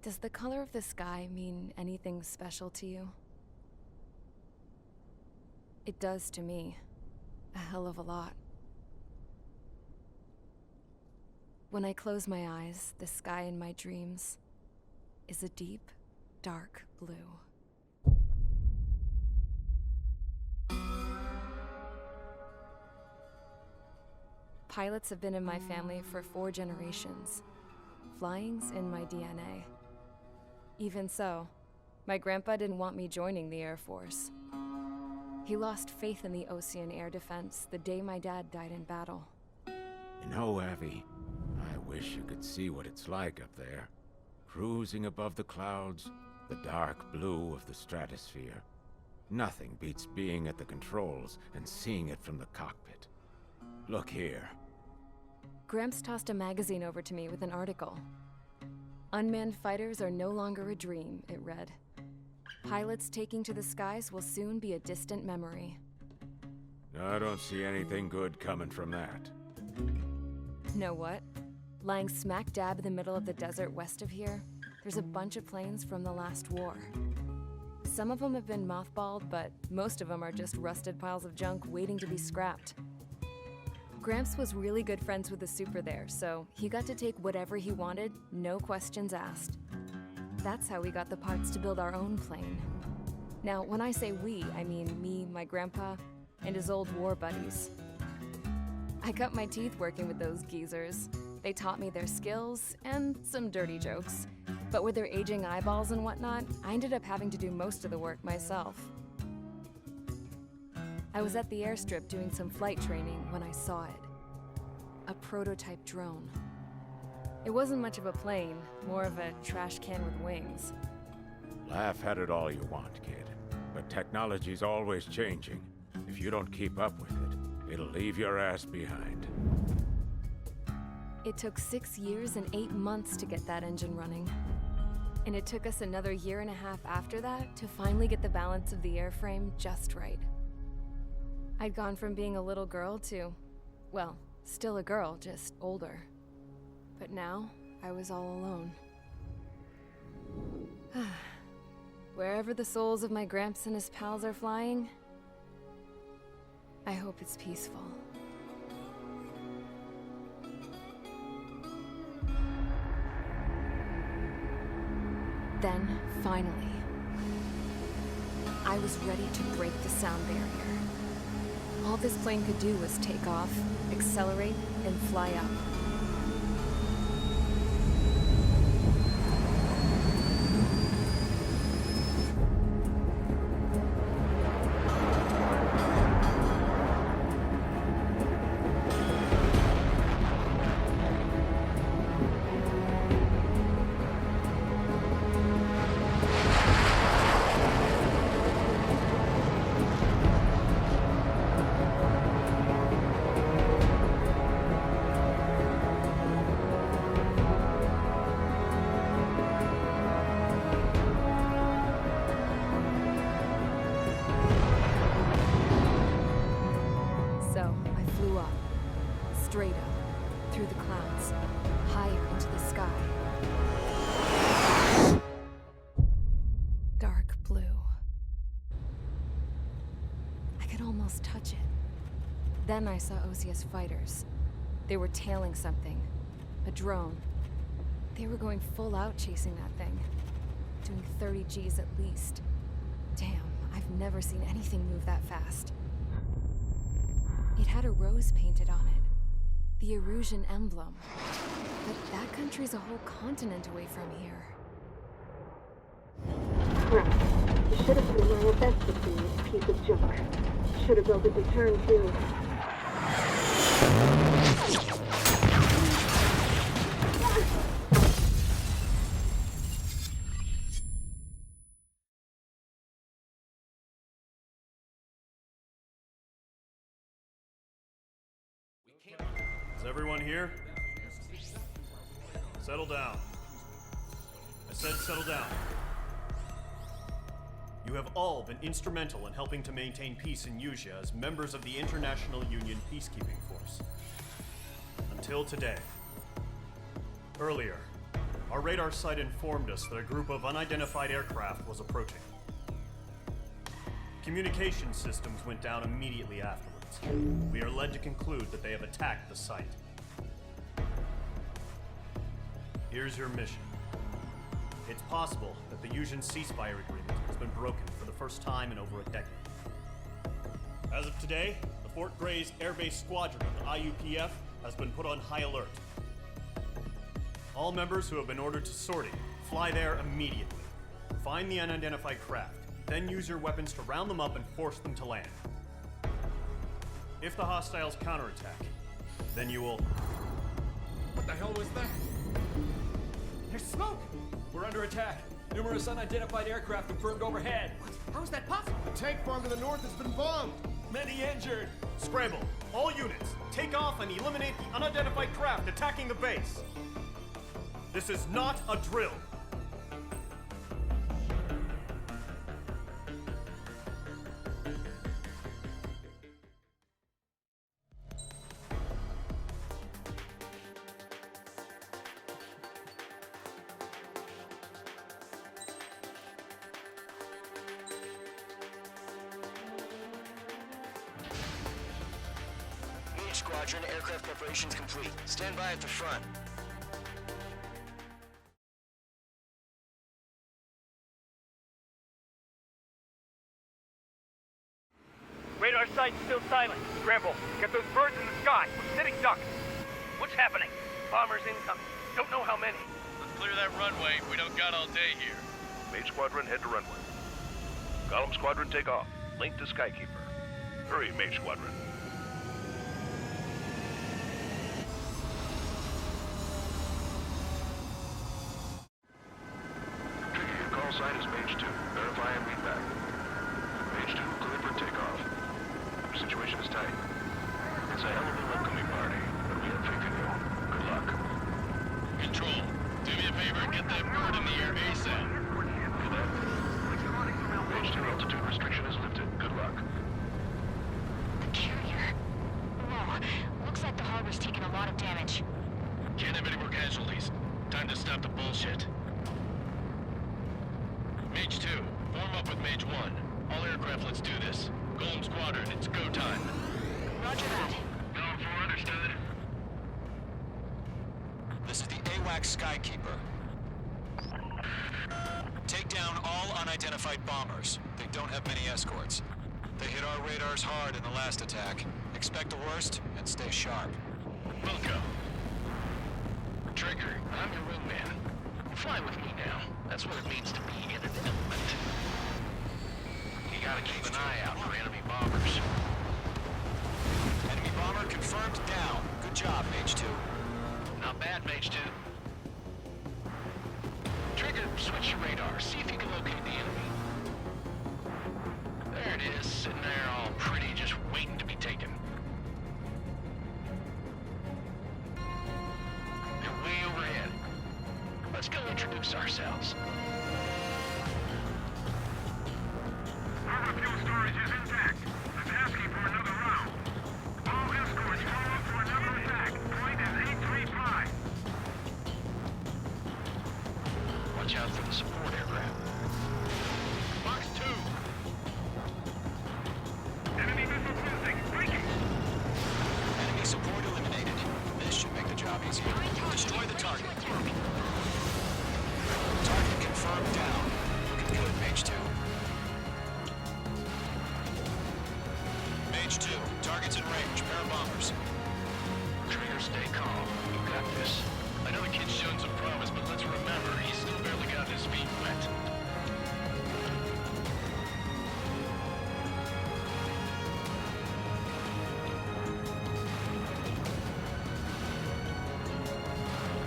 Does the color of the sky mean anything special to you? It does to me. A hell of a lot. When I close my eyes, the sky in my dreams is a deep, dark blue. Pilots have been in my family for 4 generations. Flying's in my DNA. Even so, my grandpa didn't want me joining the Air Force. He lost faith in the Ocean Air Defense the day my dad died in battle. You know, Abby, I wish you could see what it's like up there. Cruising above the clouds, the dark blue of the stratosphere. Nothing beats being at the controls and seeing it from the cockpit. Look here. Gramps tossed a magazine over to me with an article. Unmanned fighters are no longer a dream, it read. Pilots taking to the skies will soon be a distant memory. I don't see anything good coming from that. Know what? Lying smack dab in the middle of the desert west of here, there's a bunch of planes from the last war. Some of them have been mothballed, but most of them are just rusted piles of junk waiting to be scrapped. Gramps was really good friends with the super there, so he got to take whatever he wanted, no questions asked. That's how we got the parts to build our own plane. Now, when I say we, I mean me, my grandpa, and his old war buddies. I cut my teeth working with those geezers. They taught me their skills, and some dirty jokes. But with their aging eyeballs and whatnot, I ended up having to do most of the work myself. I was at the airstrip doing some flight training when I saw it. A prototype drone. It wasn't much of a plane, more of a trash can with wings. Laugh at it all you want, kid. But technology's always changing. If you don't keep up with it, it'll leave your ass behind. It took 6 years and 8 months to get that engine running. And it took us another 1.5 years after that to finally get the balance of the airframe just right. I'd gone from being a little girl to, well, still a girl, just older. But now, I was all alone. Wherever the souls of my Gramps and his pals are flying, I hope it's peaceful. Then, finally, I was ready to break the sound barrier. All this plane could do was take off, accelerate, and fly up. Straight up, through the clouds, higher into the sky. Dark blue. I could almost touch it. Then I saw Osia's fighters. They were tailing something. A drone. They were going full out chasing that thing. Doing 30 Gs at least. Damn, I've never seen anything move that fast. It had a rose painted on it. The Erusian emblem. But that country's a whole continent away from here. Crap. You should have been wearing a vest with me, piece of junk. Should have built a deterrent too. Is everyone here? Settle down. I said settle down. You have all been instrumental in helping to maintain peace in Usea as members of the International Union Peacekeeping Force. until today. Earlier, our radar site informed us that a group of unidentified aircraft was approaching. Communication systems went down immediately afterwards. We are led to conclude that they have attacked the site. Here's your mission. It's possible that the Yuuzhan ceasefire agreement has been broken for the first time in over a decade. As of today, the Fort Gray's Air Base Squadron of the IUPF has been put on high alert. All members who have been ordered to sortie, fly there immediately. Find the unidentified craft, then use your weapons to round them up and force them to land. If the hostiles counterattack, then you will... What the hell was that? There's smoke! We're under attack. Numerous unidentified aircraft confirmed overhead. What? How is that possible? The tank farm to the north has been bombed. Many injured. Scramble! All units, take off and eliminate the unidentified craft attacking the base. This is not a drill. Squadron, aircraft preparations complete. Stand by at the front. Radar site's still silent. Scramble. Get those birds in the sky. We're sitting ducks. What's happening? Bombers incoming. Don't know how many. Let's clear that runway. We don't got all day here. Mage Squadron, head to runway. Column Squadron, take off. Link to Skykeeper. Hurry, Mage Squadron. Sign is Mage 2. Verify and read back. Mage 2, clear for takeoff. Situation is tight. It's a hell of a welcoming party, but we have faith in you. Good luck. Control, do me a favor and get that bird in the air ASAP. Do that. Mage 2, altitude restriction is lifted. Good luck. The carrier? Whoa. Looks like the harbor's taken a lot of damage. Can't have any more casualties. Time to stop the bullshit. Mage 2, form up with Mage 1. All aircraft, let's do this. Golem Squadron, it's go time. Roger that. Going for understood. This is the AWACS Skykeeper. Take down all unidentified bombers. They don't have many escorts. They hit our radars hard in the last attack. Expect the worst and stay sharp. Wilco. Trigger, I'm your wingman. Fly with me now. That's what it means to be in an element. You gotta keep an eye out for enemy bombers. Enemy bomber confirmed down. Good job, Mage 2. Not bad, Mage 2. Trigger, switch your radar. See if you can locate the enemy. There it is, sitting there all pretty, just waiting to be taken. They're way overhead. Let's go introduce ourselves. Our fuel storage is intact. It's asking for another round. All escorts follow up for another attack. Point is 835. Watch out for the support aircraft. Box 2. Enemy missile cruising. Breaking. Enemy support eliminated. This should make the job easier. Destroy the target. Target confirmed down. Looking good, Mage 2. Mage 2, target's in range. Pair of bombers. Trigger, stay calm. You got this. I know the kid's shown some promise, but let's remember, he's still barely got his feet wet.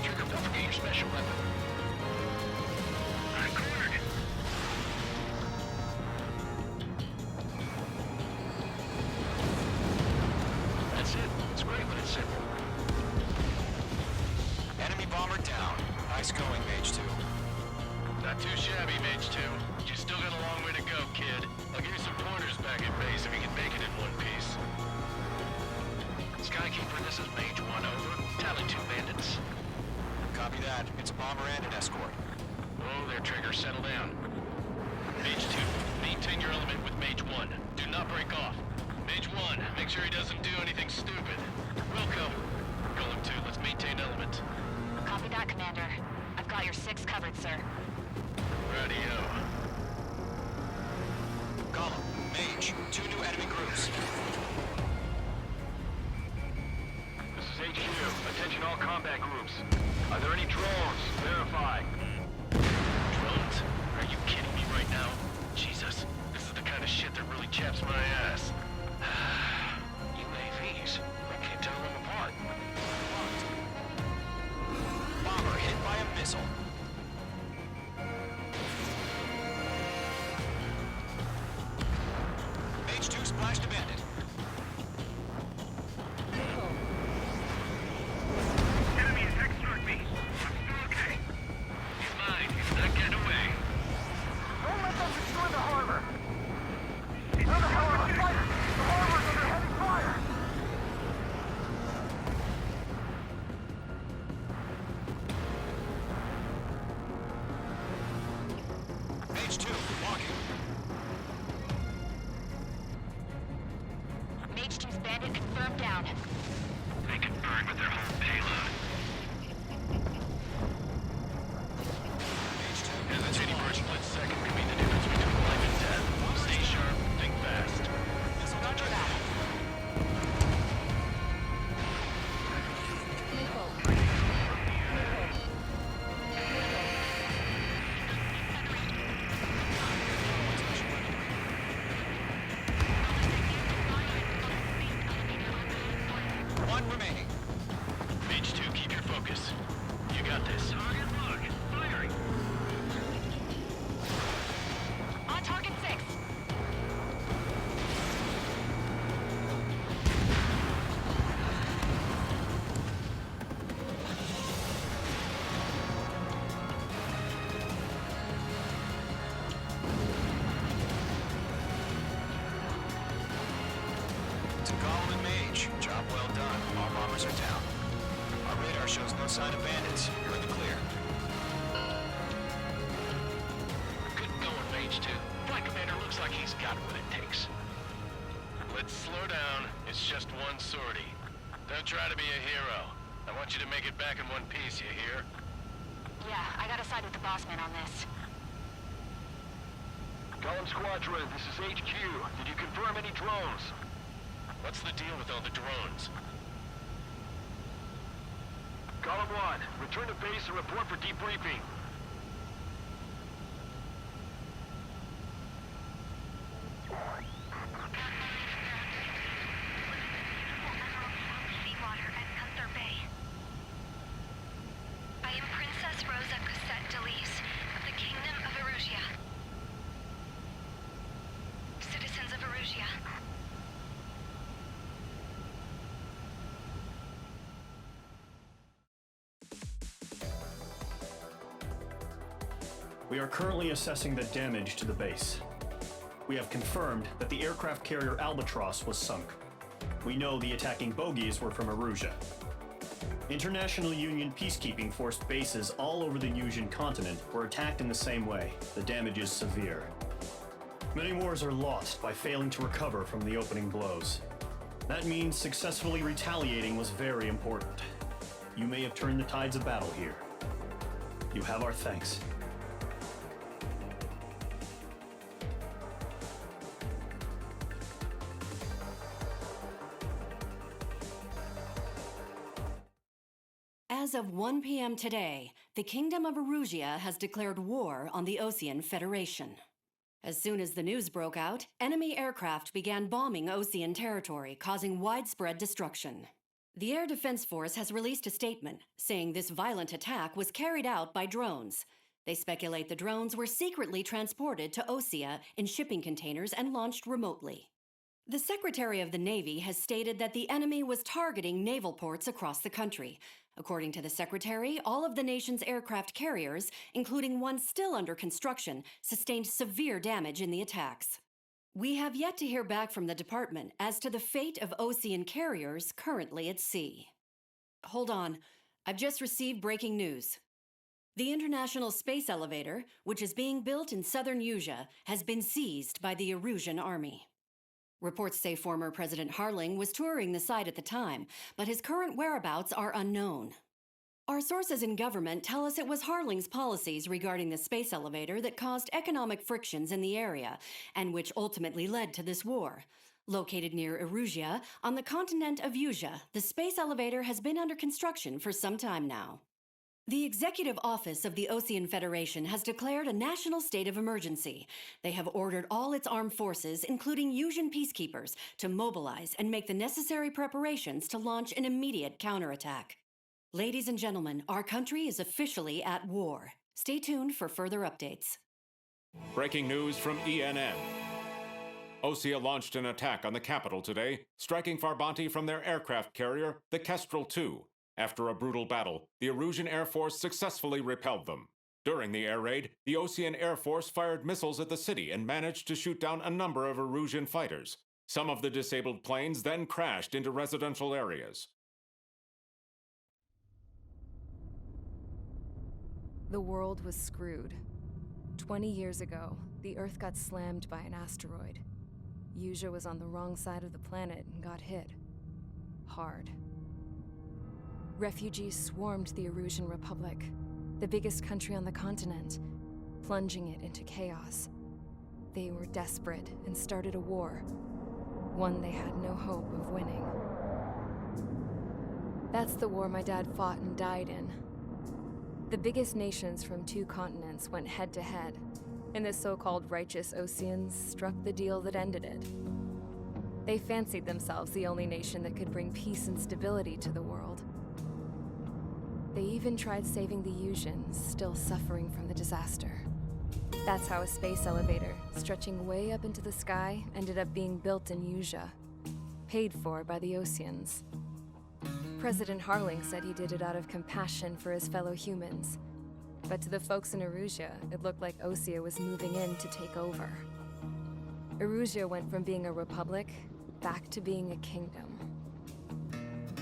Trigger, don't forget your special weapon. I cornered it. That's it. It's great when it's simple. Enemy bomber down. Nice going, Mage 2. Not too shabby, Mage 2. You still got a long way to go, kid. I'll give you some pointers back at base if you can make it in one piece. Skykeeper, this is Mage 1, over. Tally 2 bandits. Copy that. It's a bomber and an escort. Oh, there, Trigger. Settle down. Mage 2, maintain your element with Mage 1. Do not break off. Mage 1, make sure he doesn't do anything stupid. Wilco. Golem 2, let's maintain element. Copy that, Commander. I've got your 6 covered, sir. Radio. Golem, Mage, 2 new enemy groups. This is HQ. Attention all combat groups. Are there any drones? Verify. Drones? Are you kidding me right now? Jesus, this is the kind of shit that really chaps my ass. UAVs? I can't tell them apart. Bomber hit by a missile. Mage 2 splashed a bandit. Enemy attack struck me. I'm still okay. He's mine. He's not getting away. Don't let them destroy the harbor. Where the hell are the fighters? The harbor's under heavy fire. Mage 2, walking. Mage 2's bandit confirmed down. They can burn with their whole payload. Mage 2, Hesitating for a split second could mean the difference between life and death. Stay sharp, think fast. Roger that. one remaining. Mage 2, keep your focus. You got this. Target lock. Firing. On target 6. To Golem and Mage, job well done. All bombers are down. Our radar shows no sign of bandits. You're in the clear. Good going, Mage 2. Flight Commander looks like he's got what it takes. Let's slow down. It's just one sortie. Don't try to be a hero. I want you to make it back in one piece, you hear? Yeah, I gotta side with the boss man on this. Golem Squadron, this is HQ. Did you confirm any drones? What's the deal with all the drones? Golem 1, return to base and report for debriefing. Seawater at Gunther Bay. I am Princess Rosa Cosette Delise of the Kingdom of Erusia. Citizens of Erusia. We are currently assessing the damage to the base. We have confirmed that the aircraft carrier Albatross was sunk. We know the attacking bogies were from Erusia. International Union peacekeeping force bases all over the Yusian continent were attacked in the same way. The damage is severe. Many wars are lost by failing to recover from the opening blows. That means successfully retaliating was very important. You may have turned the tides of battle here. You have our thanks. As of 1 p.m. today, the Kingdom of Erusia has declared war on the Osean Federation. As soon as the news broke out, enemy aircraft began bombing Osean territory, causing widespread destruction. The Air Defense Force has released a statement saying this violent attack was carried out by drones. They speculate the drones were secretly transported to Osea in shipping containers and launched remotely. The Secretary of the Navy has stated that the enemy was targeting naval ports across the country. According to the Secretary, all of the nation's aircraft carriers, including one still under construction, sustained severe damage in the attacks. We have yet to hear back from the department as to the fate of ocean carriers currently at sea. Hold on, I've just received breaking news. The International Space Elevator, which is being built in southern Usea, has been seized by the Erusian army. Reports say former President Harling was touring the site at the time, but his current whereabouts are unknown. Our sources in government tell us it was Harling's policies regarding the space elevator that caused economic frictions in the area, and which ultimately led to this war. Located near Erusea, on the continent of Usea, the space elevator has been under construction for some time now. The Executive Office of the Ocean Federation has declared a national state of emergency. They have ordered all its armed forces, including Usian peacekeepers, to mobilize and make the necessary preparations to launch an immediate counterattack. Ladies and gentlemen, our country is officially at war. Stay tuned for further updates. Breaking news from ENN. Osea launched an attack on the capital today, striking Farbanti from their aircraft carrier, the Kestrel II. After a brutal battle, the Erusian Air Force successfully repelled them. During the air raid, the Ocean Air Force fired missiles at the city and managed to shoot down a number of Erusian fighters. Some of the disabled planes then crashed into residential areas. The world was screwed. 20 years ago, the Earth got slammed by an asteroid. Usea was on the wrong side of the planet and got hit. Hard. Refugees swarmed the Erusian Republic, the biggest country on the continent, plunging it into chaos. They were desperate and started a war, one they had no hope of winning. That's the war my dad fought and died in. The biggest nations from 2 continents went head-to-head, and the so-called righteous Oceans struck the deal that ended it. They fancied themselves the only nation that could bring peace and stability to the world. They even tried saving the Usians, still suffering from the disaster. That's how a space elevator, stretching way up into the sky, ended up being built in Usea, paid for by the Oceans. President Harling said he did it out of compassion for his fellow humans. But to the folks in Erusea, it looked like Osea was moving in to take over. Erusea went from being a republic back to being a kingdom.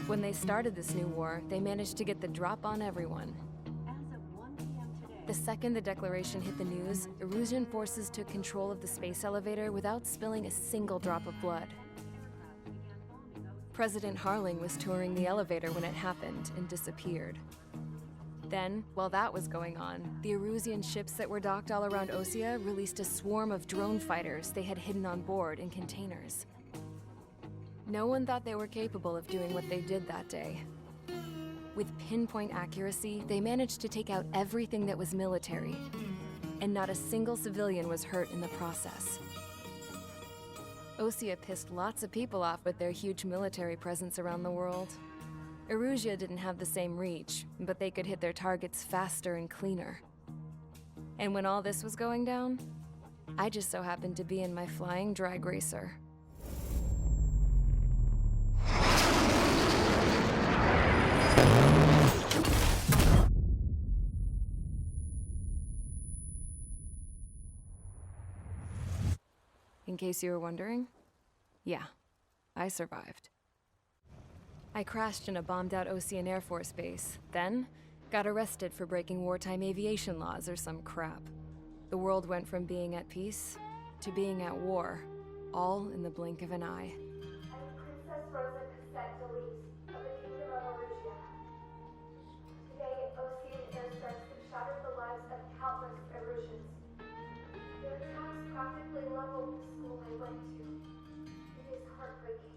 When they started this new war, they managed to get the drop on everyone. The second the declaration hit the news, Erusian forces took control of the space elevator without spilling a single drop of blood. President Harling was touring the elevator when it happened and disappeared. Then, while that was going on, the Erusian ships that were docked all around Osea released a swarm of drone fighters they had hidden on board in containers. No one thought they were capable of doing what they did that day. With pinpoint accuracy, they managed to take out everything that was military, and not a single civilian was hurt in the process. Osea pissed lots of people off with their huge military presence around the world. Erusea didn't have the same reach, but they could hit their targets faster and cleaner. And when all this was going down, I just so happened to be in my flying drag racer. In case you were wondering, yeah, I survived. I crashed in a bombed-out Ocean Air Force base, then got arrested for breaking wartime aviation laws or some crap. The world went from being at peace to being at war, all in the blink of an eye. Princess Rosa Cassette Delise of the Kingdom of Erusea. Today, Ocean airstrikes have shattered the lives of countless Erusians. Their attacks practically leveled the school I went to. It is heartbreaking.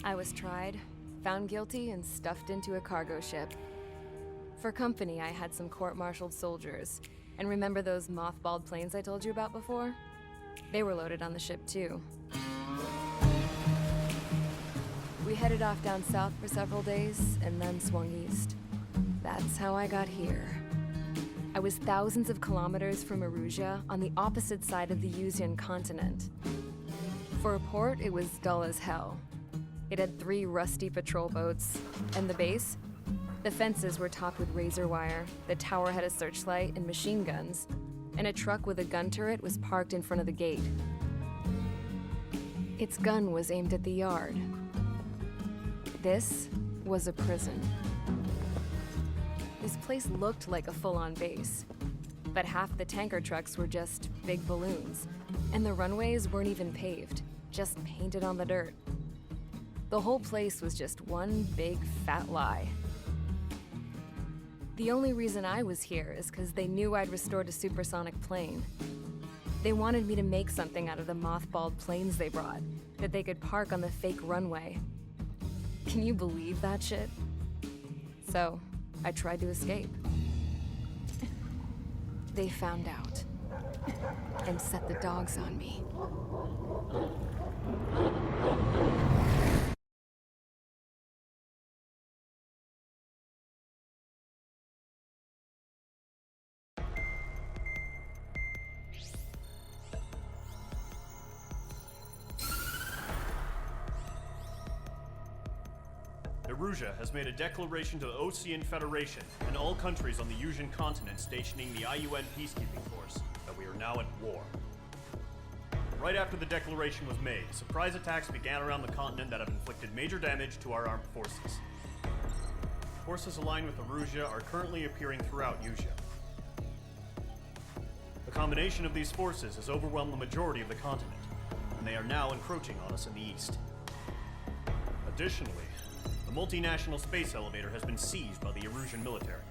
I was tried, found guilty, and stuffed into a cargo ship. For company, I had some court-martialed soldiers. And remember those mothballed planes I told you about before? They were loaded on the ship too. We headed off down south for several days, and then swung east. That's how I got here. I was thousands of kilometers from Erusea, on the opposite side of the Usian continent. For a port, it was dull as hell. It had 3 rusty patrol boats, and the base? The fences were topped with razor wire, the tower had a searchlight and machine guns, and a truck with a gun turret was parked in front of the gate. Its gun was aimed at the yard. This was a prison. This place looked like a full-on base, but half the tanker trucks were just big balloons, and the runways weren't even paved, just painted on the dirt. The whole place was just one big fat lie. The only reason I was here is because they knew I'd restored a supersonic plane. They wanted me to make something out of the mothballed planes they brought, that they could park on the fake runway. Can you believe that shit? So, I tried to escape. They found out and set the dogs on me. Erusia has made a declaration to the Ocean Federation and all countries on the Yusian continent stationing the IUN peacekeeping force that we are now at war. Right after the declaration was made, surprise attacks began around the continent that have inflicted major damage to our armed forces. Forces aligned with Erusia are currently appearing throughout Yusia. The combination of these forces has overwhelmed the majority of the continent, and they are now encroaching on us in the east. Additionally, the multinational space elevator has been seized by the Erusian military.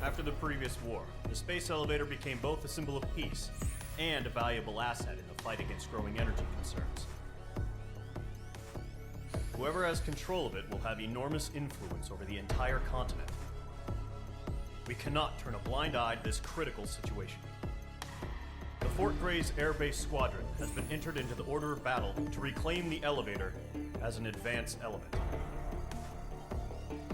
After the previous war, the space elevator became both a symbol of peace and a valuable asset in the fight against growing energy concerns. Whoever has control of it will have enormous influence over the entire continent. We cannot turn a blind eye to this critical situation. The Fort Gray's Air Base Squadron has been entered into the order of battle to reclaim the elevator as an advance element.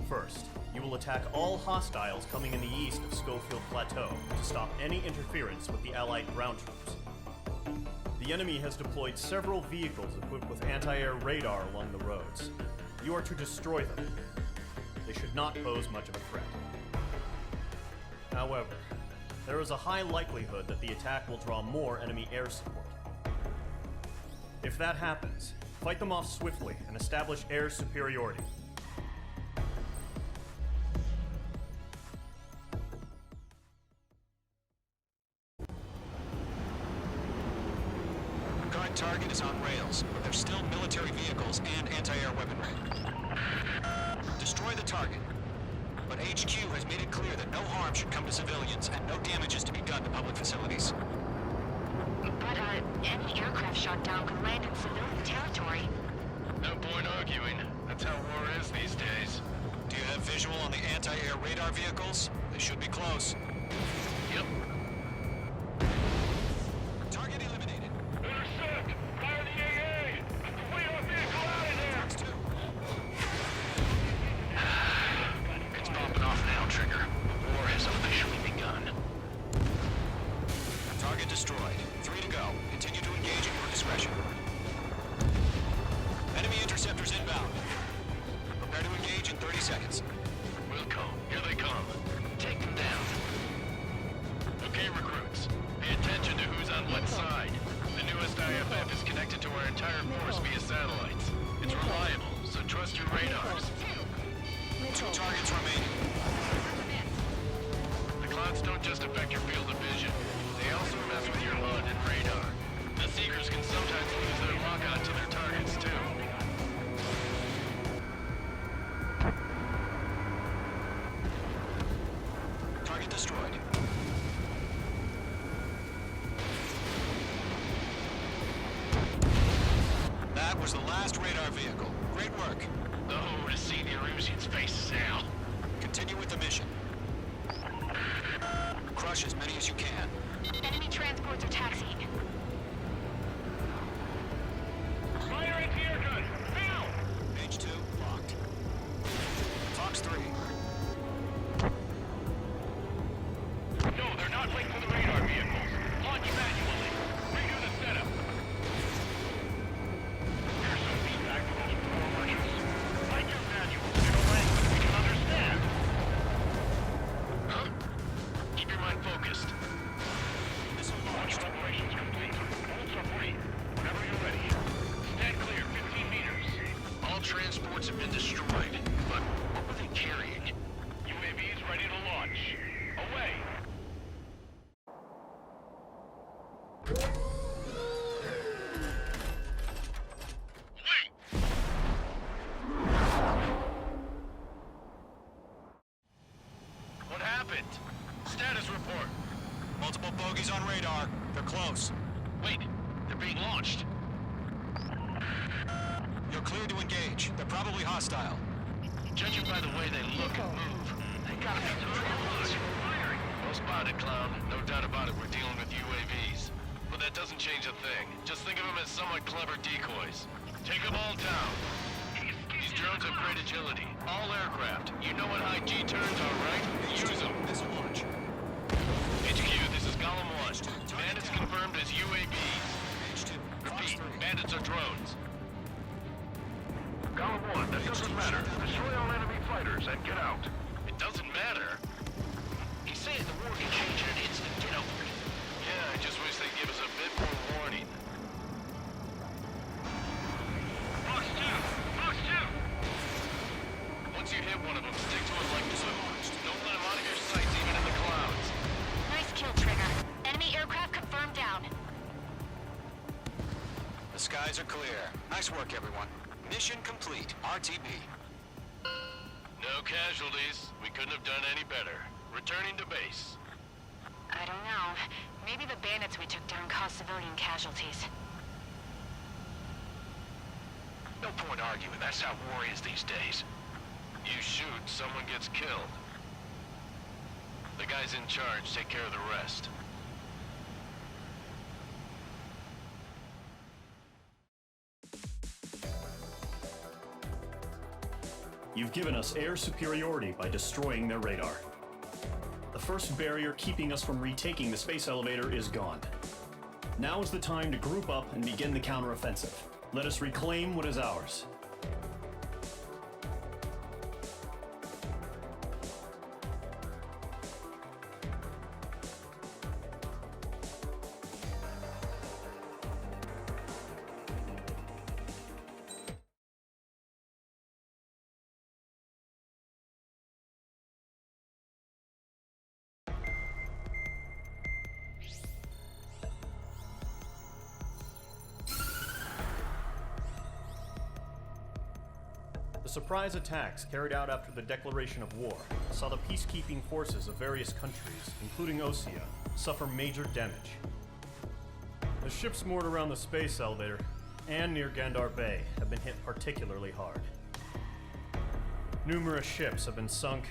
First, you will attack all hostiles coming in the east of Schofield Plateau to stop any interference with the Allied ground troops. The enemy has deployed several vehicles equipped with anti-air radar along the roads. You are to destroy them. They should not pose much of a threat. However, there is a high likelihood that the attack will draw more enemy air support. If that happens, fight them off swiftly and establish air superiority. Current target is on rails, but there's still military vehicles and anti-air weaponry. Destroy the target. But HQ has made it clear that no harm should come to civilians and no damage is to be done to public facilities. But, any aircraft shot down could land in civilian territory. No point arguing. That's how war is these days. Do you have visual on the anti-air radar vehicles? They should be close. Yep. Target eliminated. Intercept! Fire the AA! Wait our vehicle out of there! Fox 2. It's popping off now, Trigger. The war has officially begun. Target destroyed. 3 to go. Continue to engage at your discretion. Enemy interceptors inbound. Prepare to engage in 30 seconds. Wilco, here they come. Take them down. Okay, recruits. Pay attention to who's on what side. The newest IFF is connected to our entire force via satellites. It's reliable, so trust your radars. 2 targets remaining. The clouds don't just affect your field of vision. They also mess with your HUD and radar. The Seekers can sometimes lose their lockout to their targets, too. Target destroyed. That was the last radar vehicle. Great work. Oh, to see the Erusians' faces now. Continue with the mission. Crush as many as you can. Enemy transports are taxiing. Fire anti-air gun! Now! Page 2, locked. Fox 3. No, they're not linked to the radar vehicles. Launch manually. Redo the setup. Here's some feedback from those poor merchants. Like your manual, in a language we can understand. routes have been destroyed, but what were they carrying? UAVs ready to launch. Away! What happened? Status report. Multiple bogies on radar. They're close. Wait, they're being launched. You're cleared to engage. They're probably hostile. Judging by the way they look and move, they gotta be targeted. Well spotted, clown. No doubt about it, we're dealing with UAVs. But that doesn't change a thing. Just think of them as somewhat clever decoys. Take them all down. These drones have great agility. All aircraft. You know what high G turns are, right? Use them. This will launch. HQ, this is Golem 1. Bandits confirmed as UAVs. Repeat, bandits are drones. Golem 1, that doesn't matter. Destroy all enemy fighters and get out. It doesn't matter. He's saying the war can change in an instant. Get over it. Yeah, I just wish they'd give us a bit more warning. Boss 2! Boss 2! Once you hit one of them, stick to it like this. Don't let them out of your sights, even in the clouds. Nice kill, Trigger. Enemy aircraft confirmed down. The skies are clear. Nice work, everyone. Mission complete. RTB. No casualties. We couldn't have done any better. Returning to base. I don't know. Maybe the bandits we took down caused civilian casualties. No point arguing. That's how war is these days. You shoot, someone gets killed. The guys in charge take care of the rest. You've given us air superiority by destroying their radar. The first barrier keeping us from retaking the space elevator is gone. Now is the time to group up and begin the counteroffensive. Let us reclaim what is ours. The surprise attacks carried out after the declaration of war saw the peacekeeping forces of various countries, including Osea, suffer major damage. The ships moored around the space elevator and near Gandar Bay have been hit particularly hard. Numerous ships have been sunk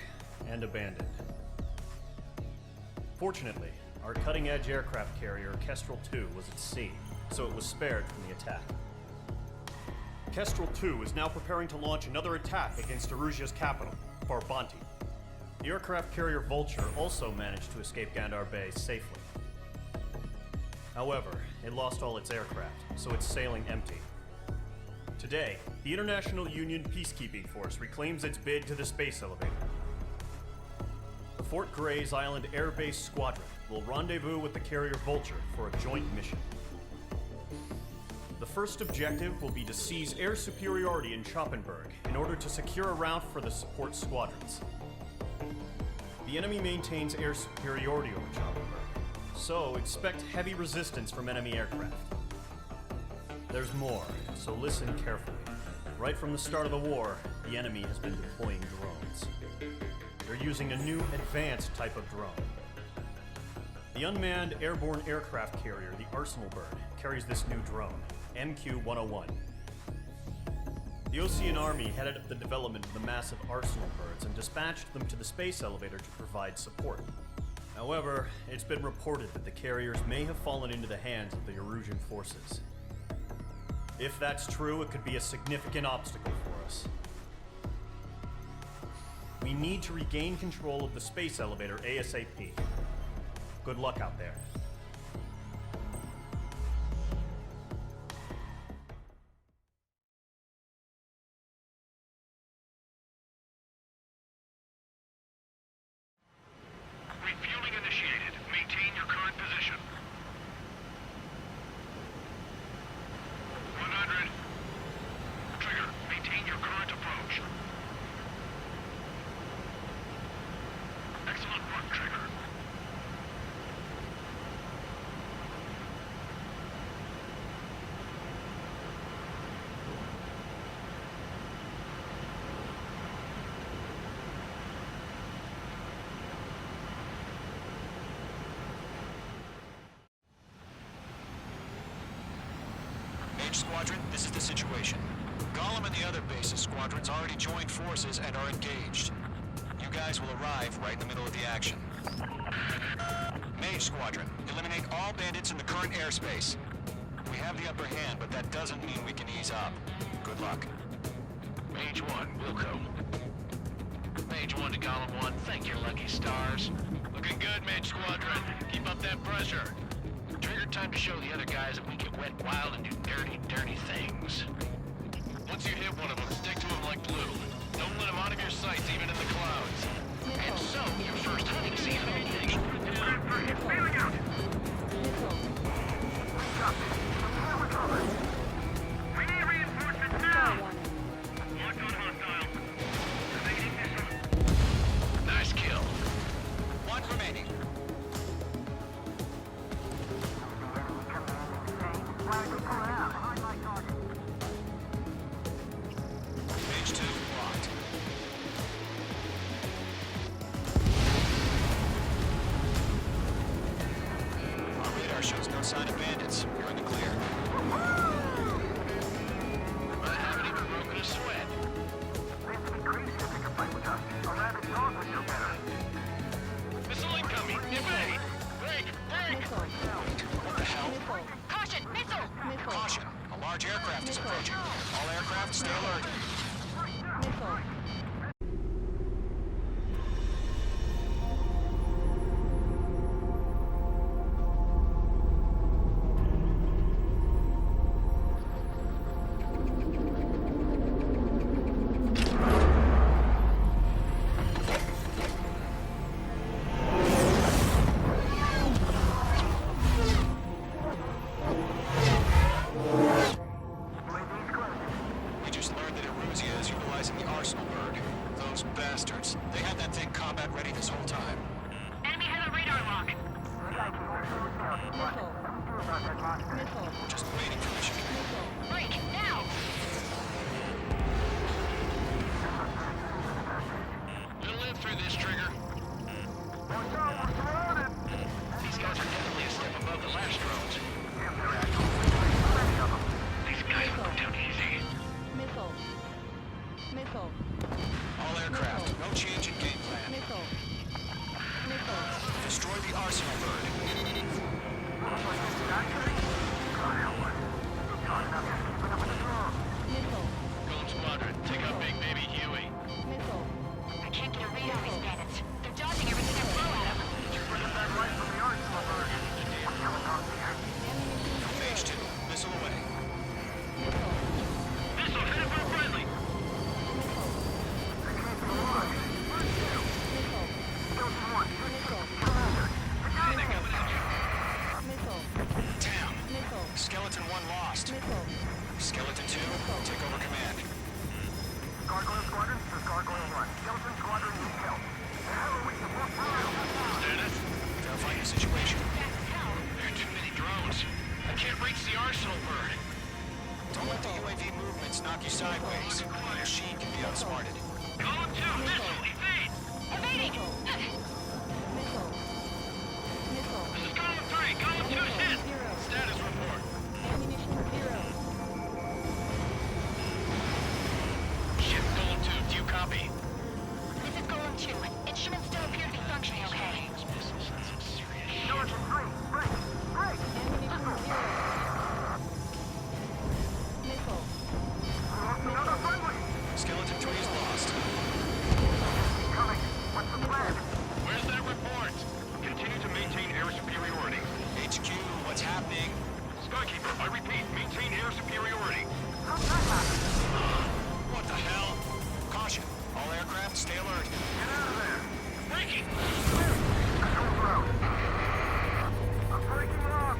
and abandoned. Fortunately, our cutting-edge aircraft carrier Kestrel 2 was at sea, so it was spared from the attack. Kestrel 2 is now preparing to launch another attack against Erusia's capital, Farbanti. The aircraft carrier Vulture also managed to escape Gandar Bay safely. However, it lost all its aircraft, so it's sailing empty. Today, the International Union Peacekeeping Force reclaims its bid to the space elevator. The Fort Gray's Island Air Base Squadron will rendezvous with the carrier Vulture for a joint mission. The first objective will be to seize air superiority in Schoppenberg in order to secure a route for the support squadrons. The enemy maintains air superiority over Schoppenberg, so expect heavy resistance from enemy aircraft. There's more, so listen carefully. Right from the start of the war, the enemy has been deploying drones. They're using a new advanced type of drone. The unmanned airborne aircraft carrier, the Arsenal Bird, carries this new drone, MQ-101. The Osean Army headed up the development of the massive Arsenal Birds and dispatched them to the space elevator to provide support. However, it's been reported that the carriers may have fallen into the hands of the Erusian forces. If that's true, it could be a significant obstacle for us. We need to regain control of the space elevator ASAP. Good luck out there. Refueling initiated. Maintain your current position. 100. Trigger, maintain your current approach. Squadron, this is the situation. Gollum and the other base's squadrons already joined forces and are engaged. You guys will arrive right in the middle of the action. Mage Squadron, eliminate all bandits in the current airspace. We have the upper hand, but that doesn't mean we can ease up. Good luck. Mage 1, Wilco. Mage 1 to Gollum 1, thank your lucky stars. Looking good, Mage Squadron. Keep up that pressure. Trigger, time to show the other guys that we get wet wild and do dirty, dirty things. Once you hit one of them, stick to them like glue. Don't let them out of your sights, even in the clouds. And so, your first hunting season begins. Feeling out! We need reinforcements now! Locked on hostile. Evading missile. Nice kill. One remaining. Mage 2, locked. Our radar shows no sign of bandits. You're in the clear. I haven't even broken a sweat. Missile incoming! Evade! Break! Break! What the hell? Caution! Missile! Caution! A large aircraft is approaching. All aircraft, stay alert. We just learned that Eruzia is utilizing the arsenal bird. Those bastards. They had that thing combat ready this whole time. Enemy has a radar lock. We're just waiting for mission. Break! Now! We'll live through this, Trigger. These guys are definitely a step above the last drones. These guys will go down easy. All aircraft, no change in game plan. Destroy the arsenal bird. Golem Squadron, take out Big Baby Huey. I can't get a read on these bandits. They're dodging everything I throw at them. Mage 2, missile away. Missile headed for friendly! Damn. Skeleton 1 lost. Skeleton 2, take over command. Gargoyle Squadron to Gargoyle 1. Skeleton Squadron needs help. Status? Verifying the situation. There are too many drones. I can't reach the arsenal bird. Don't let the UAV movements knock you sideways. The machine can be outsmarted. Column 2, missile, evade! Evading! This is Column 3, Column 2's hit! Status report. Ship Golem 2, do you copy? This is Golem 2. Instruments still appear to be functioning okay. Skeleton 3, break! Break! Another friendly! Skeleton 3 is lost. Coming! What's the plan? Where's that report? Continue to maintain air superiority. HQ, what's happening? Skykeeper, I repeat, maintain air superiority. What the hell? Caution. All aircraft, stay alert. Get out of there! Breaking! Control ground. I'm breaking off!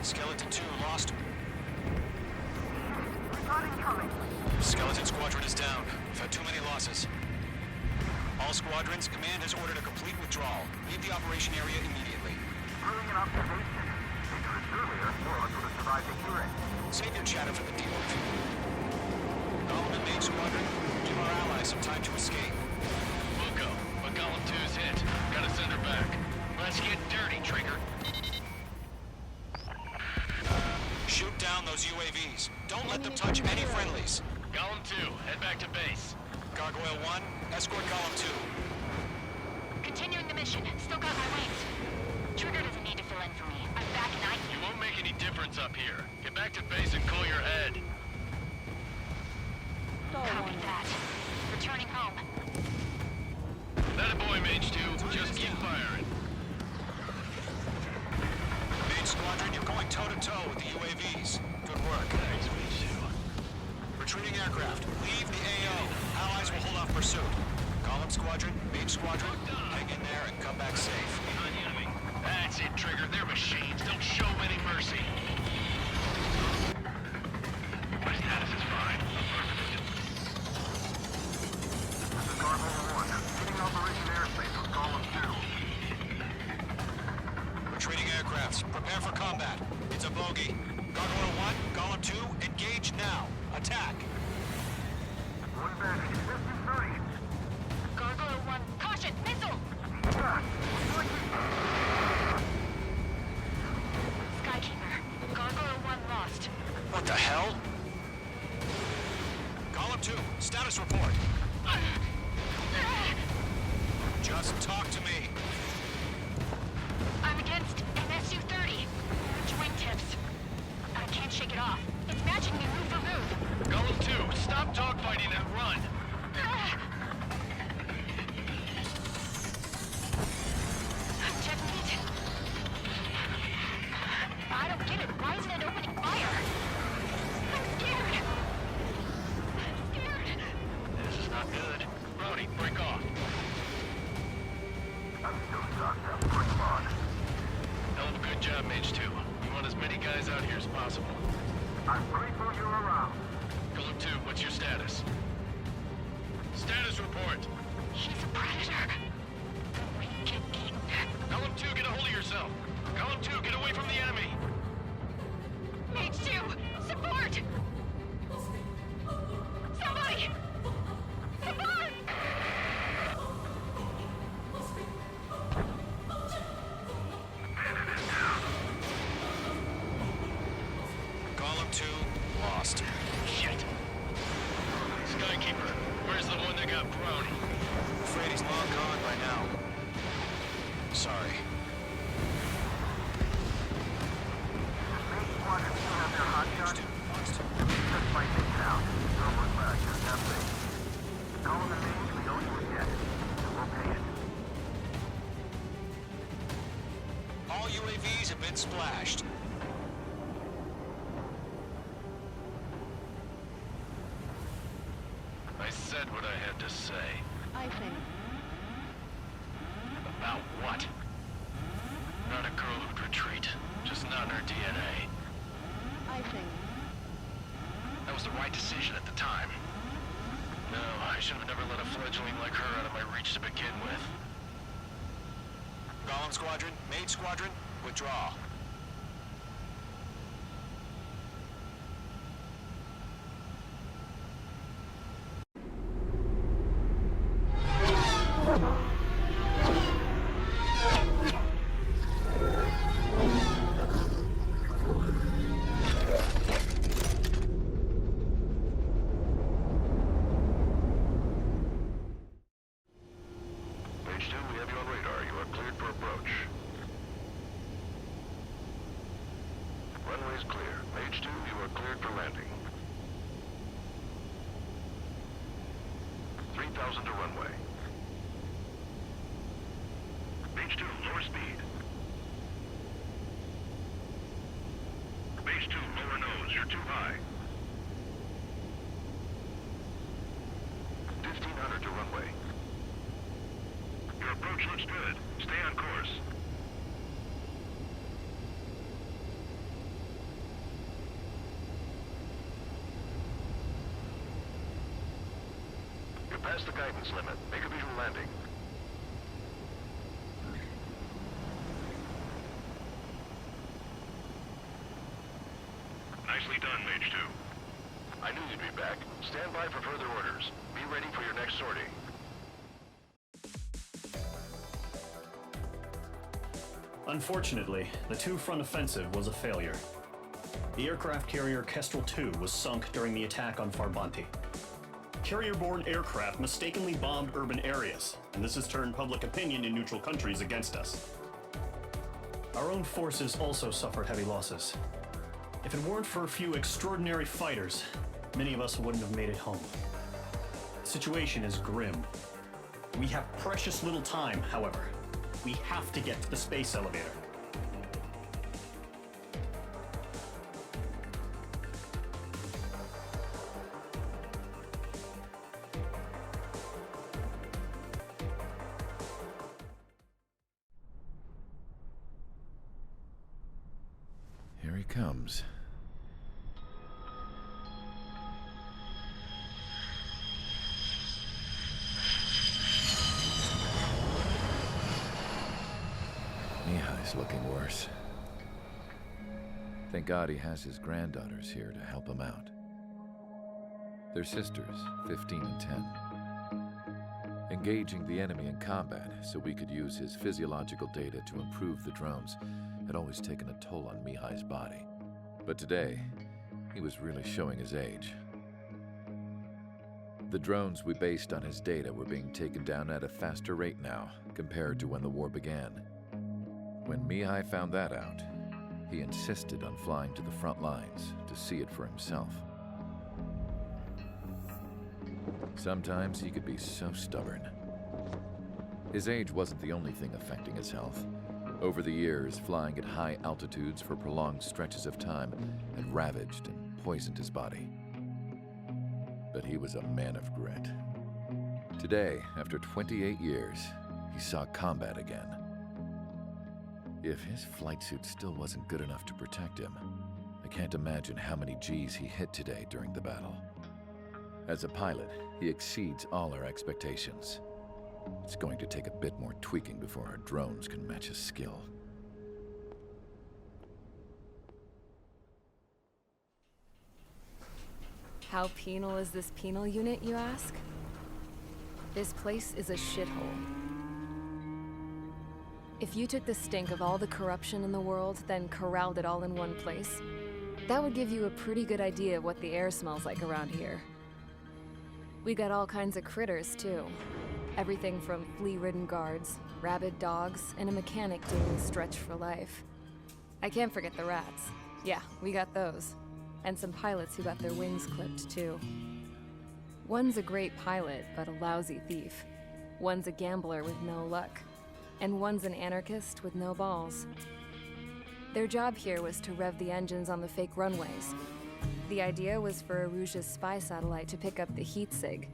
Skeleton 2 lost. Not incoming. Skeleton Squadron is down. We've had too many losses. All squadrons, command has ordered a complete withdrawal. Leave the operation area immediately. Brilliant observation. Dangerous earlier, more of us would have survived the hearing. Save your chatter for the debriefing. Gollum and Mage Squadron, give our allies some time to escape. Wilco, but Golem 2's hit. Gotta send her back. Let's get dirty, Trigger. Shoot down those those UAVs. Don't let them touch any friendlies. Column 2, head back to base. Gargoyle 1, escort Column 2. Continuing the mission. Still got my wings. Trigger doesn't need to fill in for me. I'm back and You won't make any difference up here. Get back to base and cool your head. Copy that. Returning home. That a boy, Mage 2. Just keep firing. Main Squadron, you're going toe-to-toe with the UAVs. Good work. Thanks, Mage 2. Retreating aircraft. Leave the AO. Allies will hold off pursuit. Column Squadron, Main Squadron, hang in there and come back safe. Behind the enemy. That's it, Trigger. They're machines. Don't show any mercy. My status is fine. This is Gargoyle 1. Hitting Operation Airspace with Column 2. Retreating aircrafts. Prepare for combat. It's a bogey. Gargoyle 1, Column 2, engage now. Attack. One Vantage. Distance 30. Gargoyle 1. Caution! Missile! Skykeeper. Gargoyle 1 lost. What the hell? Column 2, status report. Just talk to me. I'm against an Su-30. Orange wingtips. I can't shake it off. It's matching me move for move. Column 2, stop dogfighting and run. Checkmate. I don't get it. Why isn't it opening fire? I'm scared. I'm scared. This is not good. Brody, break off. I'm still shocked up. Bring them on. Hell of a good job, Mage 2. You want as many guys out here as possible. I'm grateful you're around. Column 2, what's your status? Status report. He's a predator. We get eaten. Column 2, get a hold of yourself. Column 2, get away from the enemy. Mage 2, support! Somebody! Support! Column 2, lost. Shit. Skykeeper, where's the one that got Brownie? Afraid he's long gone by now. Sorry. Main Squadron still have their hot shots. Just fight things out. Don't look back. Just have faith. Column and Mage, we owe you a debt. And we'll pay it. All UAVs have been splashed. I said what I had to say. I think. About what? Not a girl who'd retreat. Just not in her DNA. I think. That was the right decision at the time. No, I should have never let a fledgling like her out of my reach to begin with. Column Squadron, Main Squadron, withdraw. Mage 2, we have you on radar. You are cleared for approach. Runway's clear. Mage 2, you are cleared for landing. 3,000 to runway. Mage 2, lower speed. Mage 2, lower nose. You're too high. 1,500 to runway. Your approach looks good. Stay on course. You're past the guidance limit. Make a visual landing. Nicely done, Mage 2. I knew you'd be back. Stand by for further orders. Be ready for your next sortie. Unfortunately, the two-front offensive was a failure. The aircraft carrier Kestrel II was sunk during the attack on Farbanti. Carrier-borne aircraft mistakenly bombed urban areas, and this has turned public opinion in neutral countries against us. Our own forces also suffered heavy losses. If it weren't for a few extraordinary fighters, many of us wouldn't have made it home. The situation is grim. We have precious little time, however. We have to get to the space elevator. Here he comes. Mihai's looking worse. Thank God he has his granddaughters here to help him out. They're sisters, 15 and 10. Engaging the enemy in combat so we could use his physiological data to improve the drones had always taken a toll on Mihai's body. But today, he was really showing his age. The drones we based on his data were being taken down at a faster rate now compared to when the war began. When Mihai found that out, he insisted on flying to the front lines to see it for himself. Sometimes he could be so stubborn. His age wasn't the only thing affecting his health. Over the years, flying at high altitudes for prolonged stretches of time had ravaged and poisoned his body. But he was a man of grit. Today, after 28 years, he saw combat again. If his flight suit still wasn't good enough to protect him, I can't imagine how many G's he hit today during the battle. As a pilot, he exceeds all our expectations. It's going to take a bit more tweaking before our drones can match his skill. How penal is this penal unit, you ask? This place is a shithole. If you took the stink of all the corruption in the world, then corralled it all in one place, that would give you a pretty good idea of what the air smells like around here. We got all kinds of critters, too. Everything from flea-ridden guards, rabid dogs, and a mechanic doing the stretch for life. I can't forget the rats. Yeah, we got those. And some pilots who got their wings clipped, too. One's a great pilot, but a lousy thief. One's a gambler with no luck. And one's an anarchist with no balls. Their job here was to rev the engines on the fake runways. The idea was for Aruja's spy satellite to pick up the heat sig.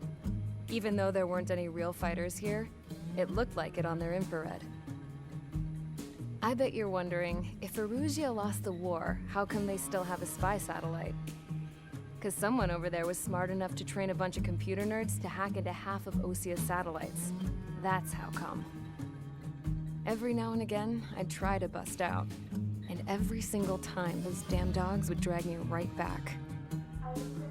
Even though there weren't any real fighters here, it looked like it on their infrared. I bet you're wondering, if Aruja lost the war, how come they still have a spy satellite? 'Cause someone over there was smart enough to train a bunch of computer nerds to hack into half of Osia's satellites. That's how come. Every now and again, I'd try to bust out. And every single time, those damn dogs would drag me right back.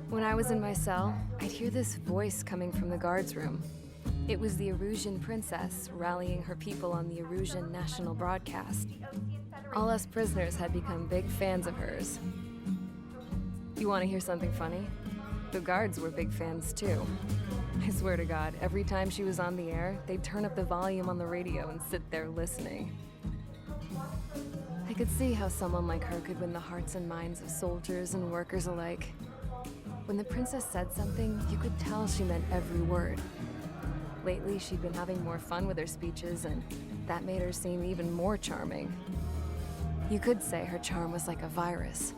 When I was in my cell, I'd hear this voice coming from the guards room. It was the Erusian princess rallying her people on the Erusian national broadcast. All us prisoners had become big fans of hers. You want to hear something funny? The guards were big fans too. I swear to God, every time she was on the air, they'd turn up the volume on the radio and sit there listening. I could see how someone like her could win the hearts and minds of soldiers and workers alike. When the princess said something, you could tell she meant every word. Lately, she'd been having more fun with her speeches, and that made her seem even more charming. You could say her charm was like a virus.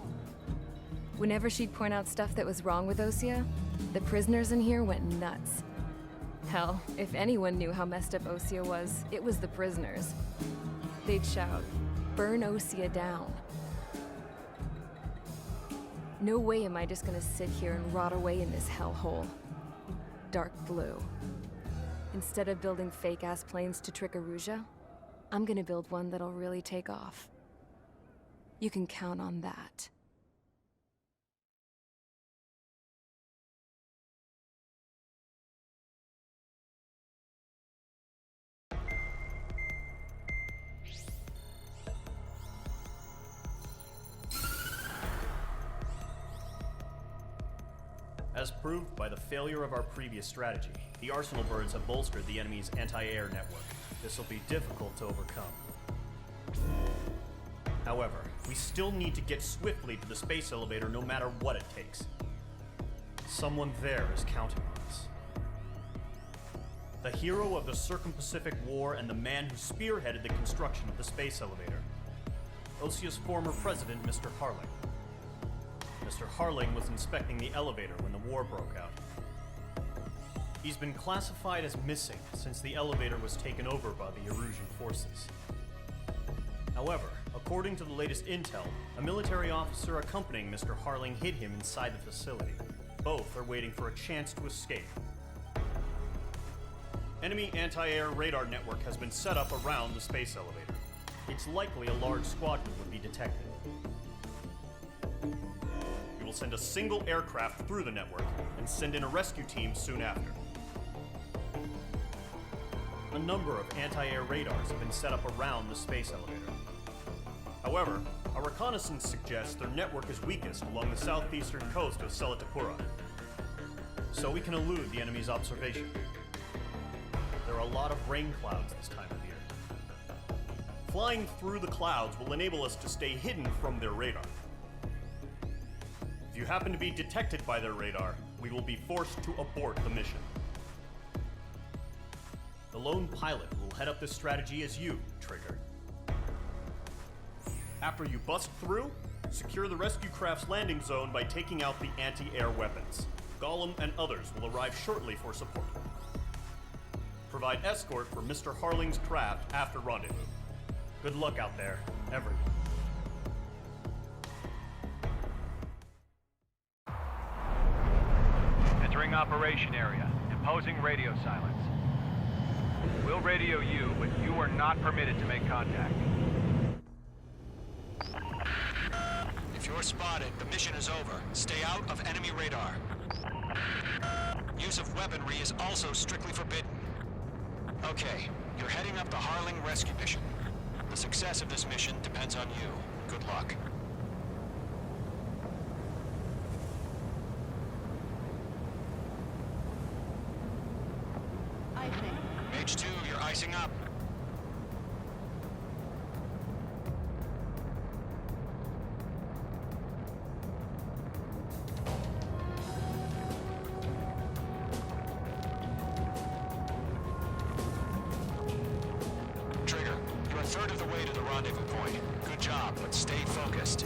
Whenever she'd point out stuff that was wrong with Osia, the prisoners in here went nuts. Hell, if anyone knew how messed up Osia was, it was the prisoners. They'd shout, "Burn Osia down." No way am I just gonna sit here and rot away in this hellhole. Dark blue. Instead of building fake-ass planes to trick Aruja, I'm gonna build one that'll really take off. You can count on that. As proved by the failure of our previous strategy, the Arsenal birds have bolstered the enemy's anti-air network. This will be difficult to overcome. However, we still need to get swiftly to the space elevator no matter what it takes. Someone there is counting on us. The hero of the Circum-Pacific War and the man who spearheaded the construction of the space elevator. Osia's former president, Mr. Harling. Mr. Harling was inspecting the elevator when the war broke out. He's been classified as missing since the elevator was taken over by the Erusian forces. However, according to the latest intel, a military officer accompanying Mr. Harling hid him inside the facility. Both are waiting for a chance to escape. Enemy anti-air radar network has been set up around the space elevator. It's likely a large squadron would be detected. We will send a single aircraft through the network and send in a rescue team soon after. A number of anti-air radars have been set up around the space elevator. However, our reconnaissance suggests their network is weakest along the southeastern coast of Selatapura, so we can elude the enemy's observation. There are a lot of rain clouds this time of year. Flying through the clouds will enable us to stay hidden from their radar. If you happen to be detected by their radar, we will be forced to abort the mission. The lone pilot will head up this strategy as you, Trigger. After you bust through, secure the rescue craft's landing zone by taking out the anti-air weapons. Gollum and others will arrive shortly for support. Provide escort for Mr. Harling's craft after rendezvous. Good luck out there, everyone. Entering operation area. Imposing radio silence. We'll radio you, but you are not permitted to make contact. If you're spotted, the mission is over. Stay out of enemy radar. Use of weaponry is also strictly forbidden. Okay, you're heading up the Harling rescue mission. The success of this mission depends on you. Good luck. Icing. Mage 2, you're icing up. Trigger, you're a third of the way to the rendezvous point. Good job, but stay focused.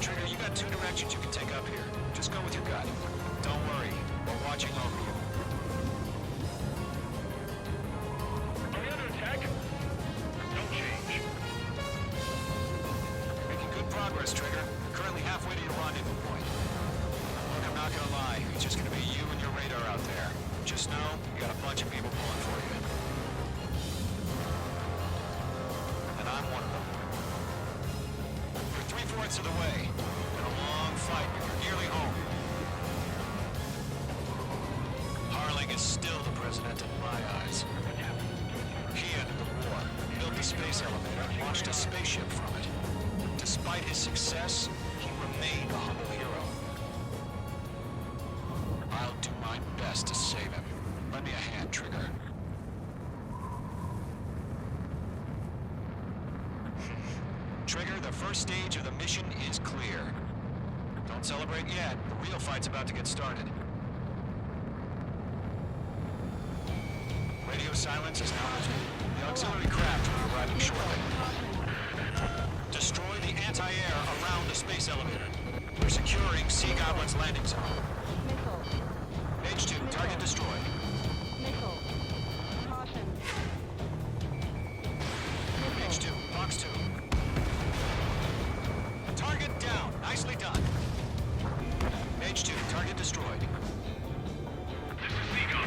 Trigger, you got two directions you can take up here. Just go with your gut. Don't worry, we're watching over you. Are we under attack? Don't change. Making good progress, Trigger. We're currently halfway to your rendezvous point. Look, I'm not gonna lie. It's just gonna be you and your radar out there. Just know, you got a bunch of people pulling for you. And I'm one of them. You're 3/4 of the way. Been a long fight, but you're nearly home. Harling is still the president in my eyes. He ended the war, built the space elevator, and launched a spaceship from it. Despite his success, he remained a humble hero. I'll do my best to save him. Lend me a hand, Trigger. Trigger, the first stage of the mission is clear. Don't celebrate yet. The real fight's about to get started. Radio silence is now active. The auxiliary craft will be arriving shortly. Destroy the anti-air around the space elevator. We're securing Sea Goblin's landing zone. Missile. Mage 2, target destroyed. Missile. Caution. Mage 2, box 2. Target down. Nicely done. Mage 2, target destroyed. This is Seagull.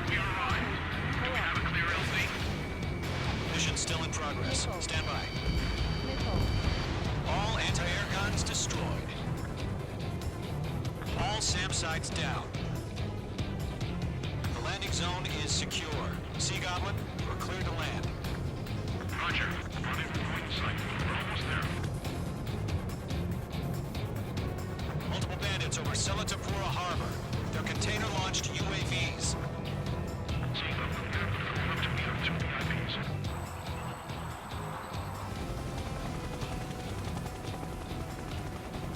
We are arrived. Do we have a clear LZ? Mission still in progress. Stand by sides down. The landing zone is secure. Sea Goblin, you're clear to land. Roger. Running from point in sight. We're almost there. Multiple bandits over Selatapura Harbor. They're container-launched UAVs. Sea Goblin, going up to me on 2 VIPs.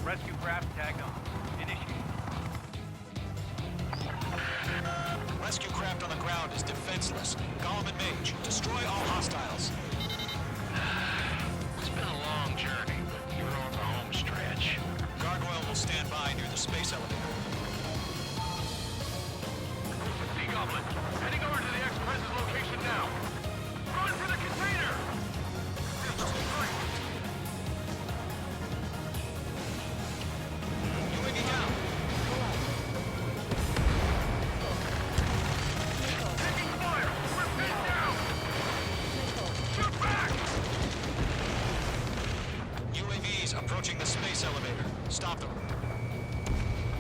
Rescue craft tagged on. Initiate. Rescue craft on the ground is defenseless. Golem and Mage, destroy all hostiles. It's been a long journey, but you're on the home stretch. Gargoyle will stand by near the space elevator. Sea Goblin, heading over to the Express's location now. Run for the container! UAV down. Taking fire! We're pinned down! Shoot back! UAVs approaching the space elevator. Stop them.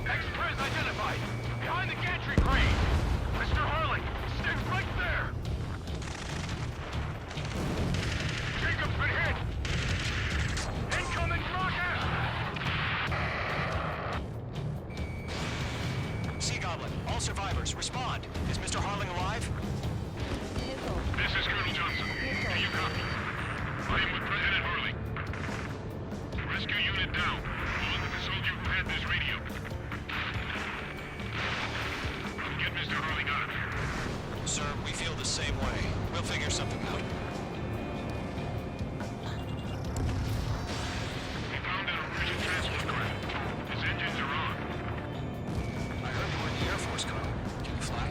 Express identified! Behind the gantry crane! Mr. Harling, stay right there! Jacob's been hit! Incoming rocket! Sea Goblin, all survivors, respond. Is Mr. Harling alive? This is Colonel Johnson. Do you copy? I am with President Harley. Rescue unit down. Along with the soldier who had this radio. Get Mr. Harley out of here. Sir, we feel the same way. We'll figure something out. We found an Norwegian transport craft. Its engines are on. I heard you were in the Air Force, Colonel. Can you fly?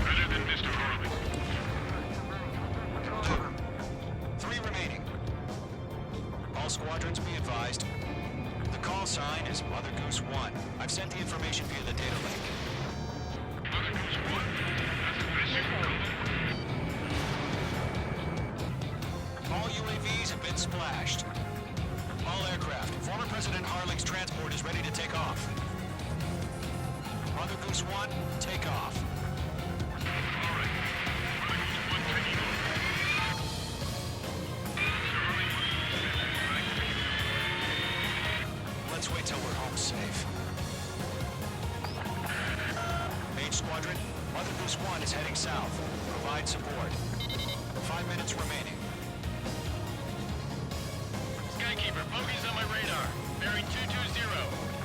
Better than Mr. Harley. 3 remaining. All squadrons be advised. The call sign is Mother Goose 1. I've sent the information via the data link. Mother Goose 1. That's the best you can call it. All UAVs have been splashed. All aircraft. Former President Harling's transport is ready to take off. Mother Goose 1, take off. All right. Mother Goose 1 taking off. Mr. Harley, Let's wait till we're home safe. Mage Squadron, Mother Goose 1 is heading south. Provide support. 5 minutes remaining. Skykeeper, bogeys on my radar. Bearing 220.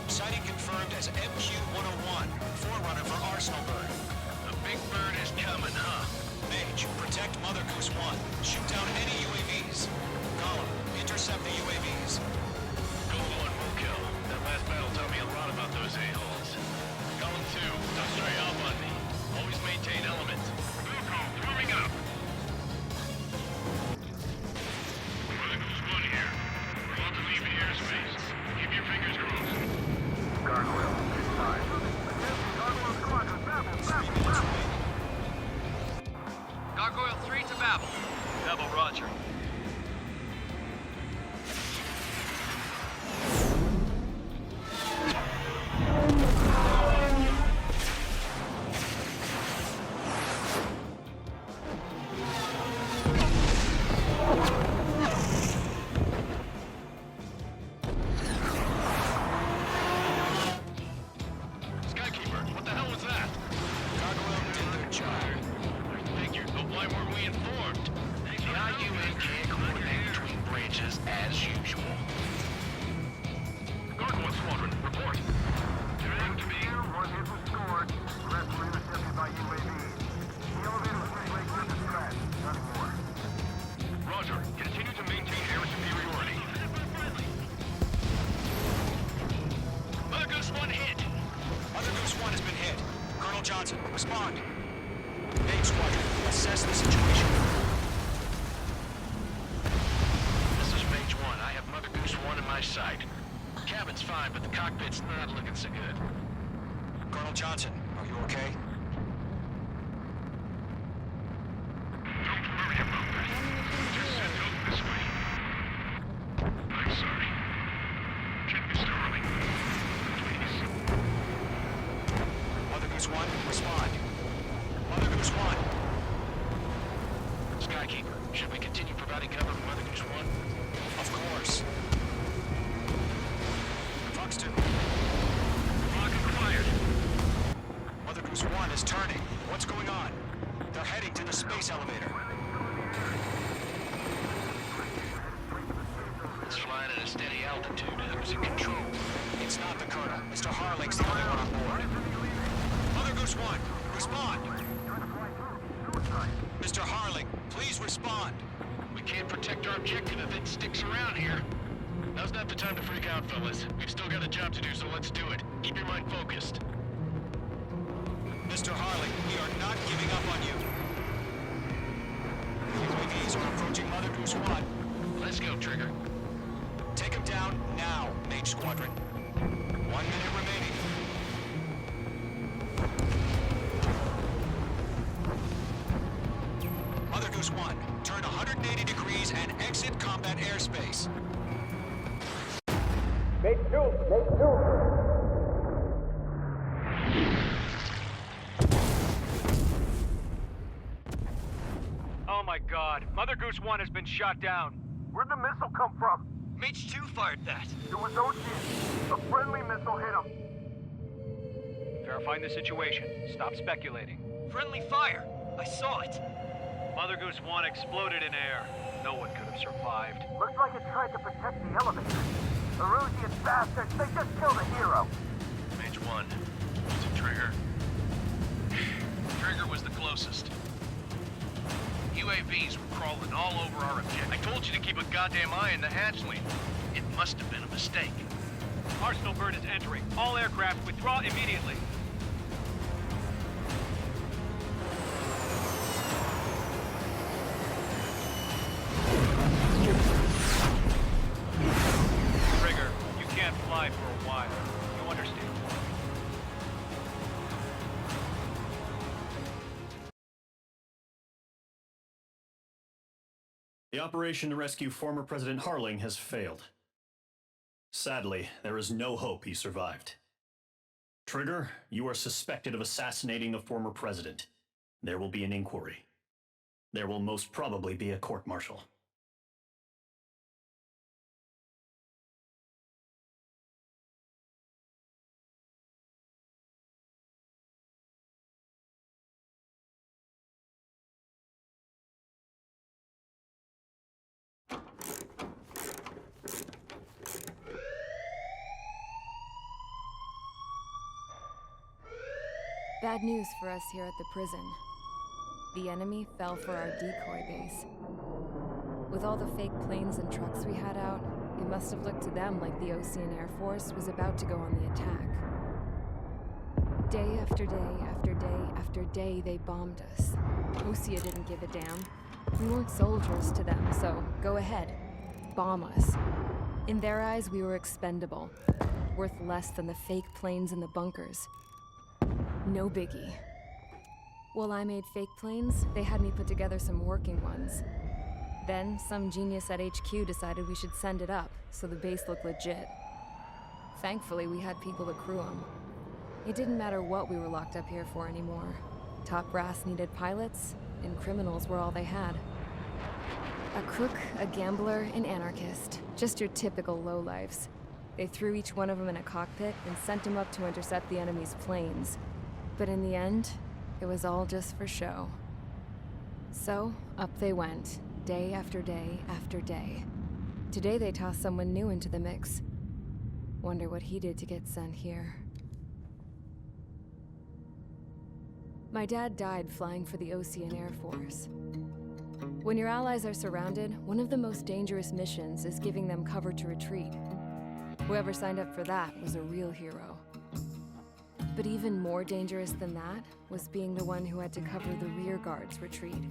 Sighting confirmed as MQ-101, forerunner for Arsenal Bird. The big bird is coming, huh? Mage, protect Mother Goose 1. Shoot down any UAVs. Golem, intercept the UAVs. Golem 1 will kill. That last battle taught me a lot about those a-holes. Golem 2, don't stray off on me. Always maintain element. Wilco, warming up. Mother Goose 1 here. We're about to leave the airspace. Keep your fingers crossed. Gargoyle, inside. Gargoyle squadron, Babel. Gargoyle 3 to Babel. Babel, roger. Skykeeper, what the hell was that? Gargoyle did their job. I figured, but why weren't we informed? The IUN can't coordinate between branches as usual. Gargoyle Squadron, report. Everything to be here, 1 hit was scored. The rest were intercepted by UAVs. The elevator was midway through the stretch. Nothing more. Roger. Continue to maintain air superiority. Mother Goose 1 hit. Mother Goose 1 has been hit. Colonel Johnson, respond. Mage Squadron, assess the situation. This is Mage 1. I have Mother Goose 1 in my sight. Cabin's fine, but the cockpit's not looking so good. Colonel Johnson, are you okay? Don't worry about that. Just send help this way. I'm sorry. Get Mr. Harley. Please. at a steady altitude. Who's in control? It's not the Colonel. Mr. Harling's the only one on board. Mother Goose 1, respond! Mr. Harling, please respond. We can't protect our objective if it sticks around here. Now's not the time to freak out, fellas. We've still got a job to do, so let's do it. Keep your mind focused. Mr. Harling, we are not giving up on you. UAVs are approaching Mother Goose 1. Let's go, Trigger. Take him down now, Mage Squadron. 1 minute remaining. Mother Goose 1, turn 180 degrees and exit combat airspace. Make two! Oh my god, Mother Goose 1 has been shot down. Where'd the missile come from? Mage 2 fired that. It was Ocean. A friendly missile hit him. Verifying the situation. Stop speculating. Friendly fire! I saw it! Mother Goose 1 exploded in air. No one could have survived. Looks like it tried to protect the elevator. The Erusian bastards, they just killed a hero. Mage 1. Is it Trigger? Trigger was the closest. UAVs were crawling all over our objective. I told you to keep a goddamn eye in the hatchling. It must have been a mistake. Arsenal bird is entering. All aircraft withdraw immediately. Trigger, you can't fly for a while. You understand? The operation to rescue former President Harling has failed. Sadly, there is no hope he survived. Trigger, you are suspected of assassinating the former president. There will be an inquiry. There will most probably be a court-martial. Bad news for us here at the prison. The enemy fell for our decoy base. With all the fake planes and trucks we had out, it must have looked to them like the Ocean Air Force was about to go on the attack. Day after day after day after day, they bombed us. Osea didn't give a damn. We weren't soldiers to them, so go ahead. Bomb us. In their eyes, we were expendable. Worth less than the fake planes in the bunkers. No biggie. While I made fake planes, they had me put together some working ones. Then, some genius at HQ decided we should send it up, so the base looked legit. Thankfully, we had people to crew them. It didn't matter what we were locked up here for anymore. Top brass needed pilots, and criminals were all they had. A crook, a gambler, an anarchist. Just your typical lowlifes. They threw each one of them in a cockpit and sent them up to intercept the enemy's planes. But in the end, it was all just for show. So, up they went, day after day after day. Today they tossed someone new into the mix. Wonder what he did to get sent here. My dad died flying for the Ocean Air Force. When your allies are surrounded, one of the most dangerous missions is giving them cover to retreat. Whoever signed up for that was a real hero. But even more dangerous than that was being the one who had to cover the rear guard's retreat.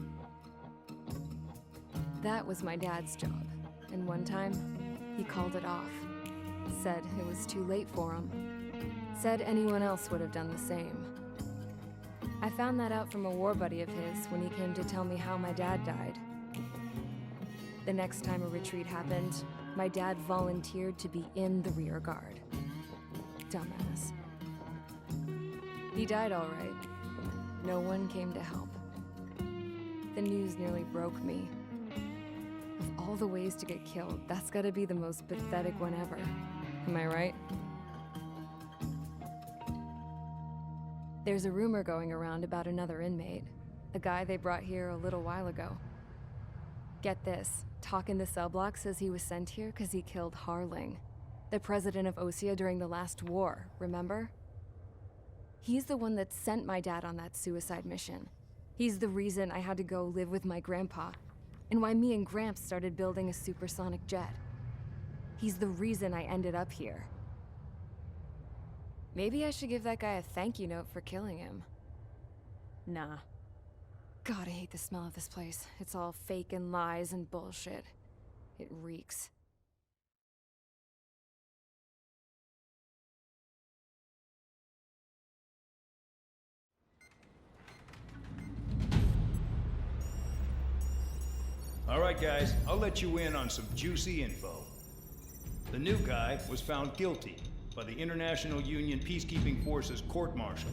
That was my dad's job, and one time, he called it off. Said it was too late for him. Said anyone else would have done the same. I found that out from a war buddy of his when he came to tell me how my dad died. The next time a retreat happened, my dad volunteered to be in the rear guard. Dumbass. He died all right. No one came to help. The news nearly broke me. Of all the ways to get killed, that's gotta be the most pathetic one ever. Am I right? There's a rumor going around about another inmate. A guy they brought here a little while ago. Get this. Talk in the cell block says he was sent here because he killed Harling, the president of Osea during the last war, remember? He's the one that sent my dad on that suicide mission. He's the reason I had to go live with my grandpa, and why me and Gramps started building a supersonic jet. He's the reason I ended up here. Maybe I should give that guy a thank you note for killing him. Nah. God, I hate the smell of this place. It's all fake and lies and bullshit. It reeks. All right, guys, I'll let you in on some juicy info. The new guy was found guilty by the International Union Peacekeeping Forces court-martial.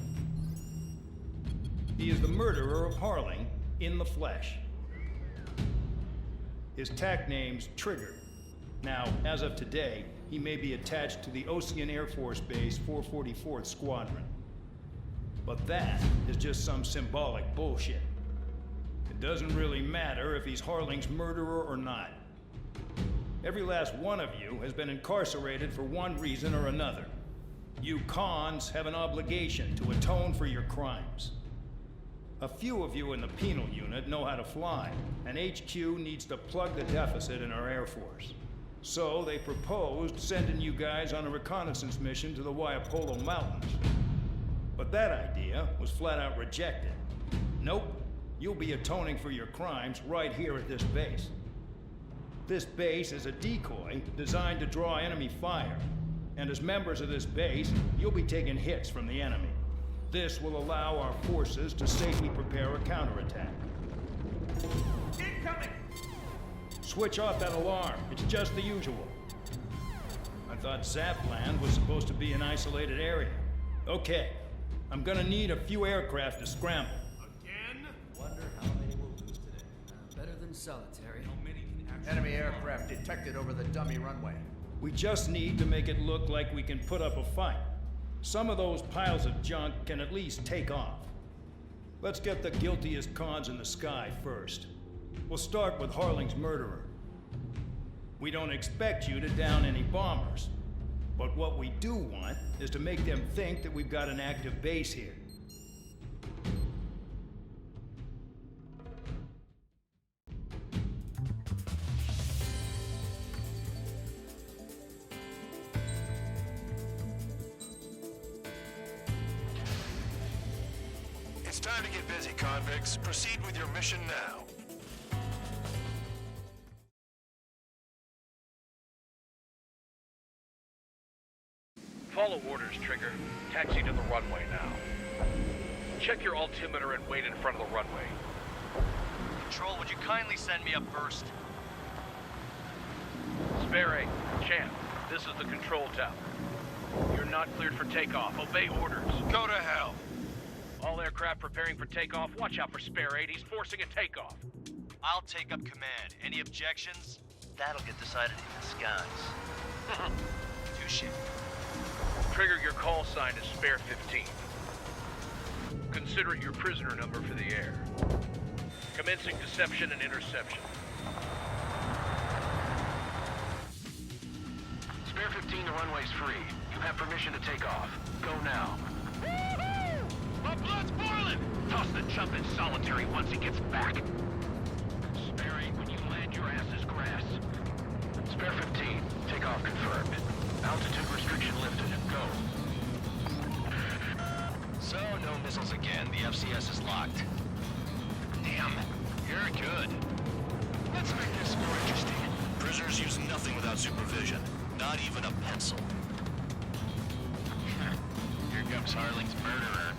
He is the murderer of Harling in the flesh. His TAC name's Trigger. Now, as of today, he may be attached to the Ocean Air Force Base 444th Squadron. But that is just some symbolic bullshit. It doesn't really matter if he's Harling's murderer or not. Every last one of you has been incarcerated for one reason or another. You cons have an obligation to atone for your crimes. A few of you in the penal unit know how to fly, and HQ needs to plug the deficit in our Air Force. So they proposed sending you guys on a reconnaissance mission to the Waiapolo Mountains. But that idea was flat out rejected. Nope, you'll be atoning for your crimes right here at this base. This base is a decoy designed to draw enemy fire, and as members of this base, you'll be taking hits from the enemy. This will allow our forces to safely prepare a counterattack. Incoming! Switch off that alarm. It's just the usual. I thought Zapland was supposed to be an isolated area. Okay, I'm gonna need a few aircraft to scramble. Again? Wonder how many we'll lose today. Better than solitary. How many can actually... Enemy aircraft detected over the dummy runway. We just need to make it look like we can put up a fight. Some of those piles of junk can at least take off. Let's get the guiltiest cons in the sky first. We'll start with Harling's murderer. We don't expect you to down any bombers, but what we do want is to make them think that we've got an active base here. It's time to get busy, convicts. Proceed with your mission now. Follow orders, Trigger. Taxi to the runway now. Check your altimeter and wait in front of the runway. Control, would you kindly send me up first? Spare 8, Champ, this is the control tower. You're not cleared for takeoff. Obey orders. Go to hell. All aircraft preparing for takeoff. Watch out for Spare 8. He's forcing a takeoff. I'll take up command. Any objections? That'll get decided in the skies. Touche. Trigger, your call sign is Spare 15. Consider it your prisoner number for the air. Commencing deception and interception. Spare 15, the runway's free. You have permission to take off. Go now. My blood's boiling! Toss the chump in solitary once he gets back. Spare 8, when you land, your ass is grass. Spare 15, takeoff confirmed. Altitude restriction lifted. Go. So, no missiles again. The FCS is locked. Damn, you're good. Let's make this more interesting. Prisoners use nothing without supervision. Not even a pencil. Here comes Harling's murderer.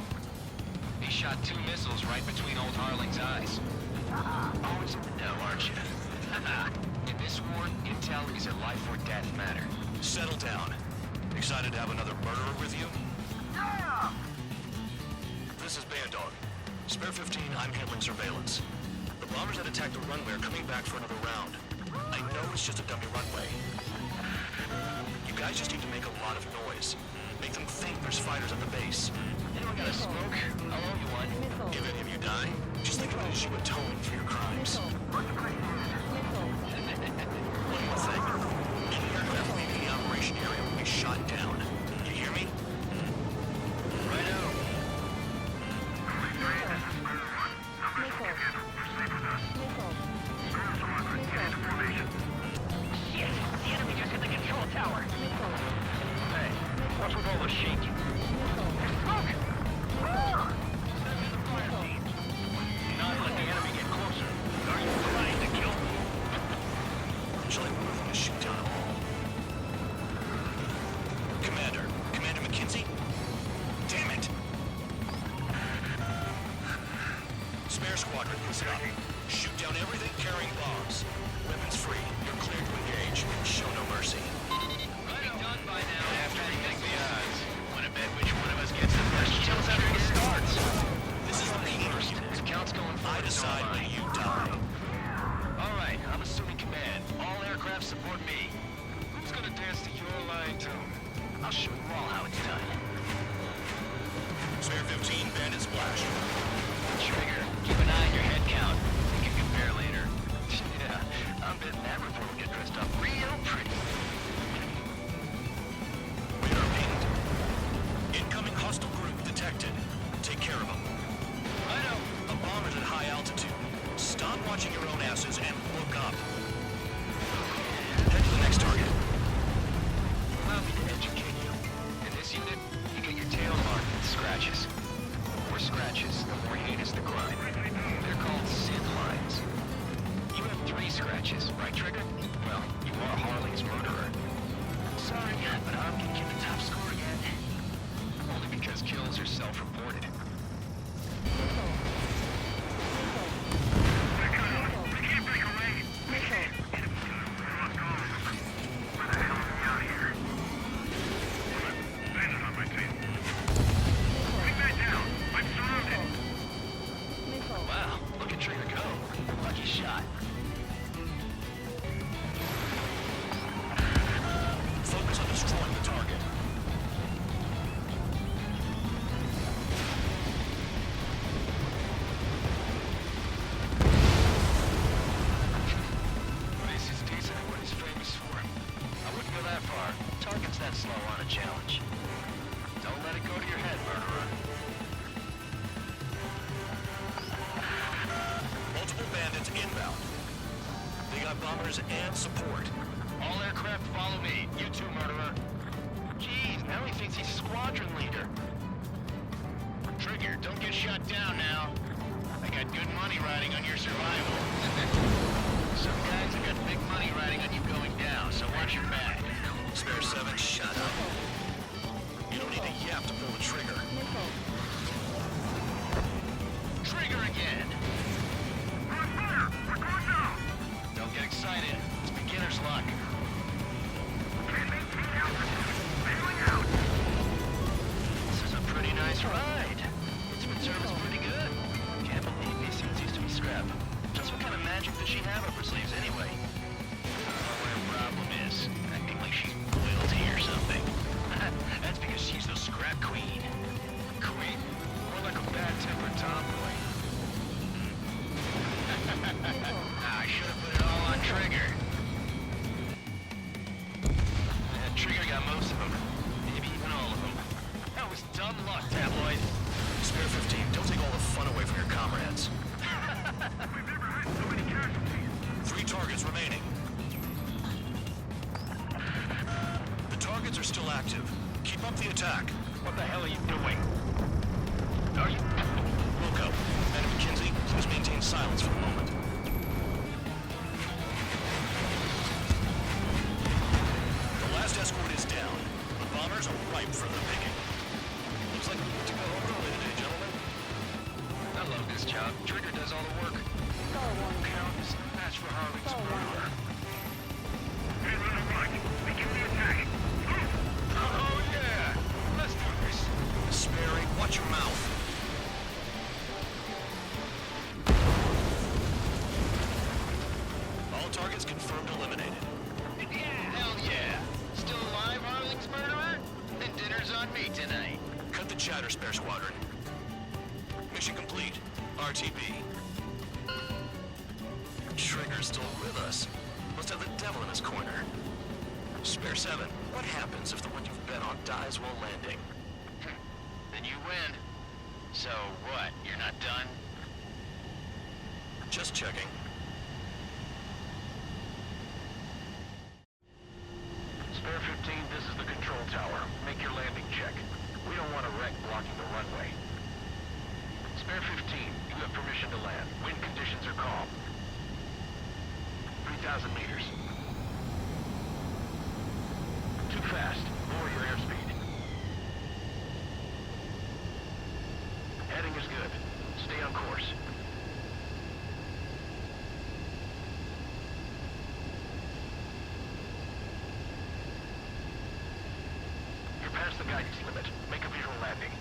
He shot 2 missiles right between old Harling's eyes. Always in the know, aren't you? In this war, intel is a life or death matter. Settle down. Excited to have another murderer with you? Yeah! This is Bandog. Spare 15, I'm handling surveillance. The bombers that attacked the runway are coming back for another round. I know it's just a dummy runway. You guys just need to make a lot of noise. Make them think there's fighters at the base. Anyone got a smoke? I'll owe you one. If any of you die, just think of it as you atone for your crimes. Much appreciated. I'll show you all how it's done. Spare 15, bandit splash. Trigger, keep an eye on your head count. We can compare later. Yeah, I'm betting that report will get dressed up real pretty. Radar pinged. Incoming hostile group detected. Take care of them. I know. A bomber's at high altitude. Stop watching your own asses and look up. Head to the next target. Allow me to educate you. In this unit, you get your tail marked with scratches. The more scratches, the more heinous the crime. They're called sin lines. You have 3 scratches, right, Trigger? Well, you are Harley's murderer. Sorry, but I'm gonna get the top score again. Only because kills are self-reported. Wow, look at Trigger go. Lucky shot. Focus on destroying the target. This is decent at what he's famous for. I wouldn't go that far. Target's that slow on a challenge. Don't let it go to your head, murderer. Multiple bandits inbound. They got bombers and support. All aircraft follow me. You too, murderer. Jeez, now he thinks he's squadron leader. Trigger, don't get shot down now. I got good money riding on your survival. Some guys have got big money riding on you going down, so watch your back. Spare 7, shut up. You don't need a yap to pull the trigger. Trigger again. Don't get excited. It's beginner's luck. This is a pretty nice ride. It's been serviced pretty good. Can't believe these suits used to be scrap. Just what kind of magic does she have up her sleeves anyway? What her problem is, acting like she's royalty or something. That's because she's the scrap queen. Queen? More like a bad-tempered tomboy. I should have put it all on Trigger. Trigger got most of them. Maybe even all of them. That was dumb luck, tabloid. Spare 15, don't take all the fun away from your comrades. We've never had so many casualties. 3 targets remaining. The targets are still active. Keep up the attack. What the hell are you doing? Are you... Wilco, Madam McKenzie, please maintain silence for the moment. The last escort is down. The bombers are ripe for the picking. Looks like we need to go home early today, gentlemen. I love this job. Trigger does all the work. Count is a match for Harley's murderer. Hey, run it right. Begin the attack. Oh yeah! Let's do this. Sperry, watch your mouth. All targets confirmed eliminated. Hell yeah! Still alive, Harling's murderer? Then dinner's on me tonight. Cut the chatter, Spare Squadron. Mission complete. RTB. Trigger's still with us. Must have the devil in his corner. Spare 7, what happens if the one you've bet on dies while landing? Then you win. So what, you're not done? Just checking. Spare 15, this is the control tower. Make your landing check. We don't want a wreck blocking the runway. Spare 15, you have permission to land. Wind conditions are calm. 3,000 meters. Too fast. Lower your airspeed. Heading is good. Stay on course. You're past the guidance limit. Make a visual landing.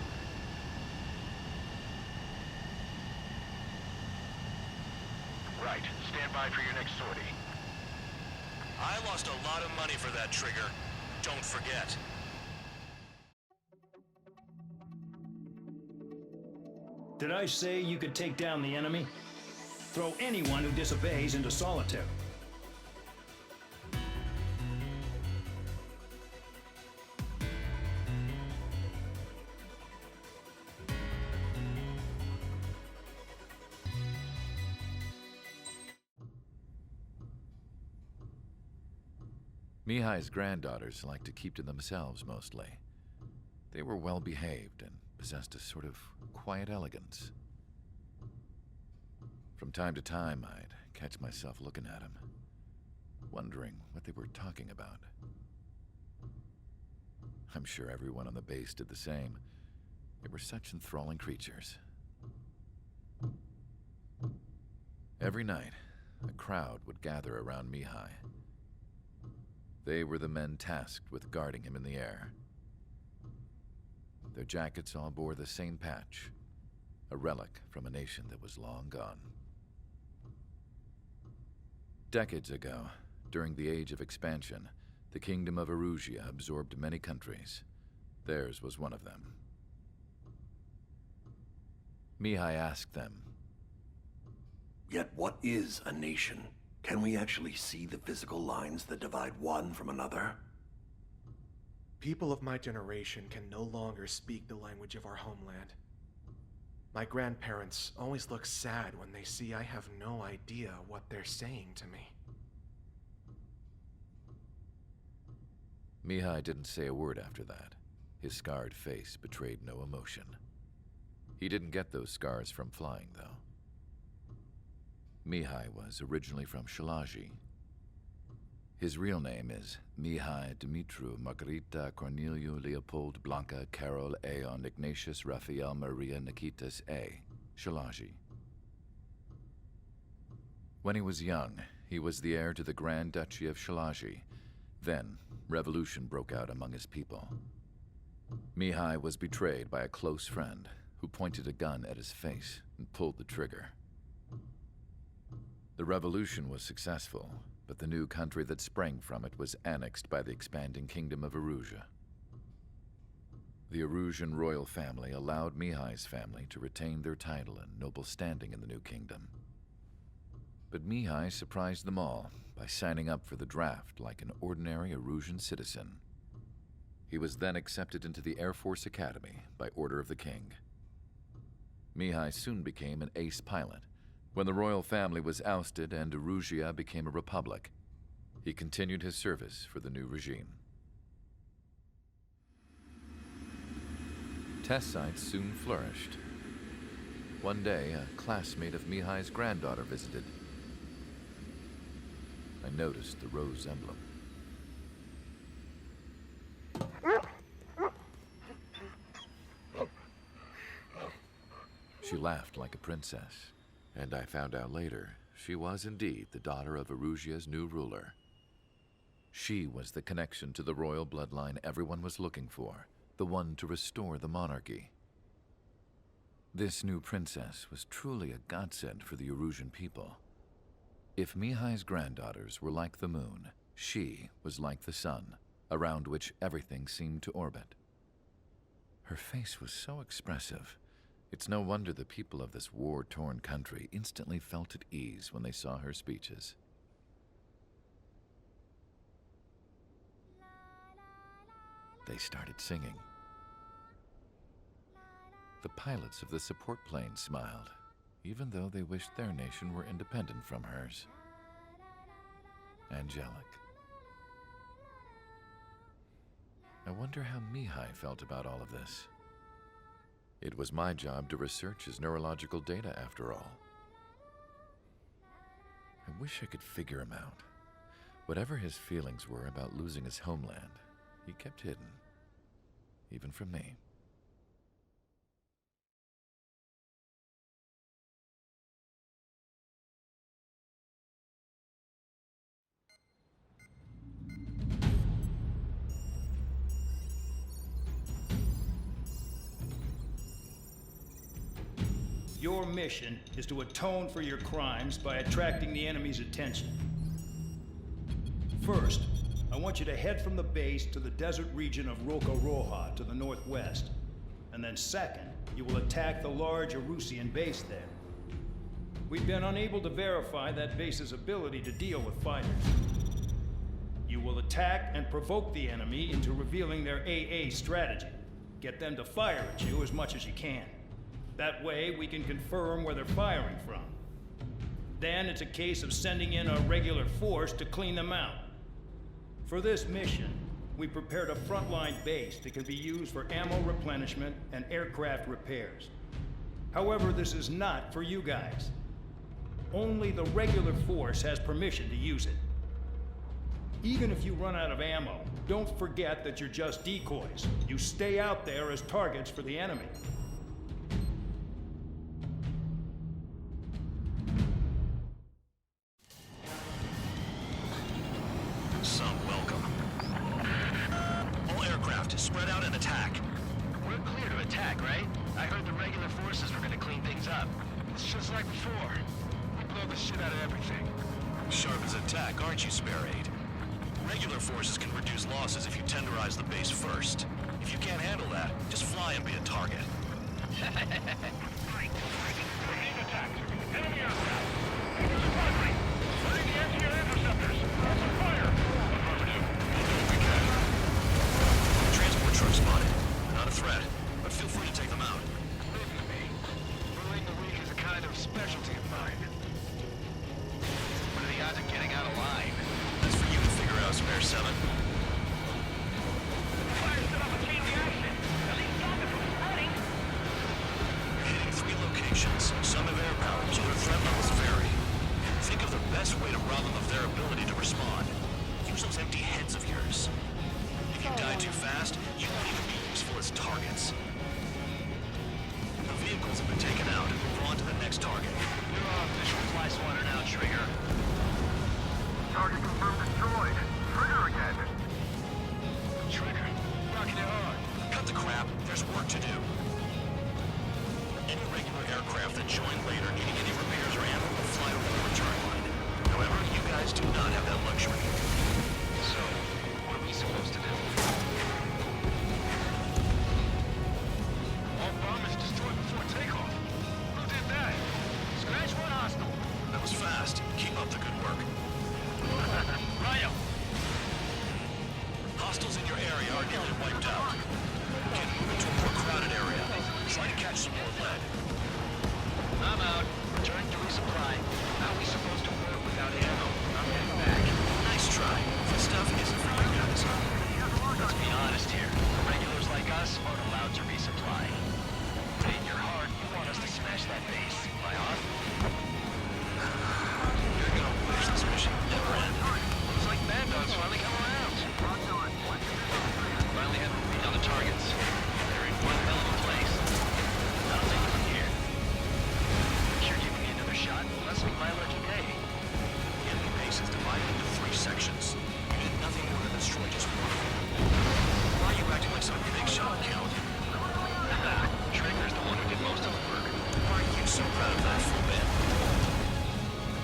Right. Stand by for your next sortie. I lost a lot of money for that trigger. Don't forget. Did I say you could take down the enemy? Throw anyone who disobeys into solitary. Mihai's granddaughters liked to keep to themselves mostly. They were well behaved and possessed a sort of quiet elegance. From time to time, I'd catch myself looking at them, wondering what they were talking about. I'm sure everyone on the base did the same. They were such enthralling creatures. Every night, a crowd would gather around Mihai. They were the men tasked with guarding him in the air. Their jackets all bore the same patch, a relic from a nation that was long gone. Decades ago, during the Age of Expansion, the Kingdom of Erusia absorbed many countries. Theirs was one of them. Mihai asked them, "Yet what is a nation? Can we actually see the physical lines that divide one from another?" People of my generation can no longer speak the language of our homeland. My grandparents always look sad when they see I have no idea what they're saying to me. Mihai didn't say a word after that. His scarred face betrayed no emotion. He didn't get those scars from flying, though. Mihai was originally from Shalaji. His real name is Mihai Dumitru Margarita Corneliu Leopold Blanca Carol Aeon Ignatius Raphael Maria Nikitas A. Shalaji. When he was young, he was the heir to the Grand Duchy of Shalaji. Then, revolution broke out among his people. Mihai was betrayed by a close friend who pointed a gun at his face and pulled the trigger. The revolution was successful, but the new country that sprang from it was annexed by the expanding Kingdom of Erusia. The Erusian royal family allowed Mihai's family to retain their title and noble standing in the new kingdom. But Mihai surprised them all by signing up for the draft like an ordinary Erusian citizen. He was then accepted into the Air Force Academy by order of the king. Mihai soon became an ace pilot. When the royal family was ousted and Erusia became a republic, he continued his service for the new regime. Test sites soon flourished. One day, a classmate of Mihai's granddaughter visited. I noticed the rose emblem. She laughed like a princess. And I found out later, she was indeed the daughter of Erusia's new ruler. She was the connection to the royal bloodline everyone was looking for, the one to restore the monarchy. This new princess was truly a godsend for the Erusian people. If Mihai's granddaughters were like the moon, she was like the sun, around which everything seemed to orbit. Her face was so expressive. It's no wonder the people of this war-torn country instantly felt at ease when they saw her speeches. They started singing. The pilots of the support plane smiled, even though they wished their nation were independent from hers. Angelic. I wonder how Mihai felt about all of this. It was my job to research his neurological data, after all. I wish I could figure him out. Whatever his feelings were about losing his homeland, he kept hidden, even from me. Your mission is to atone for your crimes by attracting the enemy's attention. First, I want you to head from the base to the desert region of Roca Roja to the northwest. And then second, you will attack the large Erusian base there. We've been unable to verify that base's ability to deal with fighters. You will attack and provoke the enemy into revealing their AA strategy. Get them to fire at you as much as you can. That way, we can confirm where they're firing from. Then it's a case of sending in a regular force to clean them out. For this mission, we prepared a frontline base that can be used for ammo replenishment and aircraft repairs. However, this is not for you guys. Only the regular force has permission to use it. Even if you run out of ammo, don't forget that you're just decoys. You stay out there as targets for the enemy. Some welcome. All aircraft, spread out and attack. We're clear to attack, right? I heard the regular forces were gonna clean things up. It's just like before. We blow the shit out of everything. Sharp as attack, aren't you, Spare Aid? Regular forces can reduce losses if you tenderize the base first. If you can't handle that, just fly and be a target. We're being attacked. Enemy aircraft. Moving squadron. Setting the anti-air interceptors. Open fire. Affirmative. We'll do what we can. Transport truck spotted. Not a threat, but feel free to take them out. Listen to me. Ruling the weak is a kind of specialty of mine. What are the odds of getting out alive? That's for you to figure out, Spare 7. Fire set up a chain reaction. At least stop it from spreading. You're hitting 3 locations. Some have air power, so their threat levels vary. Think of the best way to rob them of their ability to respond. Use those empty heads of yours. If you die too fast, you won't even be useful as targets. The vehicles have been taken out. Move on to the next target. You're our official fly swatter now, Trigger. Target confirmed destroyed. Trigger again. Trigger, rocking it hard. Cut the crap. There's work to do. Any regular aircraft that join later needing any repairs or ammo will fly over the return line. However, you guys do not have that luxury. So, what are we supposed to do? All bombers destroyed before takeoff. Who did that? Scratch one hostile. That was fast. Keep up the good work. Rhino. Hostiles in your area are nearly wiped out. Get moving to a more crowded area. Try to catch some more lead. I'm out. Returning to resupply. How are we supposed to work without ammo? I'm heading back. Nice try. This stuff isn't for you guys. Let's be honest here. Regulars like us aren't allowed to resupply. But in your heart, you want us to smash that base. Am I on? You're gonna wish this mission never ended. Looks like bad dogs finally come around. Finally have a read on the targets. They're in one hell of a place. I'll take it from here. You're giving me another shot? Must be my lucky day. The enemy base is divided into 3 sections. You did nothing more than destroy just one of them. Why are you acting like some big shot, Count? Trigger's the one who did most of the work. Why are you so proud of that full man?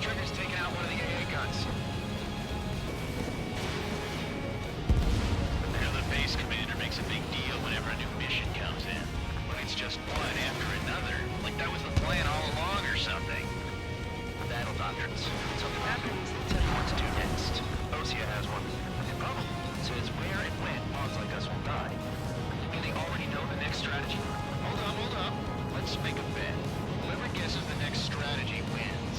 Trigger's taking out one of the AA guns. Now the base commander makes a big deal whenever a new mission comes in. But it's just one after another. Like that was the plan all along or something. Battle doctrines. Something happens, they tell you what to do next. Osea has one. The problem says where and when pawns like us will die. Do they already know the next strategy? Hold up. Let's make a bet. Whoever guesses the next strategy wins.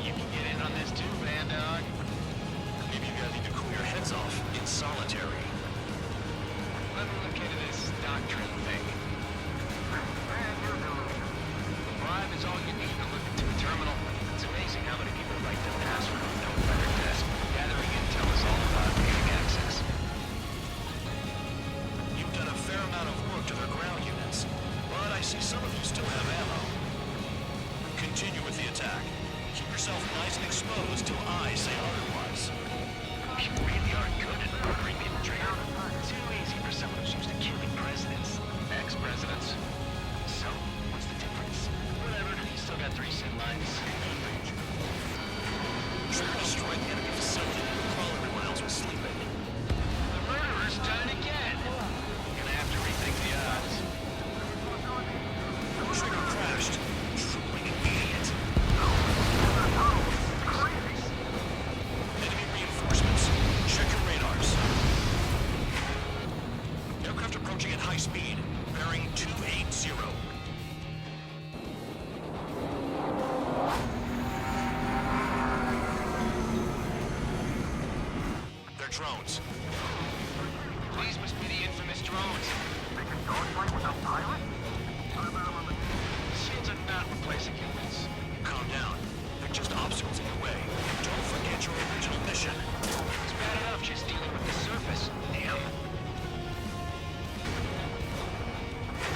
You can get in on this too, Band Dog. Maybe you guys need to cool your heads off in solitary. Let me look into this doctrine thing. The bribe is all you need to look into a terminal. It's amazing how many people write the password on no better desk. Gathering intel is all about gaining access. You've done a fair amount of work to their ground units, but I see some of you still have ammo. Continue with the attack. Keep yourself nice and exposed till I say otherwise. You really are good at murdering people, Trigger. Too easy for someone who's used to killing presidents. Expert. approaching at high speed, bearing 280. They're drones. These must be the infamous drones. They can dogfight without pilot? Machines are not replacing humans. Calm down. They're just obstacles in your way. And don't forget your original mission. It's bad enough just dealing with the surface. Damn.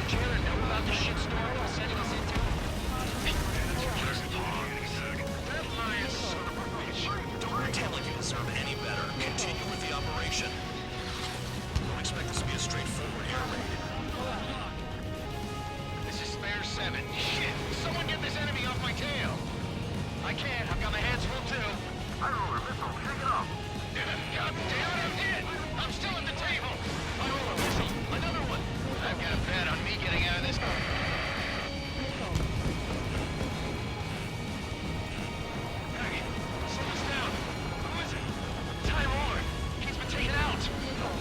Did you ever know about the shitstorm they're sending us into? That lying son of a bitch. Don't pretend like you deserve any better. Continue with the operation. Don't expect this to be a straightforward air raid. This is Spare 7. Shit! Someone get this enemy off my tail! I can't. I've got my hands full too. I roll a missile. Shake it off. God damn it, I'm dead! I'm still at the table! I roll a missile. Another one. I've got a bet on me getting out of this. Hey, someone's down. Who is it? Time Lord. He's been taken out.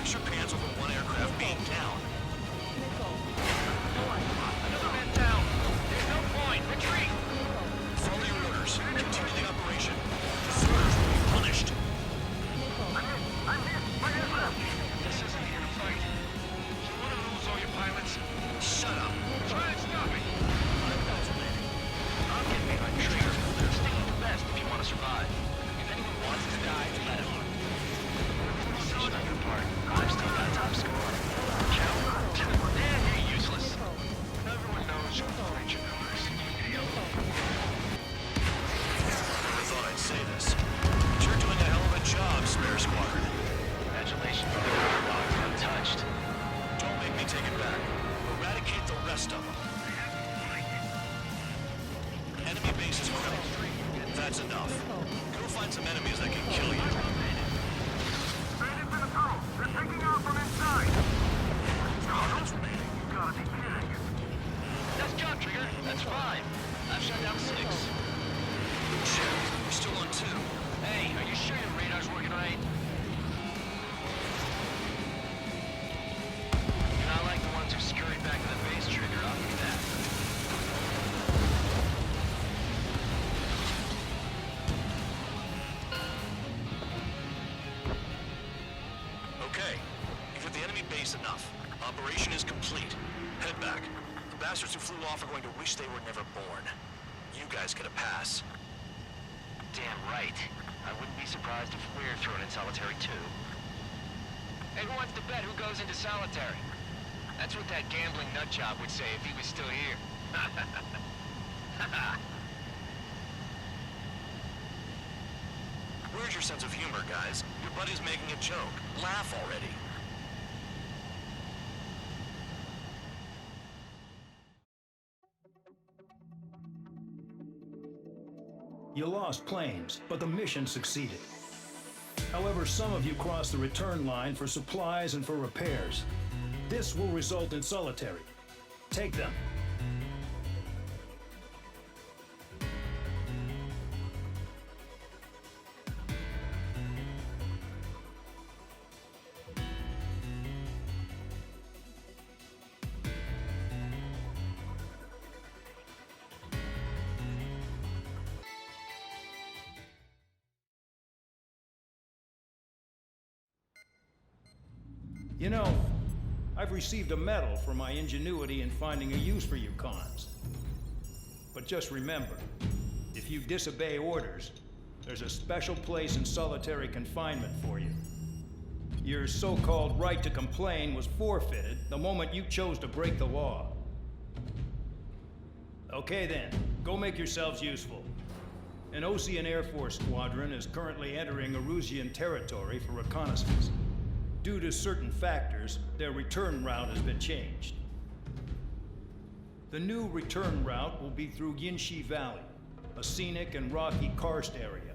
Fix your pants over one aircraft being down. Another man down. There's no point. Retreat. Follow your orders. Continue the operation. Deserters will be punished. I'm hit. My aircraft. This isn't here to fight. You want to lose all your pilots? Shut up. Try and stop me. I'm getting behind the trigger. Stay with the best if you want to survive. If anyone wants to die, let him. Decision on your part. I've still got top score. Count. You're useless. Everyone knows you're afraid your numbers. Never thought I'd say this. But you're doing a hell of a job, Spare Squadron. Congratulations. The dog's untouched. Don't make me take it back. Eradicate the rest of them. Enemy base is crippled. That's enough. Go find some enemies that can kill you. Straight into the tunnel. They're taking off from inside. Guards remaining. You gotta be kidding. That's job trigger. That's 5. I've shut down 6. Shit, we're still on 2. Hey, are you sure your radar's working right? You're not like the ones who scurried back to the base trigger, I'll give you that. Okay, you've hit the enemy base enough. Operation is complete. Head back. The bastards who flew off are going to wish they were never born. You guys get a pass. Damn right. I wouldn't be surprised if we're thrown in solitary too. Hey, who wants to bet who goes into solitary? That's what that gambling nutjob would say if he was still here. Where's your sense of humor, guys? Your buddy's making a joke. Laugh already. You lost planes, but the mission succeeded. However, some of you crossed the return line for supplies and for repairs. This will result in solitary. Take them. You know, I've received a medal for my ingenuity in finding a use for you cons. But just remember, if you disobey orders, there's a special place in solitary confinement for you. Your so-called right to complain was forfeited the moment you chose to break the law. Okay then, go make yourselves useful. An Ocean Air Force squadron is currently entering Erusian territory for reconnaissance. Due to certain factors, their return route has been changed. The new return route will be through Yinshi Valley, a scenic and rocky karst area.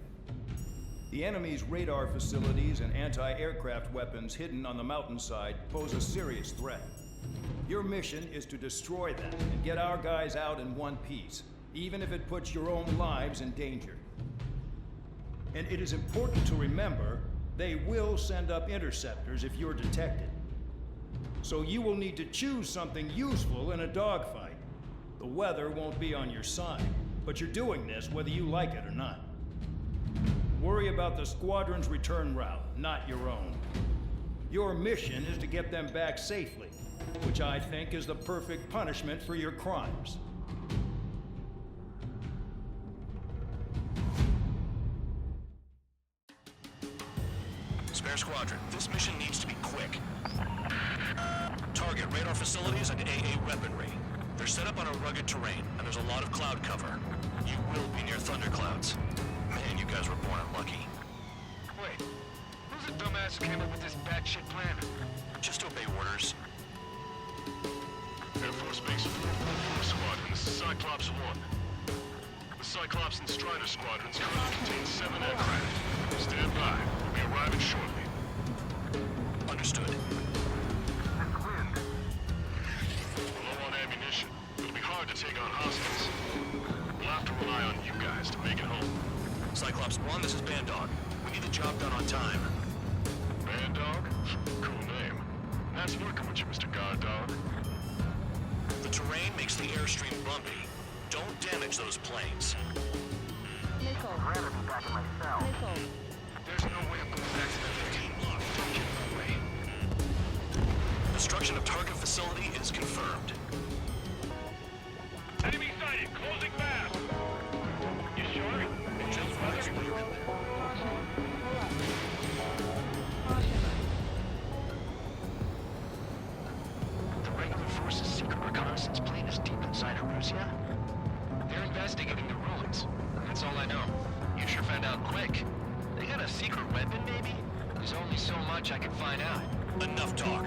The enemy's radar facilities and anti-aircraft weapons hidden on the mountainside pose a serious threat. Your mission is to destroy them and get our guys out in one piece, even if it puts your own lives in danger. And it is important to remember they will send up interceptors if you're detected. So you will need to choose something useful in a dogfight. The weather won't be on your side, but you're doing this whether you like it or not. Worry about the squadron's return route, not your own. Your mission is to get them back safely, which I think is the perfect punishment for your crimes. Spare Squadron, this mission needs to be quick. Target radar facilities and AA weaponry. They're set up on a rugged terrain, and there's a lot of cloud cover. You will be near thunderclouds. Man, you guys were born unlucky. Wait, who's the dumbass who came up with this batshit plan? Just obey orders. Air Force Base 444 Squadron, this is Cyclops 1. The Cyclops and Strider Squadrons currently contain 7 aircraft. Stand by. We'll be arriving shortly. Understood. We're low on ammunition. It'll be hard to take on hostiles. We'll have to rely on you guys to make it home. Cyclops 1, this is Bandog. We need the job done on time. Bandog? Cool name. Nice working with you, Mr. Guard Dog. The terrain makes the airstream bumpy. Don't damage those planes. Nickel. I'd rather be back in my cell. Nickel. There's no way I'm going back to the 15 block. Don't get in my way. Destruction of target facility is confirmed. Enemy sighted, closing fast. You sure? Just weather? The regular force's secret reconnaissance plane is deep inside Erusea? They're investigating the ruins. That's all I know. You sure found out quick. They got a secret weapon, maybe? There's only so much I can find out. Enough talk.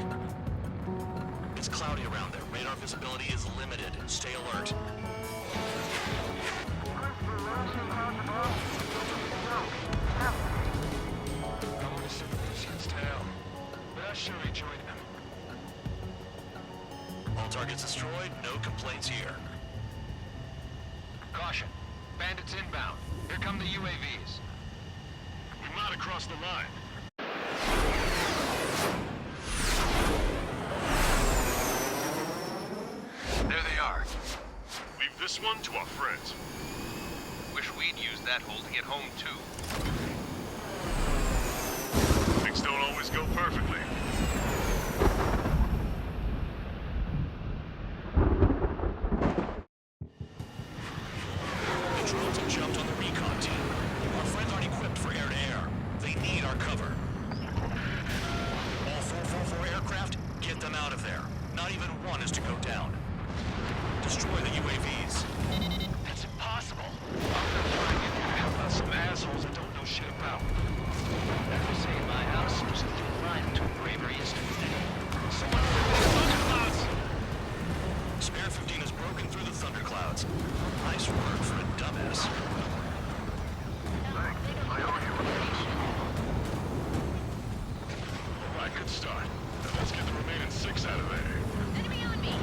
It's cloudy around there. Radar visibility is limited. Stay alert. I want to send the Lucians to hell, but I sure enjoyed them. All targets destroyed. No complaints here. Caution. Bandits inbound. Here come the UAVs. We might have crossed the line. There they are. Leave this one to our friends. Wish we'd used that hole to get home, too. Things don't always go perfectly. The drones have jumped on the recon team. Our friends aren't equipped for air-to-air. They need our cover. All 444 aircraft, get them out of there. Not even one is to go down. Destroy the UAVs. That's impossible. I'm gonna try and get you to help out some assholes that don't know shit about. Never say in my house, there's a thin line between bravery and stupidity. Someone thunderclouds! Spare 15 has broken through the thunderclouds. Nice work for a dumbass. All right, good start. Now let's get the remaining 6 out of there. Enemy on me.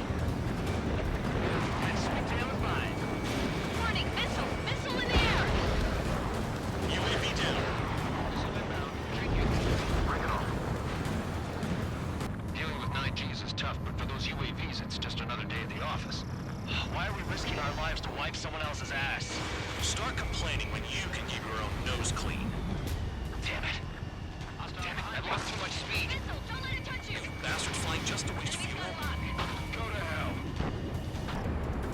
That sweet tail is mine. Warning, missile! Missile in the air! UAV down. Dealing with 9Gs is tough, but for those UAVs, it's just another day at the office. Why are we risking our lives to wipe someone else's ass? Start complaining when you can keep your own nose clean. Damn it. Damn it, I lost too much speed. Missile! Don't let it touch you! You bastards flying just to waste fuel. Go to hell.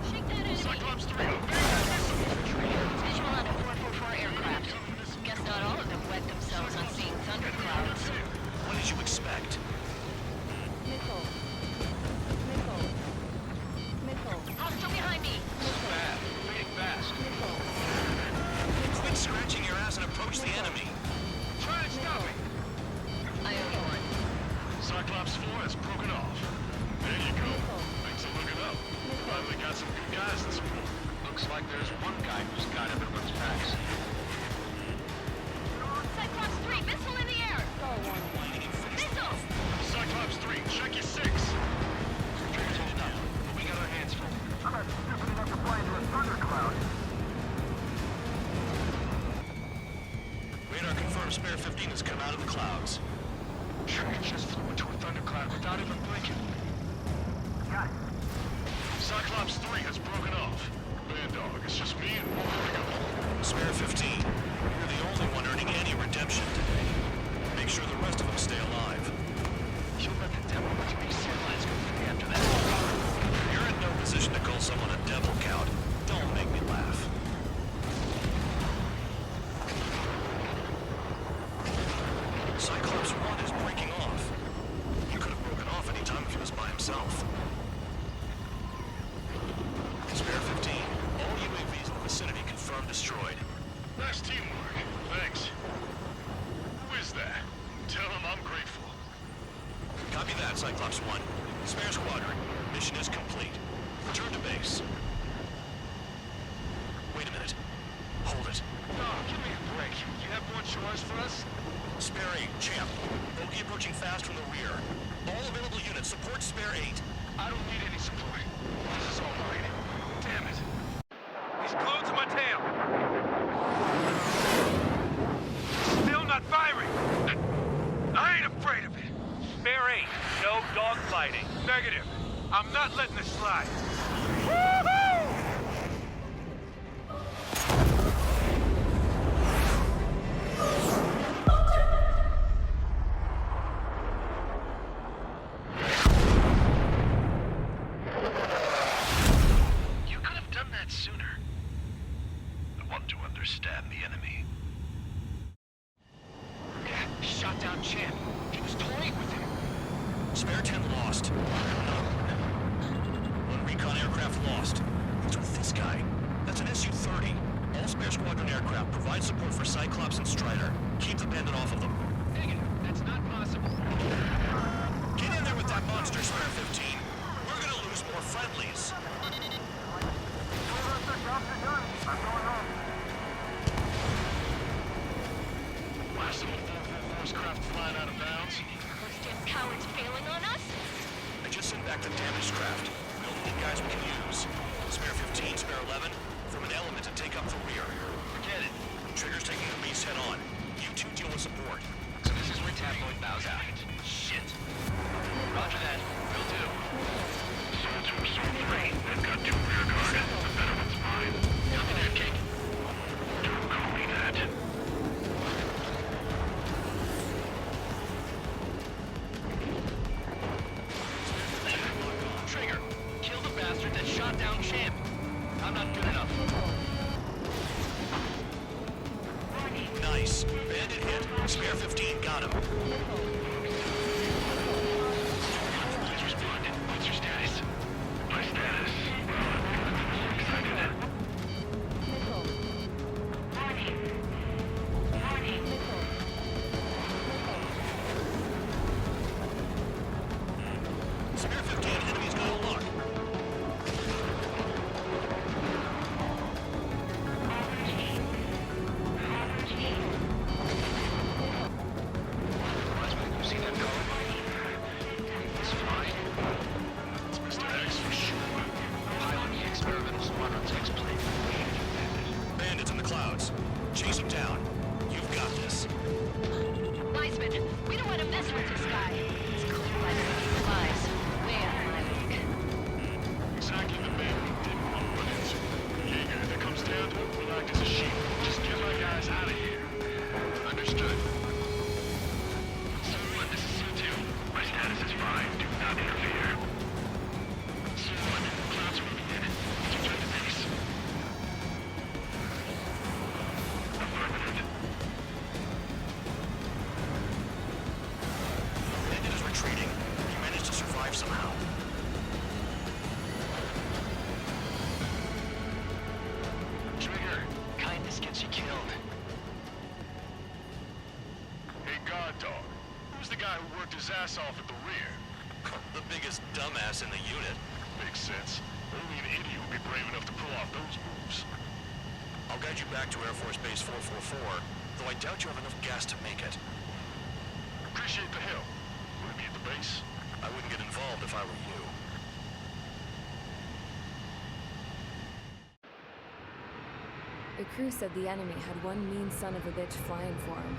Shake that enemy! Cyclops 3, Visual on a 444 aircraft. Guess not all of them wet themselves on seeing thunderclouds. What did you expect? Nickel. Nickel. Nickel. Hostile behind me! Bad. Fading fast. Nickel. Quit scratching your ass and approach the enemy. Try and stop me. I owe you one. Cyclops 4 has broken off. There you go. Things are looking up. Finally got some good guys to support. Looks like there's one guy who's got everyone's backs. Cyclops 3, missile in the air! Missile! Cyclops 3, check your 6. Trigger's enough, but we got our hands full. I'm not stupid enough to fly into a thundercloud. Radar confirms Spare 15 has come out of the clouds. Trigger just flew into a thundercloud that without even blinking. Got it. Cyclops 3 has broken off. Man, dog, it's just me and one more to go. Spare 15. You're the only one earning any redemption today. Make sure the rest of them stay alive. You'll let the devil with your big lines go free after that. You're in no position to call someone a devil, Count. Don't make me laugh. Cyclops 1 is breaking off. He could have broken off any time if he was by himself. Spare 15. All UAVs in the vicinity confirmed destroyed. Nice teamwork. Thanks. Who is that? Tell him I'm grateful. Copy that, Cyclops 1. Spare Squadron. Mission is complete. Return to base. Wait a minute. Hold it. No, give me a break. You have more chores for us? Spare 8, Champ. Bogey approaching fast from the rear. All available units support Spare 8. I don't need any support. This is all right. Damn it. He's glued to my tail. Still not firing. I ain't afraid of it. Spare 8, no dogfighting. Negative. I'm not letting this slide. Woohoo! You could have done that sooner. I want to understand the enemy. Shot down Champ. He was toying with him. Spare 10 lost. One recon aircraft lost. What's with this guy? That's an Su-30. All Spare Squadron aircraft provide support for Cyclops and Strider. Keep the bandit off of them. Negative. That's not possible. Get in there with that monster, Spare 15. We're gonna lose more friendlies. Last of the 444's craft flying out of bounds. Those damn cowards failing on us? I just sent back the damaged craft. We'll need guys we can use. Spare 15, Spare 11, from an element to take up the rear. Forget it. Trigger's taking the beast head on. You two deal with support. So this is where Tabloid bows out. Shit. Roger that. Will do. Soul 2, Soul 3. They've got 2 rear guard. The better one's mine. Copy that, King. Don't call me that. Trigger, kill the bastard that shot down Champ. I'm not good enough. Nice. Bandit hit. Spare 15 got him. Please respond. What's your status? My status? Excited. Spare 15, enemy's got a lock. You see that car? It's flying. It's Mr. X for sure. Pilot the experimental squadron's X-plane. Bandits in the clouds. Chase him down. You've got this. Wiseman, we don't want to mess with this guy. It's clear by the way he flies. Way out of my league. Exactly the man we didn't want to run into. Jaeger, if it comes down to it, we'll act as a shield. Just get my guys out of here. Understood. Someone, this is Su-2. My status is fine. Do not interfere. Someone, clouds are moving in. Return to base. Affirmative. Bandit is retreating. He managed to survive somehow. Trigger, kindness gets you killed. Hey, guard dog. Who's the guy who worked his ass off at the rear? The biggest dumbass in the unit. Makes sense. Only an idiot would be brave enough to pull off those moves. I'll guide you back to Air Force Base 444, though I doubt you have enough gas to make it. Appreciate the help. Will it be at the base? I wouldn't get involved if I were you. The crew said the enemy had one mean son of a bitch flying for him.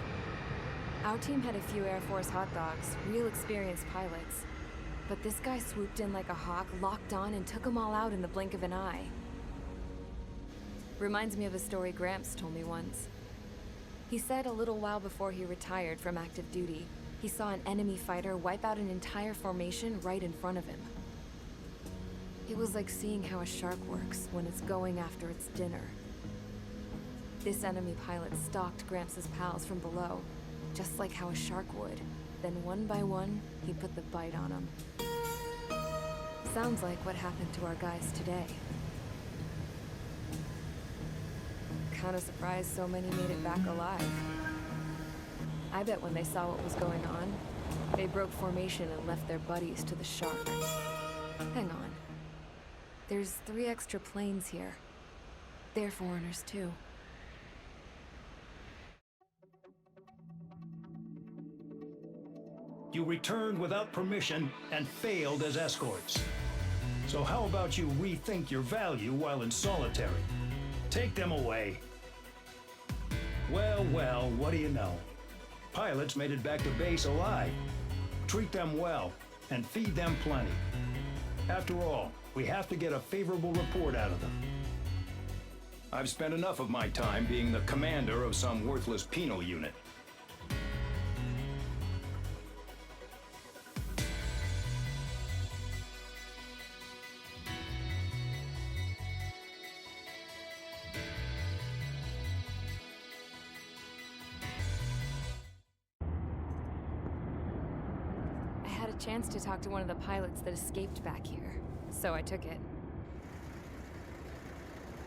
Our team had a few Air Force hot dogs, real experienced pilots, But this guy swooped in like a hawk, locked on, and took them all out in the blink of an eye. Reminds me of a story Gramps told me once. He said a little while before he retired from active duty, he saw an enemy fighter wipe out an entire formation right in front of him. It was like seeing how a shark works when it's going after its dinner. This enemy pilot stalked Gramps' pals from below, just like how a shark would. Then one by one, he put the bite on them. Sounds like what happened to our guys today. Kinda surprised so many made it back alive. I bet when they saw what was going on, they broke formation and left their buddies to the shark. Hang on. There's 3 extra planes here. They're foreigners too. You returned without permission and failed as escorts. So how about you rethink your value while in solitary? Take them away. Well, what do you know? Pilots made it back to base alive. Treat them well and feed them plenty. After all, we have to get a favorable report out of them. I've spent enough of my time being the commander of some worthless penal unit. Chance to talk to one of the pilots that escaped back here, so I took it.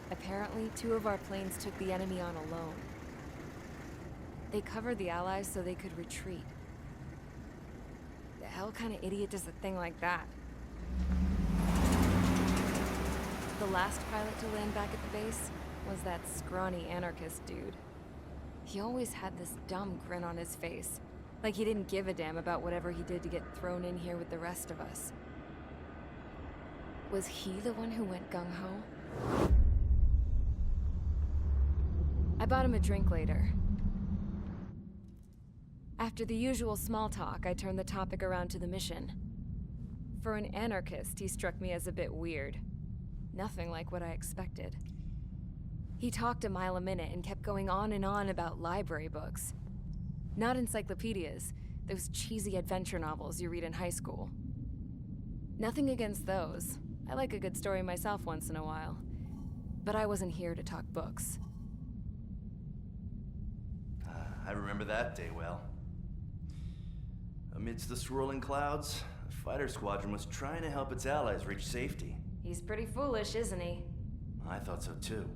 Apparently, 2 of our planes took the enemy on alone. They covered the Allies so they could retreat. The hell kind of idiot does a thing like that? The last pilot to land back at the base was that scrawny anarchist dude. He always had this dumb grin on his face. Like he didn't give a damn about whatever he did to get thrown in here with the rest of us. Was he the one who went gung-ho? I bought him a drink later. After the usual small talk, I turned the topic around to the mission. For an anarchist, he struck me as a bit weird. Nothing like what I expected. He talked a mile a minute and kept going on and on about library books. Not encyclopedias, those cheesy adventure novels you read in high school. Nothing against those. I like a good story myself once in a while. But I wasn't here to talk books. I remember that day well. Amidst the swirling clouds, the fighter squadron was trying to help its allies reach safety. He's pretty foolish, isn't he? I thought so too.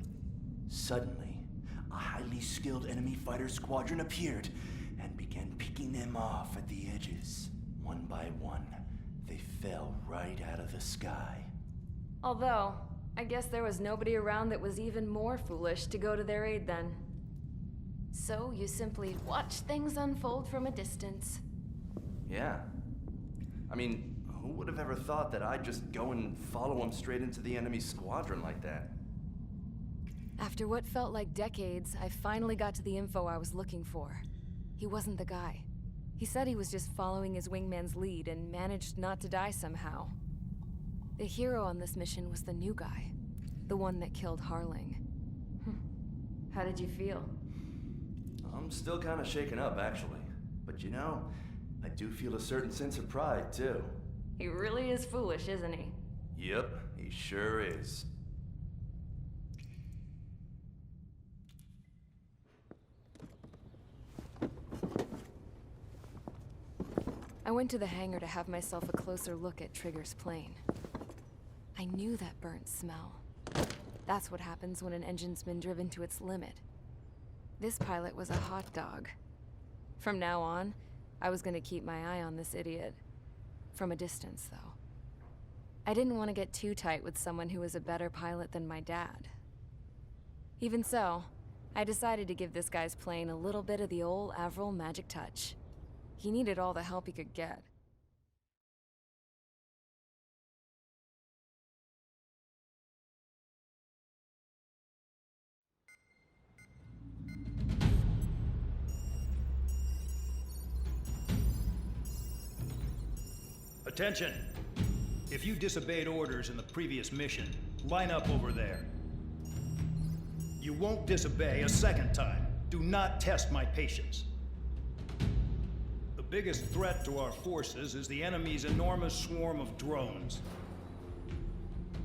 Suddenly, a highly skilled enemy fighter squadron appeared and began picking them off at the edges. One by one, they fell right out of the sky. Although, I guess there was nobody around that was even more foolish to go to their aid then. So you simply watch things unfold from a distance. Yeah. I mean, who would have ever thought that I'd just go and follow him straight into the enemy squadron like that? After what felt like decades, I finally got to the info I was looking for. He wasn't the guy. He said he was just following his wingman's lead and managed not to die somehow. The hero on this mission was the new guy. The one that killed Harling. How did you feel? I'm still kind of shaken up, actually. But you know, I do feel a certain sense of pride, too. He really is foolish, isn't he? Yep, he sure is. I went to the hangar to have myself a closer look at Trigger's plane. I knew that burnt smell. That's what happens when an engine's been driven to its limit. This pilot was a hot dog. From now on, I was gonna keep my eye on this idiot. From a distance, though. I didn't want to get too tight with someone who was a better pilot than my dad. Even so, I decided to give this guy's plane a little bit of the old Avril magic touch. He needed all the help he could get. Attention! If you disobeyed orders in the previous mission, line up over there. You won't disobey a second time. Do not test my patience. The biggest threat to our forces is the enemy's enormous swarm of drones.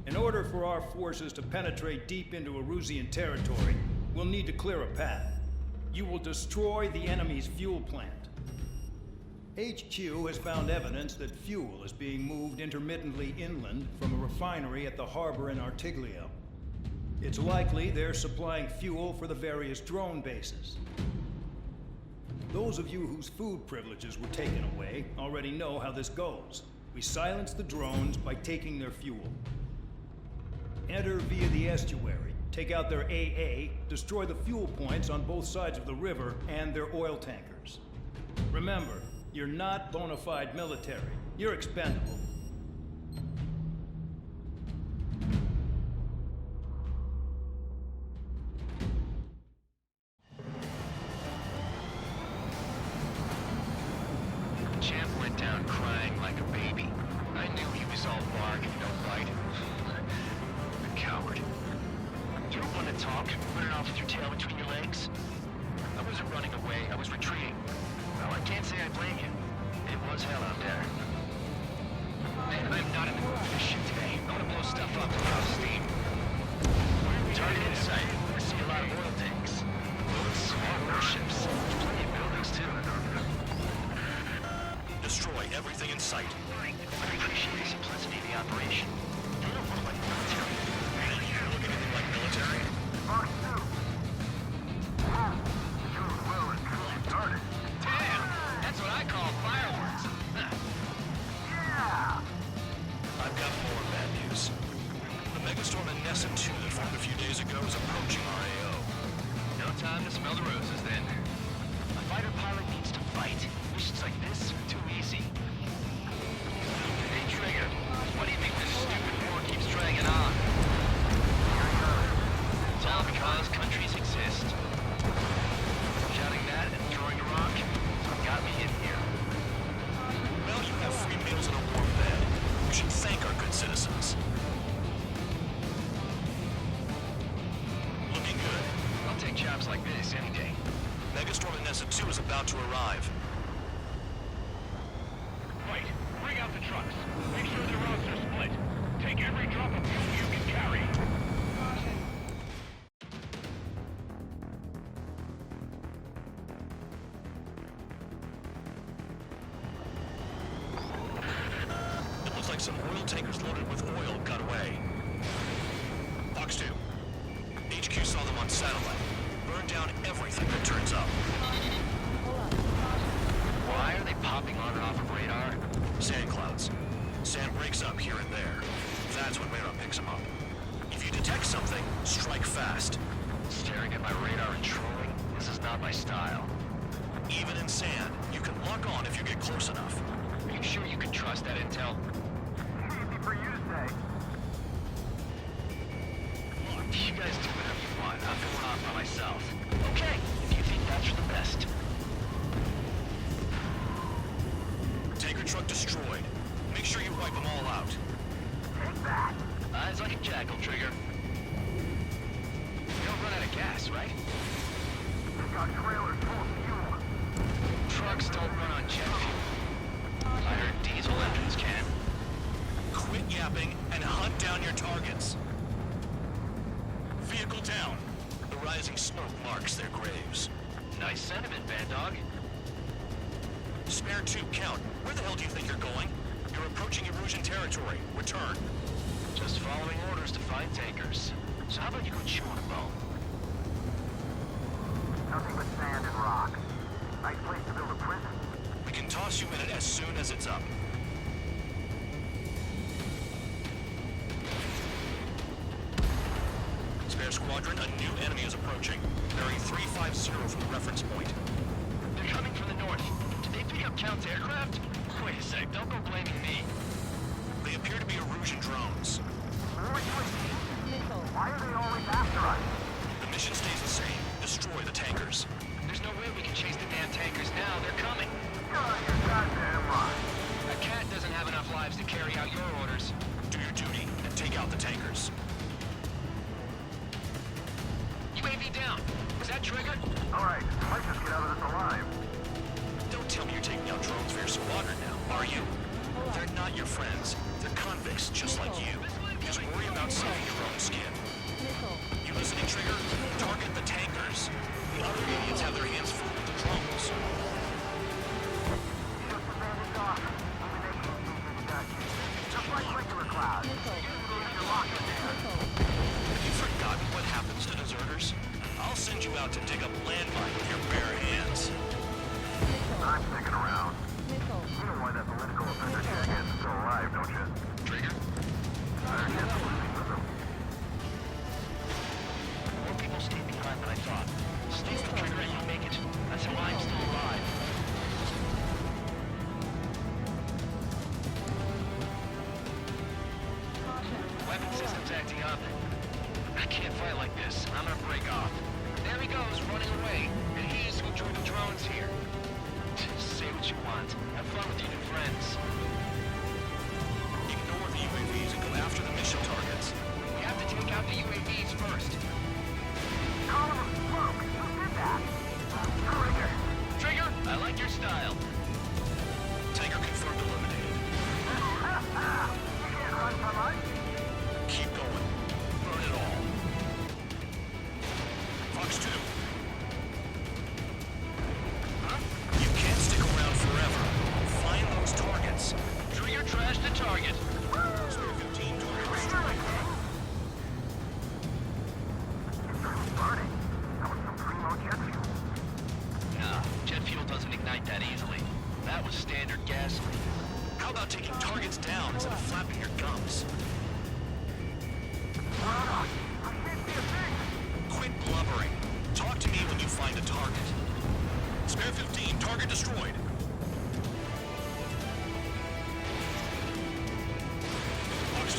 In order for our forces to penetrate deep into Erusian territory, we'll need to clear a path. You will destroy the enemy's fuel plant. HQ has found evidence that fuel is being moved intermittently inland from a refinery at the harbor in Artiglio. It's likely they're supplying fuel for the various drone bases. Those of you whose food privileges were taken away already know how this goes. We silence the drones by taking their fuel. Enter via the estuary, take out their AA, destroy the fuel points on both sides of the river and their oil tankers. Remember, you're not bona fide military. You're expendable. Champ went down crying like a baby. I knew he was all bark and no bite. The coward. You don't want to talk, running off with your tail between your legs? I wasn't running away, I was retreating. Well, I can't say I blame you. It was hell out there. Man, I'm not in the mood for this shit today. I want to blow stuff up to off steam. Target in sight. I see a lot of oil tanks. Boats, small warships. Plenty of buildings, too. Destroy everything in sight. I appreciate the simplicity of the operation. They don't look like military. You don't look anything like military? Mark 2. June well and truly started. Damn! That's what I call fireworks. Yeah! I've got more bad news. The megastorm in Nessa 2 that formed a few days ago is approaching our AO. No time to smell the roses, then. A fighter pilot needs to fight. Missions like this are too easy. Hey, Trigger, why do you think this stupid war keeps dragging on? It's all because countries exist. Shouting that and throwing a rock is what got me in here. Well, you have free meals and a warm bed. You should thank our good citizens. Looking good. I'll take jobs like this any day. Megastorm in Nessa 2 is about to arrive. Right. Bring out the trucks. Make sure the roads are split. Take every drop of fuel you can carry. It looks like some oil tankers loaded with oil got away. Fox 2. HQ saw them on satellite. Burn down everything that turns up. Why are they popping on and off of radar? Sand clouds. Sand breaks up here and there. That's when radar picks them up. If you detect something, strike fast. Staring at my radar and trolling? This is not my style. Even in sand, you can lock on if you get close enough. Are you sure you can trust that intel? Easy for you to say. Look, you guys do whatever you want. I'm going off by myself. Okay, if you think that's for the best. Tanker truck destroyed. Make sure you wipe them all out. Take that. Eyes like a jackal, Trigger. You don't run out of gas, right? We've got trailers full of fuel. Trucks don't run on jet fuel. I heard diesel engines can. Quit yapping and hunt down your targets. Vehicle down. The rising smoke marks their graves. Nice sentiment, Bad Dog. Spare tube count. Where the hell do you think you're going? You're approaching Erusian territory. Return. Just following orders to find tankers. So how about you go chew on a bone? Nothing but sand and rock. Nice place to build a prison. We can toss you in it as soon as it's up. Spare squadron, a new enemy is approaching. Bearing 350 from the reference point. They're coming from the north. Did they pick up Count's aircraft? Wait a sec, don't go blaming me. They appear to be Erusian drones. Why are they always after us? The mission stays the same. Destroy the tankers. There's no way we can chase the damn tankers now. They're coming. You're goddamn right. A cat doesn't have enough lives to carry out your orders. Do your duty and take out the tankers. UAV down. Is that triggered? Alright, might just get out of this alive. Don't tell me you're taking out drones for your squadron now, are you? They're not your friends. They're convicts just like you. Just worry about saving your own skin. You listening, Trigger? Target the tankers. The other idiots have their hands full with the drones. Just like regular clouds. Have you forgotten what happens to deserters? I'll send you out to dig up landmine with your bare hands. I'm sticking around. You know why that political offender jackass is still alive, don't you? Trigger? More people stayed behind than I thought. Stay with the trigger and you'll make it. That's how I'm still alive. Weapon system's acting up. I can't fight like this. I'm gonna break off. There he goes, running away. And he's who drew the drones here. Say what you want. Have fun with your new friends. Ignore the UAVs and go after the mission targets. We have to take out the UAVs first. Column of smoke! Who did that? Trigger! Trigger, I like your style. Tanker confirmed eliminated. You can't run from us! Keep going. Burn it all. Fox 2. You can't stick around forever. Find those targets. Trigger trashed the target. Spare 15 target destroyed. Burning. That was some primo jet fuel. Nah, jet fuel doesn't ignite that easily. That was standard gasoline. How about taking targets down instead of flapping your gums? I can't see a thing! Quit blubbering. Talk to me when you find a target. Spare 15, target destroyed. Fox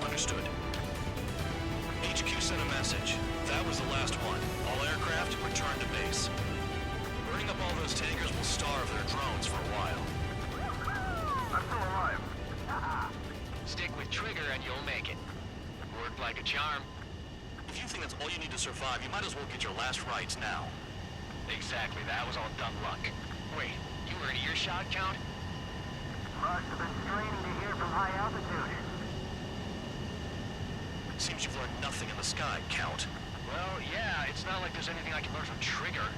2. Understood. HQ sent a message. That was the last one. All aircraft return to base. Burning up all those tankers will starve their drones for a while. I'm still alive. Stick with Trigger and you'll make it. Worked like a charm. If you think that's all you need to survive, you might as well get your last rites now. Exactly, that was all dumb luck. Wait, you were in earshot, Count? Must have been straining to hear from high altitude. Seems you've learned nothing in the sky, Count. Well, yeah, it's not like there's anything I can learn from Trigger.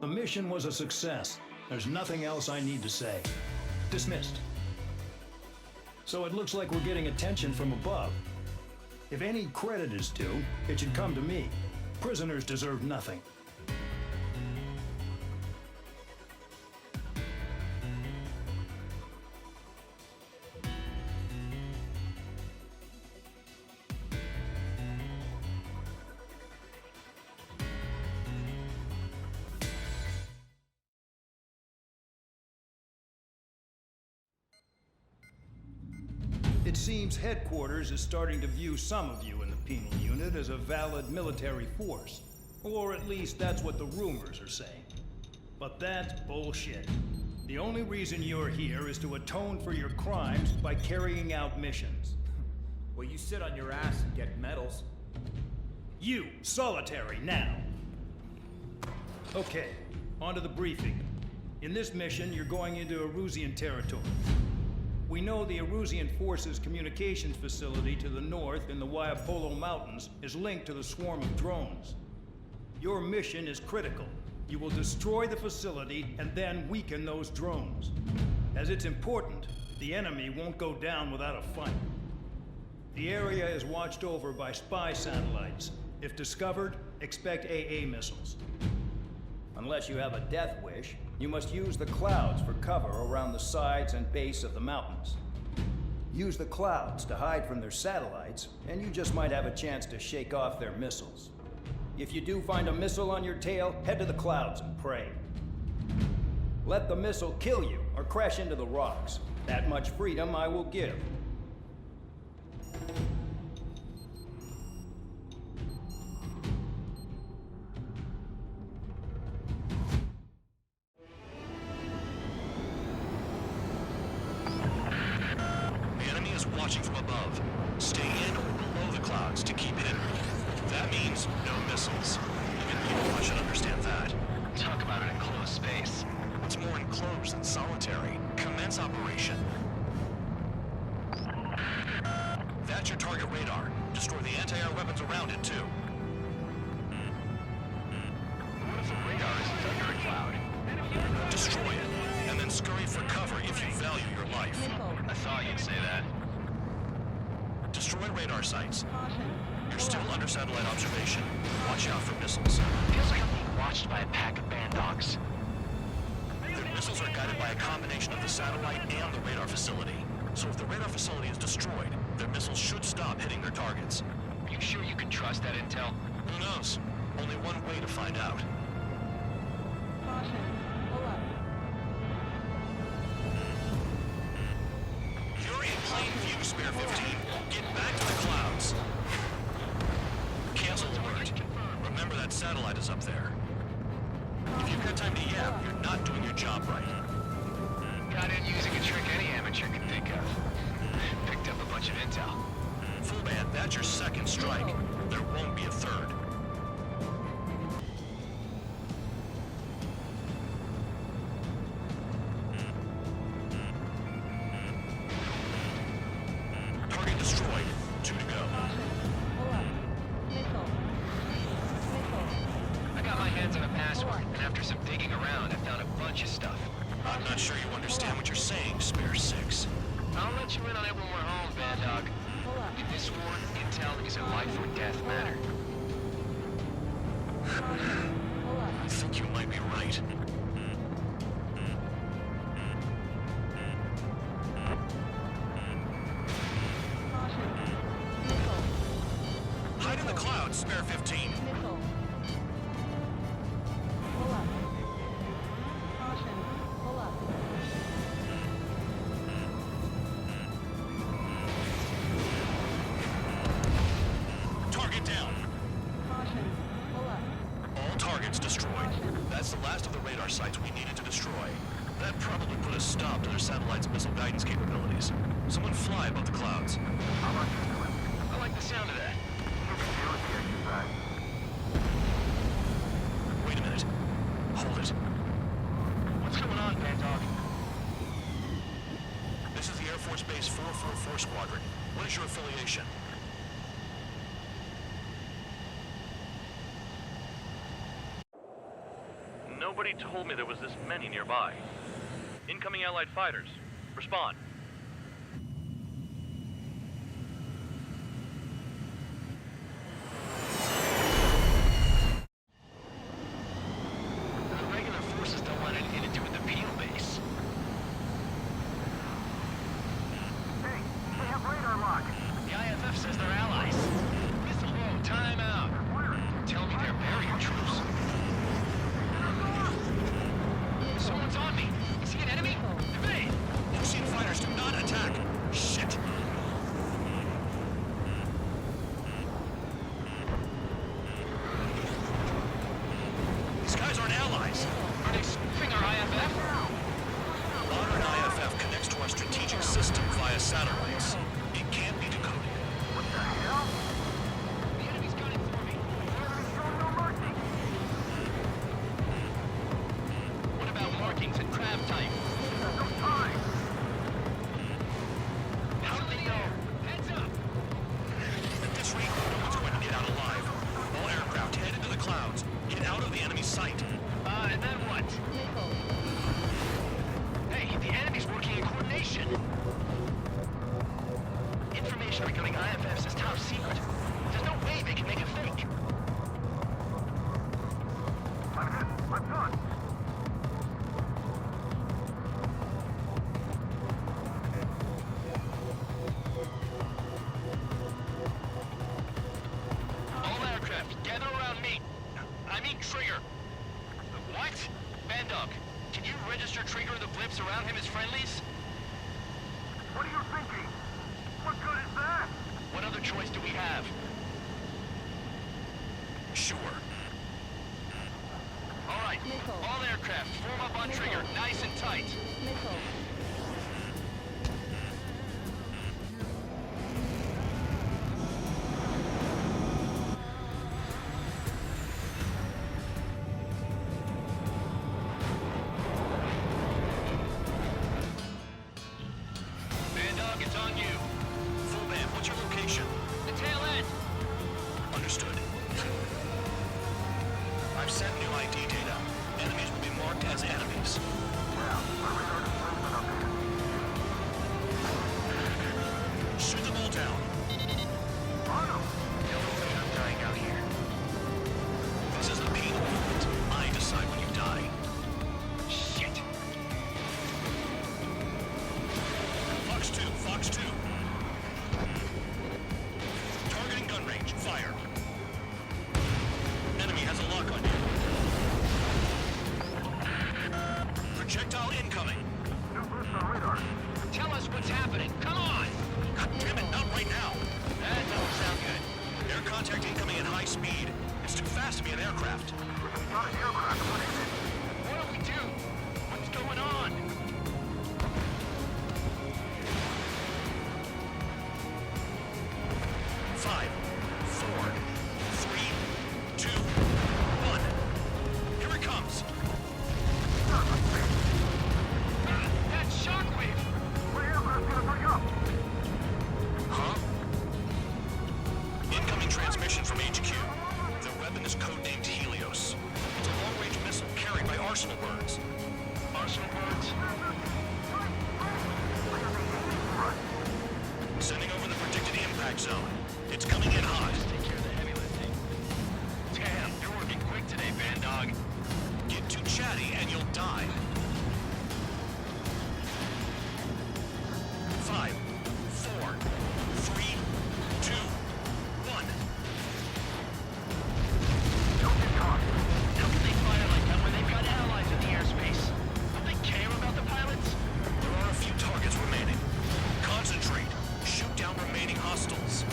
The mission was a success. There's nothing else I need to say. Dismissed. So it looks like we're getting attention from above. If any credit is due, it should come to me. Prisoners deserve nothing. It seems headquarters is starting to view some of you in the penal unit as a valid military force. Or at least that's what the rumors are saying. But that's bullshit. The only reason you're here is to atone for your crimes by carrying out missions. Well, you sit on your ass and get medals. You, solitary, now. Okay, on to the briefing. In this mission, you're going into Erusian territory. We know the Erusian Forces communications facility to the north in the Waiapolo Mountains is linked to the swarm of drones. Your mission is critical. You will destroy the facility and then weaken those drones. As it's important, the enemy won't go down without a fight. The area is watched over by spy satellites. If discovered, expect AA missiles. Unless you have a death wish, you must use the clouds for cover around the sides and base of the mountains. Use the clouds to hide from their satellites, and you just might have a chance to shake off their missiles. If you do find a missile on your tail, head to the clouds and pray. Let the missile kill you, or crash into the rocks. That much freedom I will give. The enemy is watching from above. Stay in or below the clouds to keep hidden. That means no missiles. Even you should understand that. Talk about an enclosed space. What's more enclosed than solitary? Commence operation. That's your target radar. Destroy the anti-air weapons around it, too. What if the radar is under a cloud? Destroy it, and then scurry for cover if you value your life. I thought you'd say that. Destroy radar sites. You're still under satellite observation. Watch out for missiles. Feels like I'm being watched by a pack of band dogs. Their missiles are guided by a combination of the satellite and the radar facility. So if the radar facility is destroyed, their missiles should stop hitting their targets. Are you sure you can trust that intel? Who knows? Only one way to find out. You're in plain view, Spare 15. Get back to the clouds. Cancel alert. Remember that satellite is up there. If you've got time to yap, you're not doing your job right. Got in using a trick any amateur can think of. Picked up a bunch of intel. Full band, that's your second strike. There won't be a third. Target destroyed. 2 to go. I got my hands on a password, and after some digging around, I found a bunch of stuff. I'm not sure you understand what you're saying, Spare 6. I'll let you in on it when we're home, Bad Dog. In this war, intel is a life or death matter. I think you might be right. Hide in the clouds, Spare 15. Target down. All targets destroyed. That's the last of the radar sites we needed to destroy. That probably put a stop to their satellite's missile guidance capabilities. Someone fly above the clouds. I like the sound of that. Wait a minute. Hold it. What's going on, Bad Dog? This is the Air Force Base 444 Squadron. What is your affiliation? Nobody told me there was this many nearby. Incoming Allied fighters. Respond. The regular forces don't want anything to do with the Peel base. Hey, they have radar lock. The IFF says they're allies. Missile low, time out. Tell me they're barrier troops. Someone's on me. Is he an enemy? Evade! Ocean fighters do not attack! Shit! These guys aren't allies! Are they spoofing our IFF? Modern IFF connects to our strategic system via satellites. It can't be decoded. What the hell? The enemy's gunning for me. Showing no mercy. What about markings and crab type? There's no time. How do they know? Heads up! At this rate, no one's going to get out alive. All aircraft head into the clouds. Get out of the enemy's sight. And then what? Hey, the enemy's working in coordination. Information regarding IFFs is top secret. There's no way they can make it fake. I'm hit. I'm done. All aircraft, gather around me. I mean Trigger. What? Bandog, can you register Trigger in the blips surround him as friendlies? What are you thinking? What good is that? What other choice do we have? Sure. All right, all aircraft, form up on trigger, nice and tight. Bandog, it's on you. Full band, what's your location? The tail end. Understood. I've sent new ID data. Enemies will be marked as enemies. Shoot them all down. I'm dying out here. This is a penal moment. I decide when you die. Shit. Fox 2, Fox 2. Targeting gun range. Fire. Enemy has a lock on you. Projectile incoming. Tell us what's happening. Come on. God damn it, not right now. That doesn't sound good. Air contact incoming at high speed. It's too fast to be an aircraft. Not an aircraft, what is it? What do we do? What's going on? Five, four, three, two, one. Here it comes. That shockwave! What aircraft gonna bring up? Huh? Incoming transmission from HQ. The weapon is codenamed Helios. It's a long-range missile carried by arsenal birds. Arsenal birds? Sending over the predicted impact zone. It's coming in hot. Take care of the heavy lifting. Damn, you're working quick today, Bandog. Get too chatty and you'll die. 5, 4, 3, 2, 1. Don't get caught. How can they fire like that when they've got allies in the airspace? Don't they care about the pilots? There are a few targets remaining. Concentrate. Shoot down remaining hostiles.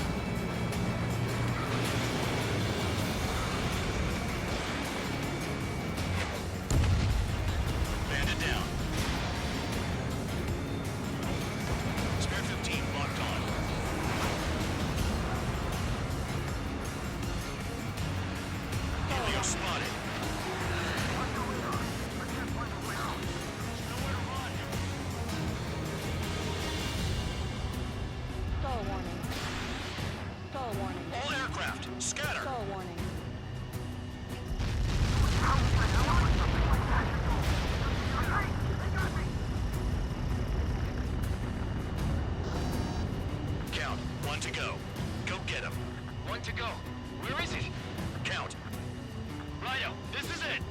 Bandit down. Spare 15 locked on. Helios spotted. Stall warning. Stall warning. All aircraft, scatter. Stall warning. Count. 1 to go. Go get him. 1 to go. Where is it? Count. Righto, this is it.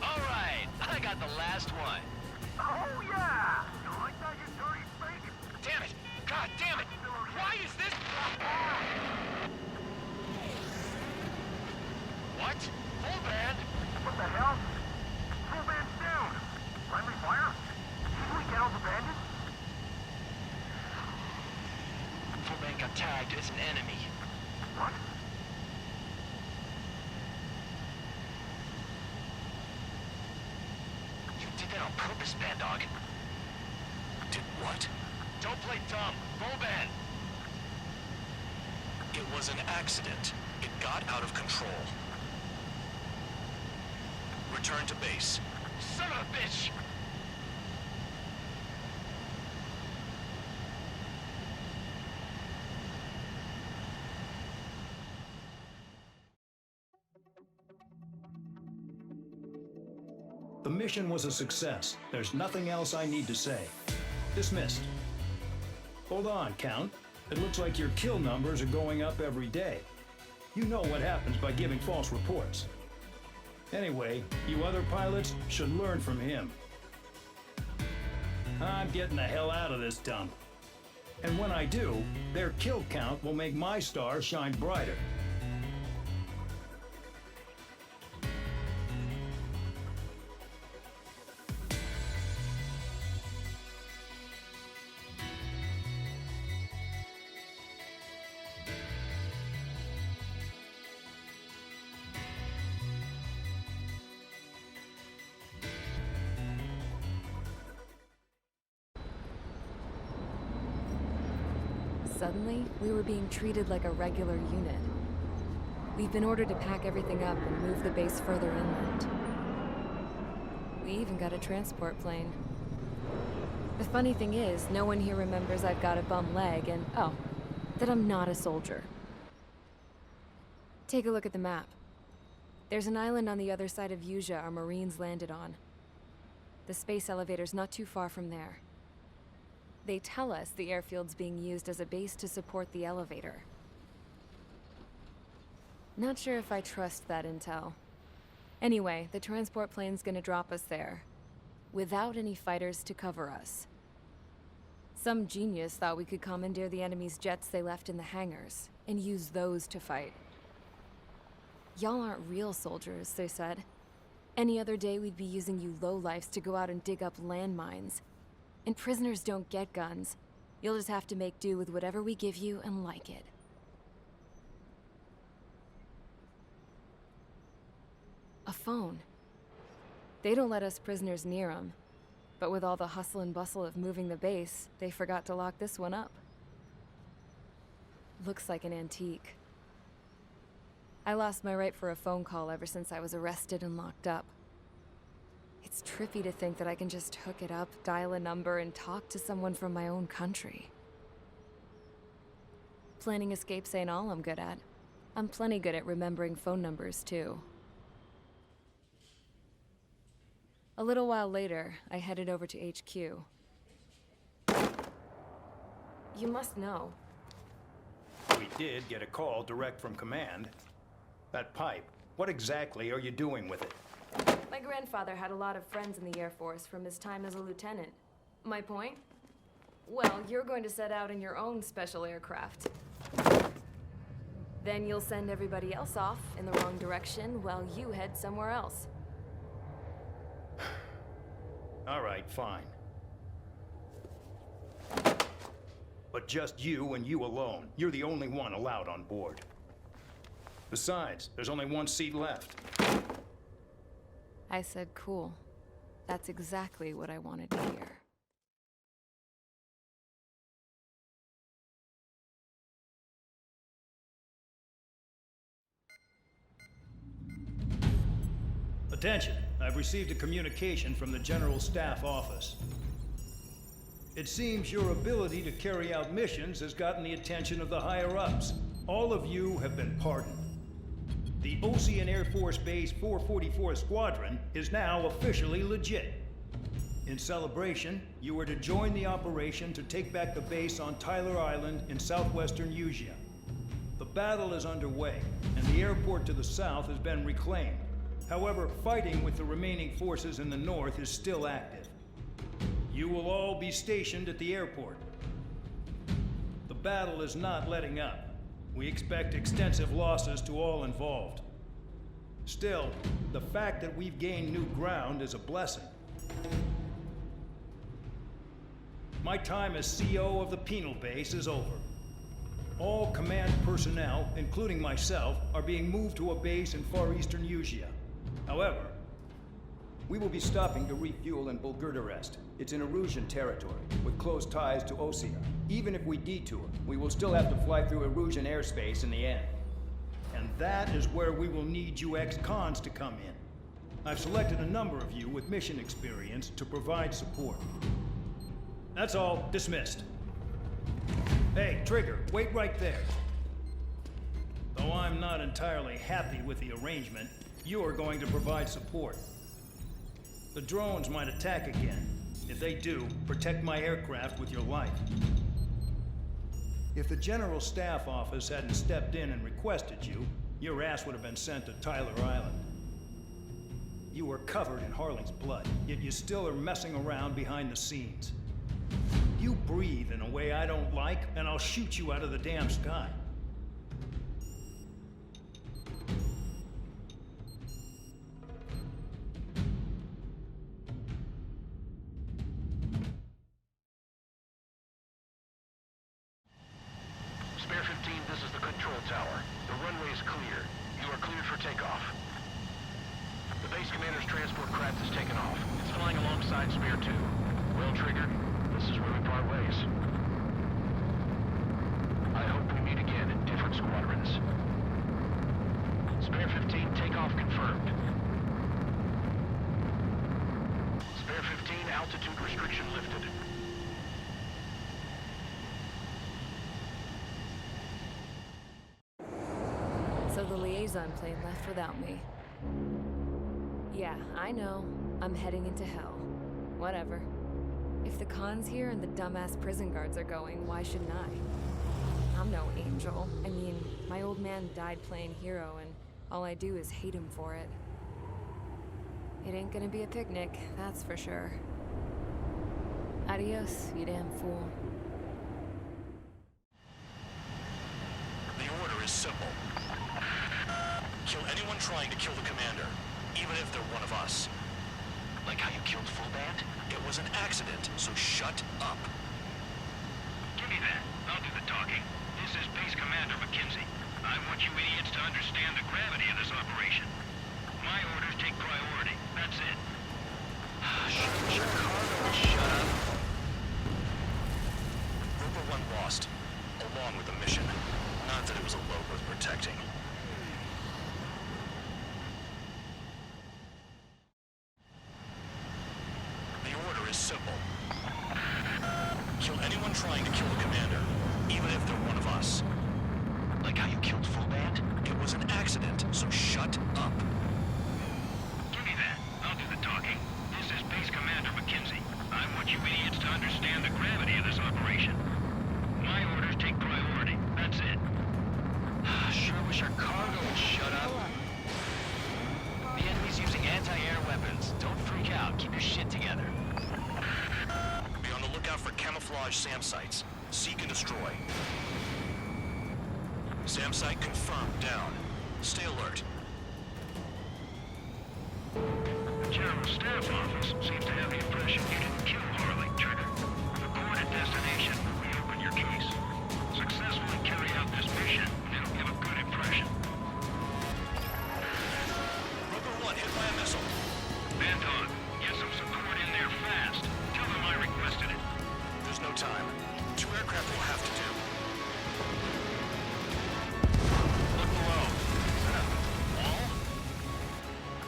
All right, I got the last one. Oh, yeah! You like that, you dirty fake? Damn it! God damn it! Why is this? What? Full band? What the hell? Full band's down. Friendly fire? Didn't we get all the bandits? Full band got tagged as an enemy. What? You did that on purpose, Bandog. Did what? Don't play dumb. Full band. It was an accident. It got out of control. Return to base. Son of a bitch! The mission was a success. There's nothing else I need to say. Dismissed. Hold on, Count. It looks like your kill numbers are going up every day. You know what happens by giving false reports. Anyway, you other pilots should learn from him. I'm getting the hell out of this dump. And when I do, their kill count will make my star shine brighter. Suddenly, we were being treated like a regular unit. We've been ordered to pack everything up and move the base further inland. We even got a transport plane. The funny thing is, no one here remembers I've got a bum leg and, oh, that I'm not a soldier. Take a look at the map. There's an island on the other side of Usea our Marines landed on. The space elevator's not too far from there. They tell us the airfield's being used as a base to support the elevator. Not sure if I trust that intel. Anyway, the transport plane's gonna drop us there, without any fighters to cover us. Some genius thought we could commandeer the enemy's jets they left in the hangars, and use those to fight. Y'all aren't real soldiers, they said. Any other day we'd be using you lowlifes to go out and dig up landmines. And prisoners don't get guns. You'll just have to make do with whatever we give you and like it. A phone. They don't let us prisoners near them. But with all the hustle and bustle of moving the base, they forgot to lock this one up. Looks like an antique. I lost my right for a phone call ever since I was arrested and locked up. It's trippy to think that I can just hook it up, dial a number, and talk to someone from my own country. Planning escapes ain't all I'm good at. I'm plenty good at remembering phone numbers, too. A little while later, I headed over to HQ. You must know. We did get a call direct from command. That pipe, what exactly are you doing with it? My grandfather had a lot of friends in the Air Force from his time as a lieutenant. My point? Well, you're going to set out in your own special aircraft. Then you'll send everybody else off in the wrong direction while you head somewhere else. All right, fine. But just you and you alone. You're the only one allowed on board. Besides, there's only one seat left. I said cool. That's exactly what I wanted to hear. Attention, I've received a communication from the General Staff Office. It seems your ability to carry out missions has gotten the attention of the higher-ups. All of you have been pardoned. The Ocean Air Force Base 444 Squadron is now officially legit. In celebration, you are to join the operation to take back the base on Tyler Island in southwestern Usea. The battle is underway, and the airport to the south has been reclaimed. However, fighting with the remaining forces in the north is still active. You will all be stationed at the airport. The battle is not letting up. We expect extensive losses to all involved. Still, the fact that we've gained new ground is a blessing. My time as CO of the penal base is over. All command personnel, including myself, are being moved to a base in far eastern Usea. However, we will be stopping to refuel in Bulgurdarest. It's in Erusian territory, with close ties to Osea. Even if we detour, we will still have to fly through Erusian airspace in the end. And that is where we will need you ex-cons to come in. I've selected a number of you with mission experience to provide support. That's all. Dismissed. Hey, Trigger, wait right there. Though I'm not entirely happy with the arrangement, you are going to provide support. The drones might attack again. If they do, protect my aircraft with your life. If the General Staff Office hadn't stepped in and requested you, your ass would have been sent to Tyler Island. You were covered in Harling's blood, yet you still are messing around behind the scenes. You breathe in a way I don't like, and I'll shoot you out of the damn sky. Spare 15, this is the control tower. The runway is clear. You are cleared for takeoff. The base commander's transport craft has taken off. It's flying alongside Spare 2. Well, Trigger, this is where we part ways. I hope we meet again in different squadrons. Spare 15, takeoff confirmed. Spare 15, altitude restriction lifted. So the liaison plane left without me. Yeah, I know. I'm heading into hell. Whatever. If the Khan's here and the dumbass prison guards are going, why shouldn't I? I'm no angel. I mean, my old man died playing hero, and all I do is hate him for it. It ain't gonna be a picnic, that's for sure. Adios, you damn fool. The order is simple. Kill anyone trying to kill the commander, even if they're one of us. Like how you killed Fullband? It was an accident, so shut up. Give me that. I'll do the talking. This is Base Commander McKenzie. I want you idiots to understand the gravity of this operation. My orders take priority. That's it. Shut up. Roper 1 lost, along with the mission. Not that it was a load worth protecting. The order is simple. Kill anyone trying to kill the commander, even if they're one of us. Like how you killed Fullband? It was an accident, so shut up. Give me that. I'll do the talking. This is Base Commander McKenzie. I want you idiots to understand the gravity of this operation. My orders take priority. That's it. Sure wish our cargo would shut up. The enemy's using anti-air weapons. Don't freak out. Keep your shit together. Be on the lookout for camouflage SAM sites. Seek and destroy. SAM site confirmed down. Stay alert. The General Staff Office seems to have the impression you didn't kill Harley, Trigger. Report at destination when we open your case. Successfully carry out this mission, and it'll give a good impression. Roper 1 hit by a missile. Anton, get some support in there fast. Tell them I requested it. There's no time. 2 aircraft will have to do. Look below. Is that a wall?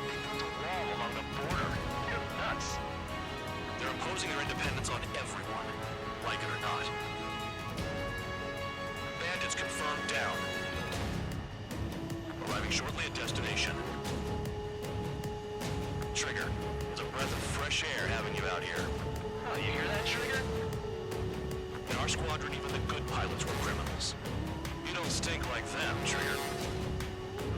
They built a wall along the border. You're nuts. They're imposing their independence on everyone, like it or not. Bandits confirmed down. Arriving shortly at destination. Trigger, it's a breath of fresh air having you out here. Oh, you hear that, Trigger? In our squadron, even the good pilots were criminals. You don't stink like them, Trigger.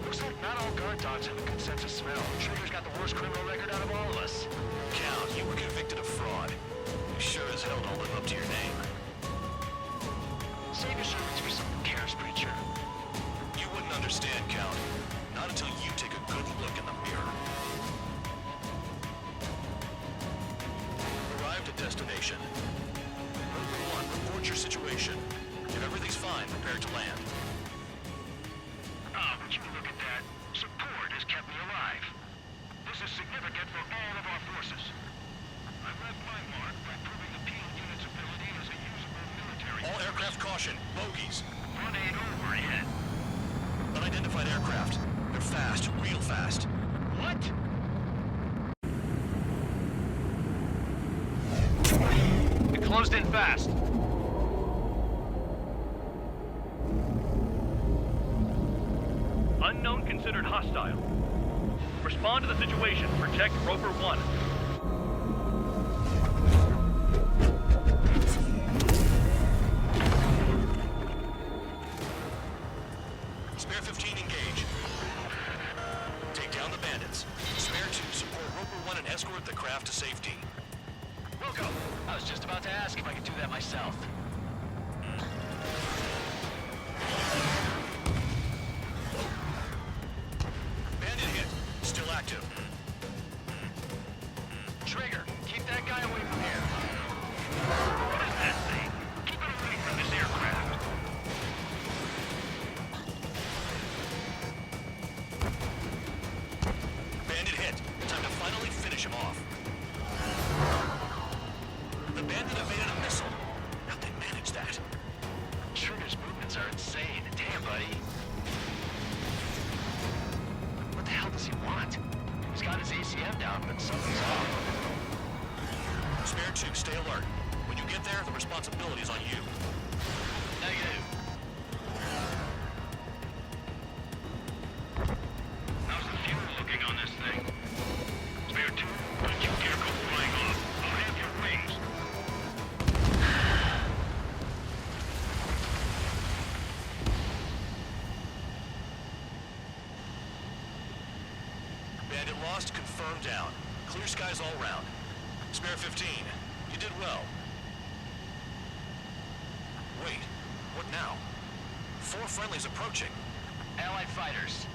Looks like not all guard dogs have a good sense of smell. Trigger's got the worst criminal record out of all of us. Count, you were convicted of fraud. You sure as hell don't live up to your name. Save your servants for someone who cares, preacher. You wouldn't understand, Count. Not until you take a good look in the mirror. Arrived at destination. Roper 1, report your situation. If everything's fine, prepare to land. Ah, would you look at that? Support has kept me alive. This is significant for all of our forces. I've left my mark by proving the Peel unit's ability as a usable military. All aircraft caution, bogies. 1-8 over ahead. Unidentified aircraft. They're fast, real fast. What? It closed in fast. Unknown considered hostile. Respond to the situation. Protect Roper 1. Spare 15 engage. Take down the bandits. Spare 2 support Roper 1 and escort the craft to safety. Wilco, I was just about to ask if I could do that myself. Bandit hit. Still active. Trigger, keep that guy away from here. What is that thing? Keep it away from this aircraft. Bandit hit. Time to finally finish him off. The bandit evaded a missile. How'd they manage that? Trigger's movements are insane. Damn, buddy. What the hell does he want? He's got his ACM down, but something's off. Spare 2, stay alert. When you get there, the responsibility is on you. Negative. How's the fuel looking on this thing? Spare 2, don't you dare go flying off. I'll have your wings. Bandit lost, confirmed down. Clear skies all round. Spare 15, you did well. Wait, what now? 4 friendlies approaching. Allied fighters.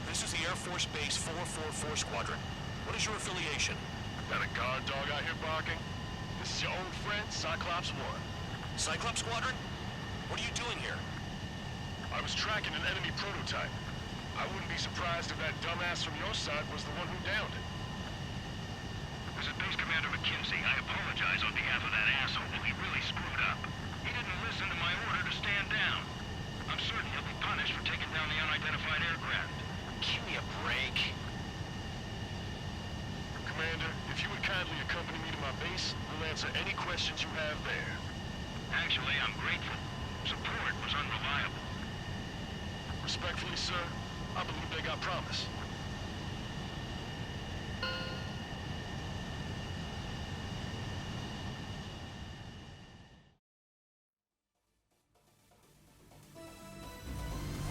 This is the Air Force Base 444 Squadron. What is your affiliation? Got a guard dog out here barking? This is your old friend, Cyclops 1. Cyclops Squadron? What are you doing here? I was tracking an enemy prototype. I wouldn't be surprised if that dumbass from your side was the one who downed it. This is Base Commander McKinsey. I apologize on behalf of that asshole. He really screwed up. He didn't listen to my order to stand down. I'm certain he'll be punished for taking down the unidentified aircraft. Give me a break. Commander, if you would kindly accompany me to my base, we'll answer any questions you have there. Actually, I'm grateful. Support was unreliable. Respectfully, sir, I believe they got promise.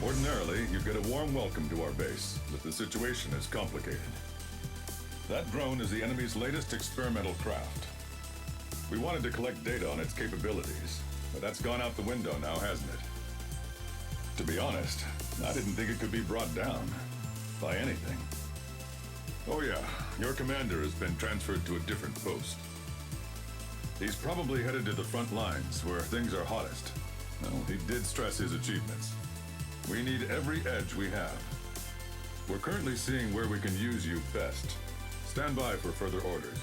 Ordinarily, you'd get a warm welcome to our base, but the situation is complicated. That drone is the enemy's latest experimental craft. We wanted to collect data on its capabilities, but that's gone out the window now, hasn't it? To be honest, I didn't think it could be brought down by anything. Oh yeah, your commander has been transferred to a different post. He's probably headed to the front lines, where things are hottest. Well, he did stress his achievements. We need every edge we have. We're currently seeing where we can use you best. Stand by for further orders.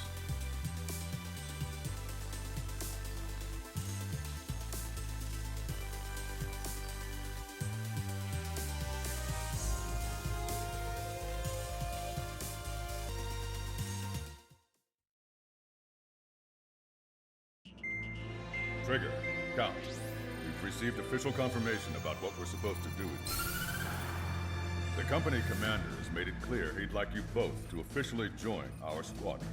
Trigger, Count. We've received official confirmation about what we're supposed to do with you. The company commander has made it clear he'd like you both to officially join our squadron.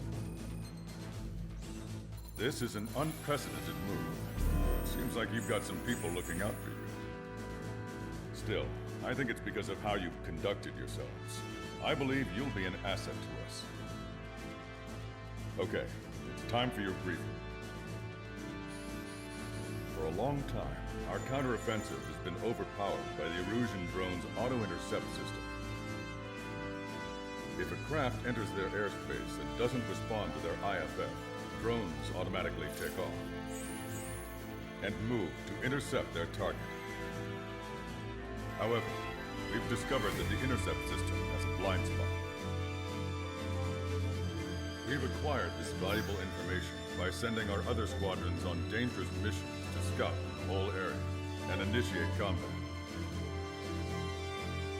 This is an unprecedented move. Seems like you've got some people looking out for you. Still, I think it's because of how you've conducted yourselves. I believe you'll be an asset to us. Okay, it's time for your briefing. For a long time, our counteroffensive has been overpowered by the Erusian drone's auto-intercept system. If a craft enters their airspace and doesn't respond to their IFF, drones automatically take off and move to intercept their target. However, we've discovered that the intercept system has a blind spot. We've acquired this valuable information by sending our other squadrons on dangerous missions to scout the whole area and initiate combat.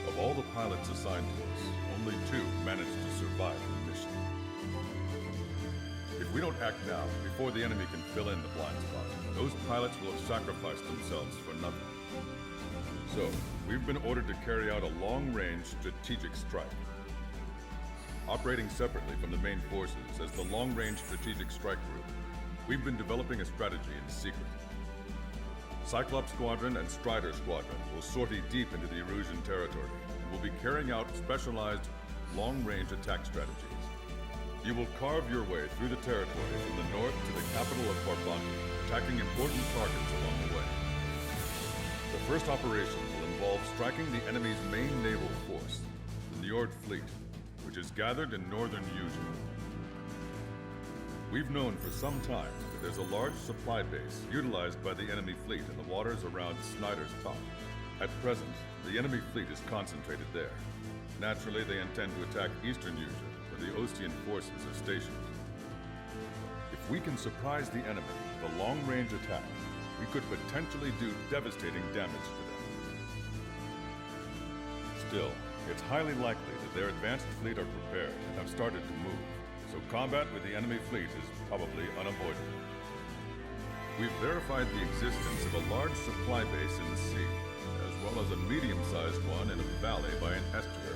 Of all the pilots assigned to us, only 2 managed to survive the mission. If we don't act now, before the enemy can fill in the blind spot, those pilots will have sacrificed themselves for nothing. So, we've been ordered to carry out a long-range strategic strike. Operating separately from the main forces as the Long-Range Strategic Strike Group, we've been developing a strategy in secret. Cyclops Squadron and Strider Squadron will sortie deep into the Erusian territory and will be carrying out specialized long-range attack strategies. You will carve your way through the territory from the north to the capital of Farbanti, attacking important targets along the way. The first operation will involve striking the enemy's main naval force, the Njord fleet, which is gathered in northern Yuzhou. We've known for some time that there's a large supply base utilized by the enemy fleet in the waters around Snyder's Top. At present, the enemy fleet is concentrated there. Naturally, they intend to attack eastern Yuzhou, where the Ostian forces are stationed. If we can surprise the enemy with a long-range attack, we could potentially do devastating damage to them. Still, it's highly likely that their advanced fleet are prepared and have started to move, so combat with the enemy fleet is probably unavoidable. We've verified the existence of a large supply base in the sea, as well as a medium-sized one in a valley by an estuary.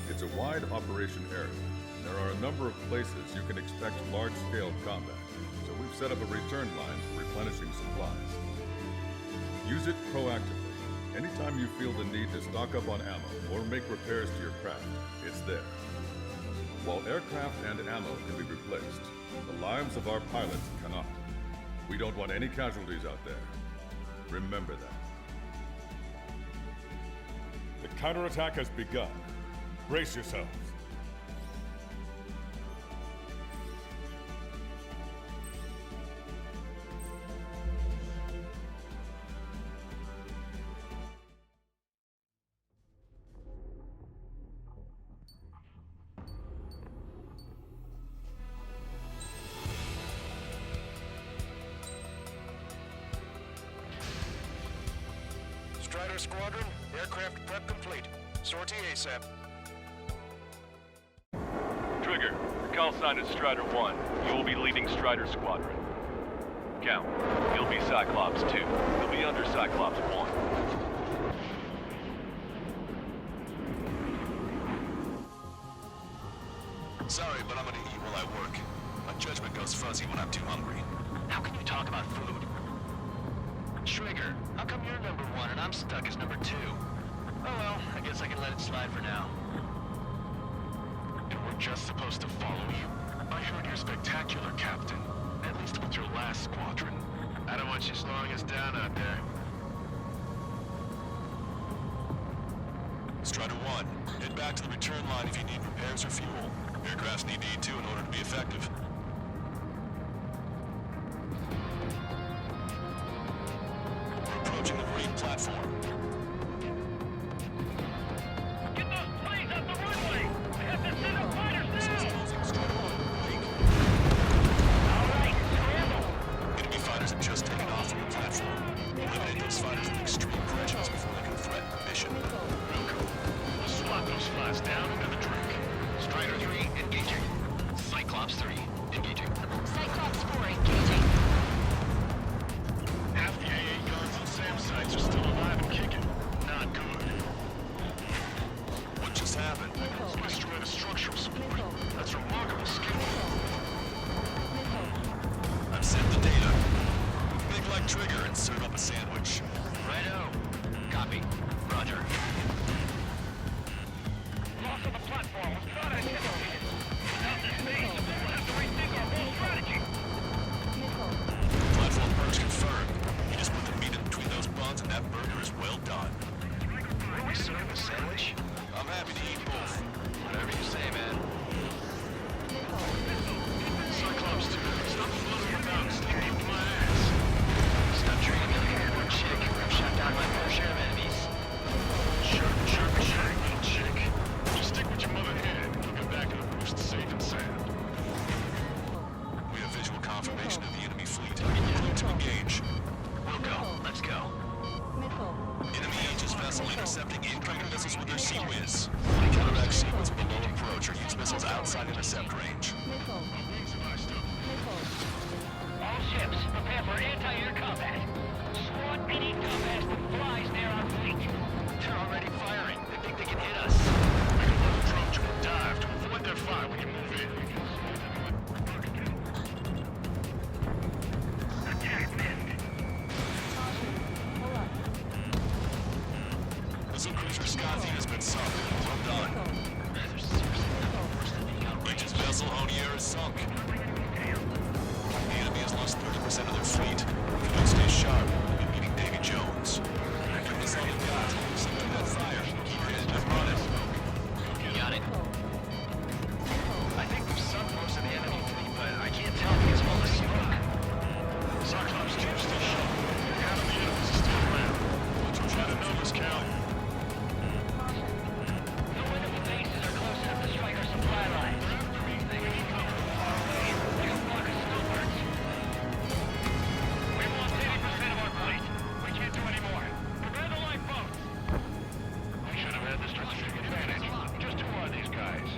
It's a wide operation area, and there are a number of places you can expect large-scale combat, so we've set up a return line for replenishing supplies. Use it proactively. Anytime you feel the need to stock up on ammo or make repairs to your craft, it's there. While aircraft and ammo can be replaced, the lives of our pilots cannot. We don't want any casualties out there. Remember that. The counterattack has begun. Brace yourselves. Strider Squadron, aircraft prep complete. Sortie ASAP. Trigger, your call sign is Strider 1. You will be leading Strider Squadron. Count, you'll be Cyclops 2. You'll be under Cyclops 1. Sorry, but I'm gonna eat while I work. My judgment goes fuzzy when I'm too hungry. How can you talk about food? Trigger, how come you're number 1 and I'm stuck as number 2? Oh well, I guess I can let it slide for now. And we're just supposed to follow you? I heard you're spectacular, Captain. At least with your last squadron. I don't want you slowing us down out there. Strider 1, head back to the return line if you need repairs or fuel. Aircrafts need D2 in order to be effective. We're approaching the marine platform. Get those planes up the runway! I have to send up fighters now! Alright, scramble! Enemy fighters have just taken off from the platform. Eliminate those fighters with extreme pressures before they can threaten the mission. Real cool. We'll swap those flies down into the drink. Strider 3, engaging. Cyclops 3, engaging. Cyclops 4, engaging. Half the AA guns and SAM sites are still alive and kicking. Not good. What just happened? Destroy the structural support. That's remarkable skill. I've sent the data. Big like Trigger and serve up a sandwich. Righto. Copy. Roger. Loss of the platform was not anticipated. Without this base, we'll have to rethink our whole strategy. Platform perks confirmed. You just put the meat in between those buns and that burger is well done. Are we serving a sandwich? I'm happy to eat both. Whatever you say, man. Cyclops 2, stop floating about and stick me with my ass. Stop treating me like a airborne chick. I've shot down my fair share of enemies. Sure, little chick. Just stick with your mother head. We'll get back to the roost safe and sound. We have visual confirmation of the enemy fleet. Clear to engage. We'll go. Let's go. Enemy Aegis vessel intercepting incoming missiles with their Sea Whiz. Counteract Sea Whiz below approach or use missiles outside intercept range. All ships, prepare for anti-air combat. Squad any dumbass that flies near our fleet. They're already firing. They think they can hit us. We can let them approach and dive to avoid their fire when you move in. Attack missed. Missile cruiser Scotty has been sunk. Well done. They're seriously worse than being sunk. The enemy has lost 30% of their fleet. If you don't stay sharp, we'll be meeting Davy Jones. That's all you've got. So do that fire. Keep your head up on it. Got it. I think we've sunk most of the enemy fleet, but I can't tell because of all the smoke. Cyclops 2 still shot. Half of the enemies is still around. Let's try to numbers count. No enemy bases are close enough to strike our supply lines. They can keep coming from far away, like a flock of snowbirds. We've lost 80% of our fleet. We can't do any more. Prepare the lifeboats. We should have had the strategic advantage. Just who are these guys?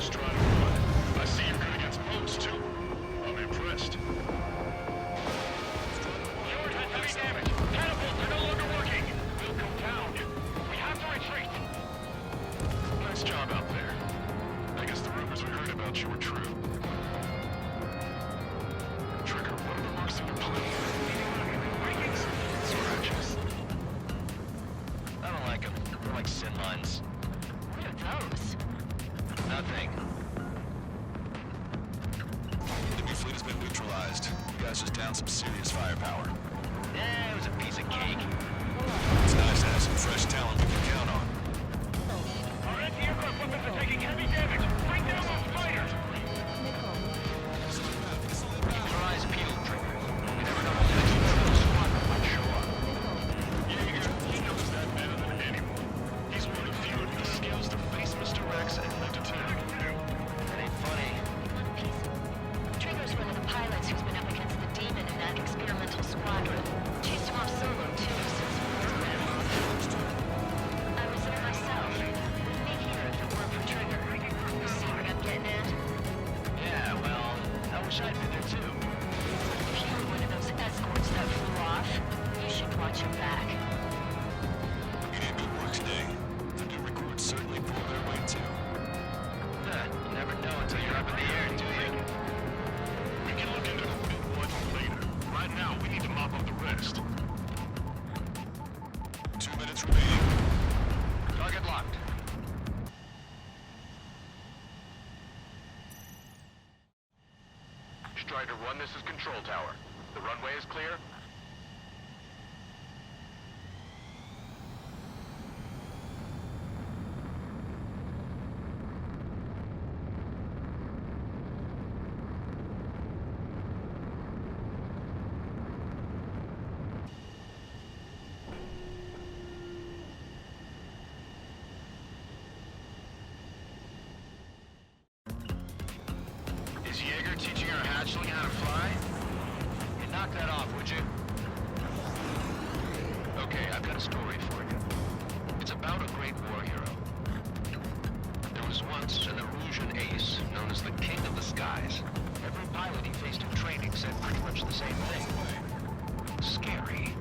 Strider 1. I see you're good against boats, too. I'm impressed. Fjord has heavy damage. Catapults are no longer working. We'll compound. We have to retreat. Nice job out there. I guess the rumors we heard about you were true. Trigger, what are the marks on your plane? Scratches. I don't like them. They're like sin lines. What are those? Nothing. Enemy fleet has been neutralized. You guys just down some serious firepower. Eh, it was a piece of cake. It's nice to have some fresh talent we can count on. Our anti-aircraft weapons are taking heavy damage. Bring down those fighters! Keep your eyes peeled, Trigger. You never know when the next patrol squadron might show up. Jaeger, he knows that better than anyone. He's one of few with the skills to face Mr. Rex and live to attack. That ain't funny. Trigger's one of the pilots who's been up against the demon in that experimental squadron. Chased him off solo, too, since we were rid of him. I was there myself. Wouldn't be here if it weren't for Trigger. You see what I'm getting at? Yeah, well, I wish I'd been there too. If you were one of those escorts that flew off, you should watch your back. You did good work today. The new recruits certainly pulled their weight too. You never know until you're up in the air, do you? We can look into who did what later. Right now, we need to mop up the rest. 2 minutes remaining. Target locked. Strider 1, this is Control Tower. The runway is clear? Is Jaeger teaching our hatchling how to fly? Hey, knock that off, would you? Okay, I've got a story for you. It's about a great war hero. There was once an Erusian ace known as the King of the Skies. Every pilot he faced in training said pretty much the same thing. Scary.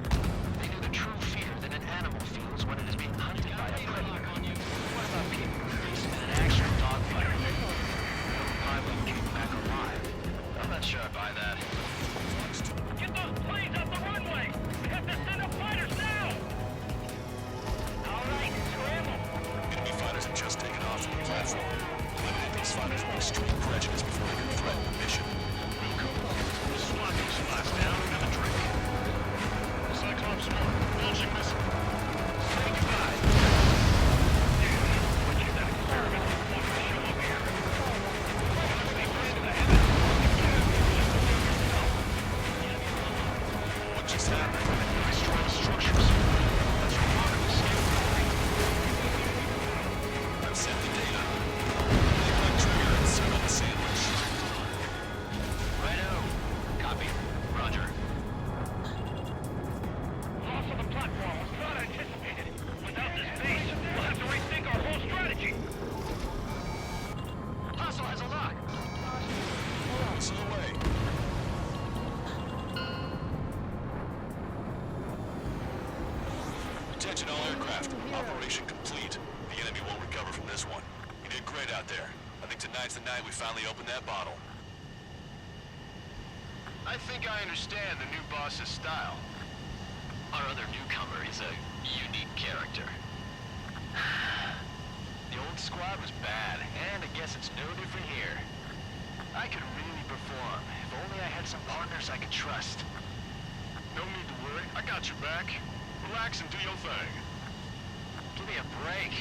They knew the true fear that an animal feels when it is being hunted by a predator. What about people who face him in an actual dogfight? No pilot came back alive. I'm not sure I buy that. Get those planes off the runway! We have to send up fighters now! All right, scramble! Enemy fighters have just taken off from the platform. Eliminate these fighters with extreme prejudice before they can threaten the mission. Swat these flies down and have a drink. Cyclops 1, launching missile. Say goodbye. Damn, what you that experiment want to show up here? What just happened? Destroyed structures. That's remarkable skill. I've sent the data. They click Trigger and set on the sandwich. Righto. Copy. Roger. Loss of the platform was not anticipated. Without this base, we'll have to rethink our whole strategy. Hostile has a lock. Missile away. Attention all aircraft. Operation complete. The enemy won't recover from this one. You did great out there. I think tonight's the night we finally open that bottle. I think I understand the new boss's style. Our other newcomer is a unique character. The old squad was bad, and I guess it's no different here. I could really perform, if only I had some partners I could trust. No need to worry. I got your back. Relax and do your thing. Give me a break.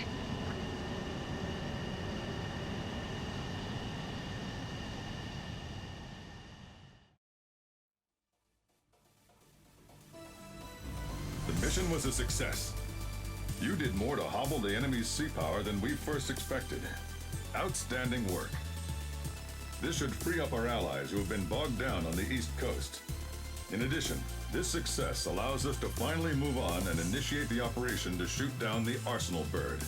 The mission was a success. You did more to hobble the enemy's sea power than we first expected. Outstanding work. This should free up our allies who have been bogged down on the East Coast. In addition, this success allows us to finally move on and initiate the operation to shoot down the Arsenal bird.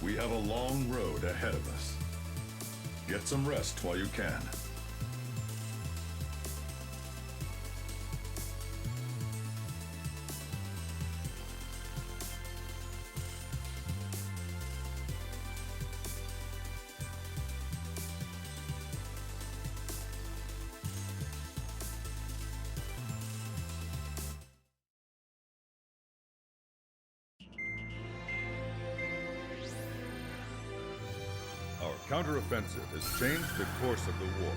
We have a long road ahead of us. Get some rest while you can. Our counteroffensive has changed the course of the war.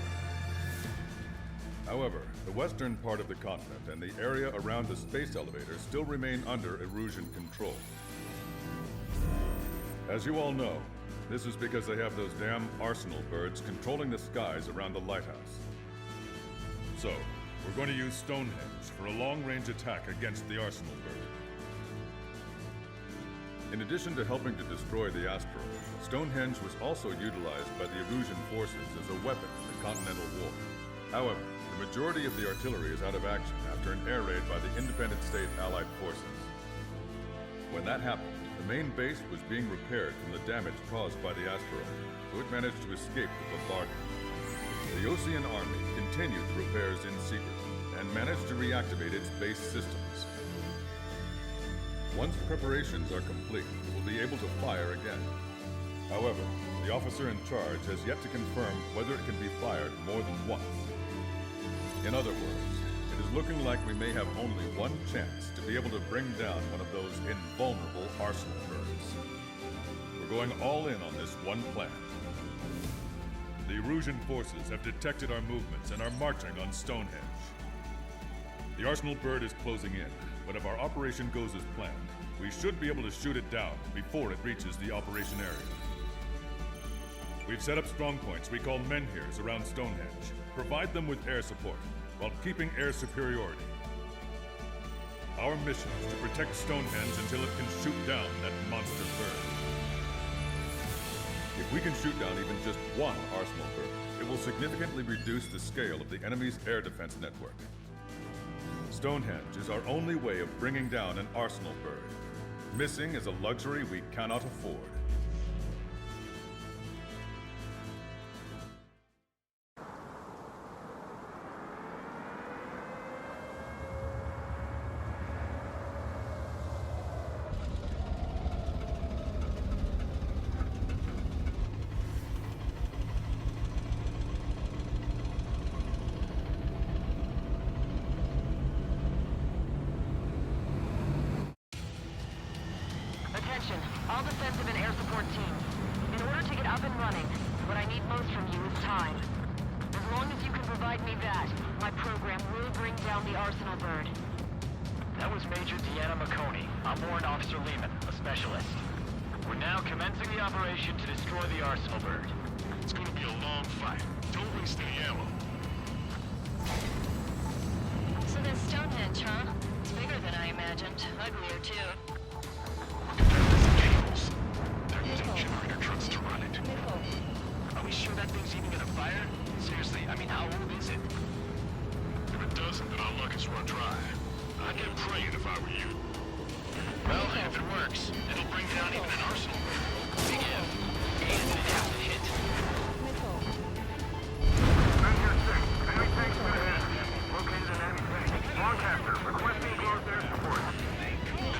However, the western part of the continent and the area around the space elevator still remain under Erusian control. As you all know, this is because they have those damn Arsenal birds controlling the skies around the Lighthouse. So, we're going to use Stonehenge for a long-range attack against the Arsenal bird. In addition to helping to destroy the asteroid, Stonehenge was also utilized by the Erusian forces as a weapon in the Continental War. However, the majority of the artillery is out of action after an air raid by the independent state Allied forces. When that happened, the main base was being repaired from the damage caused by the asteroid, so it managed to escape the bombardment. The Osean Army continued the repairs in secret and managed to reactivate its base systems. Once preparations are complete, we will be able to fire again. However, the officer in charge has yet to confirm whether it can be fired more than once. In other words, it is looking like we may have only one chance to be able to bring down one of those invulnerable Arsenal birds. We're going all in on this one plan. The Erusian forces have detected our movements and are marching on Stonehenge. The Arsenal bird is closing in, but if our operation goes as planned, we should be able to shoot it down before it reaches the operation area. We've set up strong points we call menhirs around Stonehenge. Provide them with air support, while keeping air superiority. Our mission is to protect Stonehenge until it can shoot down that monster bird. If we can shoot down even just one Arsenal bird, it will significantly reduce the scale of the enemy's air defense network. Stonehenge is our only way of bringing down an Arsenal bird. Missing is a luxury we cannot afford. Attention, all defensive and air support teams. In order to get up and running, what I need most from you is time. As long as you can provide me that, my program will bring down the Arsenal bird. That was Major Deanna McConey. I'm Warrant Officer Lehman, a specialist. We're now commencing the operation to destroy the Arsenal bird. It's gonna be a long fight. Don't waste any ammo. So that's Stonehenge, huh? It's bigger than I imagined. Uglier, too. They're using generator trucks to run it. Are we sure that thing's even gonna fire? Seriously, I mean, how old is it? If it doesn't, then our luck is run dry. I'd get praying if I were you. Well, if it works, it'll bring down even an Arsenal. Big if. And it has to hit. Ranger 6, enemy tanks to the head. Located an enemy tank. Lancaster, requesting close air support.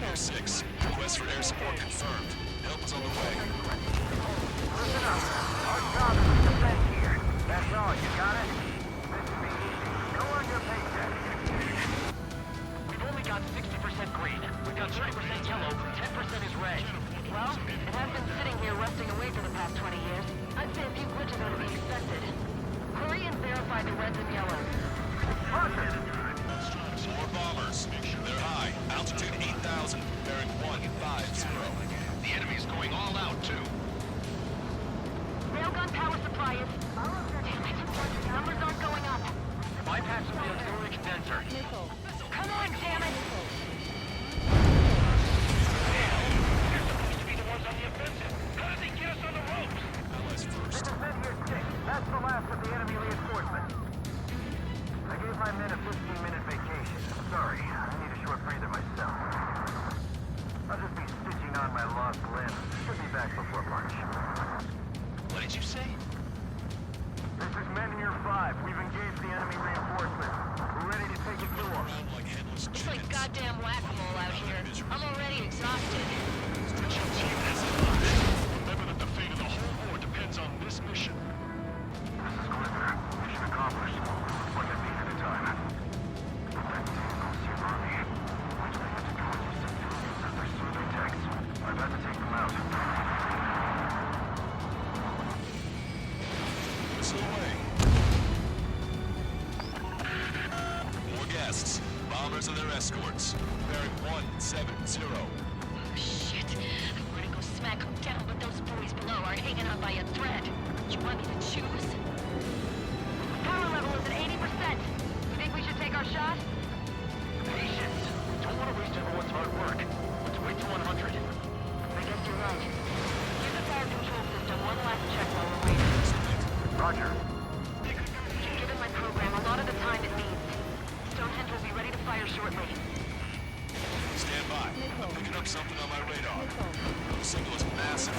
Ranger 6, request for air support confirmed. Help is on the way. Listen up. Our job is to defend here. That's all, you got it? This should be easy. No one ones in yellow. More bombers. They're high. Altitude 8,000. Bearing 150. The enemy's going all out, too. Railgun power supply is... Damn it. Numbers aren't going up. Bypassing the auxiliary condenser. Come on, damn it! You're supposed to be the ones on the offensive. How does he get us on the ropes? Allies first. This is men here 6. That's the last of the enemy reinforcements. I gave my men a 15-minute vacation. Sorry, I need a short breather myself. I'll just be stitching on my lost limb. Should be back before lunch. What did you say? This is men here 5. We've engaged the enemy reinforcements. We're ready to take it to them. It's like goddamn whack-a-mole out here. I'm already exhausted. Stretch your team as a lot. Remember that the fate of the whole war depends on this mission. This is Glitter. Mission accomplished. One defeat at a time. That Ocean army. Which they had to do with these civilians as their survey techs. I've had to take them out. Whistle away. More guests. Bombers and their escorts. Bearing 170. Oh, shit. I want to go smack them down, but those boys below are hanging on by a thread. You want me to choose? Power level is at 80%. You think we should take our shot? Patience. Don't want to waste everyone's hard work. Let's wait to 100. I guess you're right. Give the fire control system one last check while we're waiting. Roger. Given my program, a lot of the time it means Stonehenge will be ready to fire shortly. Stand by. I'm picking up something on my radar. The signal is massive.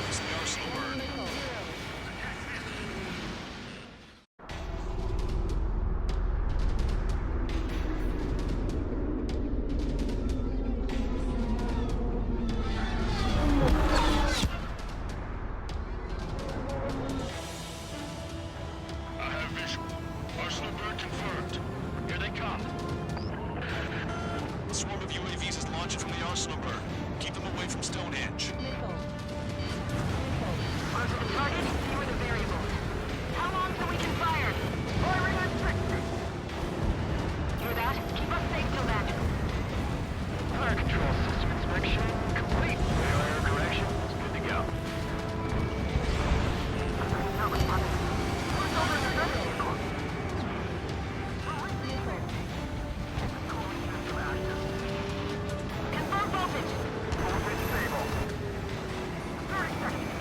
It's the arsenal bird. I have visual. Arsenal bird confirmed. Here they come. A swarm of UAVs is launching from the arsenal bird. Keep them away from Stonehenge. Onto the target, see where the variables. How long till we can fire? Firing at 60. Hear that? Keep us safe till then. Fire control system inspection complete. Fire correction. It's good to go. Not responding. Who's over the survey vehicle? Confirm voltage. Voltage stable. 30 seconds.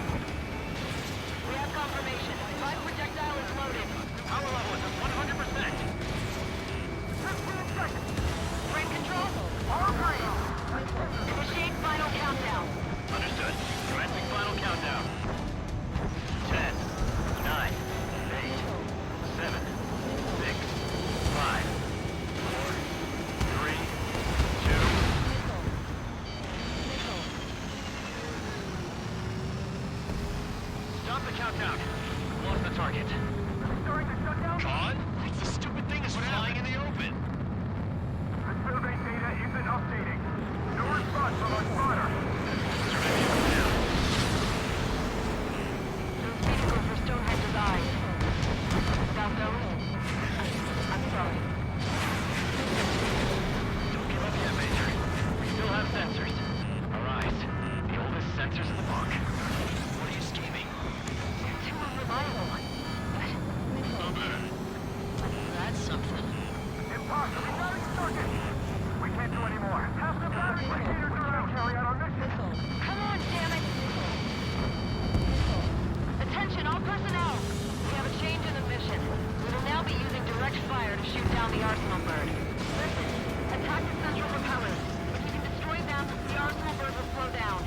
We have confirmation. 5 projectile is loaded. Power level is at 100%. 15 seconds. Frame control. All green. Initiate final countdown. Understood. Commencing final countdown. 10, 9, 8, 7, 6, 5, 4, 3, 2. Stop the countdown. Lost the target. Starting to shut down? Con? The stupid thing is flying in the open. The survey data isn't updating. No response from our spotter. Those vehicles were Stonehenge's eyes. Without those, I'm sorry. Don't give up yet, Major. We still have sensors. Our eyes. The oldest sensors in the book. What are you scheming? They're too unreliable. No better. That's something. Impossible. We got it started. We can't do any more. Have the battery radiators around. Carry out our mission. Come on, damn it! Attention, all personnel! We have a change in the mission. We will now be using direct fire to shoot down the arsenal bird. Listen, attack the central propellers. If we can destroy them, the arsenal bird will slow down.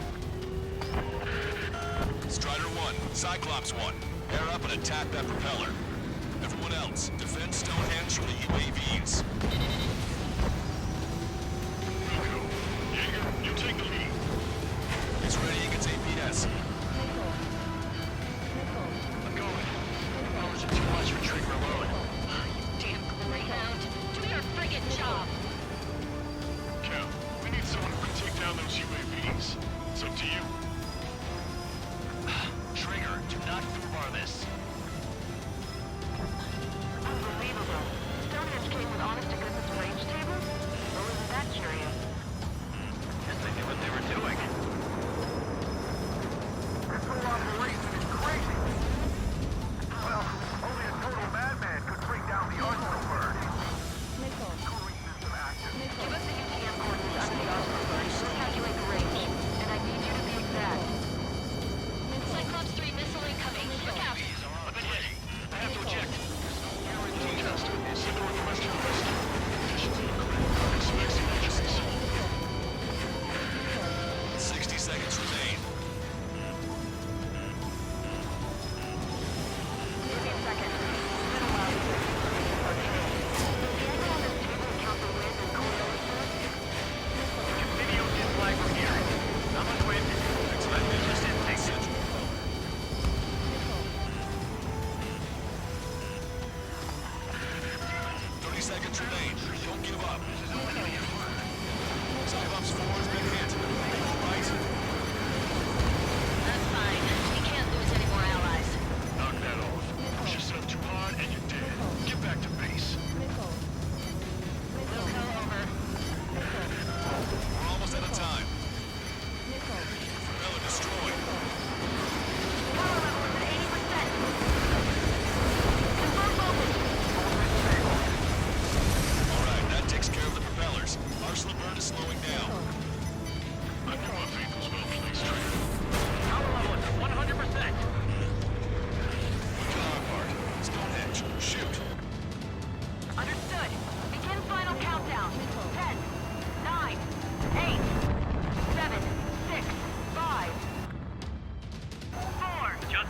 Strider 1, Cyclops 1. Pair up and attack that propeller. Everyone else, defend Stonehenge from the UAVs. Echo. Jaeger, you take the lead. He's ready against APS. I'm going. Powers are too much for Trigger alone. Damn greyhound. Do your friggin' job! Cal, we need someone who can take down those UAVs. It's up to you. Trigger, do not foobar this. Unbelievable.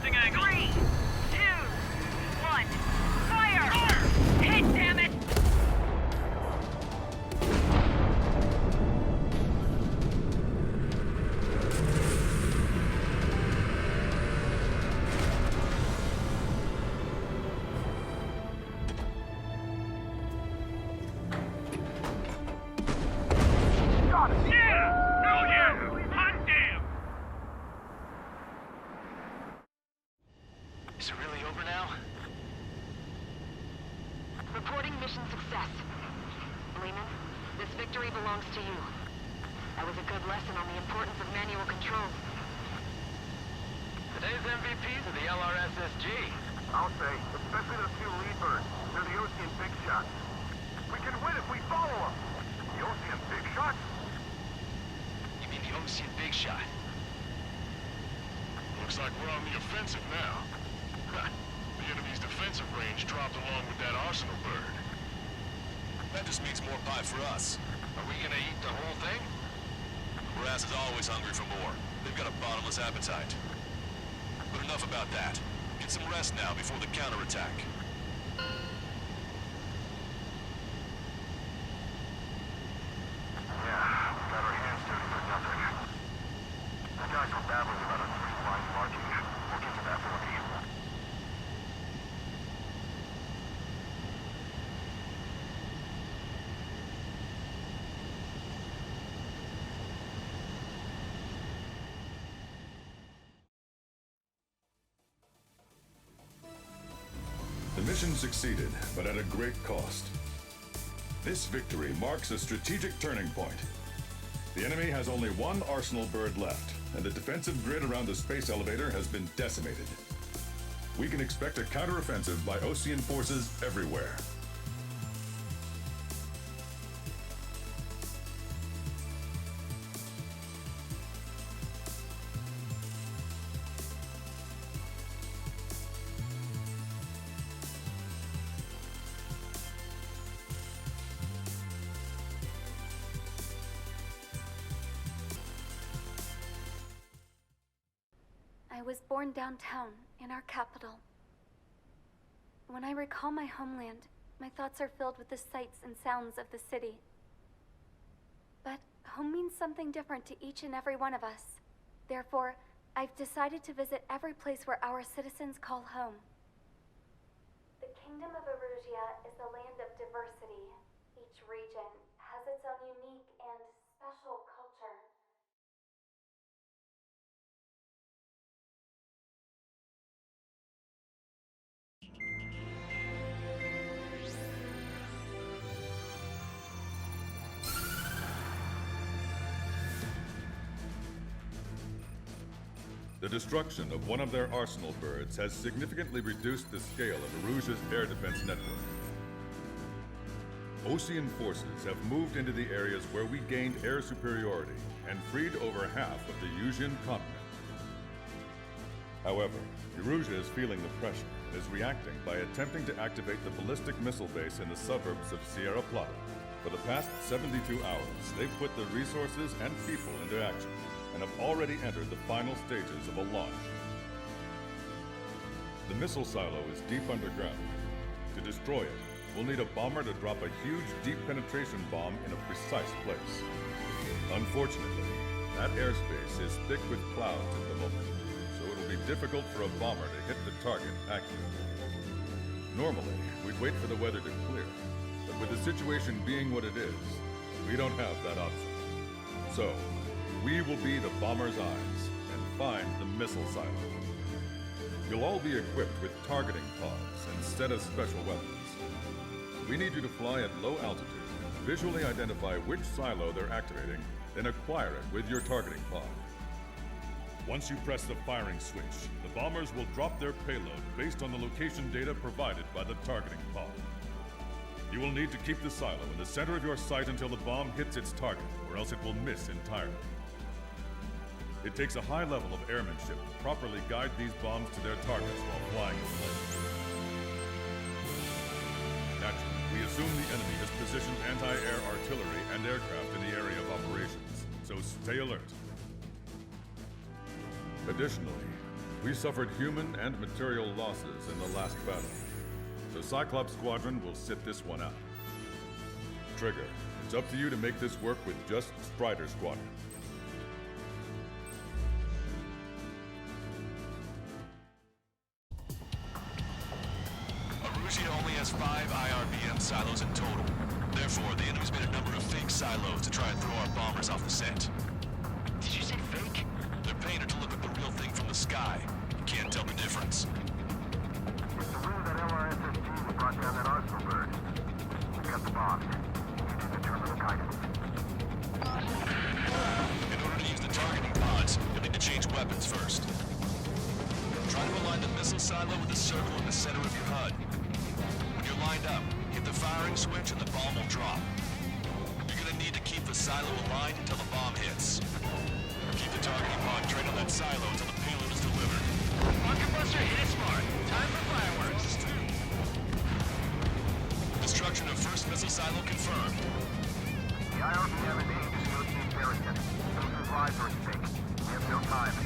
Adjusting angle. 3, 2, 1, fire! Hit, damn it! Is it really over now? Reporting mission success. Lehman, this victory belongs to you. That was a good lesson on the importance of manual controls. Today's MVPs are the LRSSG. I'll say, especially those two lead birds. They're the Ocean Big Shots. We can win if we follow them. The Ocean Big Shots? You mean the Ocean Big Shot? Looks like we're on the offensive now. The enemy's defensive range dropped along with that arsenal bird. That just means more pie for us. Are we gonna eat the whole thing? Brass is always hungry for more. They've got a bottomless appetite. But enough about that. Get some rest now before the counterattack. Yeah, we got our hands dirty for nothing. The guys were babbling about a three-line marking. We'll get to that for you. The mission succeeded, but at a great cost. This victory marks a strategic turning point. The enemy has only one arsenal bird left, and the defensive grid around the space elevator has been decimated. We can expect a counteroffensive by Osean forces everywhere. I was born downtown, in our capital. When I recall my homeland, my thoughts are filled with the sights and sounds of the city. But home means something different to each and every one of us. Therefore, I've decided to visit every place where our citizens call home. The Kingdom of Erusia is a land of diversity. Each region has its own unique and special culture. The destruction of one of their arsenal birds has significantly reduced the scale of Erusia's air defense network. Osean forces have moved into the areas where we gained air superiority and freed over half of the Eusian continent. However, Erusia is feeling the pressure and is reacting by attempting to activate the ballistic missile base in the suburbs of Sierra Plata. For the past 72 hours, they've put their resources and people into action, and have already entered the final stages of a launch. The missile silo is deep underground. To destroy it, we'll need a bomber to drop a huge deep penetration bomb in a precise place. Unfortunately, that airspace is thick with clouds at the moment, so it'll be difficult for a bomber to hit the target accurately. Normally, we'd wait for the weather to clear, but with the situation being what it is, we don't have that option. So, we will be the bomber's eyes and find the missile silo. You'll all be equipped with targeting pods instead of special weapons. We need you to fly at low altitude, visually identify which silo they're activating, then acquire it with your targeting pod. Once you press the firing switch, the bombers will drop their payload based on the location data provided by the targeting pod. You will need to keep the silo in the center of your sight until the bomb hits its target, or else it will miss entirely. It takes a high level of airmanship to properly guide these bombs to their targets while flying in place. Naturally, we assume the enemy has positioned anti-air artillery and aircraft in the area of operations, so stay alert. Additionally, We suffered human and material losses in the last battle. The Cyclops Squadron will sit this one out. Trigger, it's up to you to make this work with just Strider Squadron. Arusia only has 5 IRBM silos in total. Therefore, the enemy's made a number of fake silos to try and throw our bombers off the scent. Did you say fake? They're painted to look like the real thing from the sky. You can't tell the difference. It's the wind that LRSSG that brought down that Arsenal bird. We got the bombs. You need to determine the guidance. In order to use the targeting pods, you'll need to change weapons first. Try to align the missile silo with the circle in the center of your HUD. When you're lined up, hit the firing switch and the bomb will drop. You're gonna need to keep the silo aligned until the bomb hits. Keep the targeting pod trained on that silo until the payload is delivered. Bunker Buster, hit it smart. Time for fireworks. Destruction of first missile silo confirmed. The IRBM is aimed to the OC barricade. Those lives are at stake. We have no time.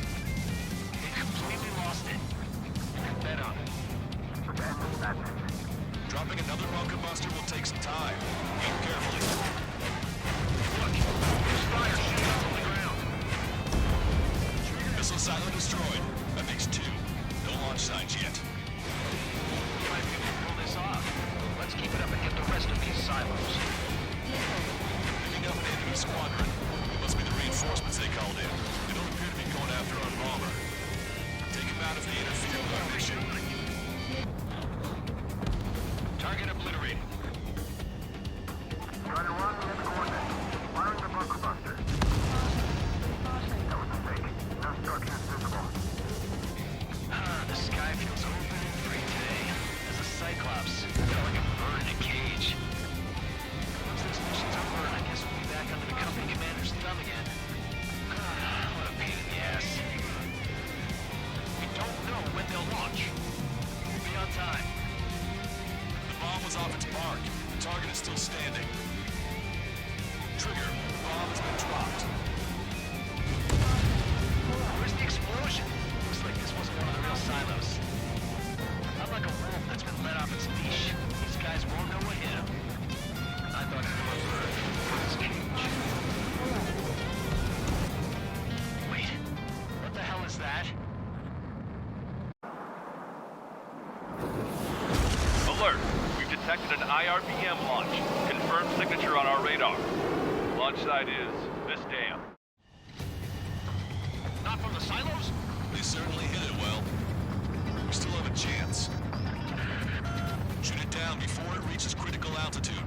They completely lost it. Bet on it. Prevent this madness. Dropping another bunker buster will take some time. Aim carefully. Look, there's fire shooting up on the ground. Missile silo destroyed. That makes 2. No launch signs yet. Might be able to pull this off. Let's keep it up and get the rest of these silos. Picking up an enemy squadron. Must be the reinforcements they called in. They don't appear to be going after our bomber. Take them out if they interfere with our mission. Target obliterated. Trying to run in the coordinates. Firing the bunker buster. That was a mistake. No structures visible. The sky feels open and free today. As a Cyclops, I feel like a bird in a cage. Once this mission's over, I guess we'll be back under the company commander's thumb again. What a pain in the ass. We don't know when they'll launch. We'll be on time. The bomb was off its mark. The target is still standing. Trigger, the bomb has been dropped. Where's the explosion? Looks like this wasn't one of the real silos. I'm like a wolf that's been let off its leash. These guys won't know what hit them. I thought it was a bird from its cage. Wait, what the hell is that? Alert! We've detected an IRBM launch. Confirmed signature on our radar. Launch site is this dam. Not from the silos? They certainly hit it well. We still have a chance. Shoot it down before it reaches critical altitude.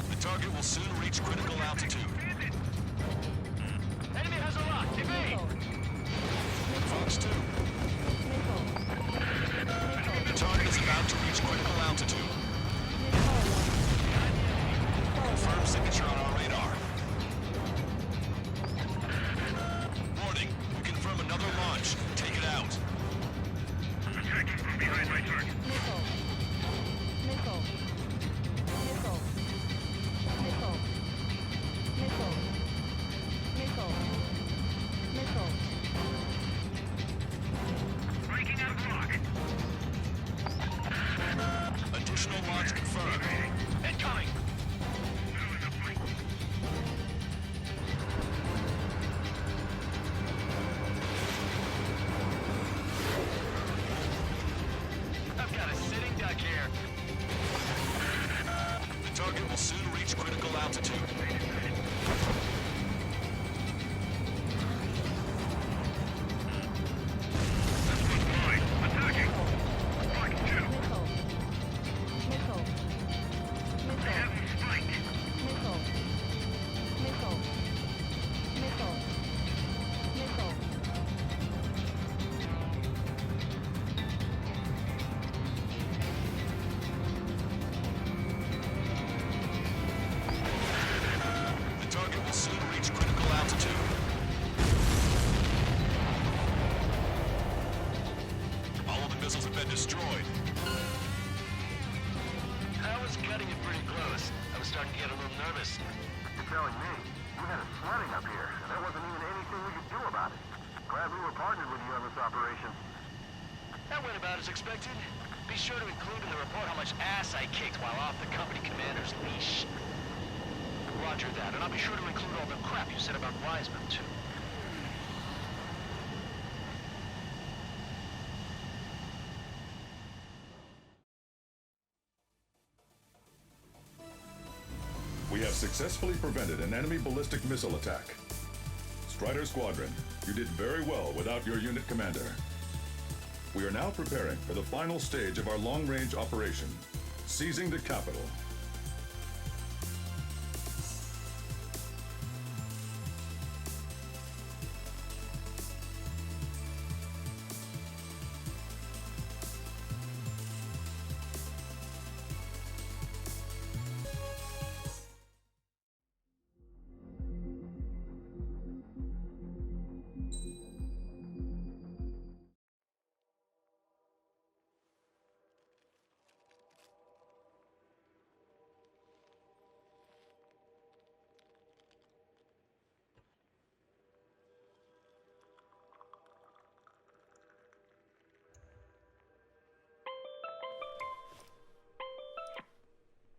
The target will soon reach critical altitude. Enemy has a lock. Evade! Fox 2. The target is about to reach critical altitude. Confirm signature on our radar. Warning, we confirm another launch. Take it out. Attacking from behind my target. Breaking out of lock. Additional launch confirmed. Incoming! I've got a sitting duck here. The target will soon reach critical altitude. Attacking. Block 2. They have him spiked. The target will soon reach critical altitude. All of the missiles have been destroyed. I was cutting it pretty close. I was starting to get a little nervous. You're telling me. You We had a flooding up here, and there wasn't even anything we could do about it. Glad we were partnered with you on this operation. That went about as expected. Be sure to include in the report how much ass I kicked while off the company commander's leash. Roger that, and I'll be sure to include all the crap you said about Wiseman, too. We have successfully prevented an enemy ballistic missile attack. Strider Squadron, you did very well without your unit commander. We are now preparing for the final stage of our long-range operation, seizing the capital.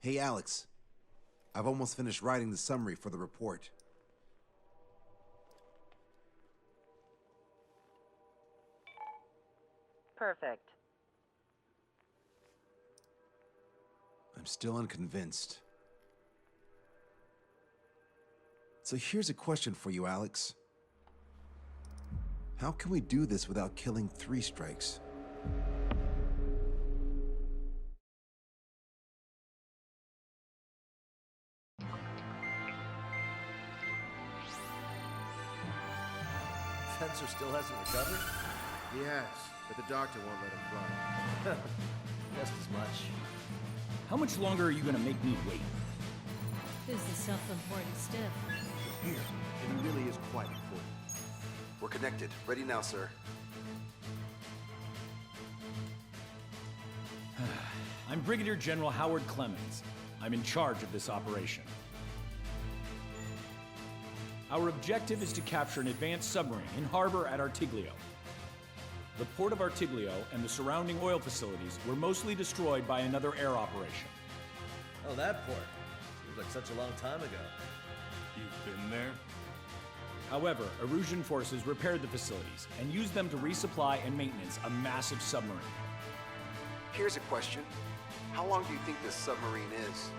Hey, Alex. I've almost finished writing the summary for the report. Perfect. I'm still unconvinced. So here's a question for you, Alex. How can we do this without killing 3 strikes? Fencer still hasn't recovered? He has, but the doctor won't let him fly. Just as much. How much longer are you gonna make me wait? Who's the self-important stiff? Here, it really is quite important. We're connected. Ready now, sir. I'm Brigadier General Howard Clemens. I'm in charge of this operation. Our objective is to capture an advanced submarine in harbor at Artiglio. The port of Artiglio and the surrounding oil facilities were mostly destroyed by another air operation. Oh, that port. Seems like such a long time ago. You've been there? However, Erusian forces repaired the facilities and used them to resupply and maintenance a massive submarine. Here's a question. How long do you think this submarine is?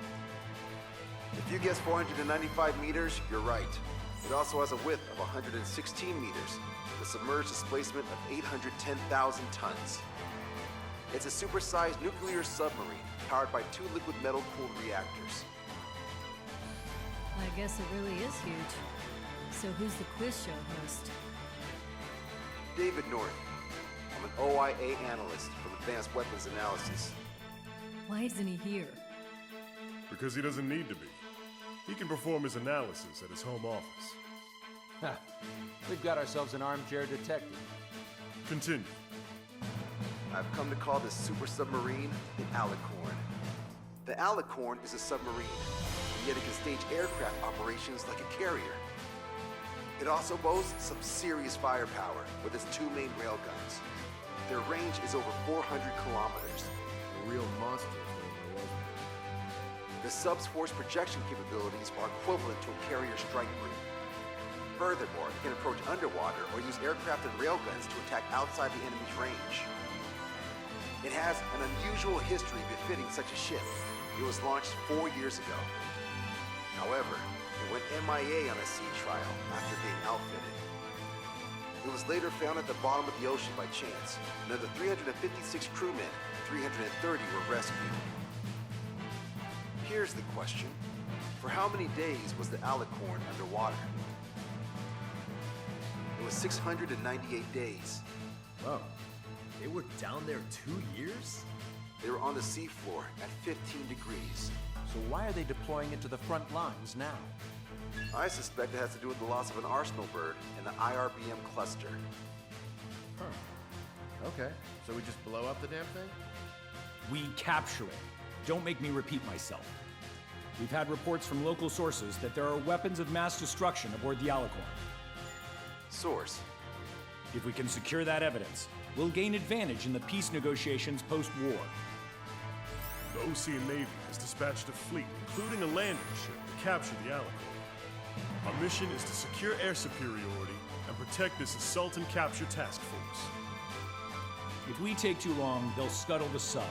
If you guess 495 meters, you're right. It also has a width of 116 meters, with submerged displacement of 810,000 tons. It's a supersized nuclear submarine powered by 2 liquid metal-cooled reactors. I guess it really is huge. So who's the quiz show host? David North. I'm an OIA analyst from Advanced Weapons Analysis. Why isn't he here? Because he doesn't need to be. He can perform his analysis at his home office. Ha! We've got ourselves an armchair detective. Continue. I've come to call this super submarine the Alicorn. The Alicorn is a submarine, and yet it can stage aircraft operations like a carrier. It also boasts some serious firepower with its 2 main railguns. Their range is over 400 kilometers. A real monster. The sub's force projection capabilities are equivalent to a carrier strike group. Furthermore, it can approach underwater or use aircraft and railguns to attack outside the enemy's range. It has an unusual history befitting such a ship. It was launched 4 years ago. However, it went MIA on a sea trial after being outfitted. It was later found at the bottom of the ocean by chance, and of the 356 crewmen, 330 were rescued. Here's the question. For how many days was the Alicorn underwater? It was 698 days. Whoa. They were down there 2 years? They were on the seafloor at 15 degrees. So why are they deploying it to the front lines now? I suspect it has to do with the loss of an arsenal bird in the IRBM cluster. Huh. Okay, so we just blow up the damn thing? We capture it. Don't make me repeat myself. We've had reports from local sources that there are weapons of mass destruction aboard the Alicorn. Source? If we can secure that evidence, we'll gain advantage in the peace negotiations post-war. The Ocean Navy has dispatched a fleet, including a landing ship, to capture the Alicorn. Our mission is to secure air superiority and protect this assault and capture task force. If we take too long, they'll scuttle the sub.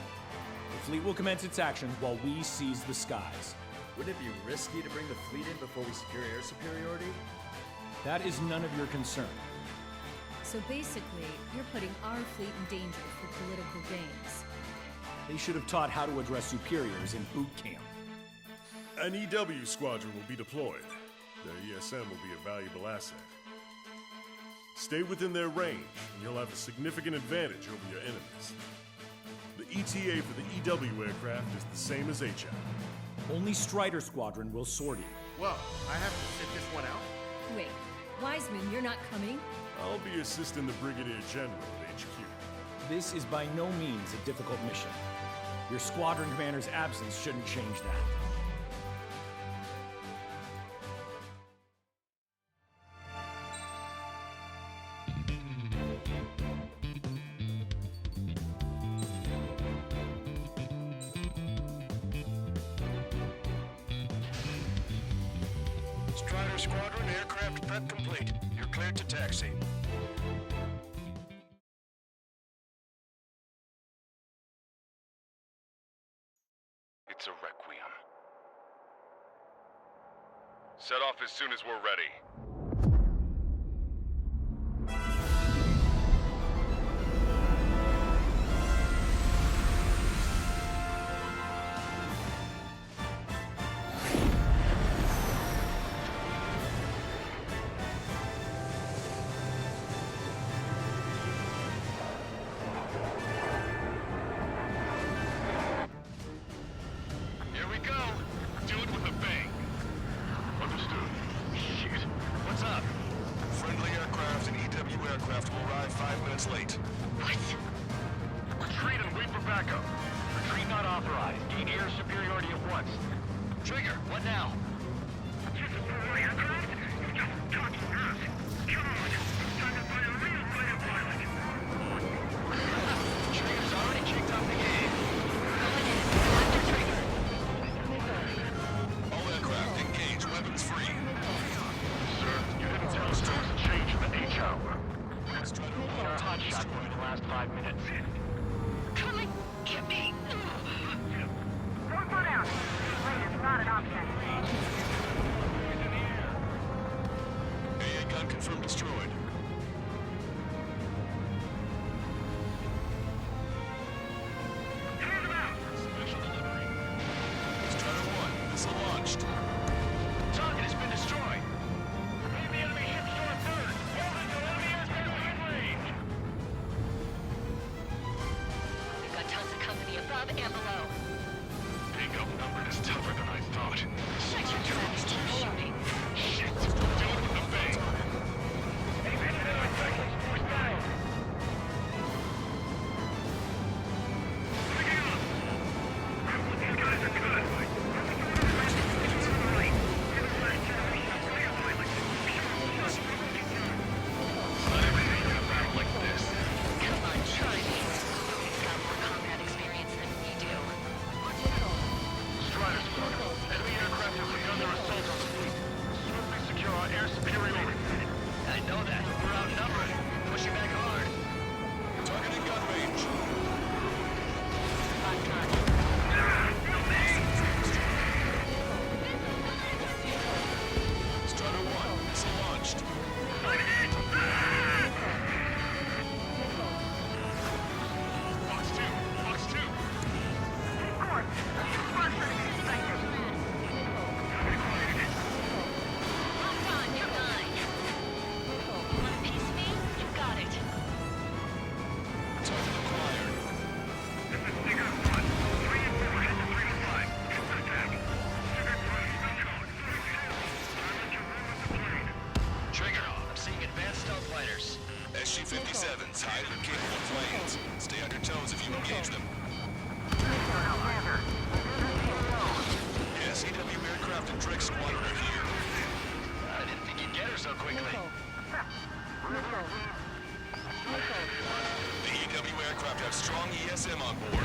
The fleet will commence its actions while we seize the skies. Wouldn't it be risky to bring the fleet in before we secure air superiority? That is none of your concern. So basically, you're putting our fleet in danger for political gains. They should have taught how to address superiors in boot camp. An EW squadron will be deployed. Their ESM will be a valuable asset. Stay within their range, and you'll have a significant advantage over your enemies. The ETA for the EW aircraft is the same as HI. Only Strider Squadron will sortie. Well, I have to sit this one out? Wait, Wiseman, you're not coming? I'll be assisting the Brigadier General at HQ. This is by no means a difficult mission. Your squadron commander's absence shouldn't change that. Strider Squadron, aircraft prep complete. You're cleared to taxi. It's a requiem. Set off as soon as we're ready. SG-57s, highly capable planes. Stay on your toes if you engage them. Yes, EW so quickly. The EW aircraft have strong ESM on board.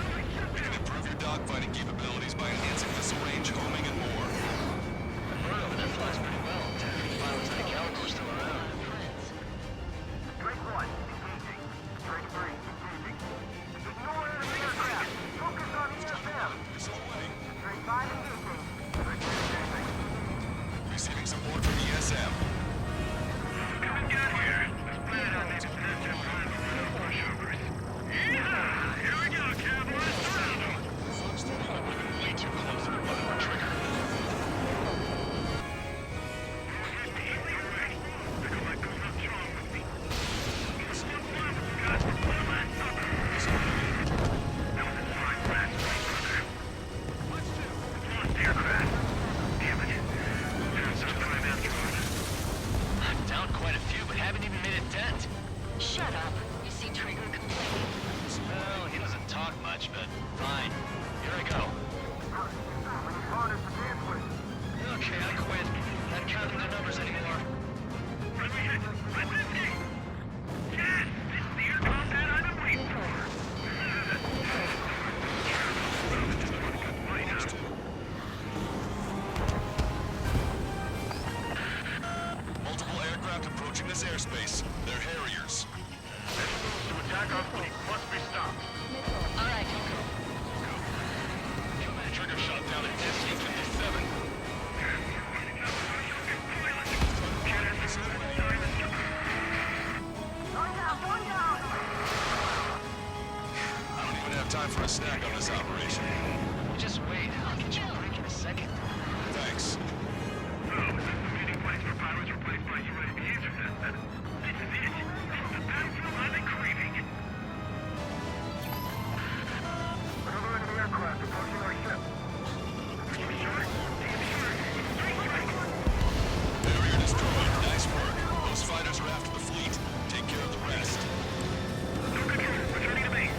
We can improve your dogfighting capabilities by enhancing missile range, homing, and more. The bird over there flies pretty well. Pilots like Calico still around. Drake 1, engaging. Drake 3, engaging. Ignore enemy aircraft. Focus on ESM. Drake 5, engaging. Drake 3, engaging. Receiving support from ESM. Come and get here. This planet on these planets have run for little pushovers. Yeehaw! Here we go, cowboys. Surround them. We've been way too close to the button for trigger. Down quite a few, but haven't even made a dent. Shut up. You see Trigger complaining. Well, he doesn't talk much, but fine. Here I go. Okay, I quit. Not counting the numbers anymore. Yes! This is the air combat I've been waiting for. Multiple aircraft approaching this airspace. They're Harriers. To attack our fleet must be stopped. All right, go. Trigger shot down at SC-57. I don't even have time for a snack on this operation. Just wait. I'll get you a break in a second. Thanks. So, this is the meeting place for pilots replaced by UAVs. This is it. This is the battlefield I've been craving. Another enemy aircraft approaching our ship. Barrier destroyed. Nice work. Those fighters are after the fleet. Take care of the rest. Returning to base.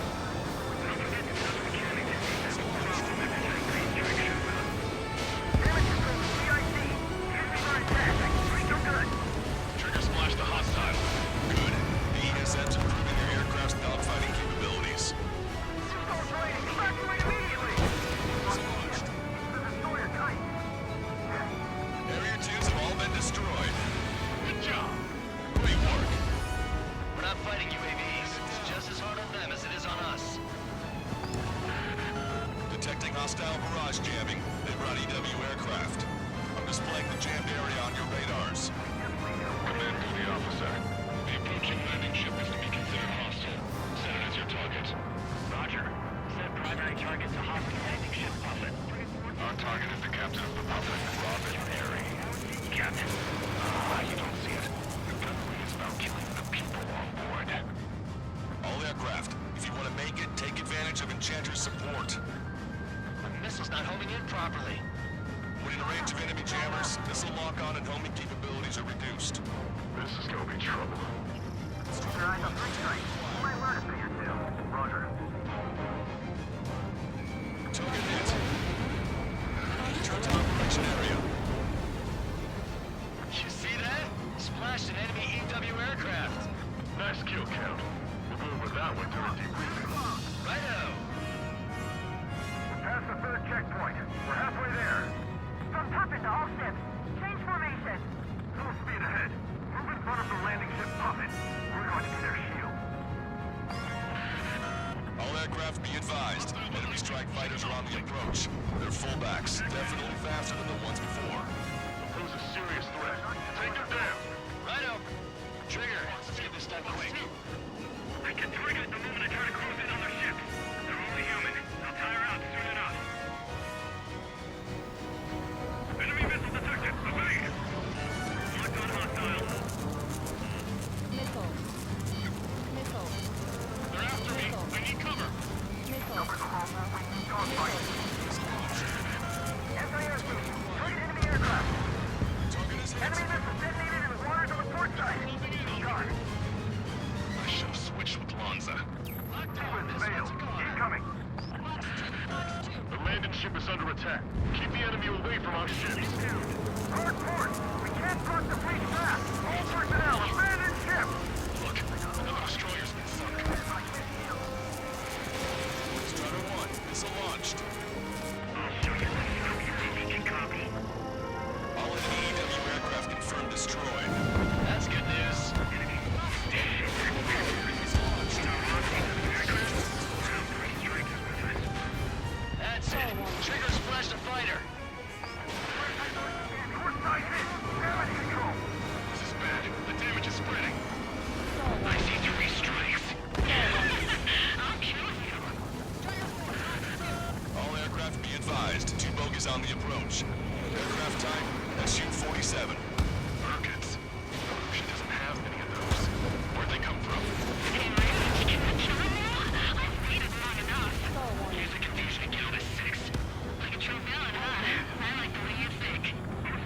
Trigger splashed the hostile. Good. The ESM's improving their aircraft's dogfighting capabilities. Barrier 2s have all been destroyed. Good job. Great work. We're not fighting UAVs. It's just as hard on them as it is on us. Detecting hostile barrage jamming. They brought EW aircraft. I'm displaying the jammed area on your radars. Command duty officer. The approaching landing ship is to be considered hostile. Set it as your target. Roger. Set primary target to hostile landing ship Puffin. Our target is the captain of the Puffin, Robin Airy. Captain. You don't see it. The gunnery is about killing the people on board. All aircraft, if you want to make it, take advantage of Enchanter's support. The missile's not homing in properly. When in range of enemy jammers, missile lock-on and homing capabilities are reduced. This is gonna be trouble. Your eyes on 3 strikes. You might learn a thing or two. Roger. Target hit. Return to operation area. You see that? Splashed an enemy EW aircraft. Nice kill count. We'll go over that one during debriefing. Righto. We're past the 3rd checkpoint. We're halfway there. From Puffin to all ships. Change formation. Full speed ahead. Move in front of the landing ship Puffin. We're going to be their shield. All aircraft be advised. Enemy strike fighters are on the approach. They're fullbacks, definitely faster than the ones before. Pose a serious threat. Take them down. Righto. Trigger. Let's get this done quick. I can target the moment I try to close in on their ships. They're only human. They'll tire out soon enough. Enemy missile detected. Evade! Locked on hostile. Missile. They're after me. I need cover. Anti-air station. Target enemy aircraft. Enemy missile detonated in the waters on the port side. Gone. I should have switched with Lanza. Failed. Keep coming. The landing ship is under attack. Keep the enemy away from our ships. Hard port. We can't cross the fleet fast. approach. Aircraft type, SU-47. Rockets. She doesn't have many of those. Where'd they come from? I've waited long enough. Here's a confusion count of 6. Like a true villain, huh? I like the way you think.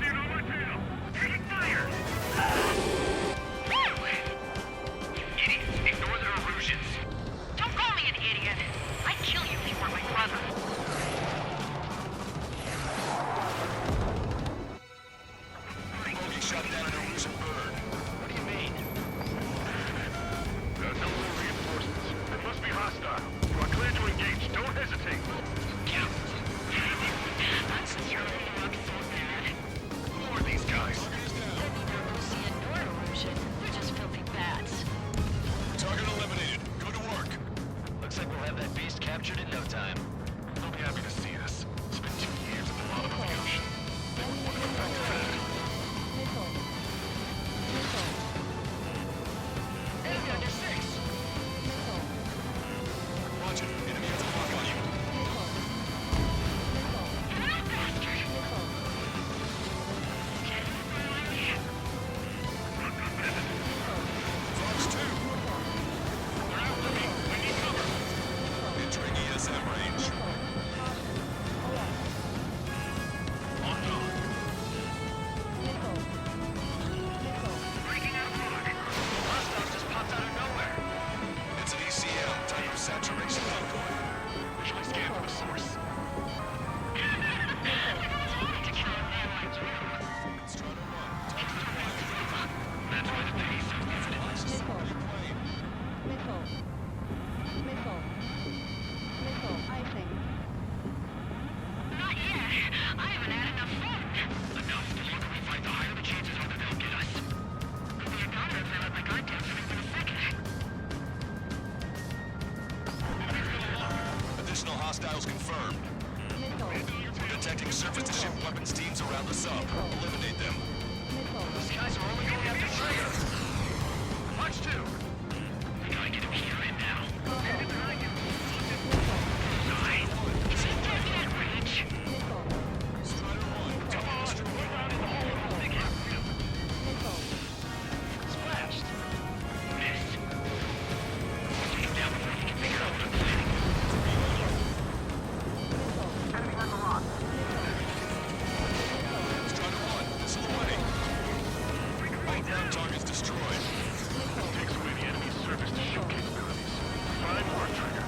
See it on my tail! Taking fire! Idiots, ignore their illusions. Don't call me an idiot. I'd kill you if you weren't my brother. Bogey shot down an illusion bird. What do you mean? There are no more reinforcements. They must be hostile. You are clear to engage. Don't hesitate. Yeah. I'm sincerely not so bad. Who are these guys? They're neither Ocean nor illusion. They're just filthy bats. Target eliminated. Go to work. Looks like we'll have that beast captured in no time. I'll be happy to see this. It's been 2 years and a lot of evolution. They would want to go back to that. Missile. Missile. Enemy under 6! Missile. Watch it. Enemy has a lock on you. Missile. Missile. Bastard! Missile. Fox 2. They're after me. I need cover. Entering ESM range. On top. Missile. Missile. Breaking out of lock. Hostiles just popped out of nowhere. It's an ECM. Type of saturation outgoing. Usually scan for the source. To kill a man like you. Strider 1. That's why the pace is infinite. Missile. Missile. Missile. Missile. I think. Not yet. I haven't had enough fun. Enough. The longer we fight, the higher the chances are that they'll get us. Could be a goner if I let my guard down for even a second. Additional hostiles confirmed. Missile. Detecting surface-to-ship weapons teams around the sub. Eliminate them. Missile. These guys are only going after Traeger. Watch 2. We gotta get him here and now. Strider 1. Come on. We're down in the hole. They can't feel. Splashed. Missed. Take him down before he can figure out what I'm planning. Enemy on the lock. Strider 1. Missile away. All ground targets destroyed. Takes away the enemy's surface-to-ship capabilities. Fine work, Trigger.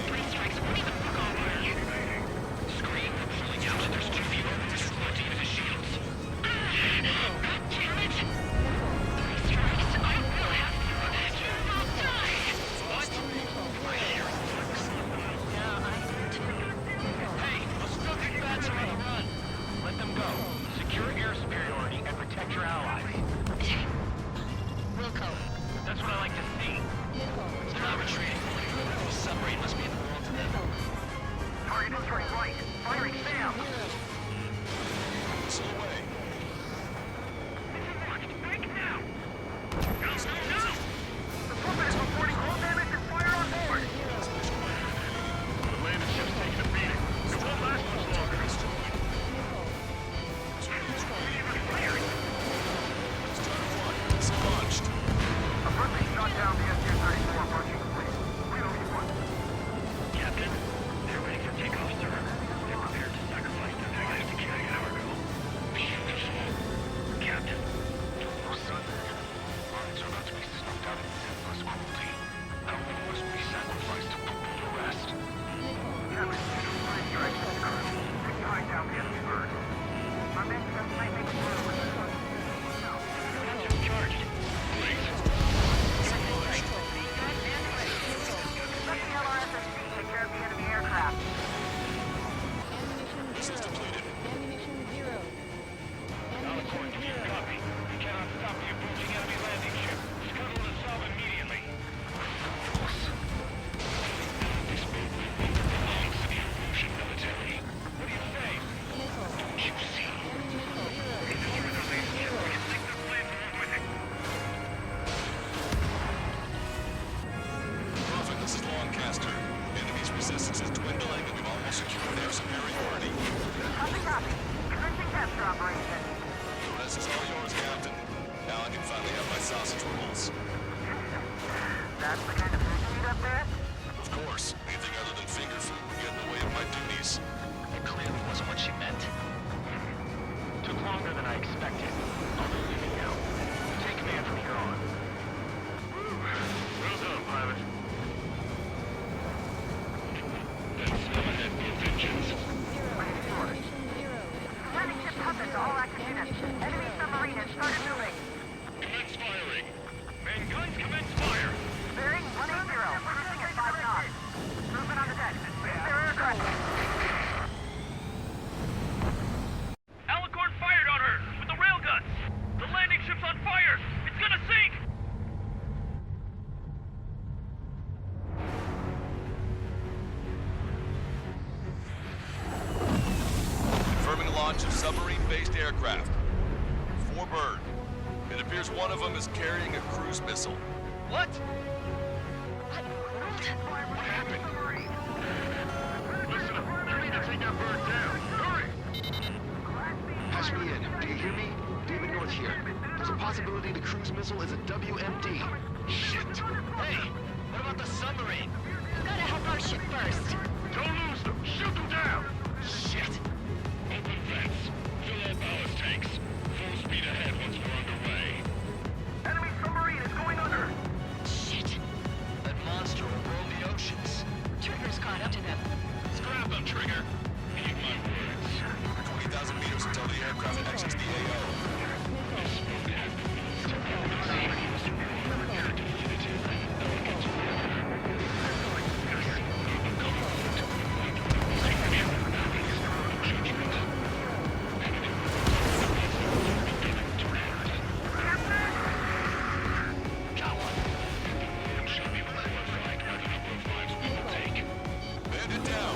Brain strikes won't even work on me. Screen from pulling out. There's 2 people disrupting his shields. God damn it! Brain strikes. I will have you. You will die. What? I hear it. Yeah, I hear too. Hey, those filthy bats are on the run. Let them go. Secure air superiority and protect your allies. Wilco. That's what I like to see. They're not retreating. The submarine must be in the world to them. Target entering right. Firing Sam. Missile away. The puppet is reporting hull damage and fire on board. The landing ship's taking a beating. It won't last much longer. Strider 1. Missile launched. A friendly shot down the SU-34 approaching the fleet. Reload one. Captain, they're ready for takeoff, sir. They're prepared to sacrifice their lives to carry cargo. Beautiful. Captain, your son, lives are about to be snuffed out in senseless cruelty. How many must be sacrificed to put them to rest? Captain, fire strike. Take your eye down the enemy bird. My men have lightning through. Engine charged. Please. Let the LRSSC take care of the enemy aircraft. Missiles depleted. Ammunition 0. Alacor, give me a copy. We cannot stop the approaching enemy landing ship. Scuttle and assault immediately. This movement belongs to the Illusion military. What do you say? Don't you see? They destroy the landing ship. We can take their plans along with it. Prophet, this is Lancaster. Enemy's resistance is dwindling and we've almost secured air superiority. Copy, copy. Commencing capture operation. This is all yours, Captain. Now I can finally have my sausage rolls. That's the kind of food you eat up there? Of course. Anything other than finger food would get in the way of my duties. It clearly wasn't what she meant. Took longer than I expected. I'll be leaving now. Take command from here on. Well done, pilot. That's ahead for vengeance. Landing ship puppets, all active units. Enemy submarine has started moving. Commence firing. Main guns commence fire. Bearing 180. Cruising at 5 knots. Movement on the deck. Their aircraft. Alicorn fired on her with the railguns. The landing ship's on fire. It's gonna sink. Confirming launch of submarine-based aircraft. 4 bird. It appears one of them is carrying a cruise missile. What? What happened? Listen up. You need to take that bird down. Hurry! Patch me in. Do you hear me? David North here. There's a possibility the cruise missile is a WMD. Shit! Hey, what about the submarine? We've got to help our ship first. Don't lose them. Shoot them down. Shit. Open vents. Fill all ballast tanks. Full speed ahead once we're underway. Enemy submarine is going under. Shit. That monster will roam the oceans. Trigger's caught up to them. Scrap them, Trigger. Eat my words. 20,000 meters until the aircraft exits the AO. This smoke has been Bandit down.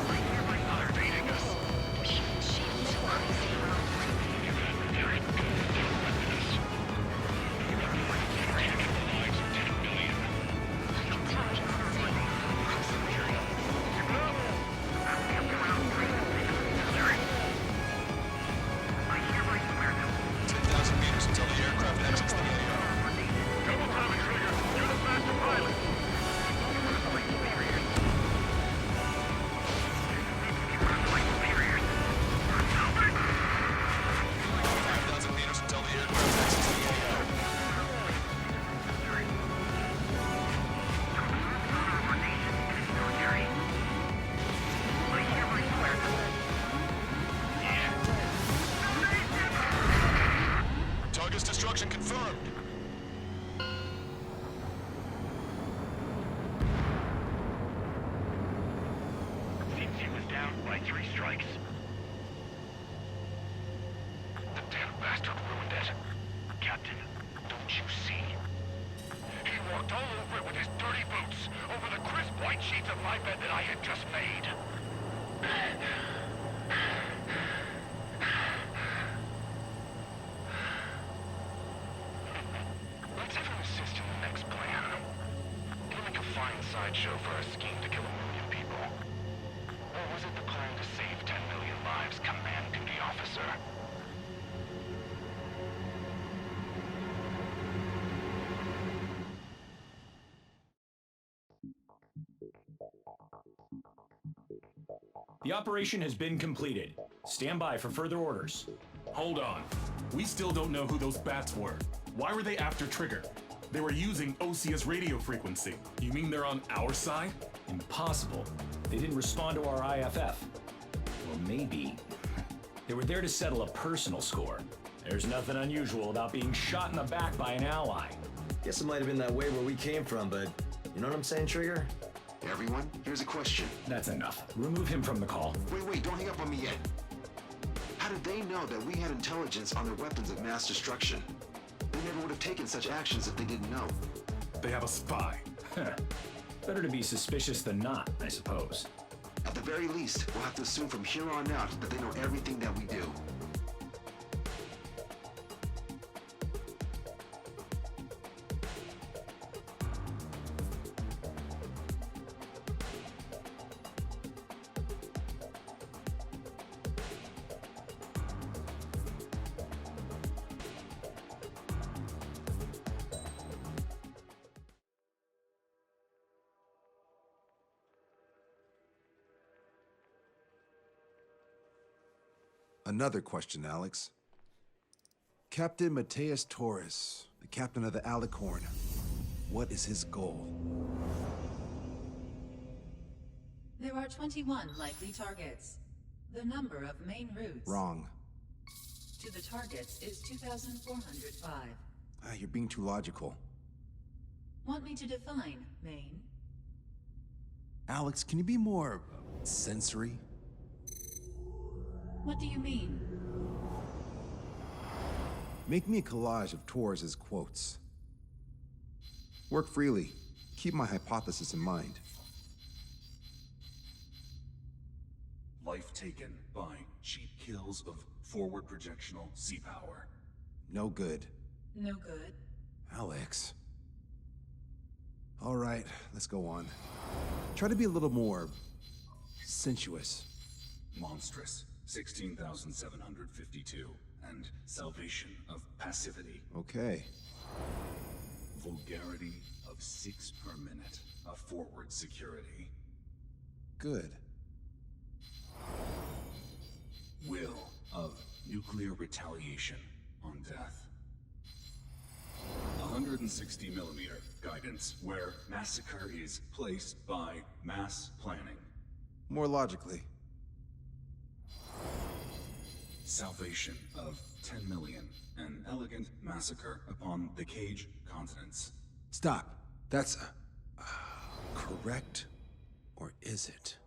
Destruction confirmed. Seems he was down by 3 strikes. The damn bastard ruined it. Captain, don't you see? He walked all over it with his dirty boots, over the crisp white sheets of my bed that I had just made. Let's have him assist in the next plan. It'll make a fine sideshow for a scheme to kill 1 million people. Or was it the plan to save 10 million lives, command duty officer? The operation has been completed. Stand by for further orders. Hold on. We still don't know who those bats were. Why were they after Trigger? They were using Osia's radio frequency. You mean they're on our side? Impossible. They didn't respond to our IFF. Or maybe they were there to settle a personal score. There's nothing unusual about being shot in the back by an ally. Guess it might have been that way where we came from, but you know what I'm saying, Trigger? Everyone, here's a question. That's enough. Remove him from the call. Wait, don't hang up on me yet. How did they know that we had intelligence on their weapons of mass destruction? They never would have taken such actions if they didn't know. They have a spy. Better to be suspicious than not, I suppose. At the very least, we'll have to assume from here on out that they know everything that we do. Another question, Alex. Captain Mateus Torres, the captain of the Alicorn. What is his goal? There are 21 likely targets. The number of main routes Wrong. to the targets is 2,405. You're being too logical. Want me to define main? Alex, can you be more sensory? What do you mean? Make me a collage of Torres's quotes. Work freely. Keep my hypothesis in mind. Life taken by cheap kills of forward projectional sea power. No good. No good. Alex. All right, let's go on. Try to be a little more sensuous. Monstrous, 16,752. And salvation of passivity. Okay. Vulgarity of 6 per minute of forward security. Good. Will of nuclear retaliation on death. 160 millimeter guidance where massacre is placed by mass planning. More logically. Salvation of 10 million. An elegant massacre upon the Cage continents. Stop. That's correct, or is it?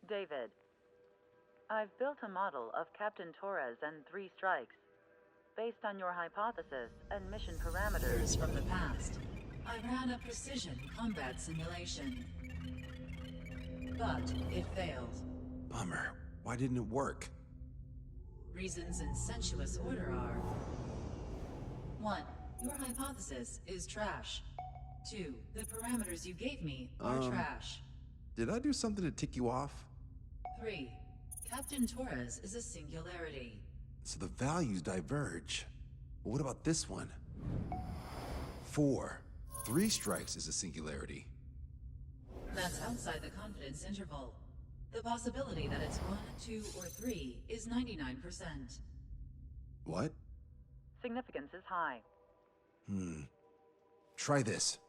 David, I've built a model of Captain Torres and 3 strikes. Based on your hypothesis and mission parameters from the past, I ran a precision combat simulation. But it failed. Bummer. Why didn't it work? Reasons in sensuous order are: 1. Your hypothesis is trash. 2. The parameters you gave me are trash. Did I do something to tick you off? 3. Captain Torres is a singularity. So the values diverge. But what about this one? 4. 3 strikes is a singularity. That's outside the confidence interval. The possibility that it's 1, 2, or 3 is 99%. What? Significance is high. Try this.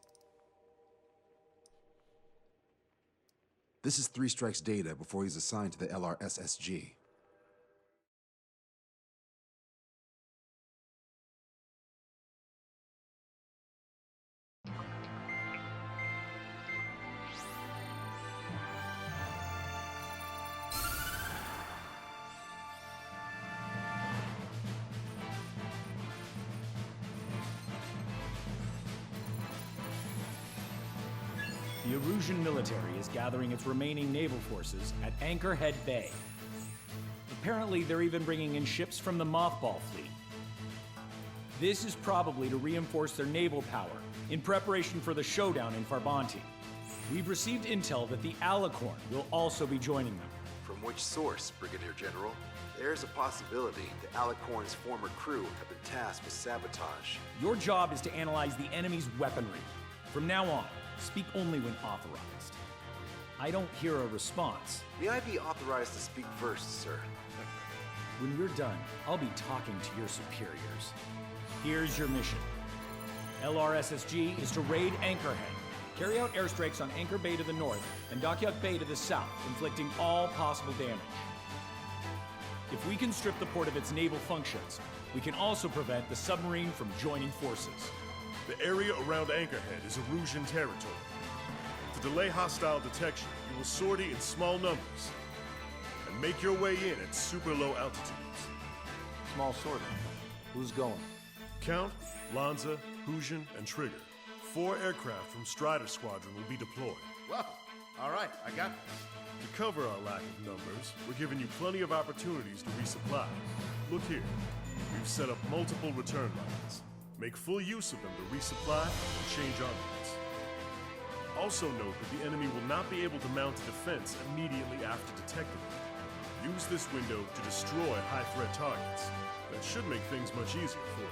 This is 3 strikes data before he's assigned to the LRSSG. The Erusian military is gathering its remaining naval forces at Anchorhead Bay. Apparently, they're even bringing in ships from the Mothball fleet. This is probably to reinforce their naval power in preparation for the showdown in Farbanti. We've received intel that the Alicorn will also be joining them. From which source, Brigadier General? There's a possibility the Alicorn's former crew have been tasked with sabotage. Your job is to analyze the enemy's weaponry. From now on, speak only when authorized. I don't hear a response. May I be authorized to speak first, sir? When we're done, I'll be talking to your superiors. Here's your mission. LRSSG is to raid Anchorhead, carry out airstrikes on Anchor Bay to the north and Dockyard Bay to the south, inflicting all possible damage. If we can strip the port of its naval functions, we can also prevent the submarine from joining forces. The area around Anchorhead is Erusian territory. To delay hostile detection, you will sortie in small numbers and make your way in at super low altitudes. Small sortie. Who's going? Count, Lanza, Hujan, and Trigger. 4 aircraft from Strider Squadron will be deployed. Well, all right, I got this. To cover our lack of numbers, we're giving you plenty of opportunities to resupply. Look here. We've set up multiple return lines. Make full use of them to resupply and change armaments. Also note that the enemy will not be able to mount a defense immediately after detecting them. Use this window to destroy high-threat targets. That should make things much easier for you.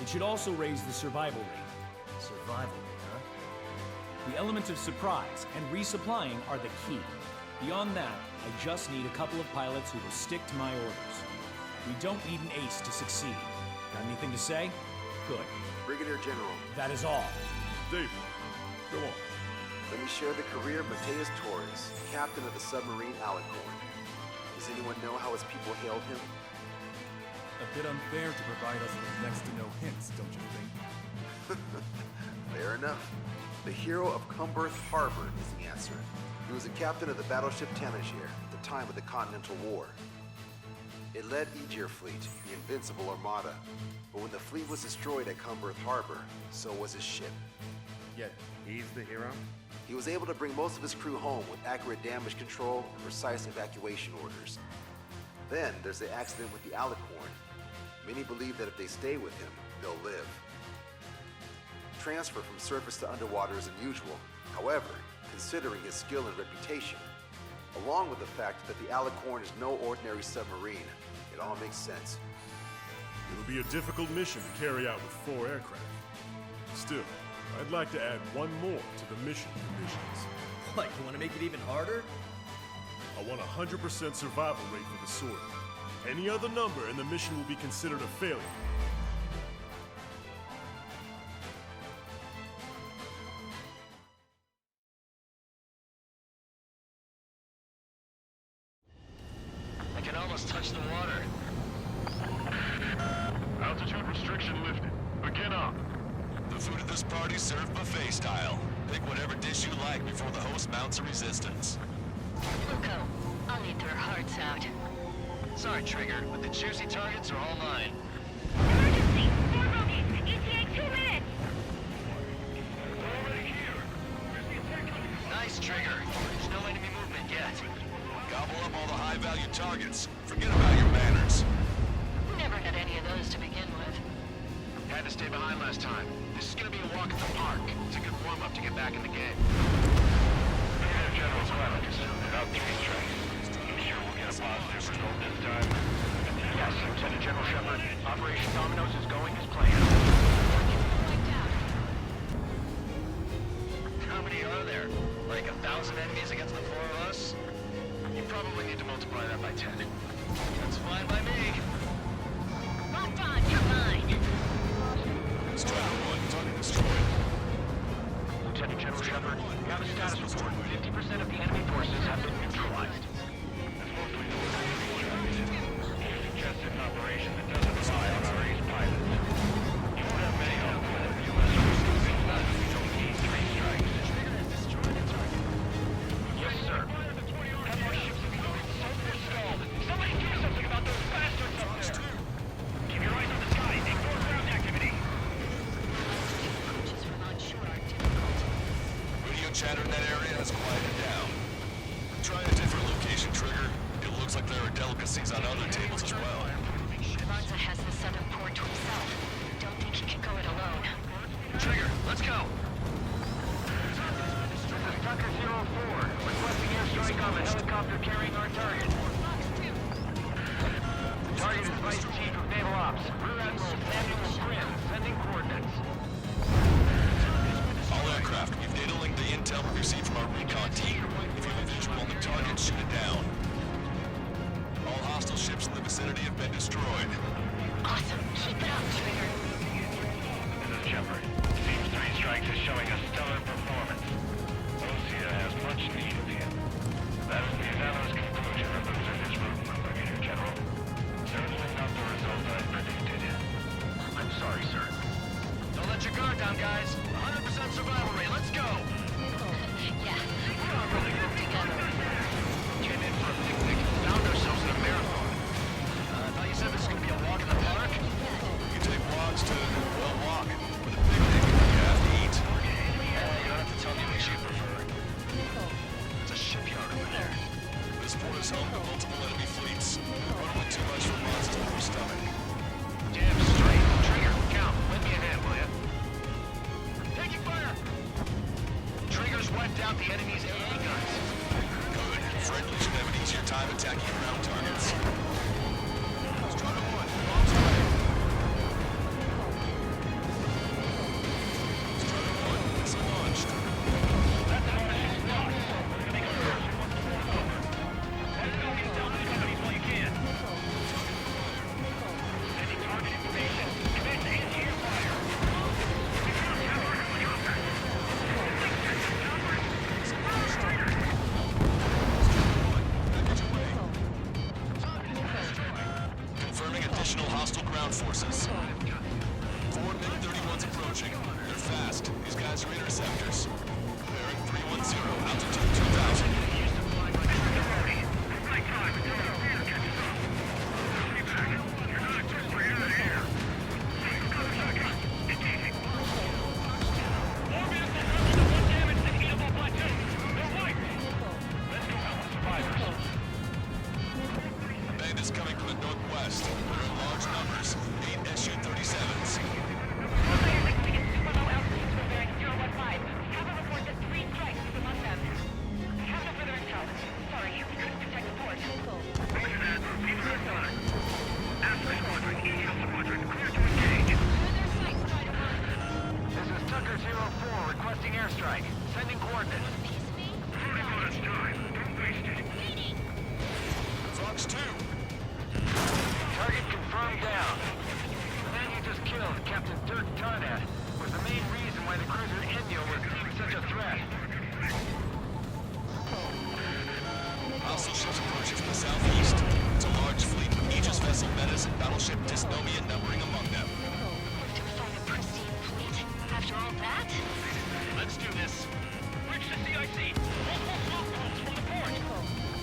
It should also raise the survival rate. Survival rate, huh? The element of surprise and resupplying are the key. Beyond that, I just need a couple of pilots who will stick to my orders. We don't need an ace to succeed. Got anything to say? Good. Brigadier General. That is all. David, go on. Let me share the career of Mateus Torres, captain of the submarine Alicorn. Does anyone know how his people hailed him? A bit unfair to provide us with next to no hints, don't you think? Fair enough. The hero of Cumberth Harbor is the answer. He was the captain of the battleship Tanager at the time of the Continental War. It led Aegir Fleet, the Invincible Armada. But when the fleet was destroyed at Cumberth Harbor, so was his ship. Yet, he's the hero? He was able to bring most of his crew home with accurate damage control and precise evacuation orders. Then there's the accident with the Alicorn. Many believe that if they stay with him, they'll live. Transfer from surface to underwater is unusual. However, considering his skill and reputation, along with the fact that the Alicorn is no ordinary submarine, it all makes sense. It'll be a difficult mission to carry out with 4 aircraft. Still, I'd like to add one more to the mission conditions. What, you want to make it even harder? I want a 100% survival rate for the sortie. Any other number and the mission will be considered a failure. I can almost touch the water. Altitude restriction lifted. Begin up. The food at this party served buffet style. Pick whatever dish you like before the host mounts a resistance. Luco, I'll need their hearts out. Sorry, Trigger, but the juicy targets are all mine. Emergency! 4 bogeys! ETA 2 minutes! Already here. Where's the attack coming from? Nice, Trigger. There's no enemy movement yet. Gobble up all the high-value targets. Forget about your manners. Never had any of those to begin with. Had to stay behind last time. This is gonna be a walk in the park. It's a good warm-up to get back in the game. Brigadier General's pilots. About 3 strikes. You sure we'll get a positive result this time? Yes, Lieutenant General Shepard. Operation Dominoes is going as planned. How many are there? Like 1,000 enemies against the 4 of us? You probably need to multiply that by 10. That's fine by me. Locked on, you're mine! Strider 1, target destroyed. Lieutenant General Shepard, we have a status report. 50% of the enemy forces have been neutralized. That's mostly the work of the strikes. You suggested an operation that doesn't rely on our ace pilots. You won't have many of them if you mess with stupid nuts. We don't need 3 strikes. Yes, sir. Have our ships loaded so forestalled. Somebody do something about those bastards up there. Keep your eyes on the sky. Ignore ground activity. Approaches from onshore are difficult. Radio chatter in that area has quieted down. Try a different location, Trigger. It looks like there are delicacies on other tables as well. Lanza has the southern port to himself. Don't think he can go it alone. Trigger, let's go! This is Tucker 04, requesting airstrike on the helicopter carrying our target. Target is Vice Chief of Naval Ops, Rear Admiral Samuel Grimm, sending coordinates. All aircraft, we've data linked the intel we received from our recon team. If you have a visual on the target, shoot it down. All hostile ships in the vicinity have been destroyed. Awesome. Keep it up, Trigger. This is Shepard. Seems 3 strikes is showing a stellar performance. Lucia has much need of him. That is the unanimous conclusion of this room, Brigadier General. Certainly not the result I predicted. I'm sorry, sir. Don't let your guard down, guys. 100% survival rate. Let's go! Yeah, we're all really good together. Came in for a picnic. Found ourselves in a marathon. I thought you said this was gonna be a walk in the park? You can take walks to, well, walk. With a picnic, you have to eat. attacking ground targets. Strider 1, bombs away. Strider 1, missile launched. That's our mission lost. We're gonna make a first once the war's over. Let's go get down these companies while you can. Sending target information. Commit to anti-air fire. We found tower helicopter. Confirming additional hostile ground forces. 4 MiG-31s approaching. They're fast. These guys are interceptors. Bearing 310, altitude 2000. Right time until the theater catches up. I'll be back. You're not a trooper, you're out of here. Got a second. Engaging. More vehicles under the one damaged and eatable platoon. They're white. Let's go help the survivors. Bandits coming from the northwest. They're in large numbers. 8 Su-37s. This is Tucker 04 requesting airstrike. Sending coordinates. Fox 2. Target confirmed down. The man you just killed, Captain Dirk Tarnat, was the main reason why the cruiser Inyo was deemed such a threat. Hostile ships approaching from the southeast. It's a large fleet with Aegis vessel Menace and battleship Dysnomia numbering among them. To find a pristine fleet. After all that? Let's do this. Reach the CIC. Multiple smoke holes from the port.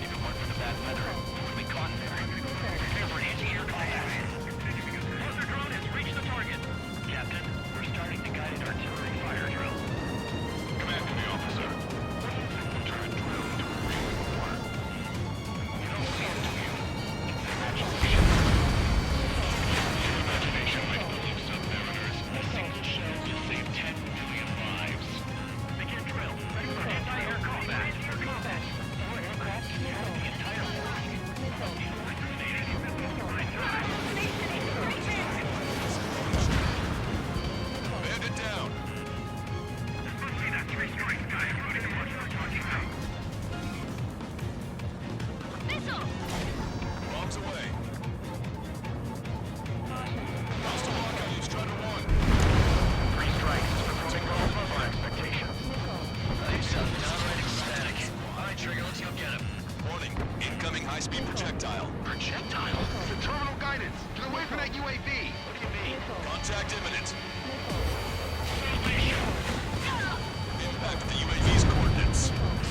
If it weren't for the bad weather, we would be caught there. Prepare for an anti-air combat. Cluster drone has reached the target. Captain, we're starting the guided artillery fire drill. Command to the officer. What is it to turn drill into a real war? You don't see it, do you? Imagination. Your imagination might believe submariners. A single shell can save 10 million lives. Begin drill. Ready for anti-air combat. Anti-air combat. Four aircraft can handle the entire flag. Bandit down. Especially that three-strike guy who rode into what you're talking about. Missile! Bombs away. Hostile lock on you, Strider 1. Three strikes, performing well above our expectations. They sound downright ecstatic. All right, Trigger, let's go get him. Warning, incoming high-speed projectile. Projectile? The terminal guidance! Get away from that UAV! What do you mean? Contact imminent. Impact the UAV's coordinates.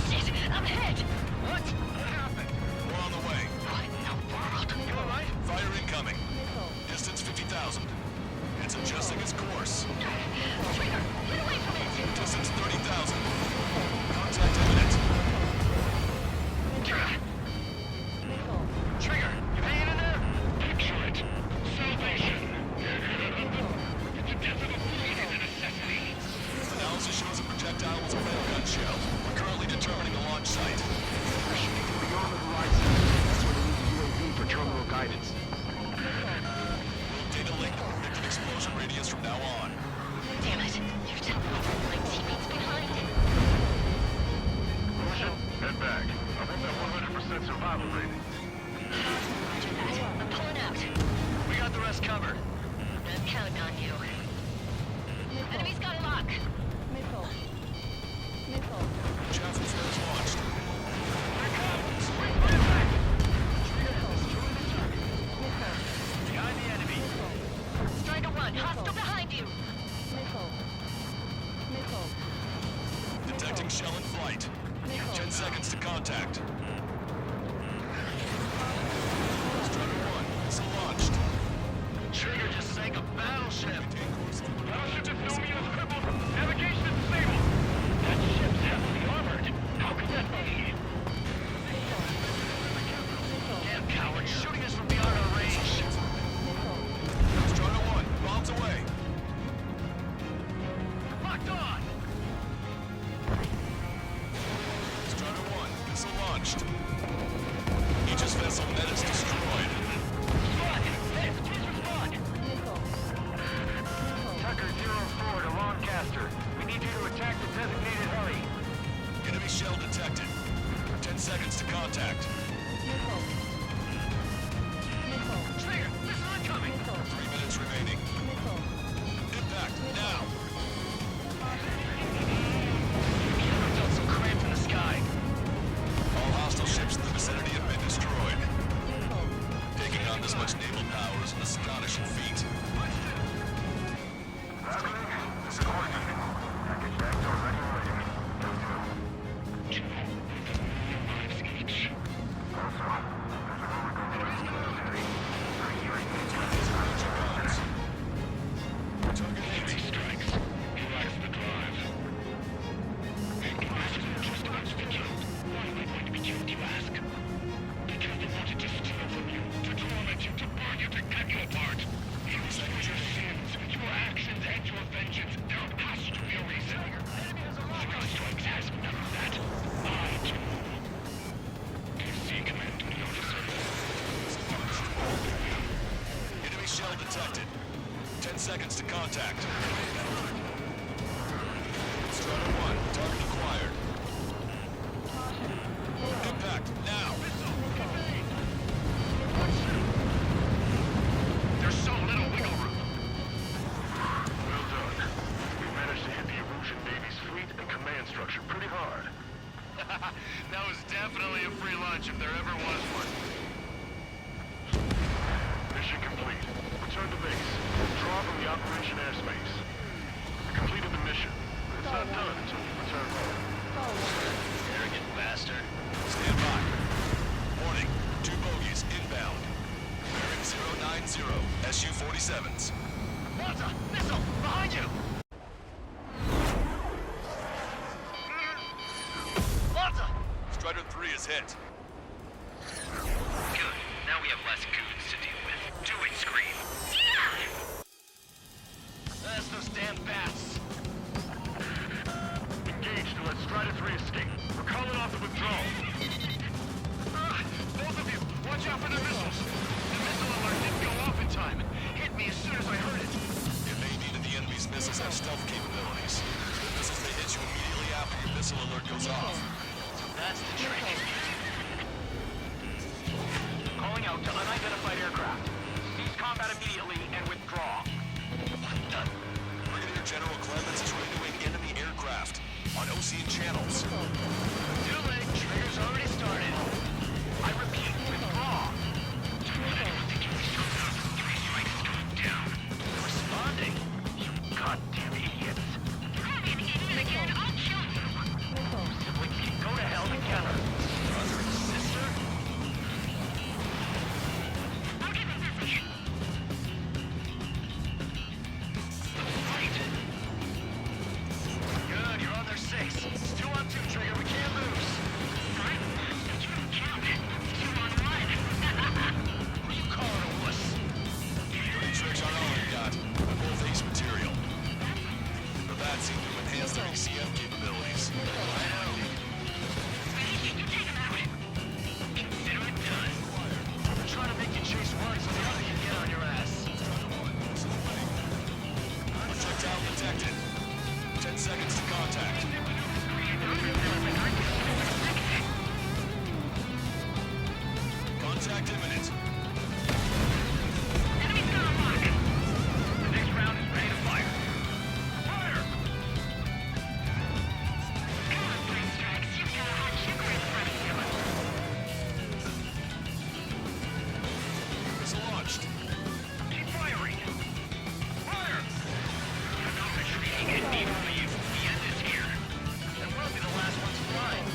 Shit, I'm hit! What? What happened? We're on the way. What in the world? You all right? Fire incoming. Distance 50,000. It's adjusting its course. Trigger, get away from it! Distance 30,000. Contact imminent. Trigger, you hanging in there? Picture it. Salvation. The death of a fleet is a necessity. Analysis shows the projectile was a railgun shell. We're currently determining the launch site. We're shooting to beyond the horizon. That's where they need the UAV for terminal guidance. We'll data link the predicted explosion radius from now on. Damn it, you're telling me my teammates behind. Motion, head back. I want that 100% survival rating. Roger that. I'm pulling out. We got the rest covered. I'm counting on you. Enemy's got a lock. Missile. Missile. Chaffin flares launched. Behind the enemy. Strider 1, hostile behind you. Missile. Missile. Detecting shell in flight. 10 seconds to contact. Strider 1, missile launched. Trigger just sank a battleship. Battleship Dysnomia is crippled. Navigation is disabled. That ship's heavily armored. How could that be? this much naval power is an astonishing feat. This is coordinated. Package deck already waiting. Also, there's a rumor going around the military. Enemy strikes. Relax the drive. Imagine just about to be killed. Why am I going to be killed, you ask? Because they wanted to steal from you, to torment you, to burn you, to cut you apart. It was for your sins, your actions, and your vengeance. There has to be a reason. Zero Strikes has none of that. I do. See command notice. Enemy shell detected. 10 seconds to contact. Strider 1, target acquired. Impact, now! There's so little wiggle room. Well done. We managed to hit the Erosion Navy's fleet and command structure pretty hard. That was definitely a free lunch if there ever was one. Mission complete. Return to base. Draw from the Operation Airspace. You completed the mission, but it's not done until you return home. Arrogant bastard. Stand by. Warning, 2 bogies inbound. Bearing 090, Su-47s. Malta! Missile! Behind you! Malta! Strider 3 is hit. Good. Now we have less goons to deal with. Do it, Scream. That's those damn bats. Engage to let Strider 3 escape. We're calling off the withdrawal. Both of you, watch out for the missiles. The missile alert didn't go off in time. It hit me as soon as I heard it. It may be that the enemy's missiles have stealth capabilities. The missiles may hit you immediately after the missile alert goes off. That's the trick. Calling out to unidentified aircraft. Cease combat immediately and withdraw. Brigadier General Clemens is radioing enemy aircraft on Ocean channels. Too late. Trigger's already started. I repeat, withdraw. Three strikes going down. They're responding. You goddamn idiots. I'm an idiot again. I'll kill you. Siblings can go to hell together. Brother and sister? I'll give a message. Fight! Good, you're on their 6. It's 2 on 2, Trigger. We can't lose. Fine. That shouldn't count. 2 on 1. Who you calling a wuss? 30 tricks are all I've got. I'm both ace material. The bats seem to enhance their ECM capabilities. I know. You take him out. Consider it done. We're trying to make you chase one so the other can get on your ass. Projectile detected. 10 seconds to contact. Contact imminent. Enemy's got a lock. The next round is ready to fire. Fire! Come on, Three Strikes. You've got a hot sugar in front of you. Missile launched. Keep firing! Fire! You're not retreating and need to leave. The end is here. And we'll be the last ones flying.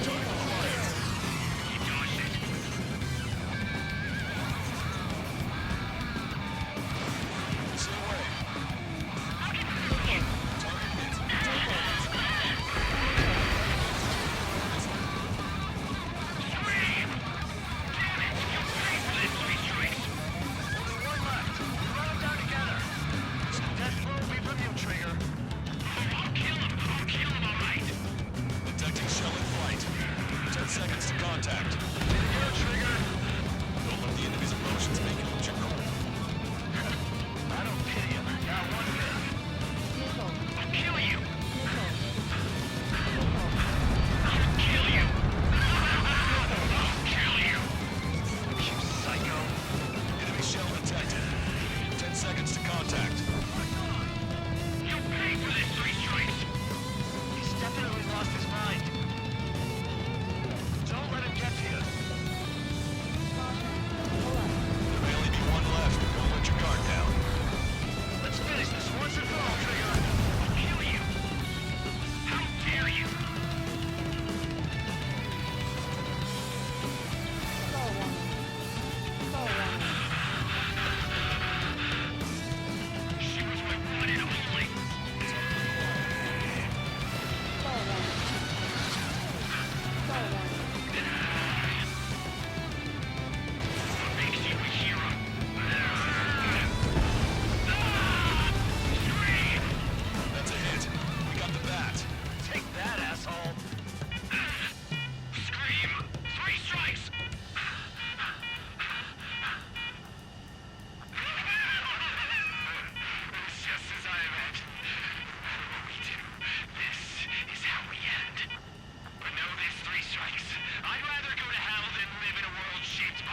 Target acquired. You dodged it.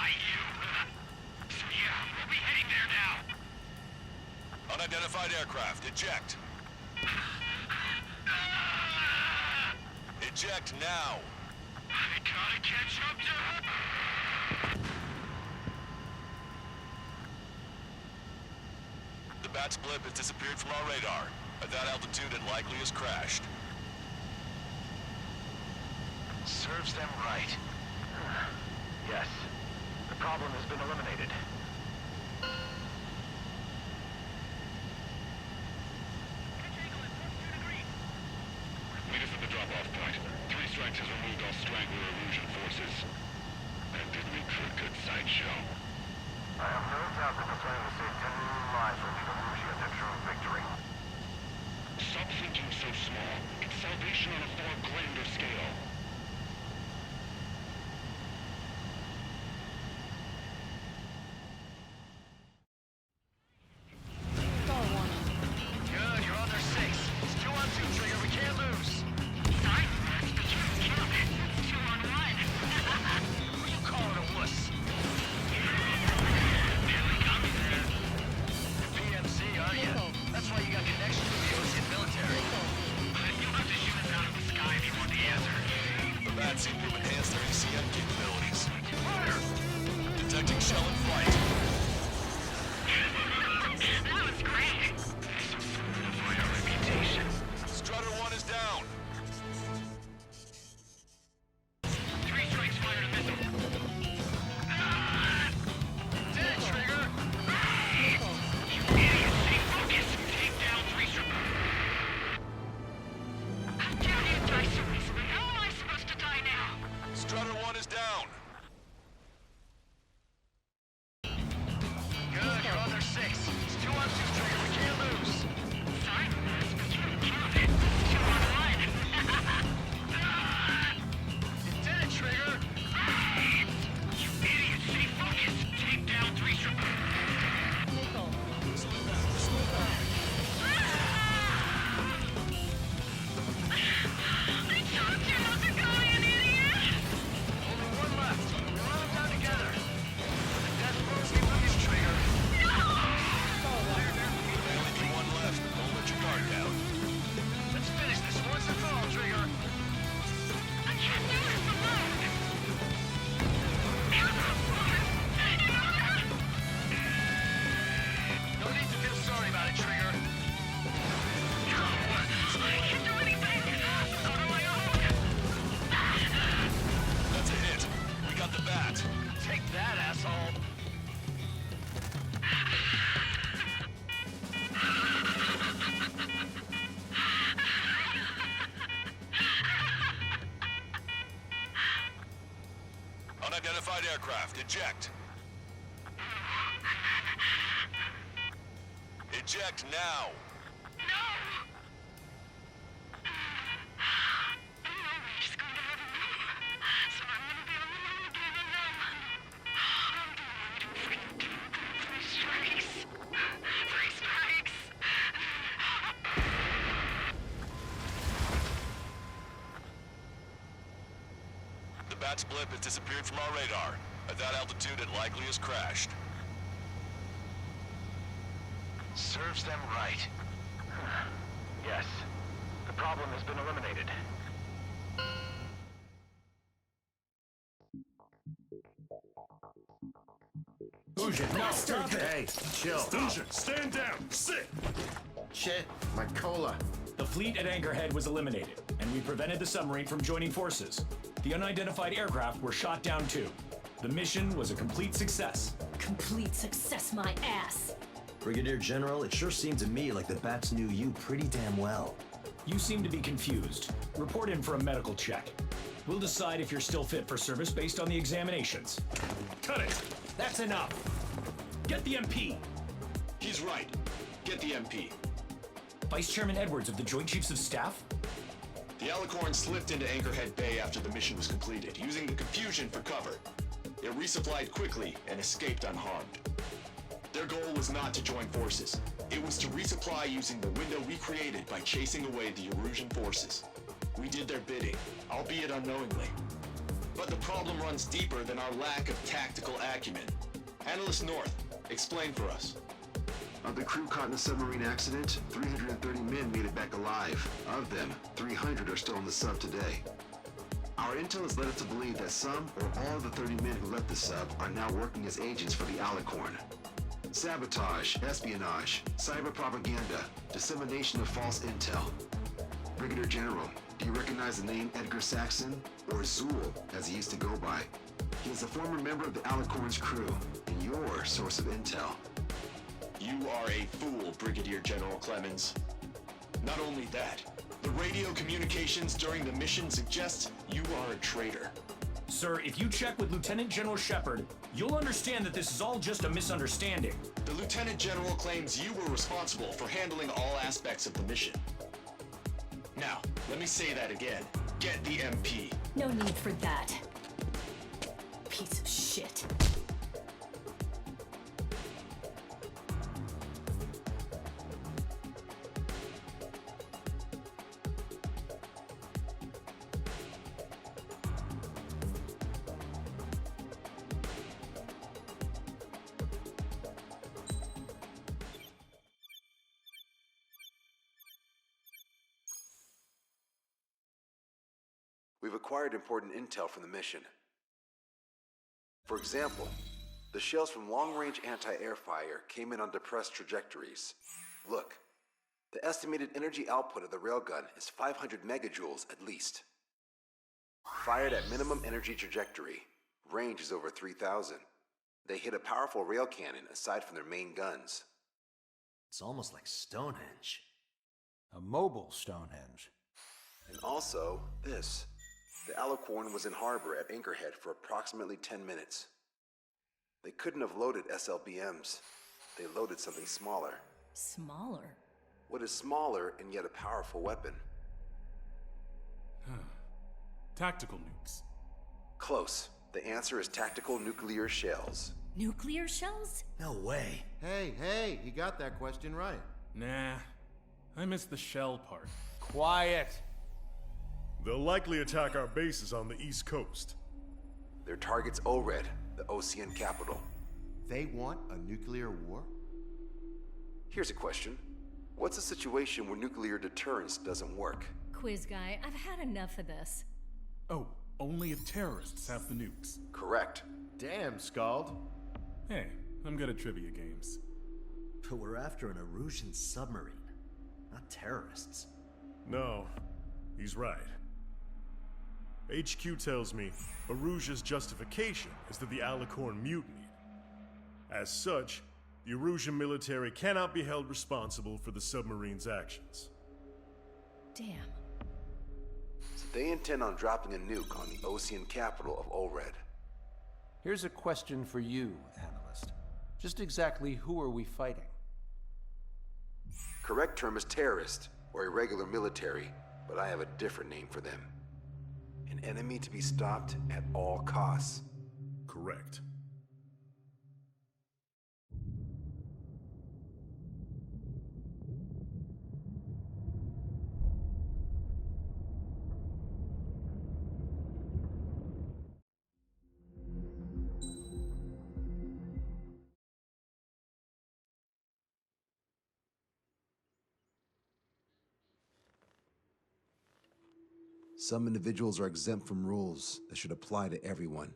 Why, you? So yeah, we'll be heading there now. Unidentified aircraft, eject. Eject now. I gotta catch up to her. The Bat's blip has disappeared from our radar. At that altitude, it likely has crashed. Serves them right. Yes. The problem has been eliminated. Meet us at the drop-off point. 3 Strikes has removed all Strangler illusion forces. And did make for a good sideshow. I have no doubt that the plan to save 10 million lives will lead Illusion to true victory. Stop thinking so small. It's salvation on a far grander scale. Good, you're on their 6. It's 2 on 2, Trigger. We can't lose. Sorry, but you can't kill it. It's 2 on 1. Who you calling a wuss? Nearly got me there. PMC, aren't you? That's why you got connections with the Ocean military. You'll have to shoot us out of the sky if you want the answer. The Bats seem to have enhanced their ECM capabilities. Detecting shell in flight. That was great. So solidify our reputation. Strutter 1 is down. 3 Strikes fired a missile. Did it, Trigger! You idiot! Stay focused! Take down 3 Strikes. Damn you, die so easily. How am I supposed to die now? Strutter 1 is down. Good, you're on their 6. It's 2 on 2, Trigger. We can't lose. Sorry, but you killed it. 2 on 1. You did it, Trigger! You idiot! Stay focused! Take down 3 Strikes. I told you not to go, you idiot! Only 1 left. We'll run them down together. The death blows we lose, Trigger. May only be 1 left. Don't let your guard down. Let's finish this once and for all, Trigger. I can't do this alone! No need to feel sorry about it, Trigger. I can't do anything! Not on my own! That's a hit. We got the Bat. Take that, asshole. Unidentified aircraft, eject. Eject now. She's going to heaven now, so I'm gonna be alone again and then... Three strikes! 3 Strikes! The Bat's blip has disappeared from our radar. At that altitude, it likely has crashed. Serves them right. Yes. The problem has been eliminated. Illusion, No, stop it! Hey, chill. Illusion, stand down! Sit! Shit, my cola. The fleet at Anchorhead was eliminated, and we prevented the submarine from joining forces. The unidentified aircraft were shot down too. The mission was a complete success. Complete success, my ass. Brigadier General, it sure seemed to me like the Bats knew you pretty damn well. You seem to be confused. Report in for a medical check. We'll decide if you're still fit for service based on the examinations. Cut it! That's enough! Get the MP! He's right. Get the MP. Vice Chairman Edwards of the Joint Chiefs of Staff? The Alicorn slipped into Anchorhead Bay after the mission was completed, using the confusion for cover. It resupplied quickly and escaped unharmed. Their goal was not to join forces. It was to resupply using the window we created by chasing away the Erusian forces. We did their bidding, albeit unknowingly. But the problem runs deeper than our lack of tactical acumen. Analyst North, explain for us. Of the crew caught in the submarine accident, 330 men made it back alive. Of them, 300 are still on the sub today. Our intel has led us to believe that some or all of the 30 men who left the sub are now working as agents for the Alicorn. Sabotage, espionage, cyber propaganda, dissemination of false intel. Brigadier General, do you recognize the name Edgar Saxon, or Zool, as he used to go by? He is a former member of the Alicorn's crew, and your source of intel. You are a fool, Brigadier General Clemens. Not only that, the radio communications during the mission suggest you are a traitor. Sir, if you check with Lieutenant General Shepard, you'll understand that this is all just a misunderstanding. The Lieutenant General claims you were responsible for handling all aspects of the mission. Now, let me say that again. Get the MP. No need for that. Piece of shit. We've acquired important intel from the mission. For example, the shells from long-range anti-air fire came in on depressed trajectories. Look, the estimated energy output of the railgun is 500 megajoules at least. Fired at minimum energy trajectory, range is over 3,000. They hit a powerful rail cannon aside from their main guns. It's almost like Stonehenge. A mobile Stonehenge. And also, this. The Alicorn was in harbor at Anchorhead for approximately 10 minutes. They couldn't have loaded SLBMs. They loaded something smaller. Smaller? What is smaller and yet a powerful weapon? Tactical nukes. Close. The answer is tactical nuclear shells. Nuclear shells? No way. Hey, he got that question right. Nah, I missed the shell part. Quiet. They'll likely attack our bases on the East Coast. Their target's ORED, the Ocean capital. They want a nuclear war? Here's a question. What's a situation where nuclear deterrence doesn't work? Quiz guy, I've had enough of this. Oh, only if terrorists have the nukes. Correct. Damn, Scald. Hey, I'm good at trivia games. But we're after an Erusian submarine, not terrorists. No, he's right. HQ tells me Erusia's justification is that the Alicorn mutinied. As such, the Erusian military cannot be held responsible for the submarine's actions. Damn. So they intend on dropping a nuke on the Ocean capital of ORED. Here's a question for you, analyst. Just exactly who are we fighting? Correct term is terrorist, or irregular military, but I have a different name for them. An enemy to be stopped at all costs. Correct. Some individuals are exempt from rules that should apply to everyone.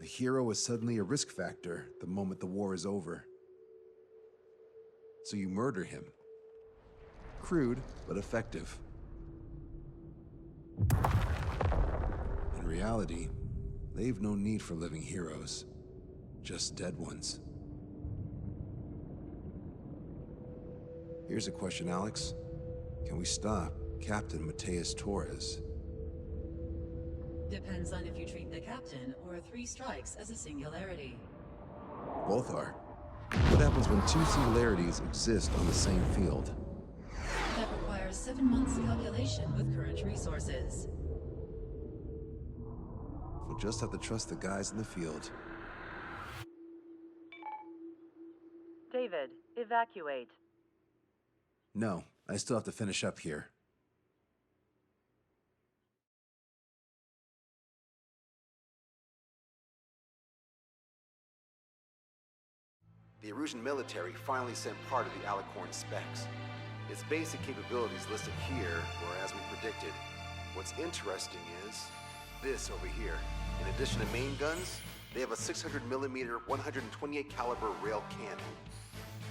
A hero is suddenly a risk factor the moment the war is over. So you murder him. Crude, but effective. In reality, they've no need for living heroes, just dead ones. Here's a question, Alex. Can we stop Captain Mateus Torres? Depends on if you treat the captain or 3 strikes as a singularity. Both are. What happens when 2 singularities exist on the same field? That requires 7 months calculation with current resources. We'll just have to trust the guys in the field. David, evacuate. No, I still have to finish up here. The Erusian military finally sent part of the Alicorn specs. Its basic capabilities listed here were as we predicted. What's interesting is this over here. In addition to main guns, they have a 600mm 128 caliber rail cannon.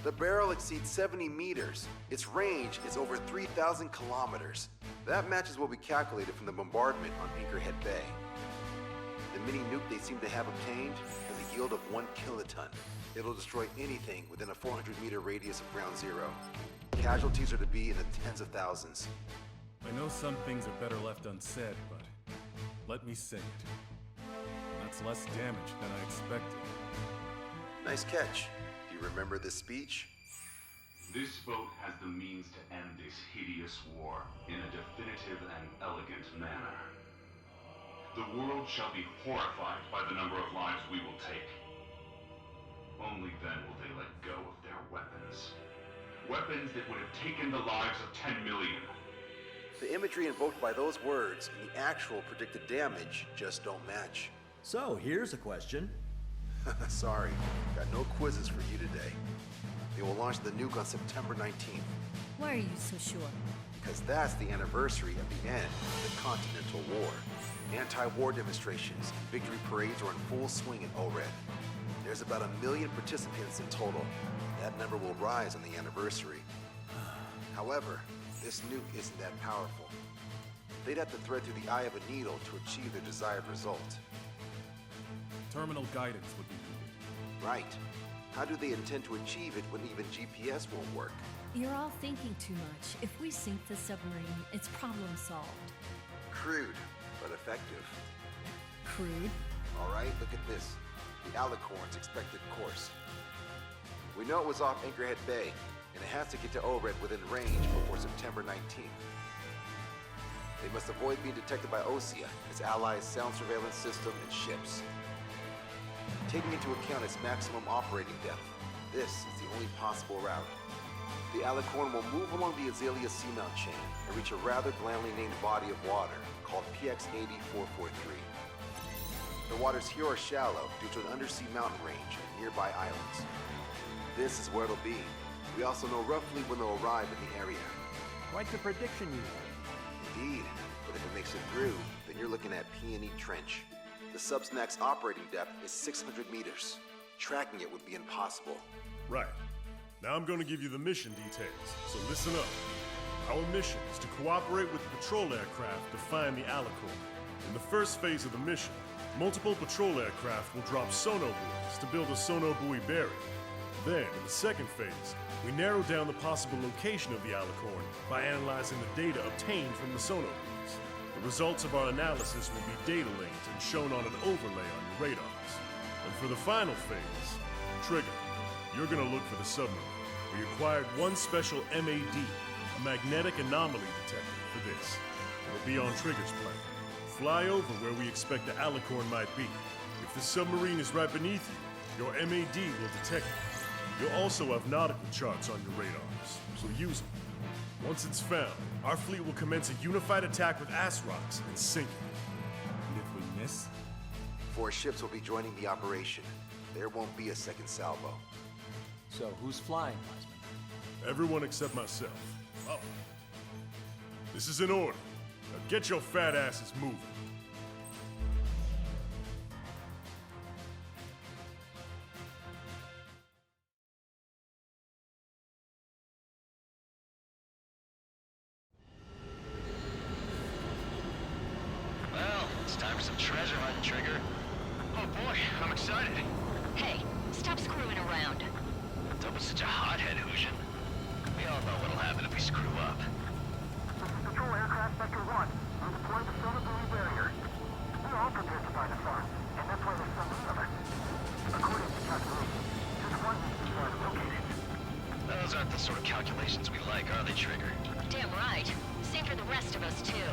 The barrel exceeds 70 meters. Its range is over 3,000 kilometers. That matches what we calculated from the bombardment on Anchorhead Bay. The mini nuke they seem to have obtained has a yield of 1 kiloton. It'll destroy anything within a 400-meter radius of ground zero. Casualties are to be in the tens of thousands. I know some things are better left unsaid, but let me say it. That's less damage than I expected. Nice catch. Do you remember this speech? This vote has the means to end this hideous war in a definitive and elegant manner. The world shall be horrified by the number of lives we will take. Only then will they let go of their weapons. Weapons that would have taken the lives of 10 million. The imagery invoked by those words and the actual predicted damage just don't match. So, here's a question. Sorry, got no quizzes for you today. They will launch the nuke on September 19th. Why are you so sure? Because that's the anniversary of the end of the Continental War. Anti-war demonstrations and victory parades are in full swing in Ohred. There's about 1 million participants in total. That number will rise on the anniversary. However, this nuke isn't that powerful. They'd have to thread through the eye of a needle to achieve their desired result. Terminal guidance would be needed. Right. How do they intend to achieve it when even GPS won't work? You're all thinking too much. If we sink the submarine, it's problem solved. Crude, but effective. Crude? All right, look at this. The Alicorn's expected course. We know it was off Anchorhead Bay, and it has to get to Ohred within range before September 19th. They must avoid being detected by Osea, its allies' sound surveillance system, and ships. Taking into account its maximum operating depth, this is the only possible route. The Alicorn will move along the Azalea seamount chain and reach a rather blandly named body of water called PX-8443. The waters here are shallow due to an undersea mountain range and nearby islands. This is where it'll be. We also know roughly when they'll arrive in the area. Quite the prediction you have. Indeed, but if it makes it through, then you're looking at P&E Trench. The Subsnac's operating depth is 600 meters. Tracking it would be impossible. Right. Now I'm going to give you the mission details, so listen up. Our mission is to cooperate with the patrol aircraft to find the Alicorn. In the first phase of the mission, multiple patrol aircraft will drop sono buoys to build a sono buoy barrier. Then, in the second phase, we narrow down the possible location of the Alicorn by analyzing the data obtained from the sono buoys. The results of our analysis will be data linked and shown on an overlay on your radars. And for the final phase, Trigger, you're gonna look for the submarine. We acquired one special MAD, a magnetic anomaly detector, for this. It'll be on Trigger's plane. Fly over where we expect the Alicorn might be. If the submarine is right beneath you, your MAD will detect it. You'll also have nautical charts on your radars, so use them. Once it's found, our fleet will commence a unified attack with ass rocks and sink it. And if we miss? 4 ships will be joining the operation. There won't be a second salvo. So who's flying, Wiseman? Everyone except myself. Oh. This is in order. Now get your fat asses moving. Well, it's time for some treasure hunting, Trigger. Oh boy, I'm excited. Hey, stop screwing around. Don't be such a hothead, Hushin. We all know what'll happen if we screw up. Patrol aircraft Sector 1. We're deploying the solar buoy barrier. We're all prepared to find the farm, and that's why there's so many of us. According to calculations, just one needs to try to locate it. Those aren't the sort of calculations we like, are they, Trigger? Damn right. Same for the rest of us, too.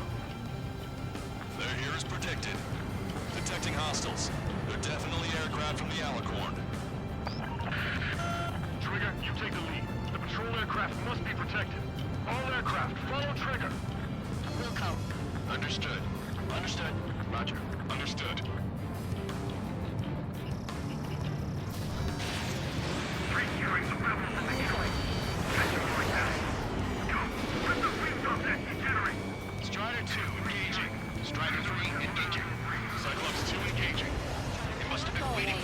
They're here as predicted. Detecting hostiles. They're definitely aircraft from the Alicorn. Trigger, you take the lead. The patrol aircraft must be protected. All aircraft, follow Trigger. Wilco. Understood. Understood. Roger. Understood. 3,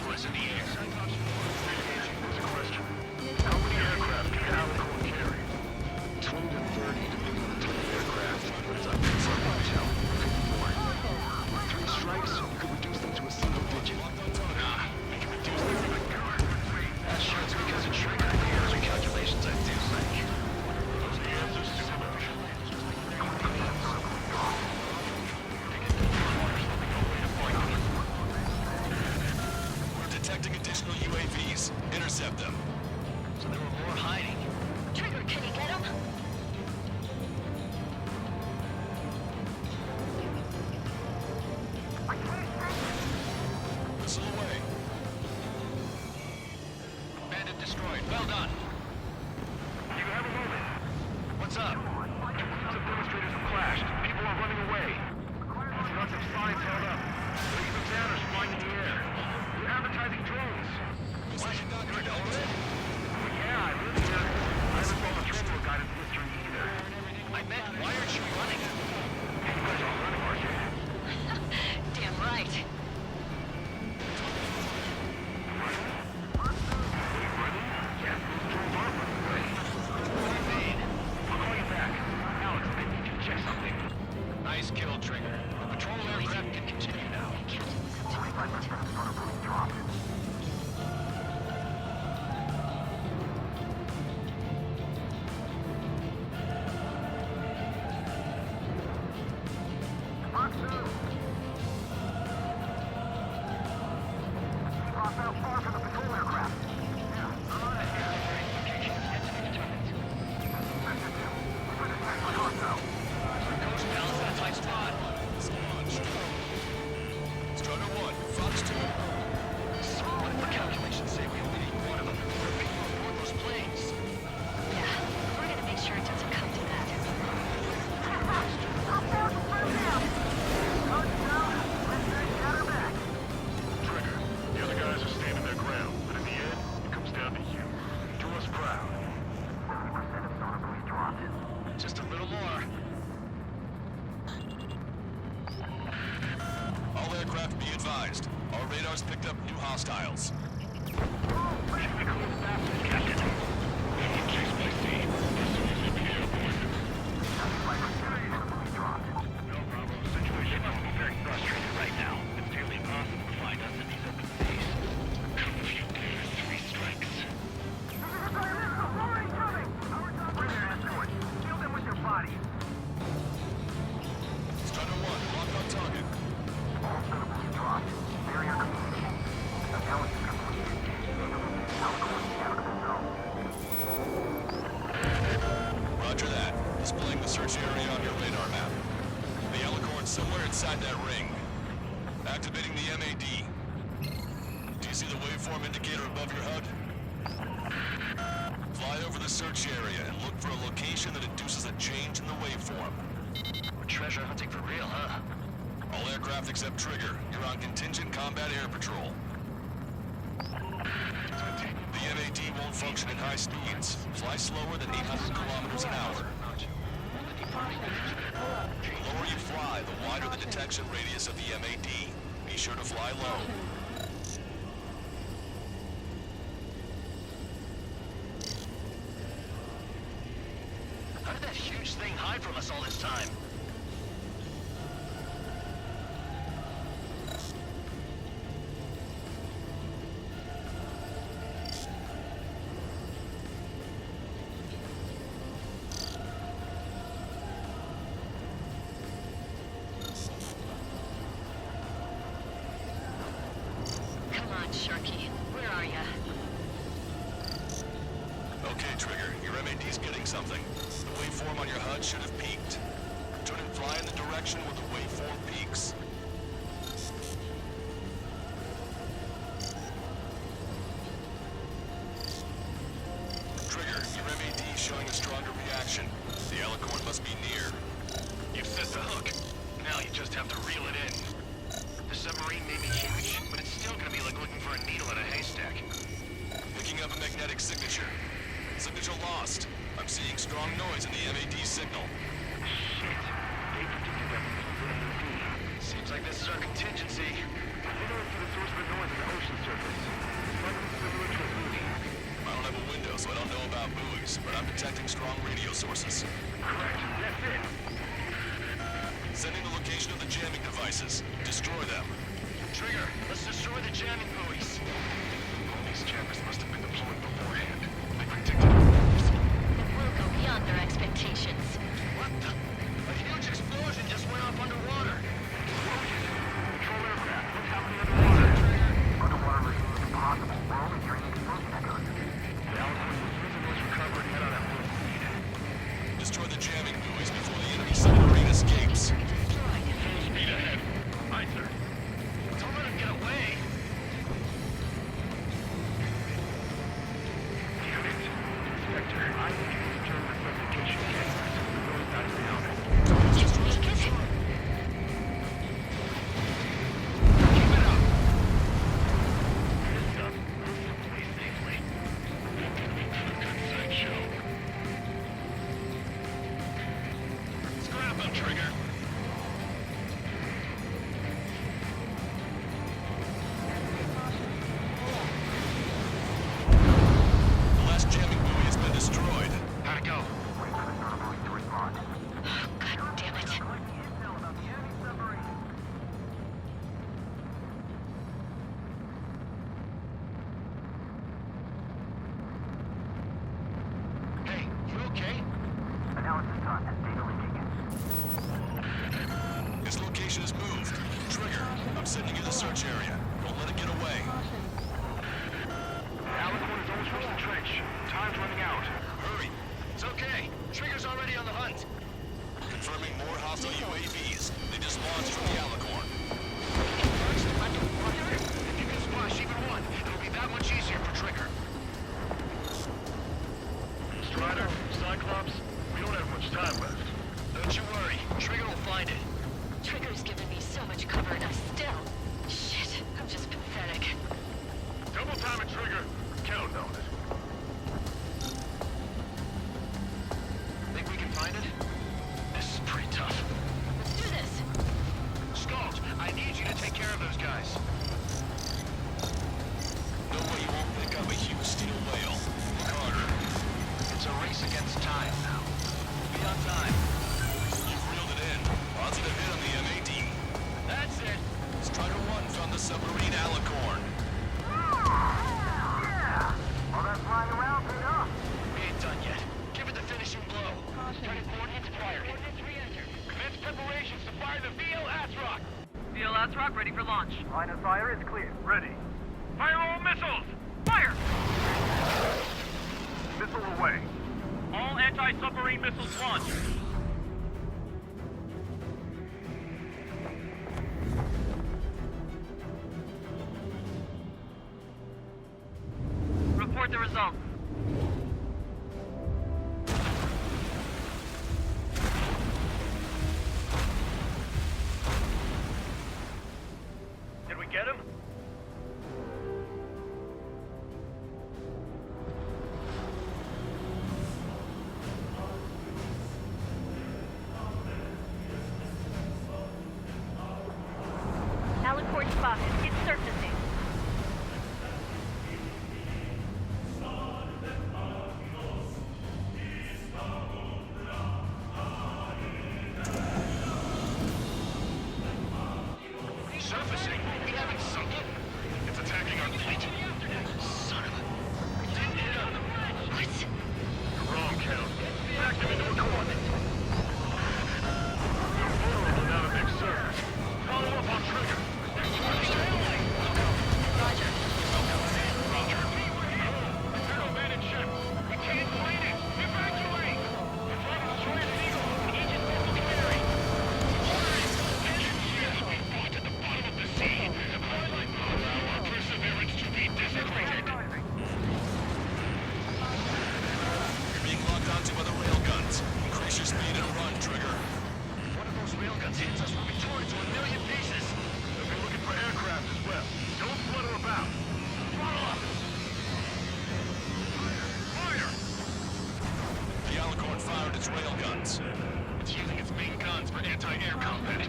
Faceless in the air. There's a question. How many aircraft can Alicorn carry? 20 to 30, depending on the type of aircraft, but it's unconfirmed intel. Could be more. With 3 strikes, you could reduce them to a single digit. Nah, we can reduce them to That's sure it's because of Trigger. Those are calculations I do think. Those are the answers to them. We're detecting additional UAVs. Intercept them. So there were more hiding. Trigger, can you get him? Missile away. Bandit destroyed. Well done. You have a moment. What's up? Some demonstrators have clashed. People are running away. Also got some signs held up. There are even banners flying in the air. They're advertising drones. What? You're an owner? Well, yeah, I live here. I haven't followed the terminal guidance history either. I meant, why aren't you running? You guys are running, aren't you? Damn right. Yes, those drones are running away. What do you mean? I'll call you back. Alex, I need you to check something. Nice kill, Trigger. The patrol aircraft can continue now. 25% of Stonehenge dropped. Just a little more. All aircraft be advised. Our radars picked up new hostiles. Roger that. Displaying the search area on your radar map. The Alicorn's somewhere inside that ring. Activating the MAD. Do you see the waveform indicator above your HUD? Fly over the search area and look for a location that induces a change in the waveform. We're treasure hunting for real, huh? All aircraft except Trigger, you're on contingent combat air patrol. The MAD won't function at high speeds. Fly slower than 800 kilometers an hour. The lower you fly, the wider the detection radius of the MAD. Be sure to fly low. How did that huge thing hide from us all this time? Sharky, where are ya? Okay, Trigger, your MAD's getting something. The waveform on your HUD should have peaked. Turn and fly in the direction where the waveform peaks. Trigger, your MAD's showing a stronger reaction. The Alicorn must be near. You've set the hook. Now you just have to reel it in. The submarine may be huge, but it's still gonna be like looking for a needle in a haystack. Picking up a magnetic signature. Signature lost. I'm seeing strong noise in the MAD signal. Shit. They predicted that from the MAD. Seems like this is our contingency. They know it's the source of the noise in the ocean surface. buoys, but I'm detecting strong radio sources. Correct. That's it. Sending the location of the jamming devices. Destroy them. Trigger, let's destroy the jamming buoys. These jammers must have been deployed beforehand. They predicted it. It will go beyond their expectations. What the? A huge explosion just went off underwater. Control aircraft. What's happening underwater? Underwater regime is impossible. We're only hearing explosion echoes. The Alicorn was using those recover and head on at full speed. Destroy the jamming buoys before the enemy submarine escapes. Full speed ahead. Aye, sir. Don't let him get away. Unit. Inspector, I need you to turn the replication cameras. The building dies down. Just make it. Keep it up. This stuff moves someplace safely. Good sideshow. Scrap him, Trigger. The last jamming buoy has been destroyed. How'd it go? Wait for the sonobuoys to respond. God damn it. Intel about the enemy submarine. Hey, you okay? Analysis done. Data leaking. His location is moved. Trigger, I'm sending you the search area. Don't let it get away. Alicorn is almost reached the trench. Time's running out. Hurry. It's okay. Trigger's already on the hunt. Confirming more hostile UAVs. They just launched from the Alicorn. First, underwater. If you can splash even one, it'll be that much easier for Trigger. Strider, Cyclops, we don't have much time left. Don't you worry. Trigger will find it. Trigger's given me so much cover and I still... Shit, I'm just pathetic. Double time it, Trigger. Count on it. Think we can find it? This is pretty tough. Let's do this. Scald, I need you to take care of those guys. No way you won't pick up a huge steel whale. Look harder. It's a race against time now. Be on time. You've reeled it in. Positive hit on the MAD. That's it. Strider 1 found the submarine Alicorn. Yeah! All that flying around paid off. We ain't done yet. Give it the finishing blow. Turning coordinates acquired. Commence preparations to fire the VL Asrock. VL Asrock ready for launch. Line of fire is clear. Ready. Fire all missiles! Fire! Missile away. All anti-submarine missiles launched. Report the results. Did we get him? Alicorn spotted. It's surfacing. Surfacing? We haven't sunk it. It's attacking our fleet. Son of a... We didn't hit him. What? You're wrong, Count. Back them into a coordinate. You're vulnerable now to big surge. Follow up on Trigger. Roger. Zero abandoned ship. We can't find it. Evacuate! The flight is short as Eagle. Agent missile clearing. Orders! Engine ship. Fought at the bottom of the sea. Allow our perseverance to be desecrated. You're being locked onto by the railguns. Increase your speed and run, Trigger. One of those railguns hits us, we'll be torn into a million pieces. They'll be looking for aircraft as well. Don't flutter about. Throttle up! Fire! The Alicorn fired its railguns. It's using its main guns for anti-air combat.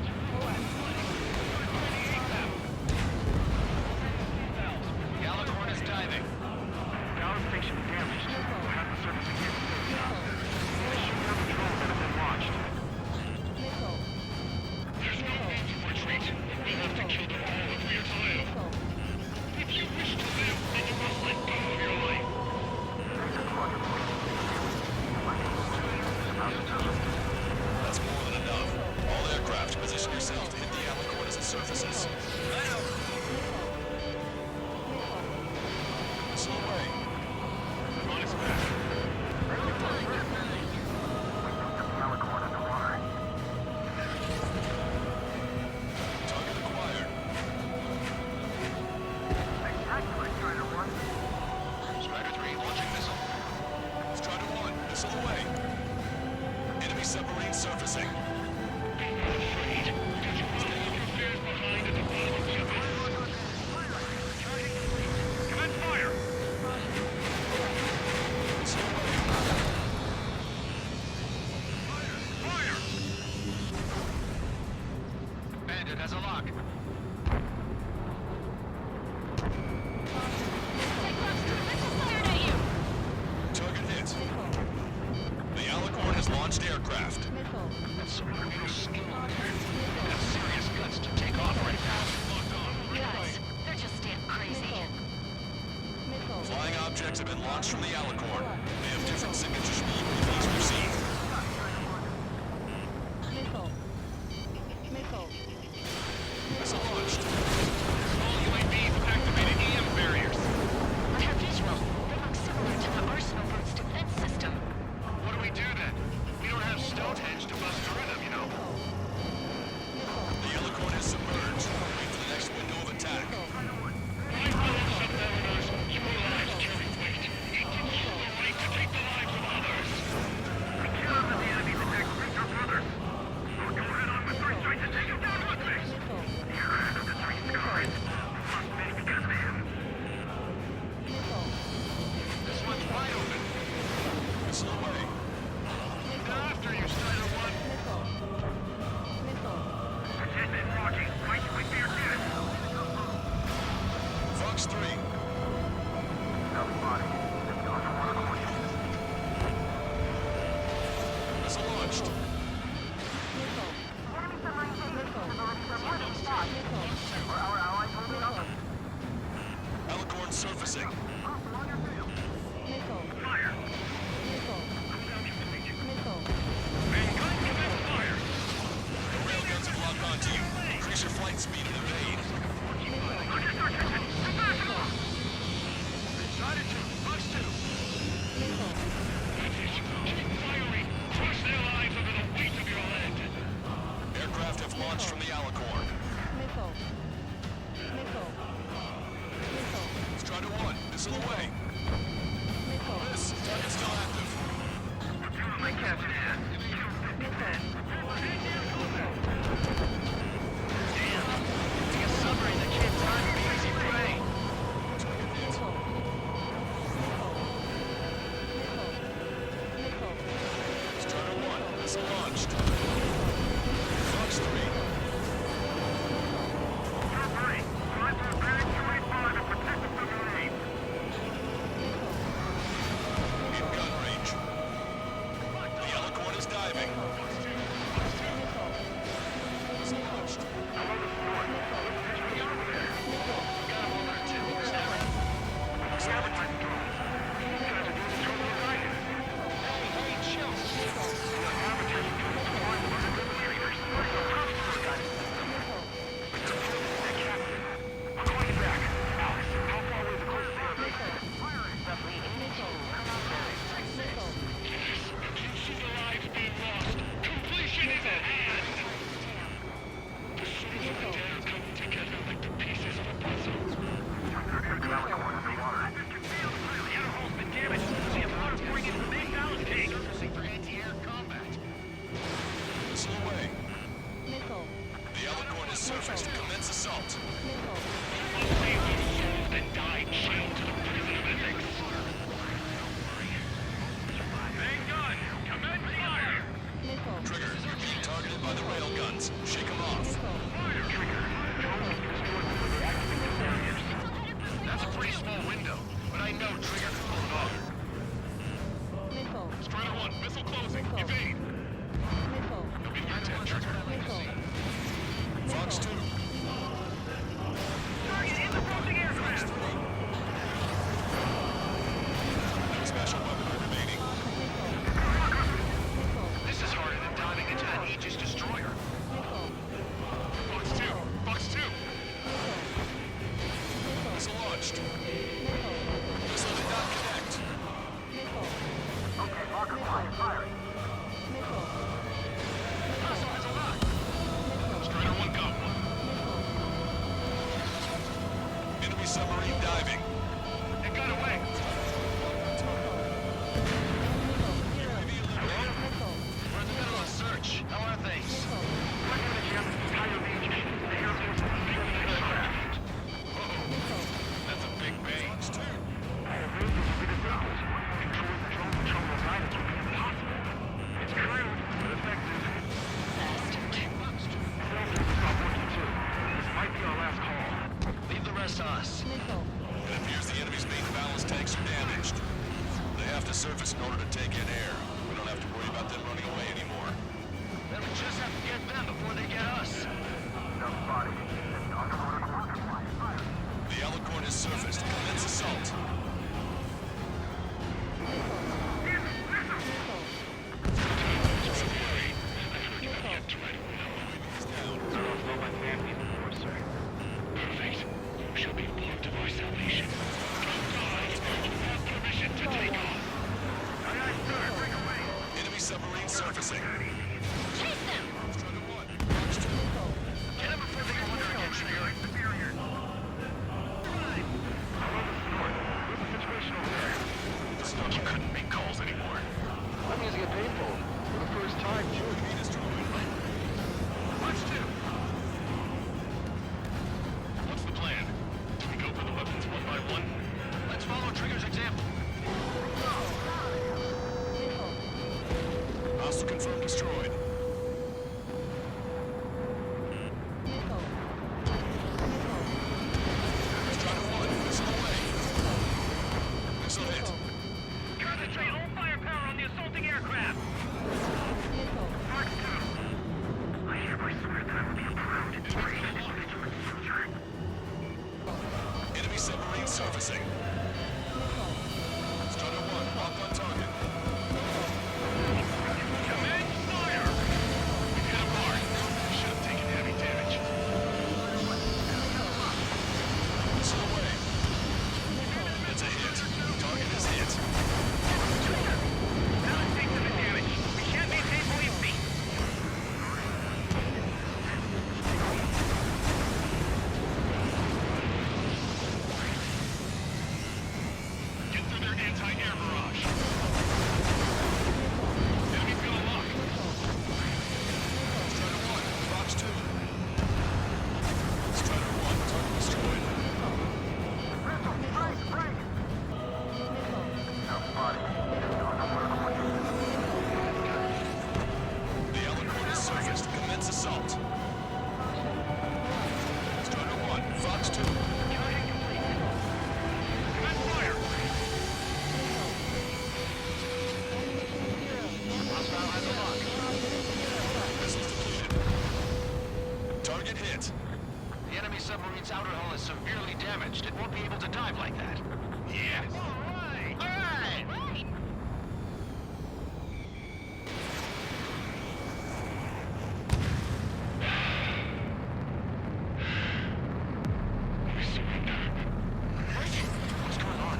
The Alicorn is diving. Power station damaged. We'll have to surface submarine surfacing. Commence fire! Bandit has a lock. Target hit. The Alicorn has launched aircraft. That's some real skill. Got serious guts to take off right now. Guys, they're just damn crazy. Flying objects have been launched from the Alicorn. They have different signatures from the UAVs we've seen. Missile launched. All UAVs have activated EM barriers. I have visual. They look similar to the Arsenal Group's defense system. What do we do then? We don't have Stonehenge to bust through them, you know. The Alicorn is submerged. Wait for the next window of attack. This one's wide open. Missile away. After you, Strider 1. Protected, Rocky. Wait for your unit. Fox 3. Missile launched. Alicorn surfacing. Fire! The railguns have locked onto you. Increase your flight speed and evade. Strider 2, Fox 2. Keep firing. Crush their lives under the weight of your lead. Aircraft have launched from the Alicorn. Strider 1, missile away. Miss, target still active. My captain has. Damn. It's a submarine that can't turn easy prey. Strider 1, missile launched. Fox 3. Drive through bearing 285 and protect the submarine. surface in order to take in air. We don't have to worry about them running away anymore. Then we just have to get them before they get us. The Alicorn has surfaced. Commence assault. Enemy submarine surfacing. Chase them! Get them before they go under again, Trigger. You couldn't make calls anymore. I'm using a paintball for the first time, too. Watch two. What's the plan? Do we go for the weapons one by one? Let's follow Trigger's example. Hostile confirmed destroyed. Strider 1, missile away. Missile hit. Concentrate all firepower on the assaulting aircraft. Mark 2. I hereby swear that I will be a proud and brave individual in the future. Enemy submarine surfacing. Strider 1, lock on target. Command fire! We've hit a mark. Should have taken heavy damage. Missile away. That's a hit. Target is hit. Now let's take some damage. We can't maintain buoyancy. Get through their anti-air barrage. Enemy's gonna lock. Strider 1, Fox 2. Strider 1, target destroyed. The Alicorn has surfaced. Commence assault. Strider 1, Fox 2. Command fire! Hostile has a lock. Missiles depleted. Target hit. The enemy submarine's outer hull is severely damaged. It won't be able to dive like that. Yes. All right. All right. We surrender. What's going on?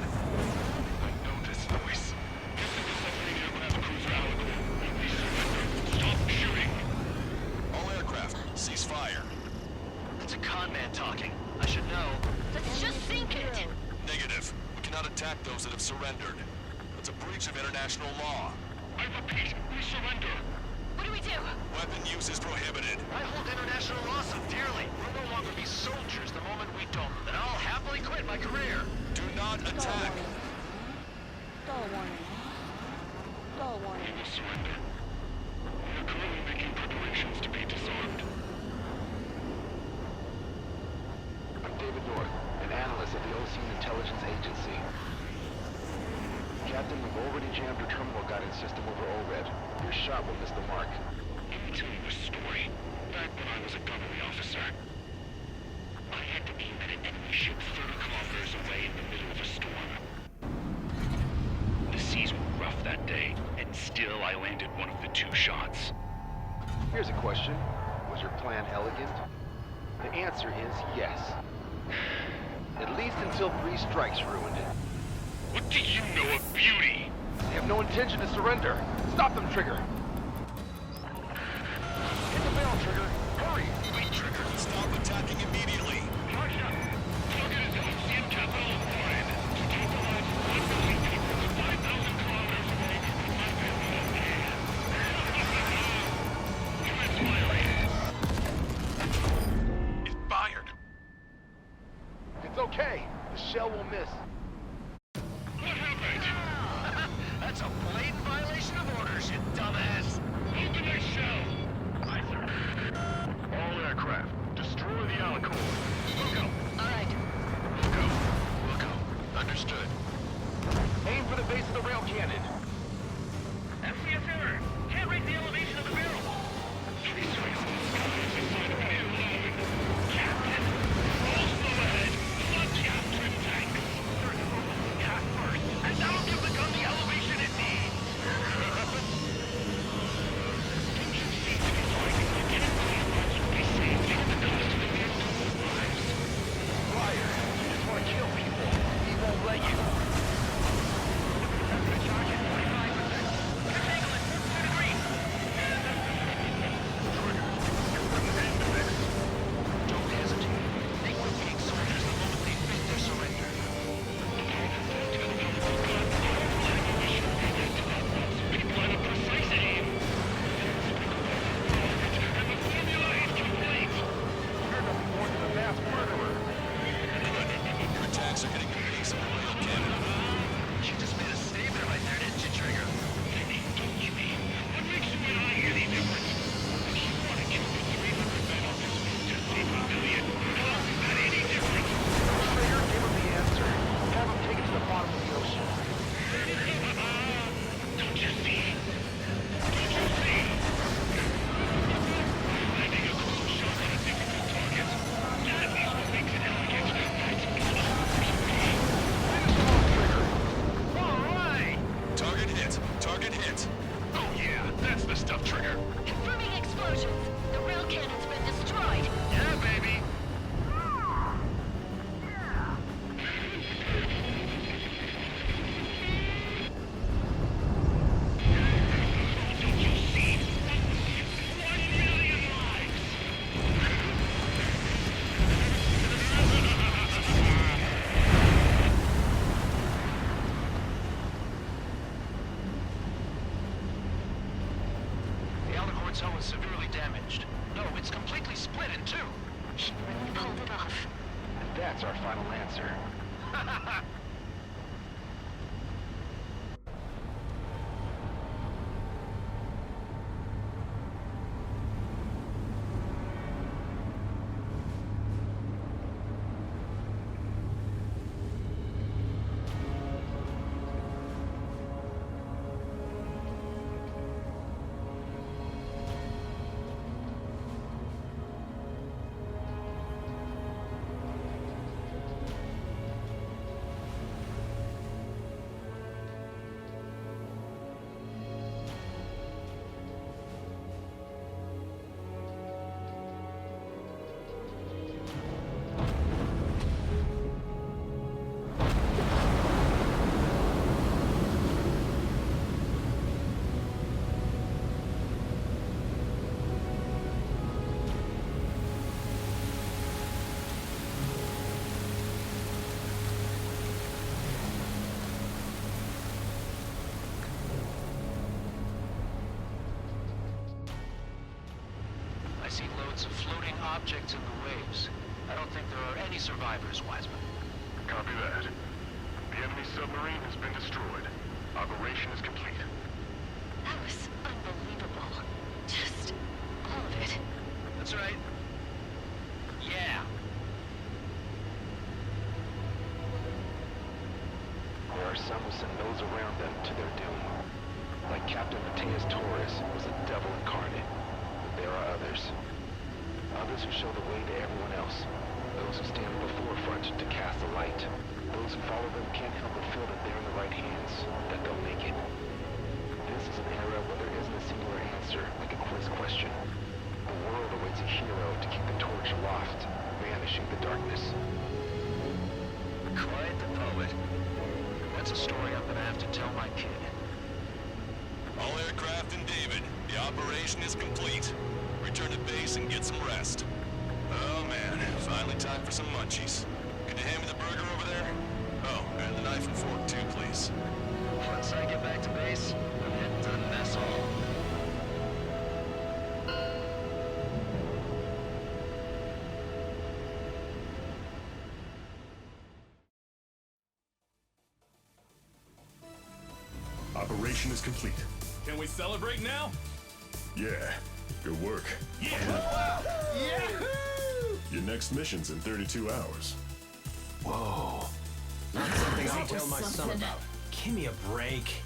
I know this voice. Get to the submarine aircraft cruiser Alicorn. We surrender. Stop shooting. All aircraft, cease fire. It's a con man talking. I should know. Let's just sink it! Negative. We cannot attack those that have surrendered. It's a breach of international law. I repeat, we surrender. What do we do? Weapon use is prohibited. I hold international law so dearly. We'll no longer be soldiers the moment we don't. Then I'll happily quit my career. Do not attack. Stall warning. Stall warning. We will surrender. We are currently making preparations to be disarmed. I'm David North, an analyst at the Ocean Intelligence Agency. Captain, we've already jammed your terminal guidance system over ORED. Your shot will miss the mark. Let me tell you a story. Back when I was a gunnery officer, I had to aim at an enemy ship 30 kilometers away in the middle of a storm. The seas were rough that day, and still I landed one of the 2 shots. Here's a question. Was your plan elegant? The answer is yes. At least until 3 strikes ruined it. What do you know of beauty? They have no intention to surrender. Stop them, Trigger! Hit the bell, Trigger! Hurry! Wait, Trigger. Stop attacking immediately. Charge up! Target is Ocean capital of Foreign. To keep alive 1 million people 5,000 kilometers away from my family of man. Commence firing. It fired. It's okay. The shell will miss. What happened? That's a blatant violation of orders, you dumbass! Load the next shell! Aye, sir. All aircraft, destroy the Alicorn. We'll go. All right. We'll go. Understood. Aim for the base of the rail cannon. MCS error. Can't raise the elevation of the barrel. Captain, roll slow ahead. Flood job trim tanks. Cut first, and that'll give the gun the elevation it needs. Don't you see, Skillful? Getting the robots will be saved at the cost of the vehicle lives. Liar, you just want to kill people. He won't let you. Charge at 45%. Pitch angle at 2 degrees. Don't hesitate. They will take soldiers the moment they face their surrender. People at a precise aim. And the formula is complete. You're nothing more than a mass murderer. Your attacks are hitting the base of the rail cannon. You just made a statement right there, didn't you, Trigger? Don't you mean? What makes you and I any different? If you want to give me 300 men on this just take a million. How is that any different? Trigger, give him the answer. Have him take it to the bottom of the ocean. Don't you see? Don't you see? Landing a close shot on a difficult target. That is what makes it elegant. That's All right! Target hit. Target hit. oh yeah, that's the stuff, Trigger. Confirming explosions. The rail cannon's been destroyed. Yeah, baby. Don't you see? 1 million lives. The Alicorn's hull is severely damaged. No, it's completely split in two. She really pulled it off. And that's our final answer. I see loads of floating objects in the waves. I don't think there are any survivors, Wiseman. Copy that. The enemy submarine has been destroyed. Operation is complete. That was unbelievable. Just all of it. That's right. Yeah. There are some who send those around them to their doom. Like Captain Mateus Torres was a devil incarnate. But there are others. Others who show the way to everyone else. Those who stand in the forefront to cast the light. Those who follow them can't help but feel that they're in the right hands, that they'll make it. This is an era where there isn't a singular answer, like a quiz question. The world awaits a hero to keep the torch aloft, banishing the darkness. Quite the poet. That's a story I'm gonna have to tell my kid. All aircraft in David. The operation is complete. Return to base and get some rest. Oh man, finally time for some munchies. Could you hand me the burger over there? Oh, and the knife and fork too, please. Once I get back to base, I'm heading to the mess hall. Operation is complete. Can we celebrate now? Yeah, good work. Yeah! Your next mission's in 32 hours. Whoa. Not something I'll tell my son about. Give me a break.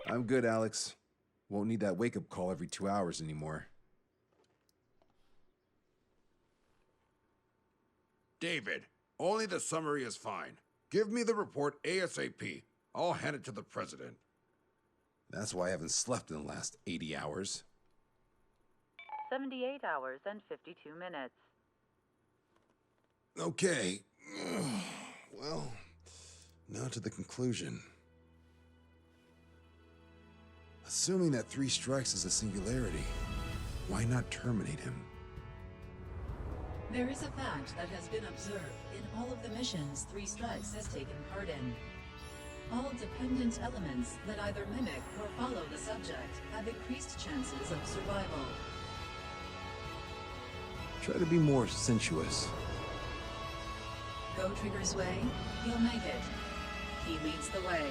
I'm good, Alex. Won't need that wake-up call every 2 hours anymore. David, only the summary is fine. Give me the report ASAP. I'll hand it to the president. That's why I haven't slept in the last 80 hours. 78 hours and 52 minutes. Okay. Well, now to the conclusion. Assuming that 3 strikes is a singularity, why not terminate him? There is a fact that has been observed in all of the missions 3 Strikes has taken part in. All dependent elements that either mimic or follow the subject have increased chances of survival. Try to be more sensuous. Go Trigger's way, you'll make it. He leads the way.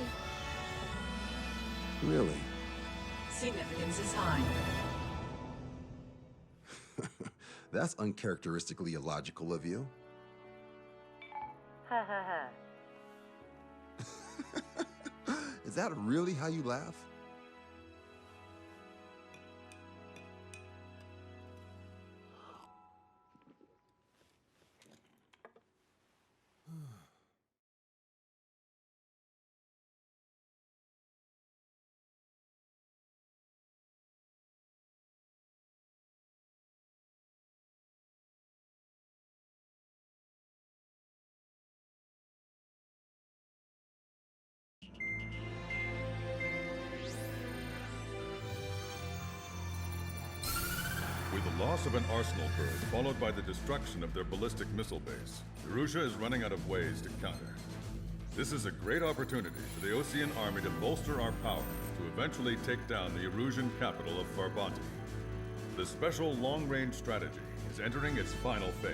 Really? Significance is high. That's uncharacteristically illogical of you. Ha ha ha. Is that really how you laugh? With the loss of an arsenal bird, followed by the destruction of their ballistic missile base, Erussia is running out of ways to counter. This is a great opportunity for the Osean army to bolster our power to eventually take down the Erusian capital of Farbanti. The special long-range strategy is entering its final phase.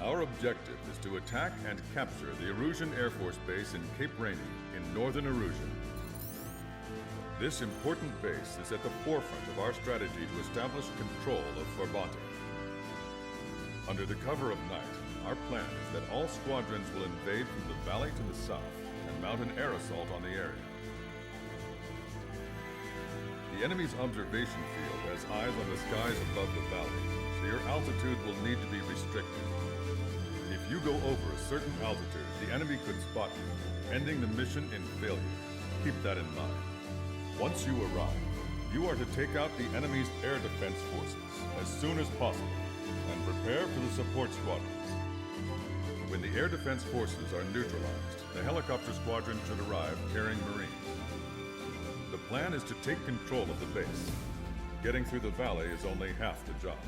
Our objective is to attack and capture the Erusian Air Force Base in Cape Rainy in northern Erussia. This important base is at the forefront of our strategy to establish control of Farbanti. Under the cover of night, our plan is that all squadrons will invade from the valley to the south and mount an air assault on the area. The enemy's observation field has eyes on the skies above the valley, so your altitude will need to be restricted. If you go over a certain altitude, the enemy could spot you, ending the mission in failure. Keep that in mind. Once you arrive, you are to take out the enemy's air defense forces as soon as possible and prepare for the support squadrons. When the air defense forces are neutralized, the helicopter squadron should arrive carrying Marines. The plan is to take control of the base. Getting through the valley is only half the job.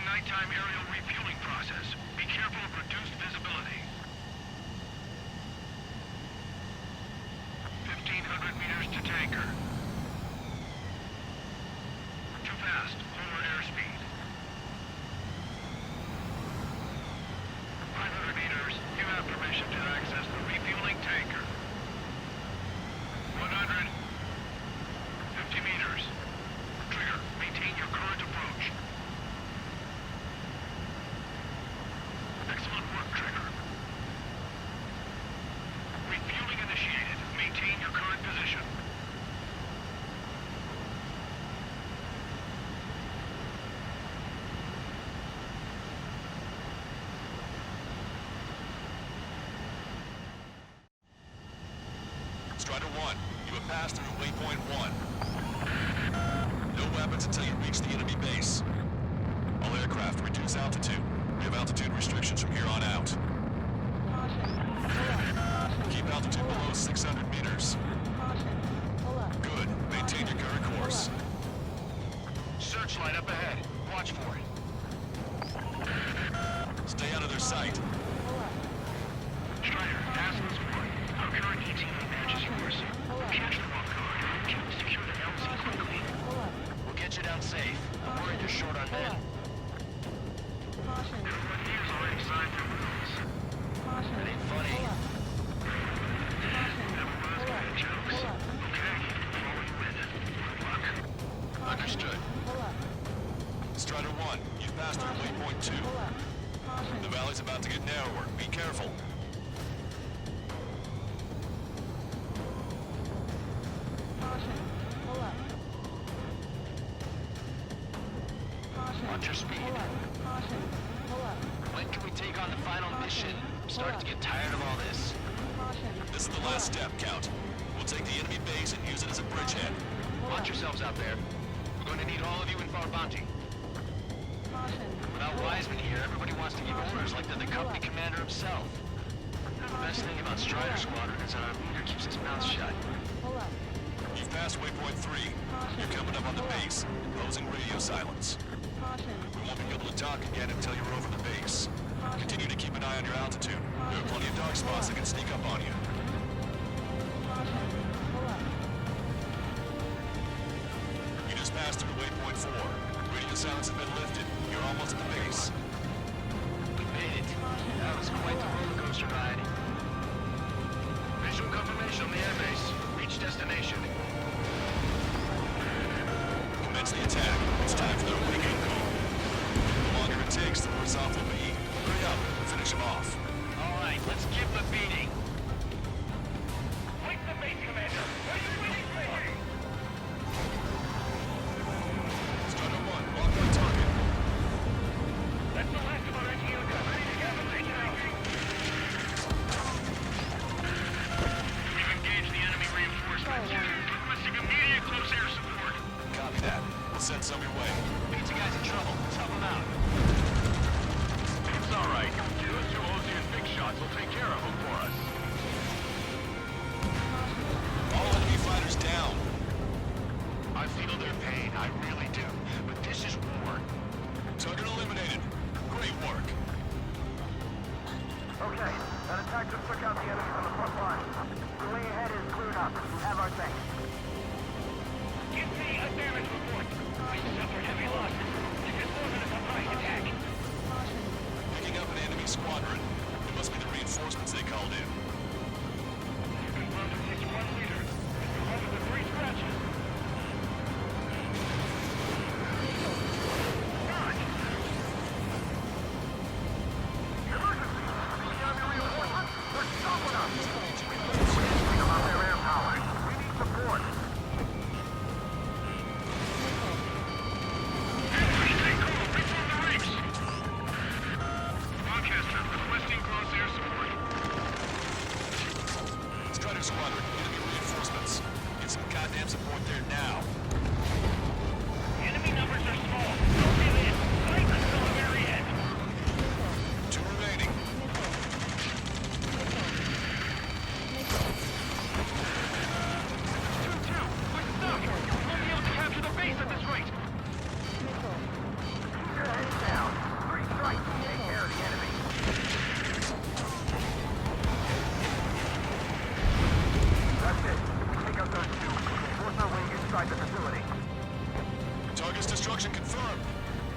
Nighttime aerial refueling process. Be careful of reduced visibility. 1,500 meters to tanker. Too fast. Lower airspeed. 500 meters. You have permission to access the refueling tanker. 100. 50 meters. Trigger. Maintain your current approach. Strider 1, you have passed through waypoint 1. No weapons until you reach the enemy base. All aircraft, reduce altitude. We have altitude restrictions from here on out. Keep altitude below 600 meters. Good. Maintain your current course. Searchlight up ahead. Watch for it. Stay out of their sight. Strider, ask this one. Our current ETA matches yours. Capture one guard. Secure the LZ quickly. We'll get you down safe. I'm worried you're short on men. Everyone here's already signed their rules. That ain't funny. Never was good at jokes. Okay, follow you in. Good luck. Understood. Strider 1, you've passed through waypoint 2. The valley's about to get narrower. Be careful. Watch your speed. When can we take on the final mission? I'm starting to get tired of all this. This is the last step, Count. We'll take the enemy base and use it as a bridgehead. Watch yourselves out there. We're going to need all of you in Farbanti. Without Wiseman here, everybody wants to give orders like they're the company commander himself. The best thing about Strider Squadron is our leader keeps his mouth shut. You've passed waypoint 3. You're coming up on the base, imposing radio silence. We won't be able to talk again until you're over the base. Continue to keep an eye on your altitude. There are plenty of dark spots that can sneak up on you. You just passed through waypoint 4. Radio silence has been lifted. You're almost at the base. We made it. That was quite the roller coaster ride. Visual confirmation on the airbase. Reach destination. Commence the attack. It's time for the awakening call. The longer it takes, the worse off we'll be. Hurry up and finish him off. All right, let's give the beating. Wait the base, Commander. What are you waiting for? Strider 1, lock on target. That's the last of our NGO guys. Ready to get the base out. We've engaged the enemy reinforcements. Requesting immediate close air support. Copy that. We'll send some your way. Pizza guy's in trouble. Let's help him out. It's all right. Those two Ocean big shots will take care of them for us. All enemy fighters down. I feel their pain. I really do. But this is war. Target eliminated. Great work. Okay, that attack just took out the enemy from the front line. The way ahead is cleared up. We have our thing. Give me a damage report. We suffered heavy losses. This is more than a surprise attack. Picking up an enemy squadron. It must be the reinforcements they called in. Confirmed to take one leader. We're home with the 3 scratches. God! Emergency! The enemy reinforcements! They're stopping us! We're on their air power. We need support. Broadcaster, requesting close air support. Strider Squadron, enemy reinforcements. Get some goddamn support there now. Enemy numbers are small. Don't give in. Fight until the very end. 2 remaining. We're stuck. We won't be able to capture the base at this rate. Keep your heads down. 3 strikes will take care of the enemy. That's it. Pick up those 2. Force our way inside the facility. Target's destruction confirmed.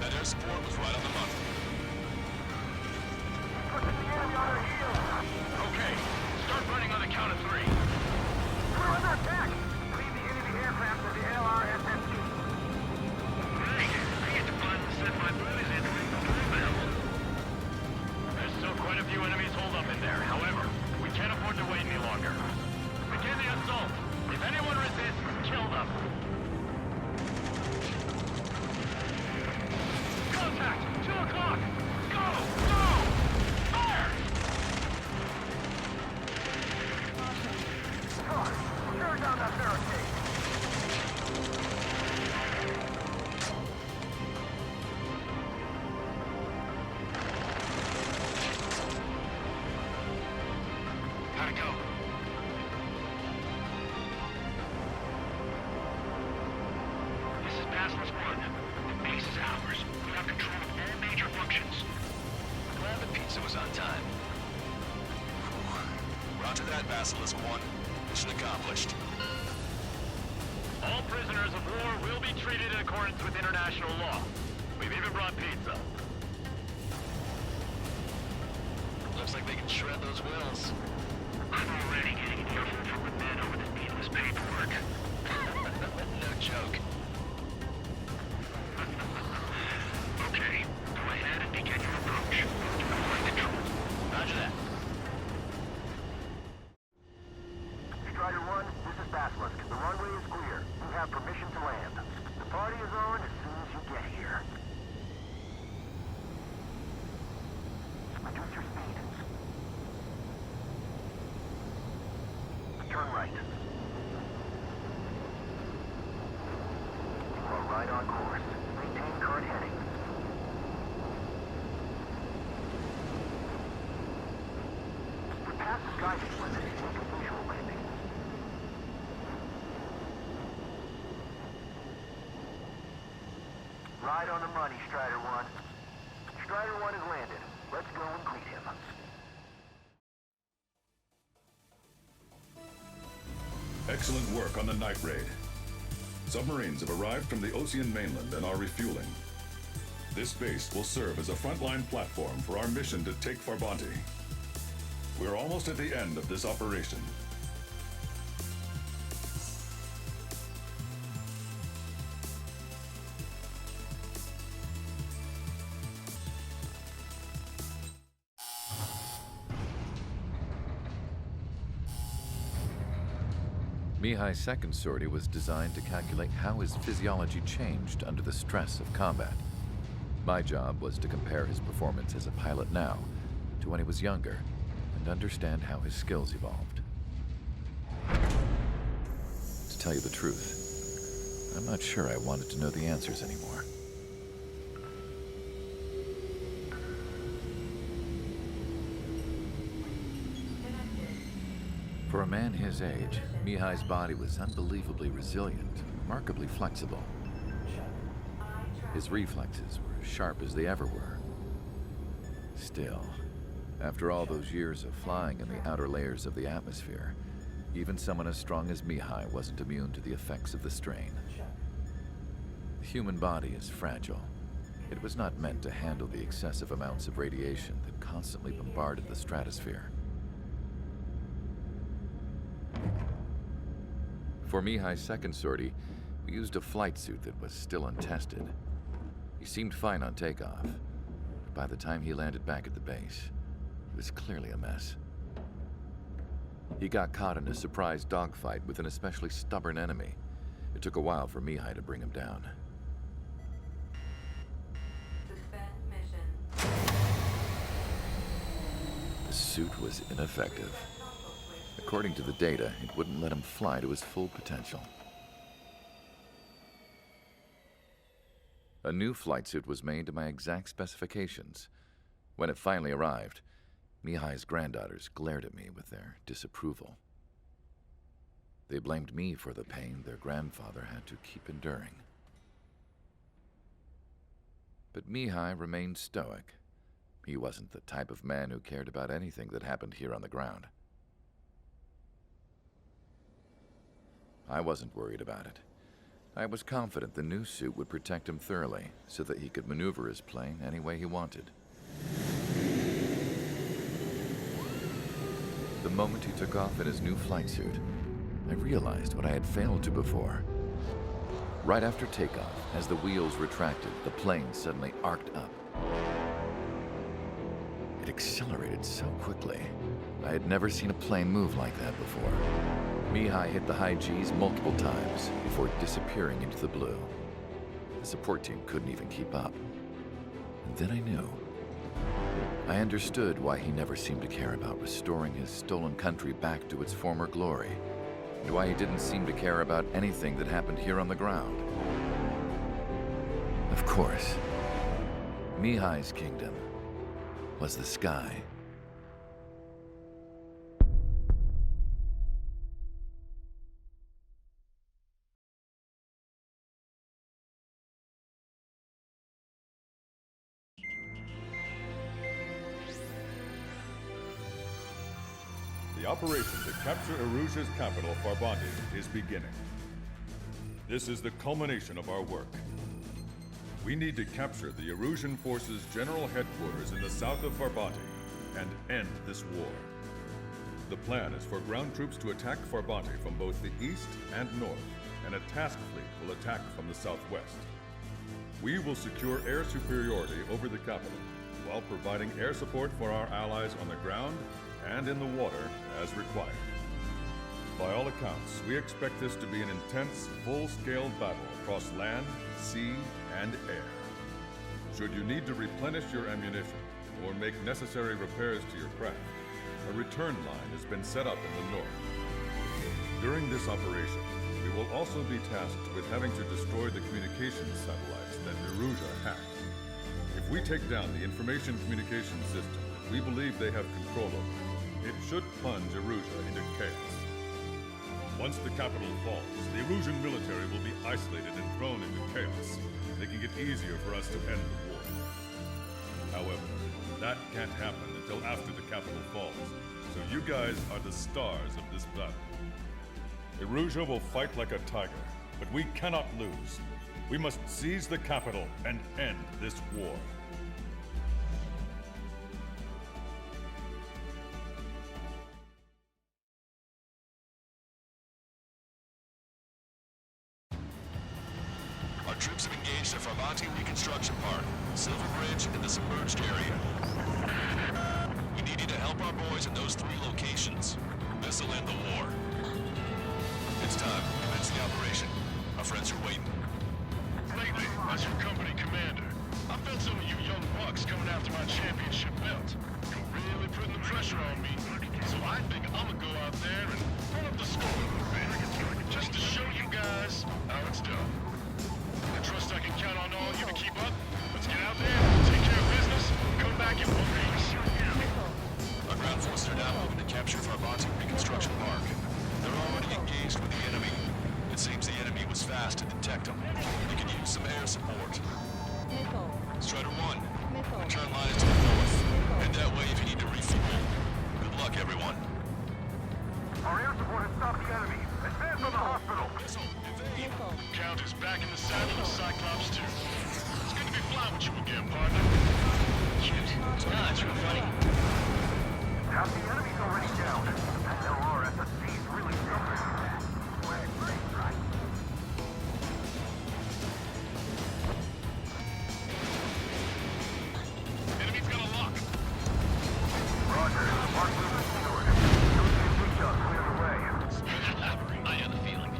That air support was right on the money. Pushing the enemy on our heels. Okay, start running on the count of 3. We're under attack. Lead the enemy aircraft to the LRSSG. Hey, I get to find and set my boys in ring the doorbell. There's still quite a few enemies holed up in there. However, we can't afford to wait any longer. Begin the assault. If anyone resists, kill them. Contact! 2 o'clock! Go! Go! Fire! Gotta go. This is Faceless 1. The base is ours. We have control of all major functions. Glad the pizza was on time. Roger that, Basilisk 1. Mission accomplished. All prisoners of war will be treated in accordance with international law. We've even brought pizza. Looks like they can shred those wheels. I'm already getting an earful from the men over this needless paperwork. No joke. Okay, go ahead and begin your approach. Flight control. Roger that. Strider 1, this is Basilisk. The runway is clear. You have permission to land. The party is on as soon as you get here. Reduce your speed. Turn right. You are right on course. Maintain current heading. We're past the guidance limit. Make a visual landing. Right on the money, Strider 1. Strider 1 has landed. Let's go and greet him. Excellent work on the night raid. Submarines have arrived from the Ocean mainland and are refueling. This base will serve as a frontline platform for our mission to take Farbanti. We're almost at the end of this operation. Mihai's second sortie was designed to calculate how his physiology changed under the stress of combat. My job was to compare his performance as a pilot now to when he was younger and understand how his skills evolved. To tell you the truth, I'm not sure I wanted to know the answers anymore. For a man his age, Mihai's body was unbelievably resilient, remarkably flexible. His reflexes were as sharp as they ever were. Still, after all those years of flying in the outer layers of the atmosphere, even someone as strong as Mihai wasn't immune to the effects of the strain. The human body is fragile. It was not meant to handle the excessive amounts of radiation that constantly bombarded the stratosphere. For Mihai's second sortie, we used a flight suit that was still untested. He seemed fine on takeoff, but by the time he landed back at the base, it was clearly a mess. He got caught in a surprise dogfight with an especially stubborn enemy. It took a while for Mihai to bring him down. The suit was ineffective. According to the data, it wouldn't let him fly to his full potential. A new flight suit was made to my exact specifications. When it finally arrived, Mihai's granddaughters glared at me with their disapproval. They blamed me for the pain their grandfather had to keep enduring. But Mihai remained stoic. He wasn't the type of man who cared about anything that happened here on the ground. I wasn't worried about it. I was confident the new suit would protect him thoroughly so that he could maneuver his plane any way he wanted. The moment he took off in his new flight suit, I realized what I had failed to before. Right after takeoff, as the wheels retracted, the plane suddenly arced up. It accelerated so quickly. I had never seen a plane move like that before. Mihai hit the high G's multiple times before disappearing into the blue. The support team couldn't even keep up. And then I knew. I understood why he never seemed to care about restoring his stolen country back to its former glory. and why he didn't seem to care about anything that happened here on the ground. Of course, Mihai's kingdom was the sky. The operation to capture Erusia's capital, Farbanti, is beginning. This is the culmination of our work. We need to capture the Erusian forces' general headquarters in the south of Farbanti and end this war. The plan is for ground troops to attack Farbanti from both the east and north, and a task fleet will attack from the southwest. We will secure air superiority over the capital, while providing air support for our allies on the ground and in the water as required. By all accounts, we expect this to be an intense, full-scale battle across land, sea, and air. Should you need to replenish your ammunition or make necessary repairs to your craft, a return line has been set up in the north. During this operation, we will also be tasked with having to destroy the communications satellites that Erusia hacked. If we take down the information communication system that we believe they have control over, it should plunge Erusia into chaos. Once the capital falls, the Erusian military will be isolated and thrown into chaos, making it easier for us to end the war. However, that can't happen until after the capital falls, so you guys are the stars of this battle. Erusia will fight like a tiger, but we cannot lose. We must seize the capital and end this war. Our troops have engaged the Farbanti Reconstruction Park, Silver Bridge, and the submerged area. We need you to help our boys in those 3 locations. This'll end the war. It's time. Commence the operation. Our friends are waiting. Lately, as your company commander, I felt some of you young bucks coming after my championship belt. You're really putting the pressure on me. So I think I'm gonna go out there and run up the score a little bit. Just to show you guys how it's done. I trust I can count on all you to keep up. Let's get out there, take care of business, come back in 1 piece. Our ground forces are now moving to capture Farbanti Reconstruction Park. They're already engaged with the enemy. It seems the enemy was fast to detect them. You can use some air support. Strider 1, return line is to the north. Head that way if you need to refuel. Good luck, everyone. Our air support has stopped the enemy. Advance on the hospital. Count is back in the saddle of Cyclops 2. It's good to be flying with you again, partner. Cute. No, it's real funny. Half the enemy's already down. That LRSSC's really suffering. Enemy's got a lock. Roger. Mark movement secured. Those big shots clear the way. I have the feeling.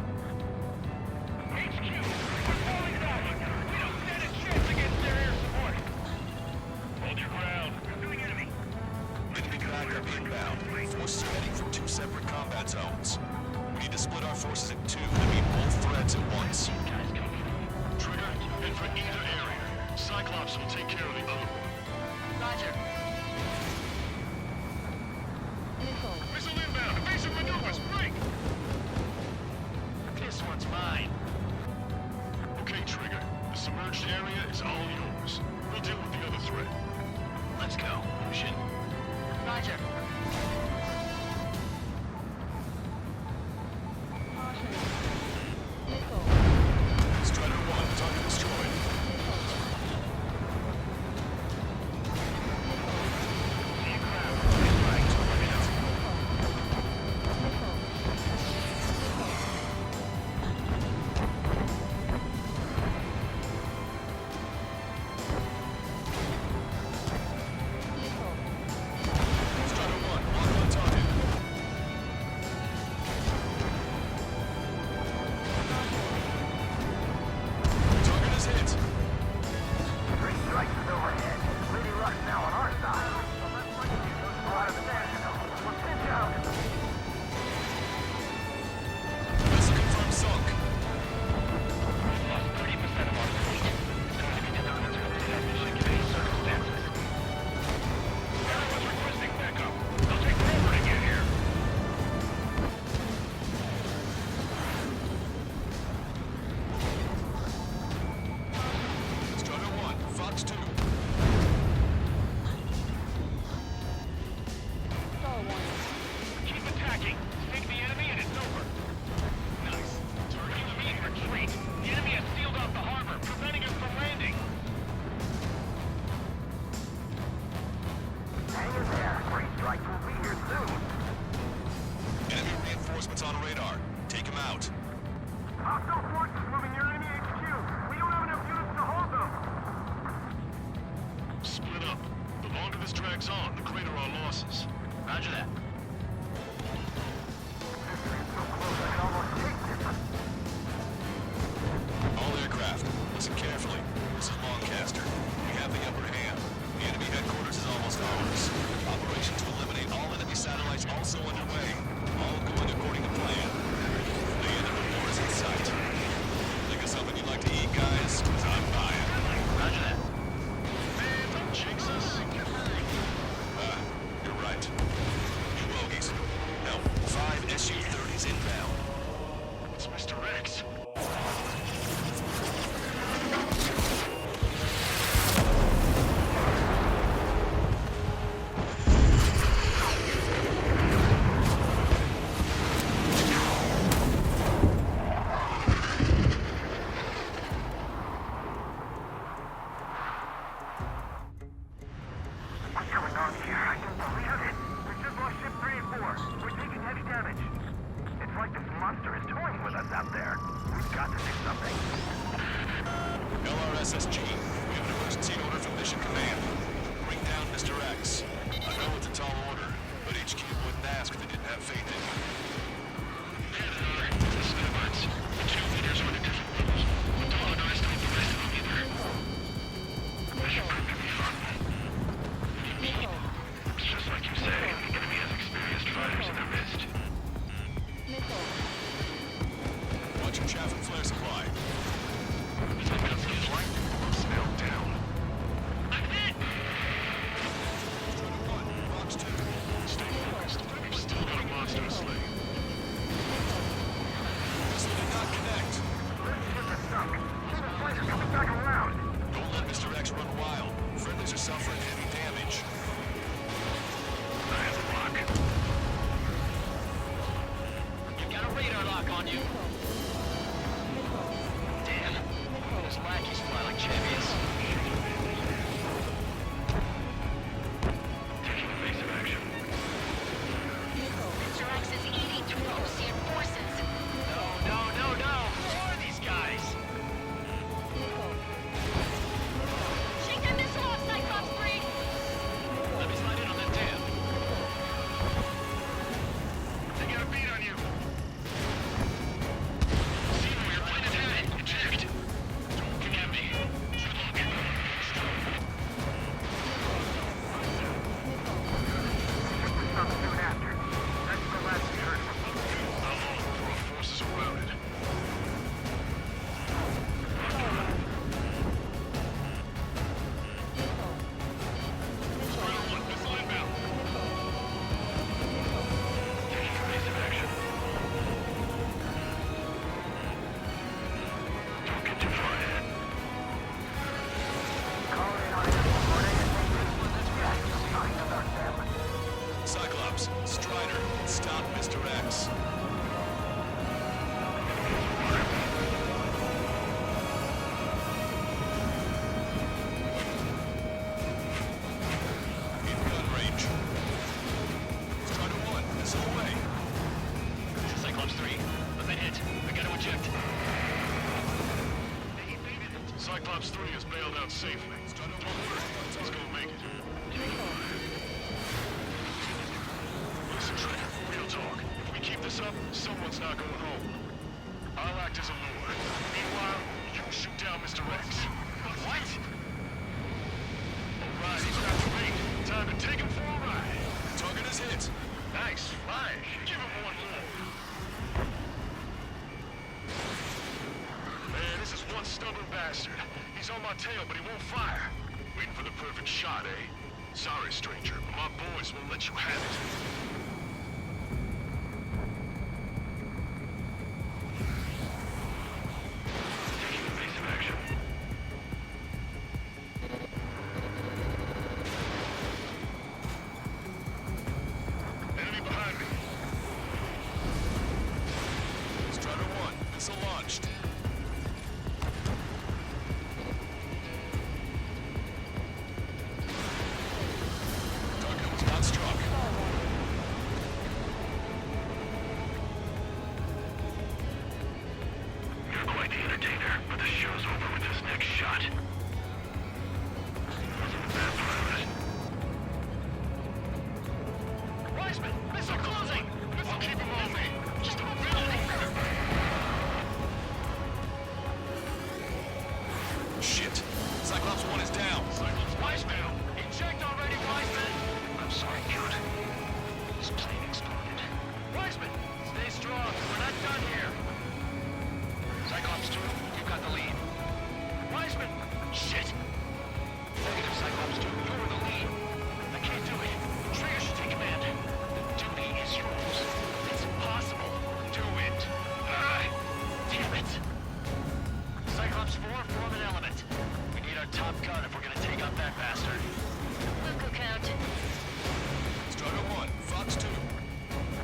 HQ, we're falling back. We don't stand a chance against their air support. Hold your ground. Pursuing enemy. Enemy backup inbound. Forces are heading from 2 separate combat zones. We need to split our forces in 2 to meet both threats at once. Trigger, head for either area. Cyclops will take care of the other one. Roger. Missile inbound. Evasive maneuvers. Break. This one's mine. Okay, Trigger. The submerged area is all yours. We'll deal with the other threat. Let's go. Lucian. Roger. Strider 1, target destroyed. target's on radar. Take him out. Hostile forces moving near enemy HQ. We don't have enough units to hold them. Split up. The longer this drags on, the greater our losses. Roger that. All aircraft, listen carefully. This is Lancaster. We have the upper hand. The enemy headquarters is almost ours. Operation to eliminate all enemy satellites also underway. All going according to plan. The end of the war is in sight. Think of something you'd like to eat, guys? 'Cause I'm buying. Roger that. Man, don't jinx us. You're right. You bogeys. Now, 5 SU-30s inbound. It's Mr. X. What's going on here? I can't believe it. We just lost ship 3 and 4. We're taking heavy damage. It's like this monster is toying with us out there. We've got to do something. LRSSG, we have an emergency order from Mission Command. Bring down Mr. X. I know it's a tall order, but HQ wouldn't ask if they didn't have faith in you. The Skybots. The 2 leaders are at different levels. But don't underestimate the rest of them either. This should prove to be fun. It's just like you say, the enemy has experienced fighters in their midst. Watch your chaff and flare supply. Take out skillful. Smell down. I'm hit! Box 2. Stay focused. We've still got a monster to slay. This one did not connect. Fighters coming back around. Don't let Mr. X run wild. Friendlies are suffering heavy damage. I have a lock. You've got a radar lock on you. Damn. Those lackeys fly like champions. Taking evasive action. Mr. X is eating through Ocean forces. No. Who are these guys? Shake that missile off, Cyclops 3! Let me slide in on that dam. They got a beat on you. Zero, you're right ahead. Eject. Looking at me. Good luck. Soon after. That's the last we heard from them. How long before our forces are routed? Spider 1, missile inbound. Taking evasive action. Don't get too far ahead. Calling in on airport ASAP. Behind us, them. Cyclops, Strider, stop Mr. X. In gun range. Strider 1, missile away. Cyclops 3, let that hit. I gotta eject. Cyclops 3 is bailed out safely. He's gonna make it. Listen, Trigger, real talk. If we keep this up, someone's not going home. I'll act as a lure. Meanwhile, you shoot down Mr. X. What? Alright, he's got the bait. Time to take him for a ride. Target is hit. Nice flying. Give him one more. Man, this is one stubborn bastard. He's on my tail, but he won't fire. Waiting for the perfect shot, eh? Sorry, stranger, but my boys won't let you have it. Taking evasive action. Enemy behind me. Strider 1, missile launched. Target was not struck. the entertainer, but the show's over with this next shot. Bad part of it. Wiseman, missile closing! I'll keep him on me. Just a minute. Shit. Cyclops 1 is down. Cyclops Wiseman! Eject already, Wiseman! I'm sorry, Count. This plane exploded. Wiseman! Stay strong. We're not done here. Cyclops 2, you've got the lead. Wiseman! Shit! Negative, Cyclops 2. You're the lead. I can't do it. Trigger should take command. The duty is yours. It's impossible. Do it. Damn it. Cyclops 4, form an element. We need our top gun if we're gonna take out that bastard. We'll go count. Strider 1, Fox 2.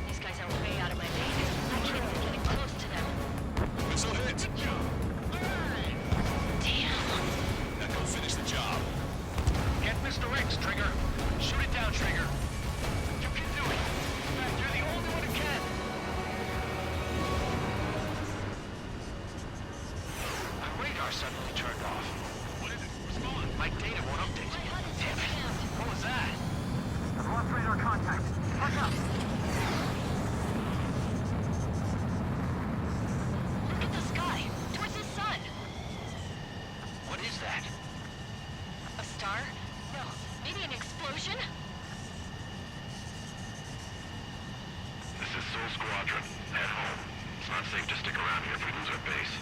These guys are way out of my league. I can't be getting close to them. Missile hit. Damn. Now go finish the job. Get Mr. X, Trigger. Shoot it down, Trigger. You can do it. In fact, you're the only one who can. My radar suddenly turned off. What is it? Respond. My data won't update. Damn it. What was that? I've lost radar contact. Back up. Look at the sky. Towards the sun. What is that? A star? No. Maybe an explosion? This is Soul Squadron. Head home. It's not safe to stick around here if we lose our base.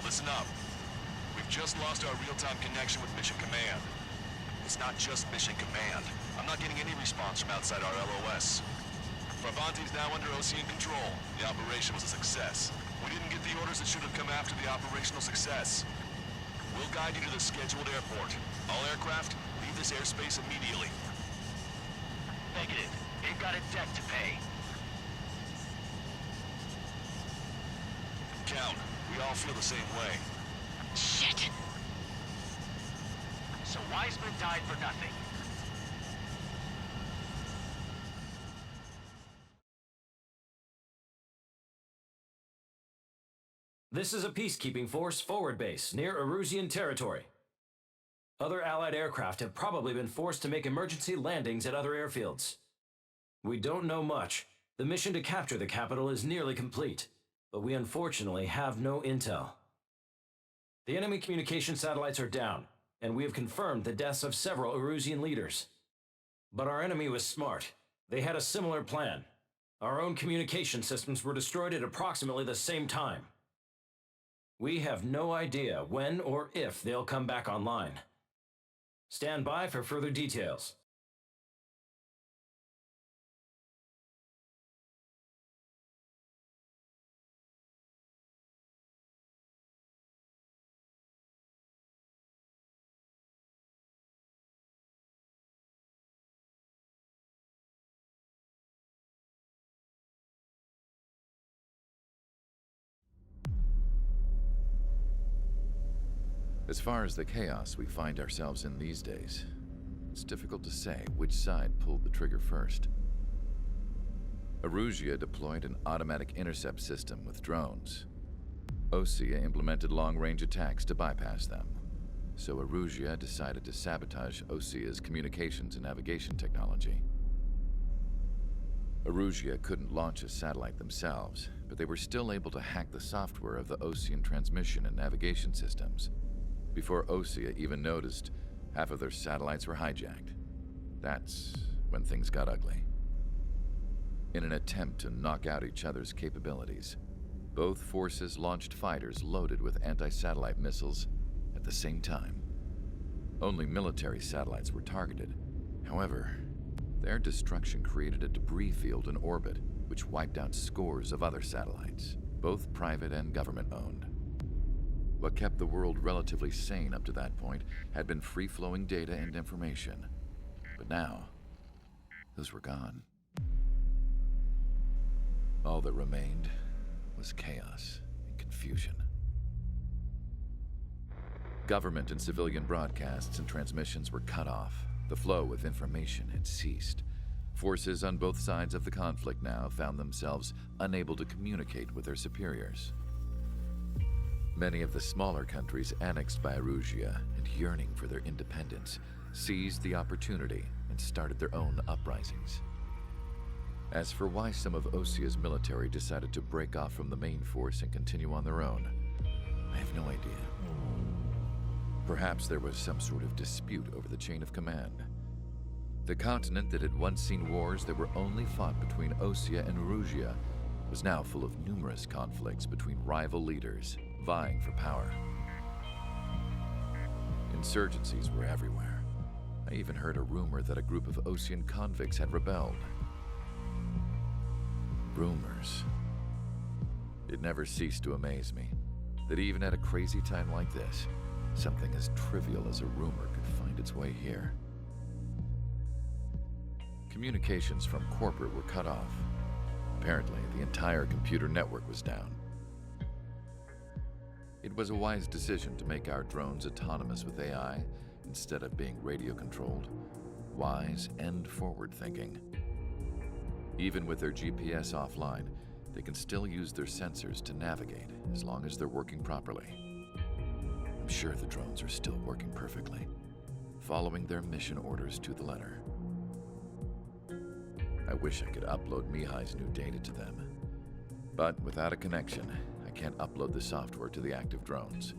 Listen up. We've just lost our real-time connection with Mission Command. It's not just Mission Command. I'm not getting any response from outside our LOS. Farbanti's now under Ocean control. The operation was a success. We didn't get the orders that should have come after the operational success. We'll guide you to the scheduled airport. All aircraft, leave this airspace immediately. Negative. They've got a debt to pay. Count, we all feel the same way. Shit. So Wiseman died for nothing. This is a peacekeeping force forward base near Erusian territory. Other Allied aircraft have probably been forced to make emergency landings at other airfields. We don't know much. The mission to capture the capital is nearly complete, but we unfortunately have no intel. The enemy communication satellites are down, and we have confirmed the deaths of several Erusian leaders. But our enemy was smart. They had a similar plan. Our own communication systems were destroyed at approximately the same time. We have no idea when or if they'll come back online. Stand by for further details. As far as the chaos we find ourselves in these days, it's difficult to say which side pulled the trigger first. Erusia deployed an automatic intercept system with drones. Osea implemented long-range attacks to bypass them. So Erusia decided to sabotage Osea's communications and navigation technology. Erusia couldn't launch a satellite themselves, but they were still able to hack the software of the Osean transmission and navigation systems. Before Osea even noticed, half of their satellites were hijacked. That's when things got ugly. In an attempt to knock out each other's capabilities, both forces launched fighters loaded with anti-satellite missiles at the same time. Only military satellites were targeted. However, their destruction created a debris field in orbit, which wiped out scores of other satellites, both private and government-owned. What kept the world relatively sane up to that point had been free-flowing data and information. But now, those were gone. All that remained was chaos and confusion. Government and civilian broadcasts and transmissions were cut off. The flow of information had ceased. Forces on both sides of the conflict now found themselves unable to communicate with their superiors. Many of the smaller countries annexed by Erusia and yearning for their independence seized the opportunity and started their own uprisings. As for why some of Osia's military decided to break off from the main force and continue on their own, I have no idea. Perhaps there was some sort of dispute over the chain of command. The continent that had once seen wars that were only fought between Osia and Erusia was now full of numerous conflicts between rival leaders vying for power. Insurgencies were everywhere. I even heard a rumor that a group of Osian convicts had rebelled. Rumors. It never ceased to amaze me that even at a crazy time like this, something as trivial as a rumor could find its way here. Communications from corporate were cut off. Apparently, the entire computer network was down. It was a wise decision to make our drones autonomous with AI instead of being radio-controlled. Wise and forward-thinking. Even with their GPS offline, they can still use their sensors to navigate as long as they're working properly. I'm sure the drones are still working perfectly, following their mission orders to the letter. I wish I could upload Mihai's new data to them. But without a connection, I can't upload the software to the active drones.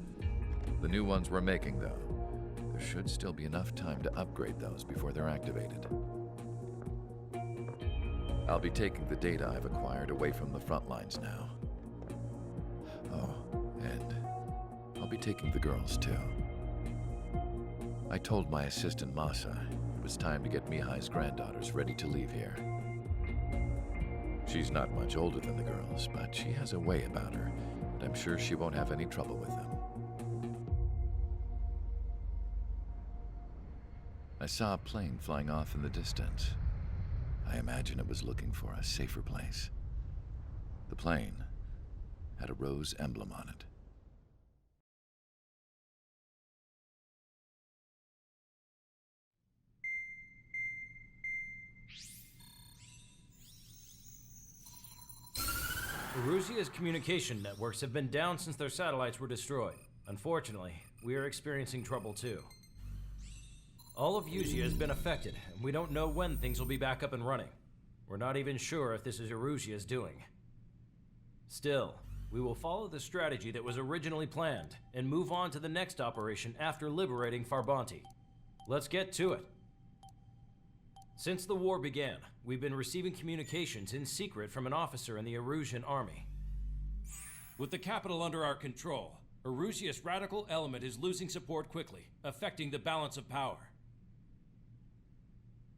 The new ones we're making, though, there should still be enough time to upgrade those before they're activated. I'll be taking the data I've acquired away from the front lines now. Oh, and I'll be taking the girls, too. I told my assistant Masa it was time to get Mihai's granddaughters ready to leave here. She's not much older than the girls, but she has a way about her, and I'm sure she won't have any trouble with them. I saw a plane flying off in the distance. I imagine it was looking for a safer place. The plane had a rose emblem on it. Erusia's communication networks have been down since their satellites were destroyed. Unfortunately, we are experiencing trouble too. All of Erusia has been affected, and we don't know when things will be back up and running. We're not even sure if this is Erusia's doing. Still, we will follow the strategy that was originally planned, and move on to the next operation after liberating Farbanti. Let's get to it. Since the war began, we've been receiving communications in secret from an officer in the Erusian army. With the capital under our control, Erusia's radical element is losing support quickly, affecting the balance of power.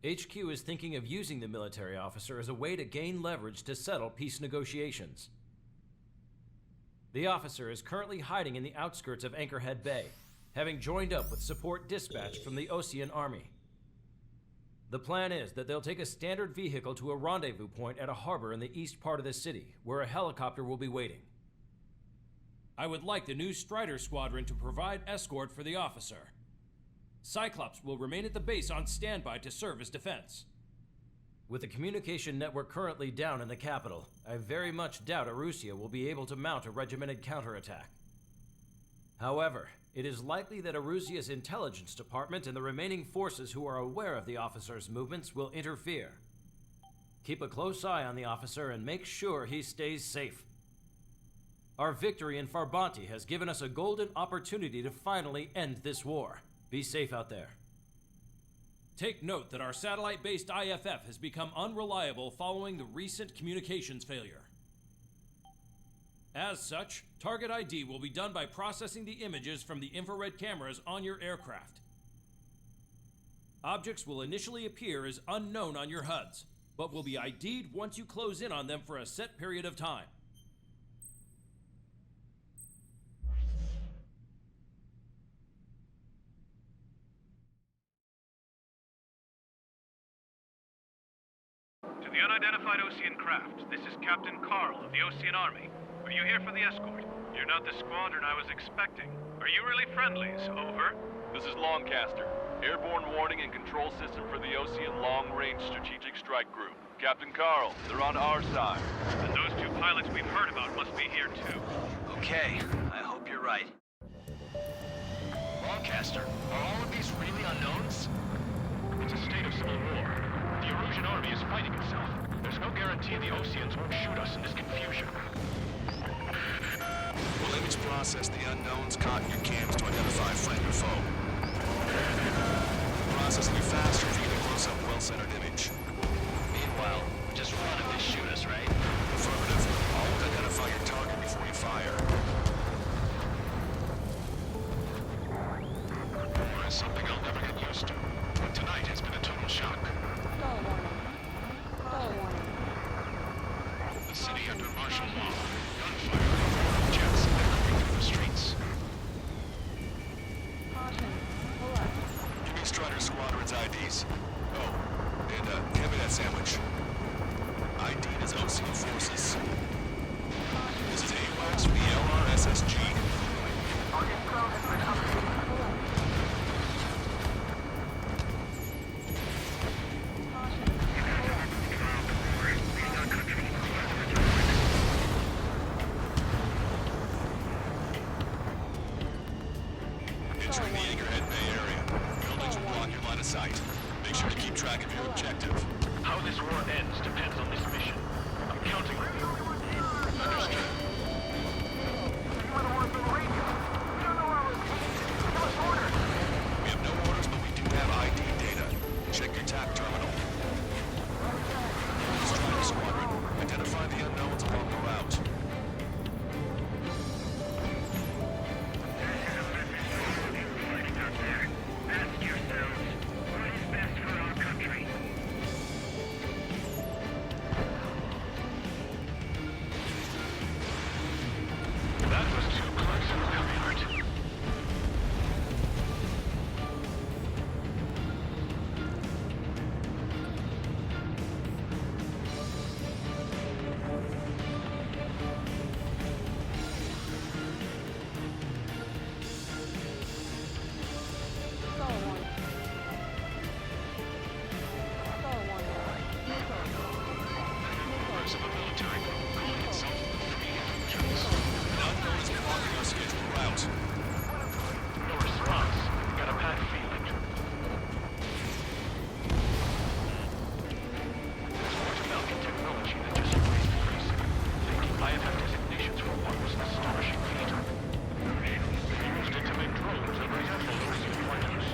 HQ is thinking of using the military officer as a way to gain leverage to settle peace negotiations. The officer is currently hiding in the outskirts of Anchorhead Bay, having joined up with support dispatched from the Osian army. The plan is that they'll take a standard vehicle to a rendezvous point at a harbor in the east part of the city, where a helicopter will be waiting. I would like the new Strider Squadron to provide escort for the officer. Cyclops will remain at the base on standby to serve as defense. With the communication network currently down in the capital, I very much doubt Erusia will be able to mount a regimented counterattack. However, it is likely that Erusia's intelligence department and the remaining forces who are aware of the officer's movements will interfere. Keep a close eye on the officer and make sure he stays safe. Our victory in Farbanti has given us a golden opportunity to finally end this war. Be safe out there. Take note that our satellite-based IFF has become unreliable following the recent communications failure. As such, target ID will be done by processing the images from the infrared cameras on your aircraft. Objects will initially appear as unknown on your HUDs, but will be ID'd once you close in on them for a set period of time. To the unidentified Osian craft, this is Captain Carl of the Osian Army. Are you here for the escort? You're not the squadron I was expecting. Are you really friendlies? Over. This is Longcaster. Airborne warning and control system for the Osian Long-Range Strategic Strike Group. Captain Carl, they're on our side. And those two pilots we've heard about must be here too. Okay, I hope you're right. Lancaster, are all of these really unknowns? It's a state of civil war. The Erusian army is fighting itself. There's no guarantee the Oseans won't shoot us in this confusion. We'll image process the unknowns caught in your cams to identify friend or foe. The process will be faster if you get a close-up, well-centered image. Meanwhile, just run if they shoot us, right? Affirmative. Always identify your target before you fire. There's something I'll never get used to. But tonight has been a total shock. Stall warning. Stall warning. The city under martial law. Gunfire. Jets echoing through the streets. Caution. Pull up. Give me Strider Squadron's IDs. Oh, and hand me that sandwich. ID is Ocean Forces. This is AWACS for the LRSSG. Our intel has been updated. Entering the Anchorhead Bay area. Buildings will block your line of sight. Make sure to keep track of your objective. How this war ends depends on this mission. I'm counting on you. Understood. You were the ones on the radio. We don't know our location. Give us orders. We have no orders, but we do have ID data. Check your TAC terminal. Strider Squadron, identify the unknowns along the route. Ask yourselves, what is best for our country? That was too close and comfort. Stall warning. Stall warning. Members of a military group calling itself the Free Agents. An unknown is blocking our scheduled route. No response. Got a bad feeling. There's more to Falcon technology than just raised freeze. The IFF designations for one was an astonishing feat. They used it to make drones that resembled Ocean fighters,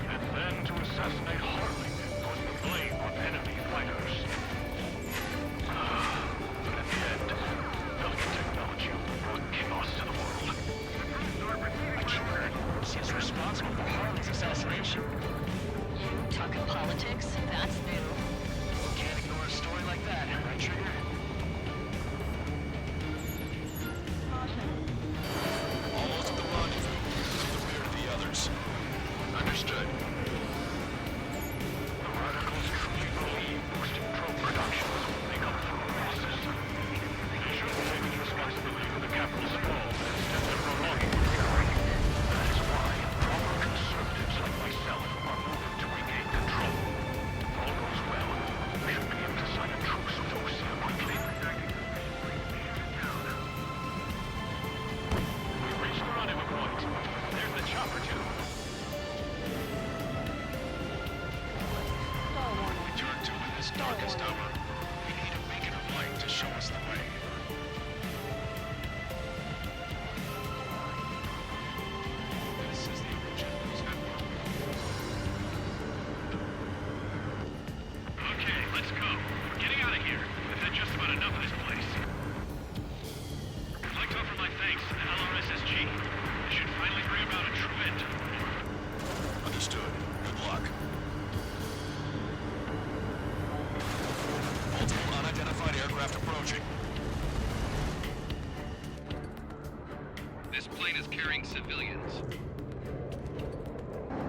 and then to assassinate Harley, putting the blame on enemy fighters. But in the end, Falcon technology brought chaos to the world. I heard she is responsible for Harley's assassination. You talking politics? That's new. Can't ignore a story like that, right, Trigger? Caution. Almost at the rendezvous. To the rear of the others. Understood. The radicals truly believe boosting drone productions will make up for losses. They shouldn't take responsibility for the capital's fall, but instead they're prolonging it. That is why proper conservatives like myself are moving to regain control. If all goes well, we should be able to sign a truce with Osea quickly. We reached the rendezvous point. There's the chopper, too. Stall warning. We turn to in this darkest hour. We need a beacon of light to show us the way. This is the Erusian News Network. Okay, let's go. We're getting out of here. I've had just about enough of this place. I'd like to offer my thanks to the LRSSG. They should finally bring about a true end to the war. Understood. Good luck. Multiple unidentified aircraft approaching. This plane is carrying civilians.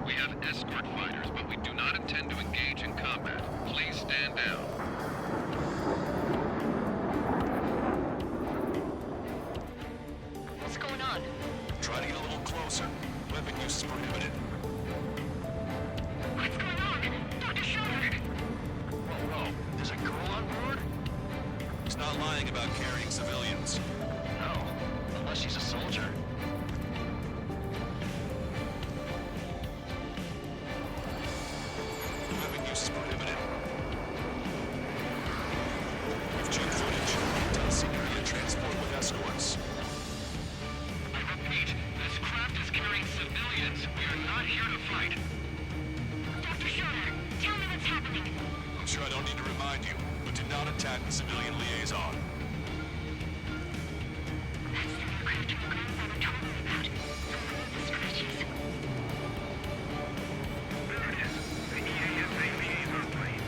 We have escort fighters, but we do not intend to engage in combat. Please stand down. What's going on? Try to get a little closer. Weapon use is prohibited. What's going on? Dr. Shepard! Whoa, there's a girl on board? He's not lying about carrying civilians. No, unless she's a soldier. liaison. That's the aircraft your grandfather told me about. The scratches. There it is. The EASA liaison plane.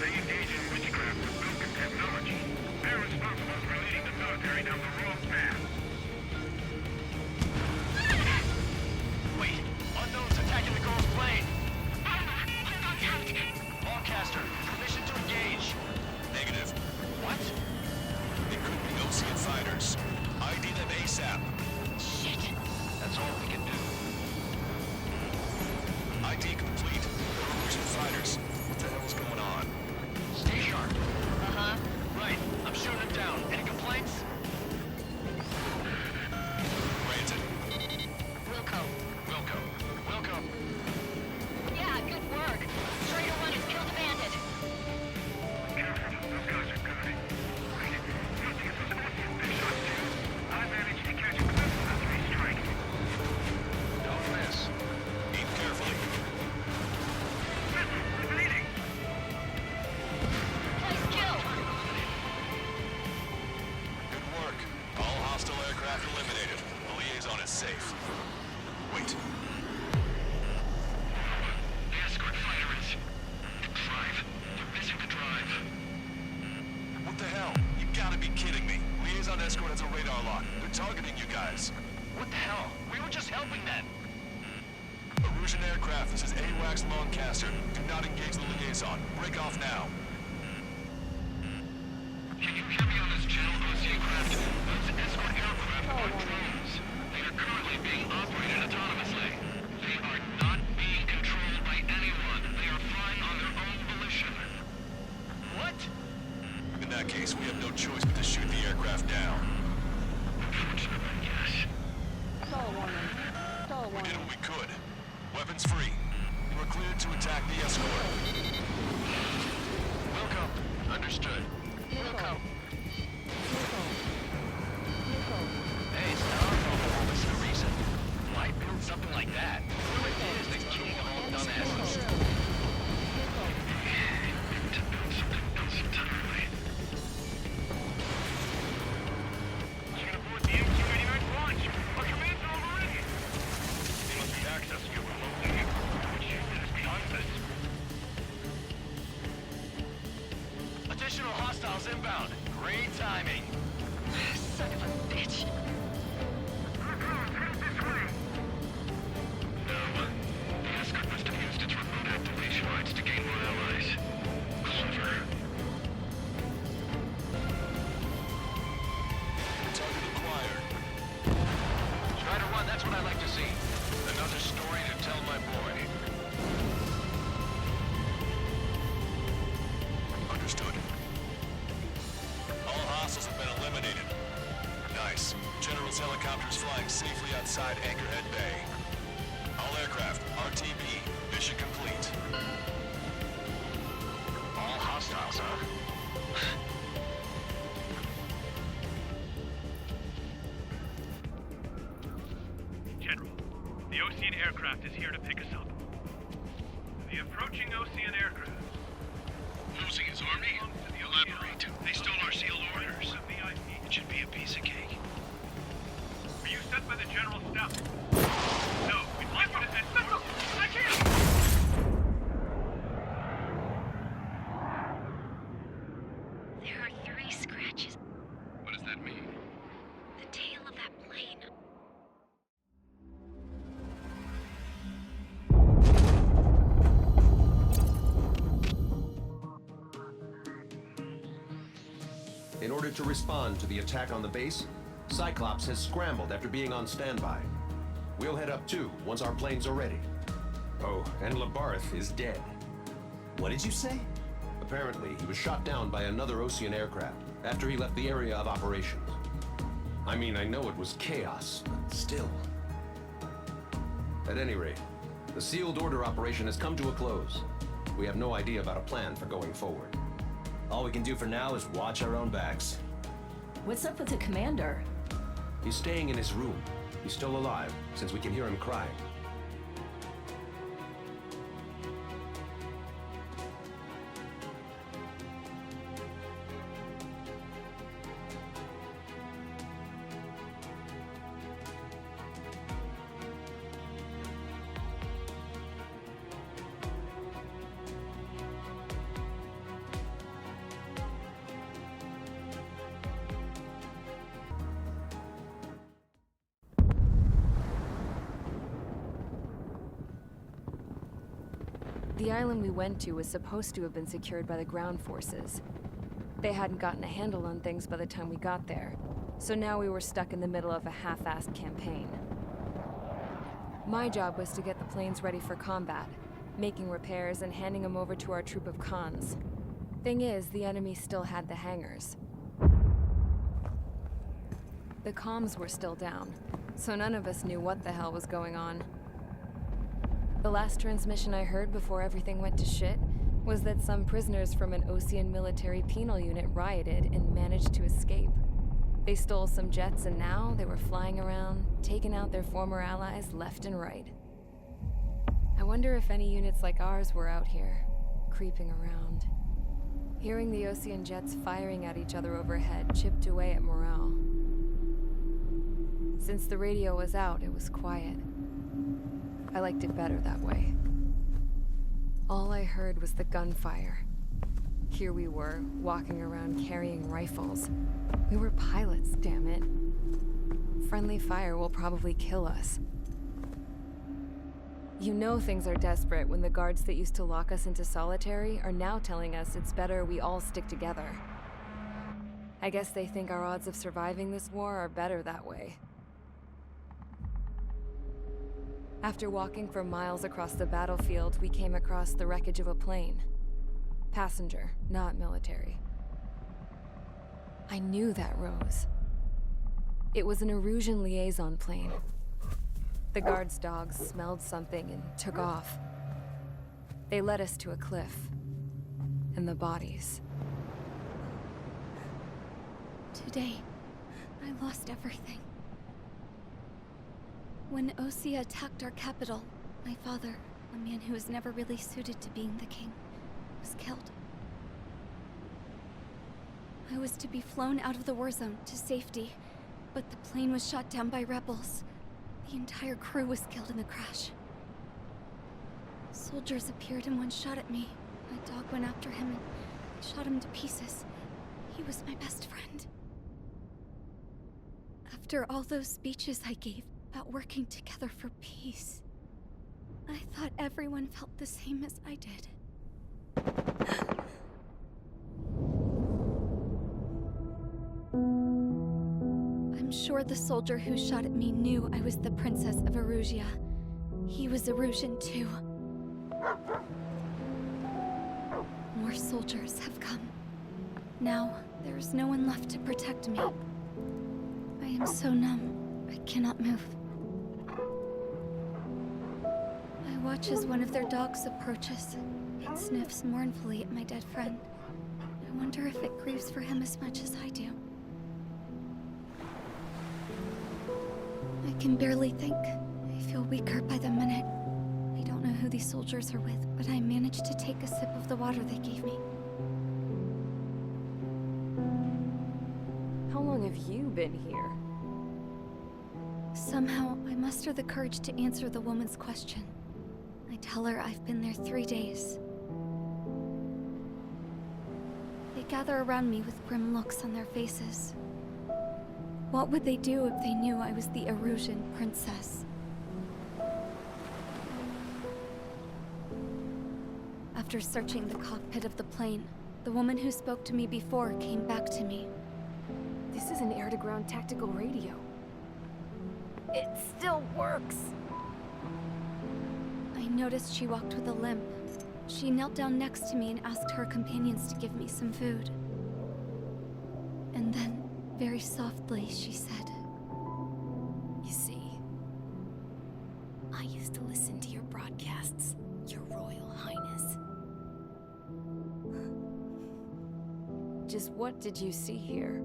They engage in witchcraft with broken technology. They're responsible for leading the military down the wrong path. Wait, unknowns attacking the girl's plane. Hold on tight. Lancaster, permission to engage. Negative. What? It could be Ocean fighters. ID them ASAP. Shit. That's all we can do. ID complete. They're Ocean fighters. What the hell is going on? Stay sharp. Uh-huh. Right, I'm shooting him down. Any complaints? Granted. Wilco. Wilco. Yeah, good work. Trader 1 has killed a bandit. Careful, those guys are good. Wait, nothing is supposed to be shot too. I managed to catch a glimpse of the three strikes. Don't miss. Aim carefully. Missile, bleeding. Place kill. Good work. All hostile aircraft eliminated. The liaison is safe. Wait. The escort fighter is... The drive. They're missing the drive. What the hell? You gotta be kidding me. Liaison escort has a radar lock. They're targeting you guys. What the hell? We were just helping them. Erusian aircraft, this is AWACS Lancaster. Do not engage the liaison. Break off now. Can you hear me on this channel, Ocean craft? Those escort aircraft are drones. They are currently being operated autonomously. They are not being controlled by anyone. They are flying on their own volition. What? In that case, we have no choice but to shoot the aircraft down. Unfortunately, yes. We did what we could. Weapons free. You are cleared to attack the escort. Wilco. Understood. Wilco. Hey, it's not our fault for all this no reason. Why build something like that? Who is the king of all dumbasses? To build something else entirely. You can abort the MQ-89 launch. Our command's overready. They must be accessing it remotely. Which is beyond this. Additional hostiles inbound. Great timing. Son of a bitch. The escort must have used its remote activation rights to gain more allies. Clever. Target acquired. Strider 1, that's what I like to see. Another story to tell my boy. Understood. All hostiles have been eliminated. Nice. General's helicopters flying safely outside Anchorhead Bay. All aircraft, RTB, mission complete. All hostiles, huh? General, the Ocean aircraft is here to pick us up. The approaching Ocean aircraft. Losing his army? Elaborate. They stole our sealed orders. It should be a piece of cake. Are you sent by the General's staff? No, we'd like you to send... I can't! There are 3 scratches. What does that mean? The tail of that plane. In order to respond to the attack on the base, Cyclops has scrambled after being on standby. We'll head up too, once our planes are ready. Oh, and Labarth is dead. What did you say? Apparently, he was shot down by another Ocean aircraft after he left the area of operations. I mean, I know it was chaos, but still. At any rate, the sealed order operation has come to a close. We have no idea about a plan for going forward. All we can do for now is watch our own backs. What's up with the commander? He's staying in his room. He's still alive, since we can hear him crying. The island we went to was supposed to have been secured by the ground forces. They hadn't gotten a handle on things by the time we got there, so now we were stuck in the middle of a half-assed campaign. My job was to get the planes ready for combat, making repairs and handing them over to our troop of cons. Thing is, the enemy still had the hangars. The comms were still down, so none of us knew what the hell was going on. The last transmission I heard before everything went to shit was that some prisoners from an Osean military penal unit rioted and managed to escape. They stole some jets and now they were flying around, taking out their former allies left and right. I wonder if any units like ours were out here, creeping around. Hearing the Osean jets firing at each other overhead chipped away at morale. Since the radio was out, it was quiet. I liked it better that way. All I heard was the gunfire. Here we were, walking around carrying rifles. We were pilots, damn it. Friendly fire will probably kill us. You know things are desperate when the guards that used to lock us into solitary are now telling us it's better we all stick together. I guess they think our odds of surviving this war are better that way. After walking for miles across the battlefield, we came across the wreckage of a plane. Passenger, not military. I knew that rose. It was an Erusian liaison plane. The guard's dogs smelled something and took off. They led us to a cliff. And the bodies. Today, I lost everything. When Osea attacked our capital, my father, a man who was never really suited to being the king, was killed. I was to be flown out of the war zone to safety, but the plane was shot down by rebels. The entire crew was killed in the crash. Soldiers appeared and one shot at me. My dog went after him and I shot him to pieces. He was my best friend. After all those speeches I gave about working together for peace, I thought everyone felt the same as I did. I'm sure the soldier who shot at me knew I was the Princess of Erusia. He was Erusian too. More soldiers have come. Now, there is no one left to protect me. I am so numb, I cannot move. I watch as one of their dogs approaches. It sniffs mournfully at my dead friend. I wonder if it grieves for him as much as I do. I can barely think. I feel weaker by the minute. I don't know who these soldiers are with, but I managed to take a sip of the water they gave me. How long have you been here? Somehow, I muster the courage to answer the woman's question. I tell her I've been there 3 days. They gather around me with grim looks on their faces. What would they do if they knew I was the Erusian princess? After searching the cockpit of the plane, the woman who spoke to me before came back to me. This is an air-to-ground tactical radio. It still works! I noticed she walked with a limp. She knelt down next to me and asked her companions to give me some food. And then, very softly, she said, "You see, I used to listen to your broadcasts, Your Royal Highness." Just what did you see here?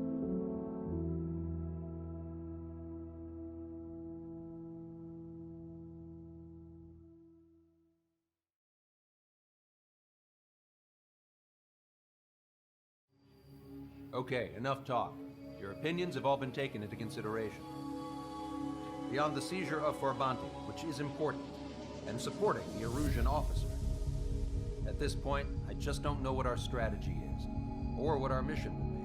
Okay, enough talk. Your opinions have all been taken into consideration. Beyond the seizure of Farbanti, which is important, and supporting the Erusian officer. At this point, I just don't know what our strategy is, or what our mission will be.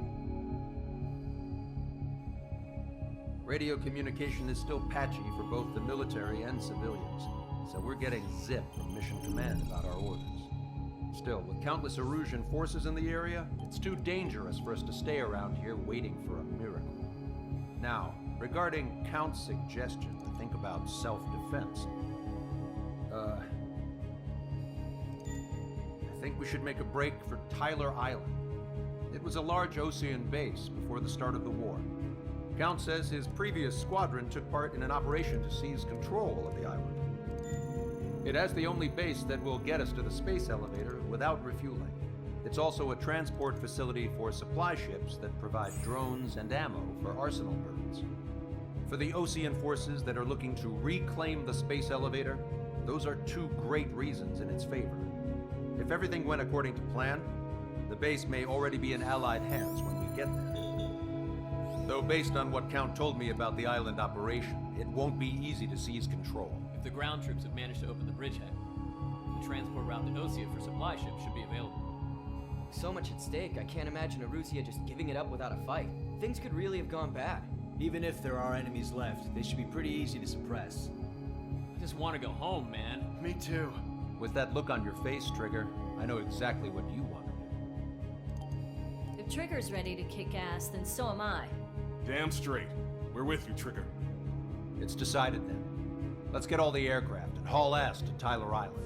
Radio communication is still patchy for both the military and civilians, so we're getting zip from Mission Command about our orders. Still, with countless Erusian forces in the area, it's too dangerous for us to stay around here waiting for a miracle. Now, regarding Count's suggestion to think about self-defense, I think we should make a break for Tyler Island. It was a large Osean base before the start of the war. Count says his previous squadron took part in an operation to seize control of the island. It has the only base that will get us to the space elevator without refueling. It's also a transport facility for supply ships that provide drones and ammo for arsenal birds. For the Osean forces that are looking to reclaim the space elevator, those are two great reasons in its favor. If everything went according to plan, the base may already be in Allied hands when we get there. Though based on what Count told me about the island operation, it won't be easy to seize control. If the ground troops have managed to open the bridgehead, the transport route to Osea for supply ships should be available. So much at stake, I can't imagine Erusia just giving it up without a fight. Things could really have gone bad. Even if there are enemies left, they should be pretty easy to suppress. I just want to go home, man. Me too. With that look on your face, Trigger, I know exactly what you want to do. If Trigger's ready to kick ass, then so am I. Damn straight. We're with you, Trigger. It's decided then. Let's get all the aircraft and haul ass to Tyler Island.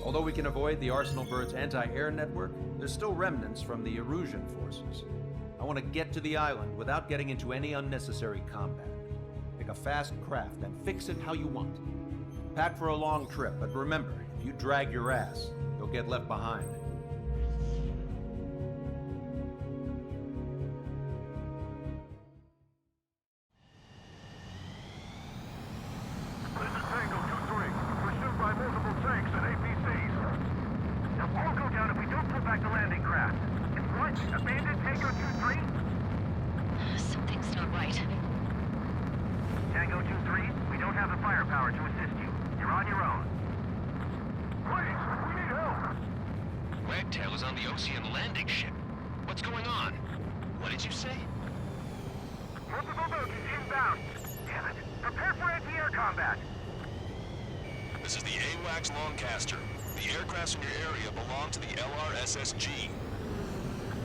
Although we can avoid the Arsenal Bird's anti-air network, there's still remnants from the Erusian forces. I want to get to the island without getting into any unnecessary combat. Pick a fast craft and fix it how you want. Pack for a long trip, but remember, if you drag your ass, you'll get left behind.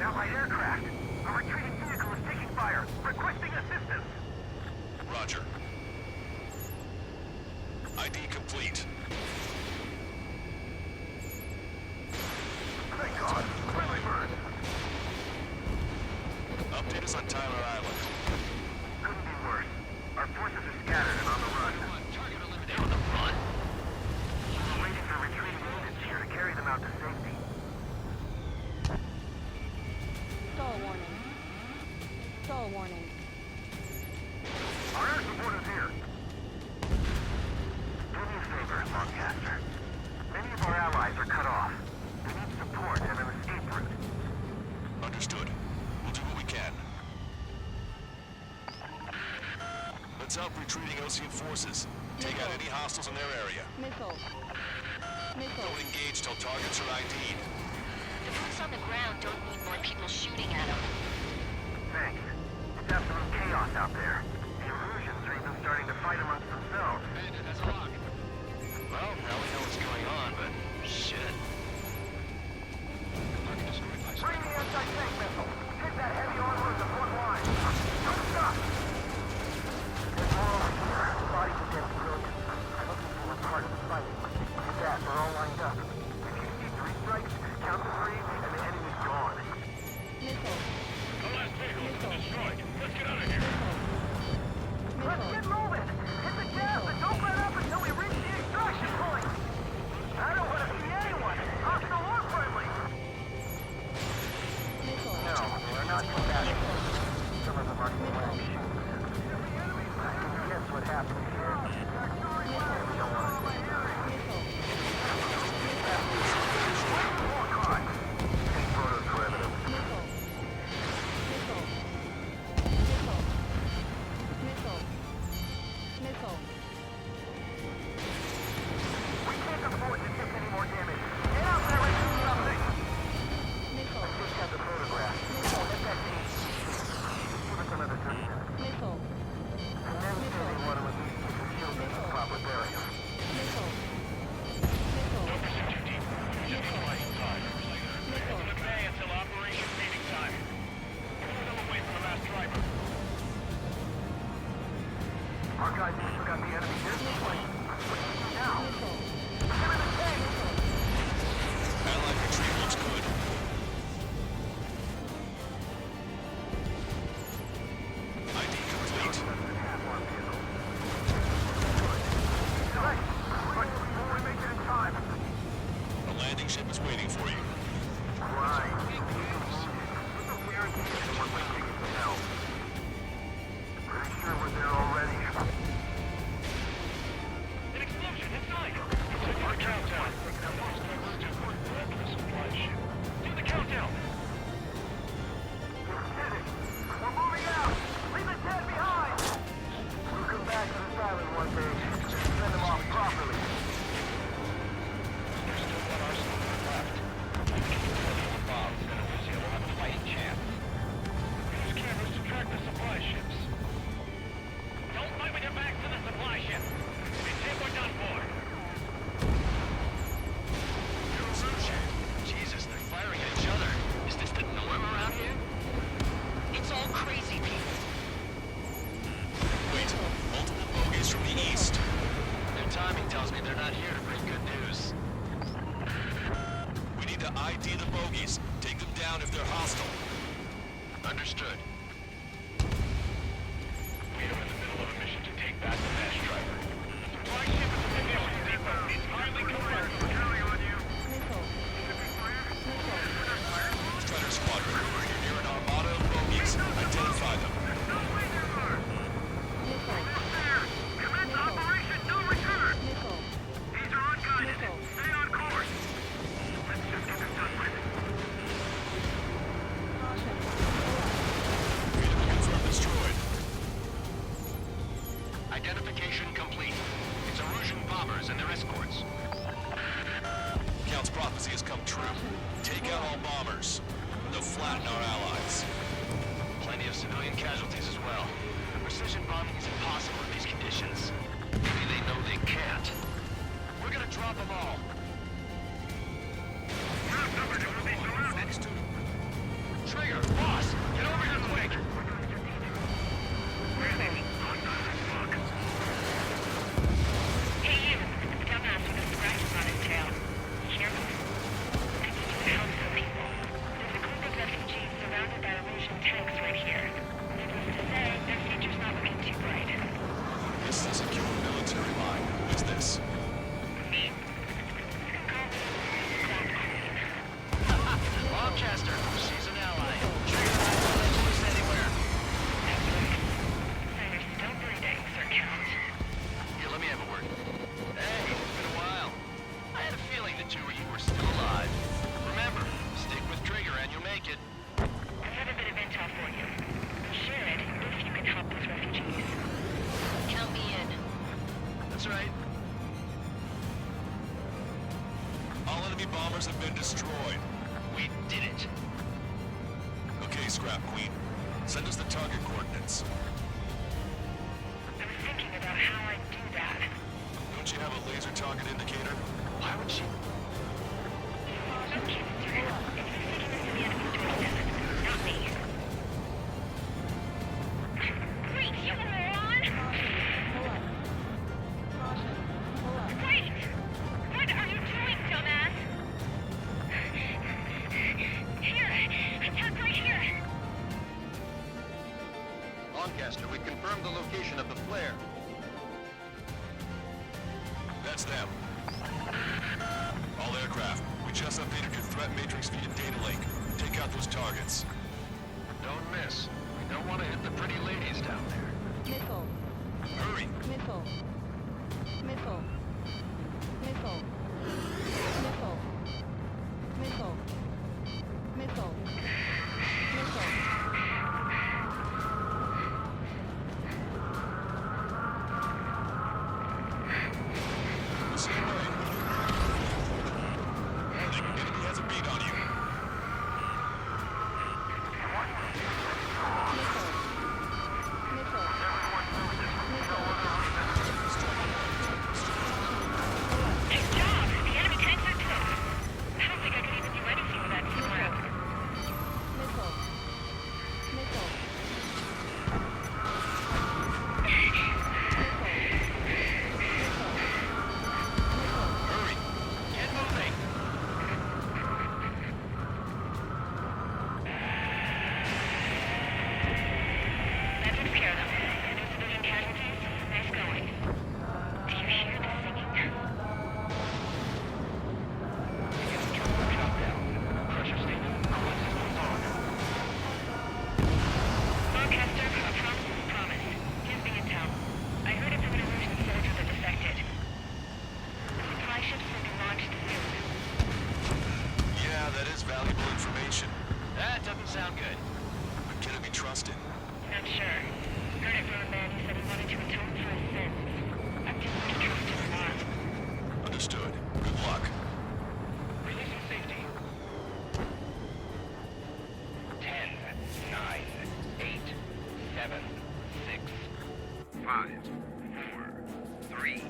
Allied aircraft! A retreating vehicle is taking fire! Requesting assistance! Roger. ID complete. Thank God! Friendly bird! Update us on Tyler Island. Couldn't be worse. Our forces are scattered and on the run. Target eliminated. On the run? We're waiting for retreating units here to carry them out to safety. Stall warning. Stall warning. Our air support is here. Do me a favor, Longcaster. Many of our allies are cut off. We need support and an escape route. Understood. We'll do what we can. Let's help retreating Osean forces. Take out any hostiles in their area. Missile. Missile. Don't engage till targets are ID'd. The boots on the ground don't need more people shooting at them. Thanks. It's absolute chaos out there. The Erusians are even starting to fight amongst themselves. Bandit has a lock. Well, now we know what's going on, but shit. Bring the anti-tank missile. Hit that heavy armor at the front line. Don't stop! There's more over here. Bodies of dead civilians. Looking for a part of the fight. Get that, we're all lined up. If you see 3 strikes, count to 3, and the enemy's gone. Missile. The last vehicle is destroyed. Let's get out of here. Let's get moving! Hit the gas and don't let up until we reach the extraction point! I don't want to see anyone, hostile or friendly! No, we're not combating. Some of them aren't even wearing shoes. I can guess what happened here. We don't want to see take photos for evidence. Missile. We can't afford to take any more damage. Get out there and do something! Missile. I just have the photograph. Let that be. Give us another 30 minutes. Missile. And then say they want to at least take a not here to bring good news. We need to ID the bogies. Take them down if they're hostile. Understood. We are in the middle of a mission to take back the mass driver. Supply ship at the munitions depot is highly confirmed. Counting on you. Missile. Missile. Strider Squadron, you're near an armada of bogies. Identify them. Missile. Commence operation no return! Missile. These are unguided. Missile. Stay on course. Let's just get this done with. Caution. Confirmed destroyed. Identification complete. It's Erusian bombers and their escorts. Count's prophecy has come true. Take out all bombers. They'll flatten our allies. Plenty of civilian casualties as well. Precision bombing is impossible in these conditions. Maybe they know they can't. We're gonna drop them all. Trigger, boss, get over here quick! Hey, you. Dumbass with the scratches on his tail. Hear me? I need you to help some people. There's a group of refugees surrounded by Erusian tanks right here. Needless to say, their future's not looking too bright. This is a secure military line. Who is this? Me? You can call me Black Queen. Longcaster, she's an ally. Trigger not to let you loose anywhere. That's right. Signer's still breathing, Sir Count. Here, let me have a word. Hey, it's been a while. I had a feeling the two of you were still alive. Remember, stick with Trigger and you'll make it. I have a bit of intel for you. You should, if you can help those refugees. Count me in. That's right. All enemy bombers have been destroyed. We did it. Okay, Scrap Queen. Send us the target coordinates. I was thinking about how I'd do that. Don't you have a laser target indicator? Why would she? No kidding, Sir. It's the signals to the enemy's doorstep, not me. Wait, you moron! Pull up. Caution. Pull up. Wait! What are you doing, dumbass? Here! Attack right here! Longcaster, we confirmed the location of the flare. That's them. All aircraft, we just updated your threat matrix via data link. Take out those targets. Don't miss. We don't want to hit the pretty ladies down there. Missile. Hurry! Missile. Missile. Missile. Missile. Missile. Missile. Missile. The same way. The enemy has a beat on you. Nice job! The enemy tanks are toast. I don't think I could even do anything with that scrap. Missile. Missile. Hurry! Get moving! That takes care of them. No civilian casualties? Nice going. Do you hear the singing? Pressure statement. Coolant systems on. Longcaster, a promise is a promise. Here's the intel. I heard it's an Erusian soldier that defected. The supply ships will be launched soon. Yeah, that is valuable information. That doesn't sound good. But can it be trusted? Not sure. Heard it from a man who said he wanted to atone for his sins. I'm too much to trust him or not. Understood. Good luck. Releasing safety. 10, 9, 8, 7, 6, 5, 4, 3,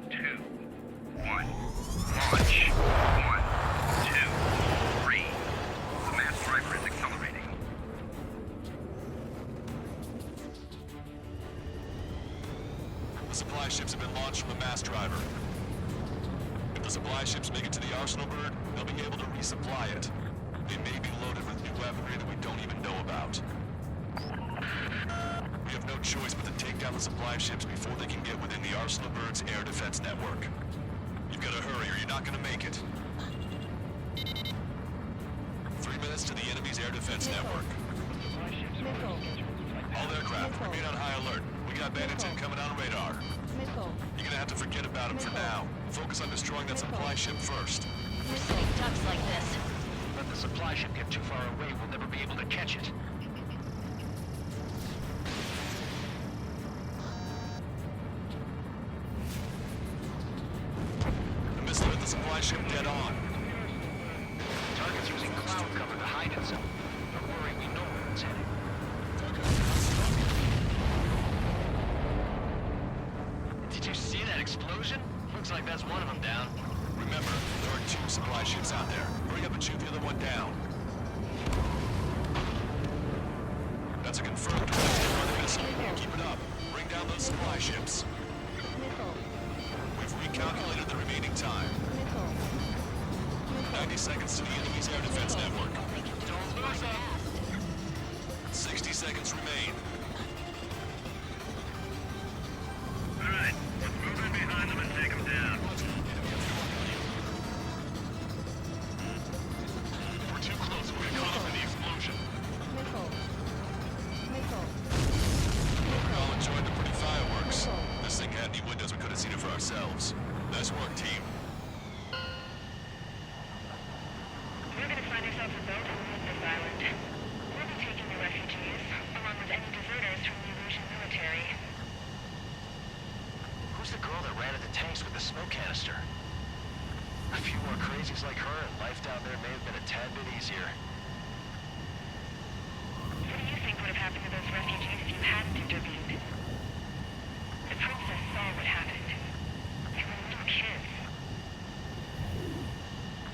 2, 1. Launch. 1, 2, 3. The mass driver is accelerating. The supply ships have been launched from the mass driver. the supply ships make it to the Arsenal bird, they'll be able to resupply it. They may be loaded with new weaponry that we don't even know about. We have no choice but to take down the supply ships before they can get within the Arsenal bird's air defense network. You've got to hurry or you're not going to make it. 3 minutes to the enemy's air defense network. Missile. All aircraft, remain on high alert. We got bandits incoming on radar. Missile. You're gonna have to forget about them for now. Focus on destroying that supply ship first. We're sitting ducks like this. Let the supply ship get too far away, we'll never be able to catch it. The missile hit the supply ship dead on. Target's using cloud cover to hide itself. Don't worry, we know where it's headed. Did you see that explosion? Looks like that's one of them down. Remember, there are 2 supply ships out there. Hurry up and shoot the other one down. That's a confirmed missile. Keep it up. Bring down those supply ships. Missile. We've recalculated the remaining time. Missile. 90 seconds to the enemy's air defense network. 60 seconds remain. Alright, let's move in behind them and take them down. We're too close. We're gonna caught up in the explosion. Missile. Missile. We all enjoyed the pretty fireworks. This thing had any windows, we could have seen it for ourselves. Nice work, team. We're gonna find ourselves a boat and leave this island. We'll be taking the refugees, along with any deserters from the Illusion military. Who's the girl that ran at the tanks with the smoke canister? A few more crazies like her, and life down there may have been a tad bit easier. What do you think would have happened to those refugees if you hadn't intervened? The princess saw what happened. They were little kids.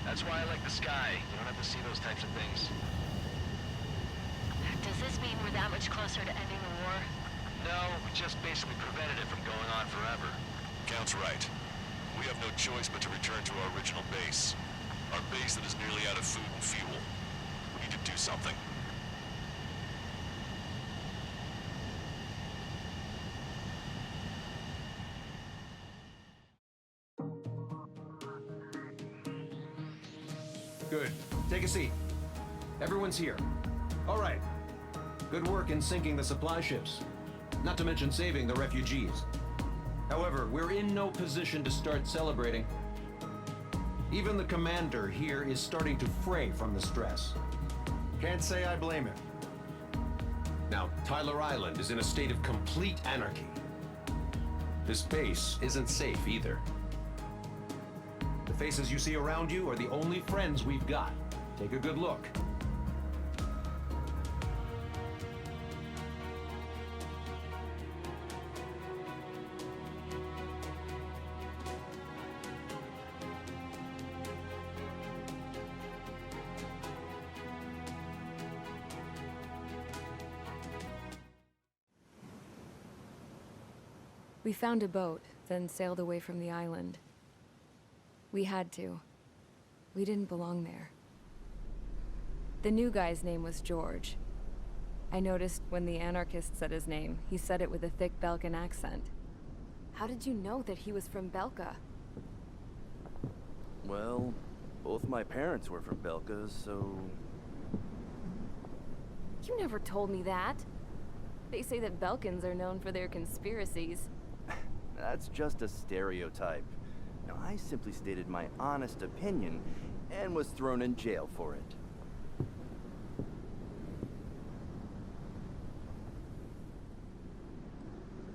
That's why I like the sky. You don't have to see those types of things. Does this mean we're that much closer to ending the war? No, we just basically prevented it from going on forever. Count's right. We have no choice but to return to our original base. Our base that is nearly out of food and fuel. We need to do something. Good. Take a seat. Everyone's here. All right. Good work in sinking the supply ships. Not to mention saving the refugees. However, we're in no position to start celebrating. Even the commander here is starting to fray from the stress. Can't say I blame him. Now, Tyler Island is in a state of complete anarchy. This base isn't safe either. The faces you see around you are the only friends we've got. Take a good look. We found a boat, then sailed away from the island. We had to. We didn't belong there. The new guy's name was George. I noticed when the anarchist said his name, he said it with a thick Belkan accent. How did you know that he was from Belka? Well, both my parents were from Belka, so... You never told me that. They say that Belkans are known for their conspiracies. That's just a stereotype. Now, I simply stated my honest opinion and was thrown in jail for it.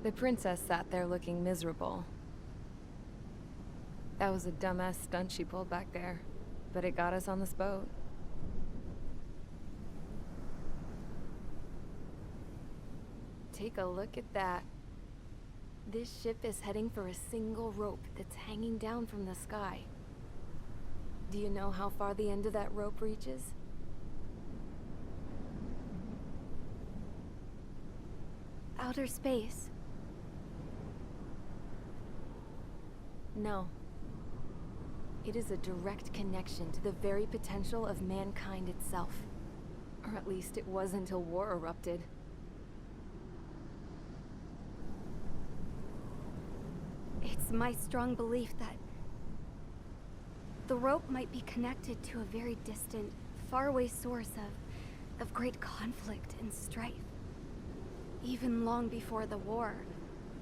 The princess sat there looking miserable. That was a dumbass stunt she pulled back there, but it got us on this boat. Take a look at that. This ship is heading for a single rope that's hanging down from the sky. Do you know how far the end of that rope reaches? Outer space. No. It is a direct connection to the very potential of mankind itself. Or at least it was until war erupted. It's my strong belief that the rope might be connected to a very distant, faraway source of great conflict and strife. Even long before the war,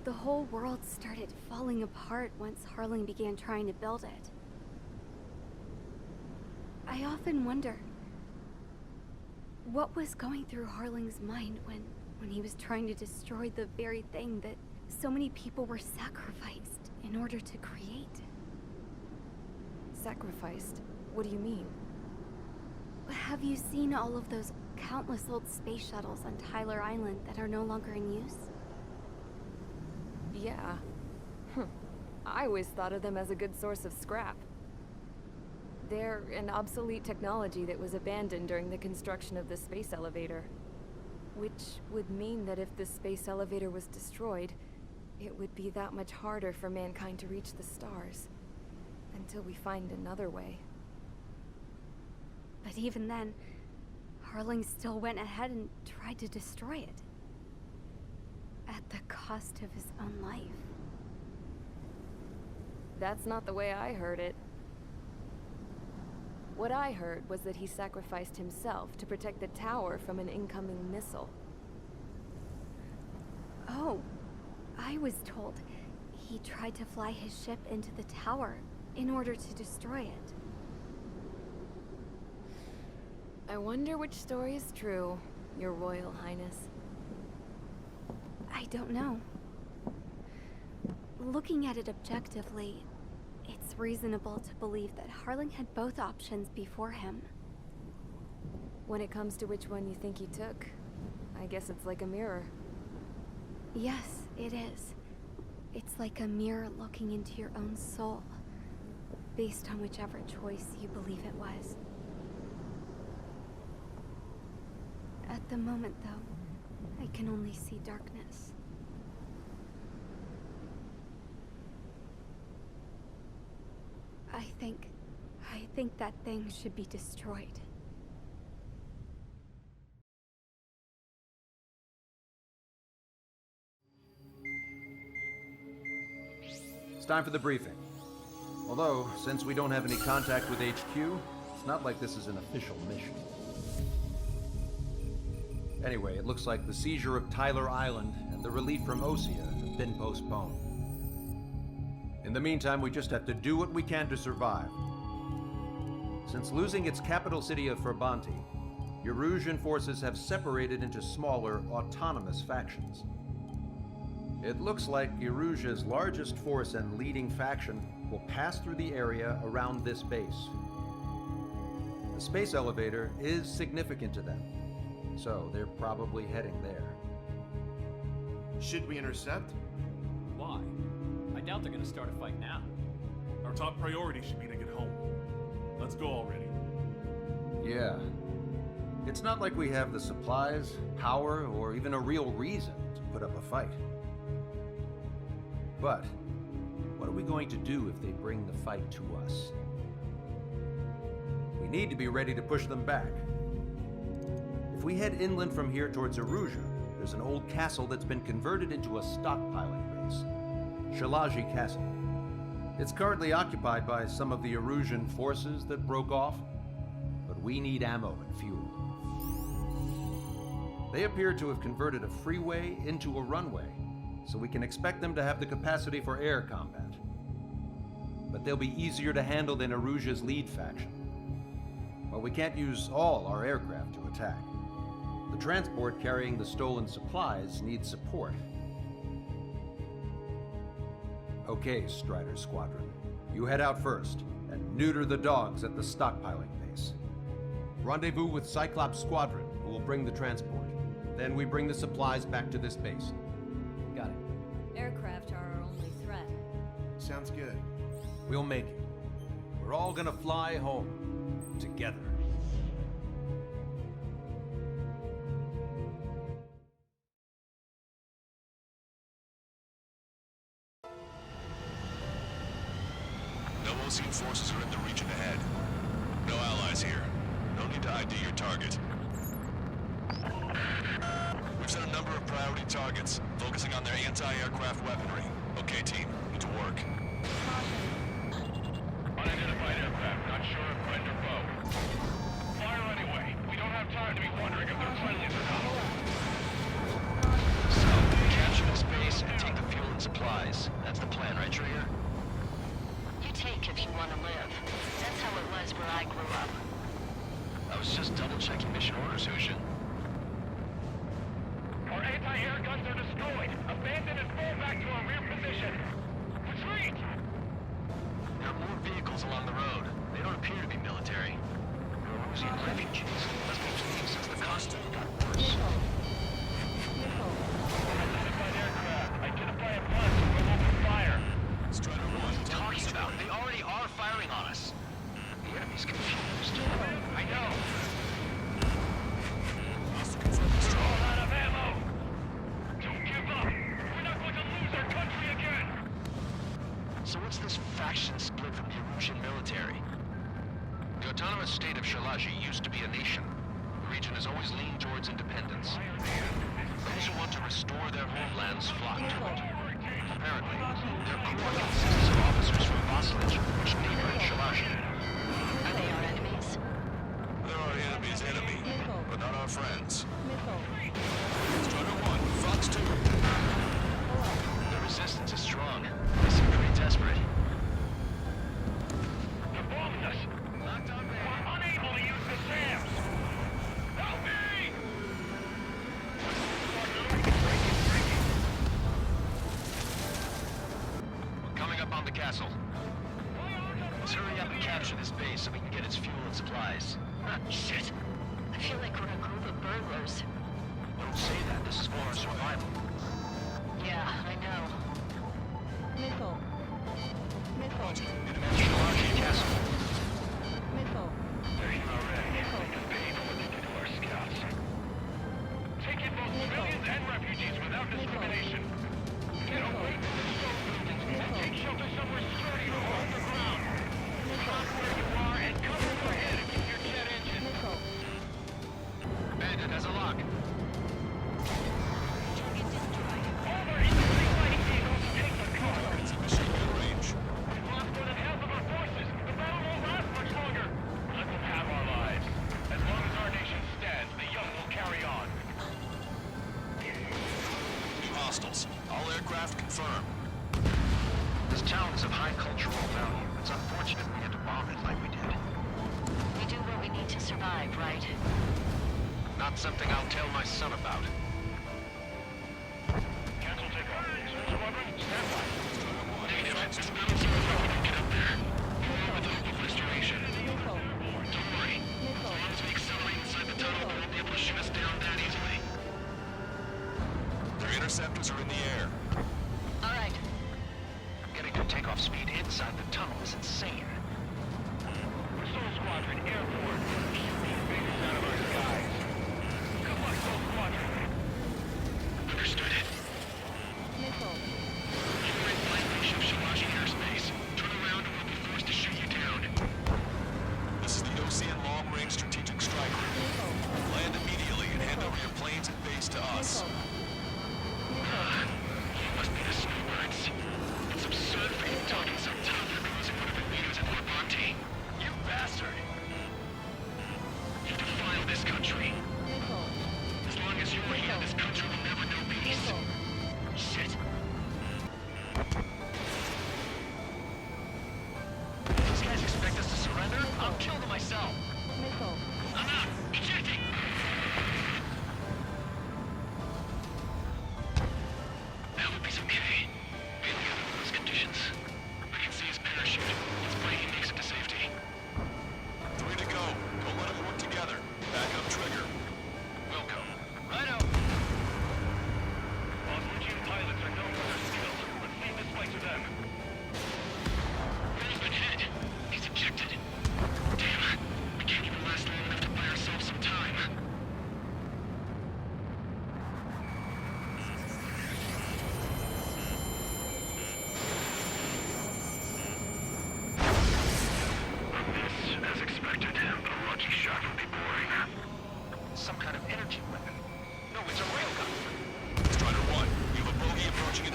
the whole world started falling apart once Harling began trying to build it. I often wonder what was going through Harling's mind when he was trying to destroy the very thing that so many people were sacrificed in order to create. Sacrificed? What do you mean? Have you seen all of those countless old space shuttles on Tyler Island that are no longer in use? Yeah. I always thought of them as a good source of scrap. They're an obsolete technology that was abandoned during the construction of the space elevator. Which would mean that if the space elevator was destroyed, it would be that much harder for mankind to reach the stars. Until we find another way. But even then, Harling still went ahead and tried to destroy it. At the cost of his own life. That's not the way I heard it. What I heard was that he sacrificed himself to protect the tower from an incoming missile. Oh, I was told he tried to fly his ship into the tower in order to destroy it. I wonder which story is true, Your Royal Highness. I don't know. Looking at it objectively, it's reasonable to believe that Harling had both options before him. When it comes to which one you think he took, I guess it's like a mirror. Yes, it is. It's like a mirror looking into your own soul, based on whichever choice you believe it was. At the moment, though, I can only see darkness. I think that thing should be destroyed. It's time for the briefing. Although, since we don't have any contact with HQ, it's not like this is an official mission. Anyway, it looks like the seizure of Tyler Island and the relief from Osea have been postponed. In the meantime, we just have to do what we can to survive. Since losing its capital city of Farbanti, Erusian forces have separated into smaller, autonomous factions. It looks like Erusia's largest force and leading faction will pass through the area around this base. The space elevator is significant to them, so they're probably heading there. Should we intercept? Why? I doubt they're gonna start a fight now. Our top priority should be to get home. Let's go already. Yeah. It's not like we have the supplies, power, or even a real reason to put up a fight. But what are we going to do if they bring the fight to us? We need to be ready to push them back. If we head inland from here towards Erusia, there's an old castle that's been converted into a stockpiling base. Shalaji Castle. It's currently occupied by some of the Erusian forces that broke off, but we need ammo and fuel. They appear to have converted a freeway into a runway, so we can expect them to have the capacity for air combat. But they'll be easier to handle than Erusia's lead faction. Well, we can't use all our aircraft to attack. The transport carrying the stolen supplies needs support. Okay, Strider Squadron. You head out first, and neuter the dogs at the stockpiling base. Rendezvous with Cyclops Squadron, who will bring the transport. Then we bring the supplies back to this base. Got it. Aircraft are our only threat. Sounds good. We'll make it. We're all gonna fly home. Together. Osean forces are in the region ahead. No allies here. No need to ID your target. We've set a number of priority targets, focusing on their anti-aircraft weaponry. Okay, team, get to work. Unidentified aircraft, not sure if friend or foe. Fire anyway. We don't have time to be wondering if they're friendly or not. So, capture this base and take the fuel and supplies. That's the plan, right, Trigger? You take if you want to live. That's how it was where I grew up. I was just double-checking mission orders, Hushin. Our anti-air guns are destroyed. Abandon and fall back to our rear position. Retreat! There are more vehicles along the road. They don't appear to be military. They're Osean refugees. Must be fleeing since the costume got worse. Unidentified aircraft. Identify at once or we'll open fire. Strider 1, What are you talking about? They already are firing on us. The enemy's confused. I know. Strong. All out of ammo. Don't give up. We're not going to lose our country again. So what's this faction split from the Erusian military? The autonomous state of Shalaji used to be a nation. The region has always leaned towards independence. Those who want to restore their homelands flock to it. Apparently, their core consists of officers from Faceless, which neighbor Shalaji. Are they our enemies? They're our enemy's enemy, but not our friends. Missile. Strider 1, Fox 2. The resistance is strong. They seem pretty desperate. They're bombing us. We're unable to use the SAMs. Help me! We're coming up on the castle. Let's hurry up and capture this base so we can get its fuel and supplies. Shit. I feel like we're a group of burglars. Don't say that. This is for our survival. Yeah, I know. Missile. Missile. Shalaji Castle. Missile. They're here already. They can pay for what they did to our scouts. Take in both civilians and refugees without discrimination. Get away from the stone buildings and take shelter somewhere sturdy or underground. Drop where you are and cover your head against your jet engine. Missile. Bandit has a lock. All their infantry fighting vehicles take the cover. It's a machine gun range. We've lost more than half of our forces. The battle won't last much longer. Let them have our lives. As long as our nation stands, the young will carry on. New hostiles. All aircraft confirmed. This town is of high cultural value. It's unfortunate we had to bomb it like we did. We do what we need to survive, right? Not something I'll tell my son about. Cancel takeoff. Squadron, stand by. Negative. There's no way we can get up there. With the hope of restoration. Missile. Don't worry. Missile. As we accelerate inside the tunnel, they won't be able to shoot us down that easily. Their interceptors are in the air. All right. Getting to takeoff speed inside the tunnel is insane. Patrol Squadron, airport. Shoot these babies out of our skies. Good luck, Soul Squadron. Understood. Missile. You're in violation of Shalaji airspace. Turn around or we'll be forced to shoot you down. This is the Osean Long-Range Strategic Striker. Land immediately and hand over your planes and base to us. You must be the snowbirds. It's absurd for you talking so tough for closing one of the leaders at Farbanti. You bastard! You defile this country.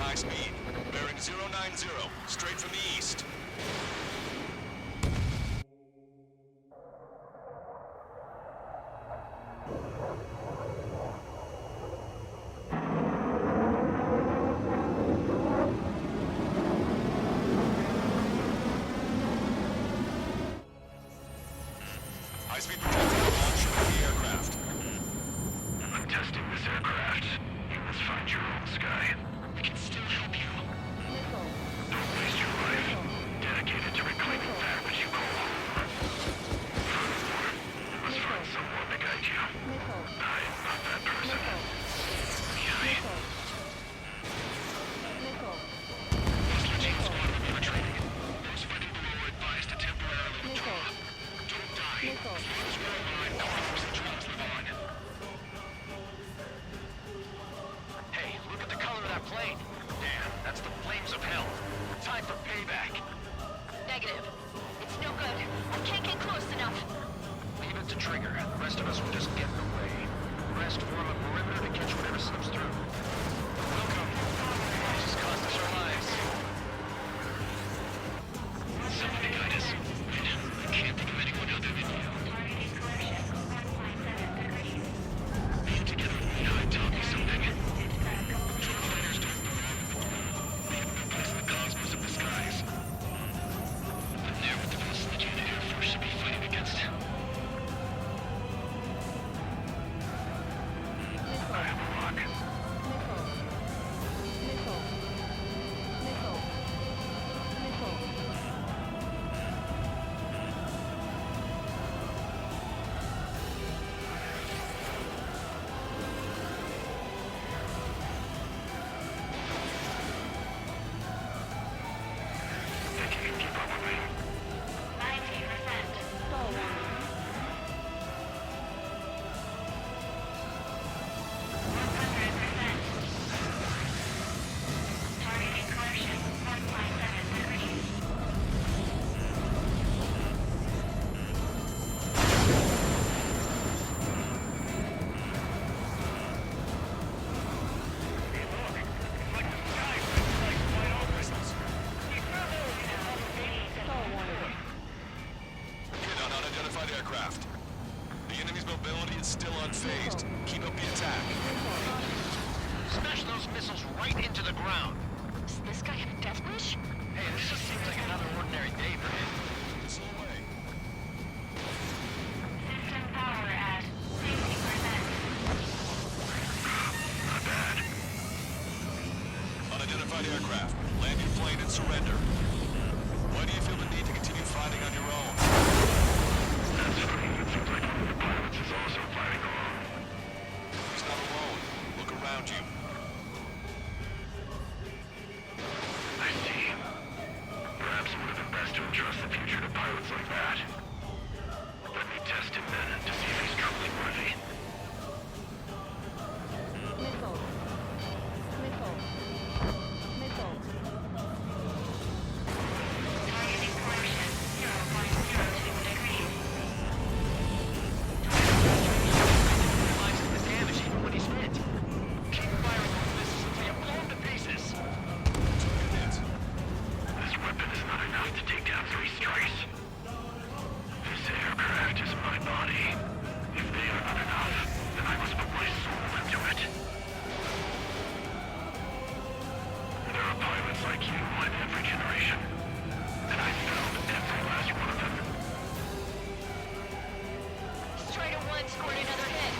high speed. Bearing 090, straight from the east. High-speed projectile launch with the aircraft. I'm testing this aircraft. You must find your own sky. We can still help you. Don't waste your life. Dedicated to reclaiming that which you call home. Furthermore, you must find someone to guide you. I am not that person. Hostile squad penetrating. Those fighting below are advised to temporarily withdraw. Don't die. Those who are alive, the troops live on. Hey, look at the color of that plane. Damn, that's the flames of hell. Time for payback. Negative. It's no good. I can't get close enough. Leave it to Trigger. The rest of us will just get in the way. The rest form a perimeter to catch whatever slips through. Welcome. This has cost us our lives. Somebody guide us. I can't think of anyone other than you. Band together and hide taught me something. Drone fighters don't belong for me. They have no place in the cosmos of the skies. But they're what the rest of the Jedi Air Force should be fighting against. I have a lock. Think you can keep up with me? 90%. Target incorrection. 1.7 degrees. Hit on unidentified aircraft. The enemy's mobility is still unfazed. Keep up the attack. Smash those missiles right into the ground. Does this guy have a death wish? Hey, this just seems like another ordinary day for him. Missile away. System power at 60%. Not bad. Unidentified aircraft. Land your plane and surrender. Why do you feel the need to continue fighting on your own? That's funny. It seems like one of the pilots is also fighting alone. He's not alone. Look around you. I see. Perhaps it would have been best to entrust the future to pilots like that. Let me test him then to see if he's truly worthy. Target incorrection. 0.02 degrees. Realizes the damage even when he's hit. Keep firing those missiles until you blow him to pieces. This weapon is not enough to take down 3 strikes. This aircraft is my body. If they are not enough, then I must put my soul into it. There are pilots like you in every generation. And I found every last one of them. Strider 1 scored another hit.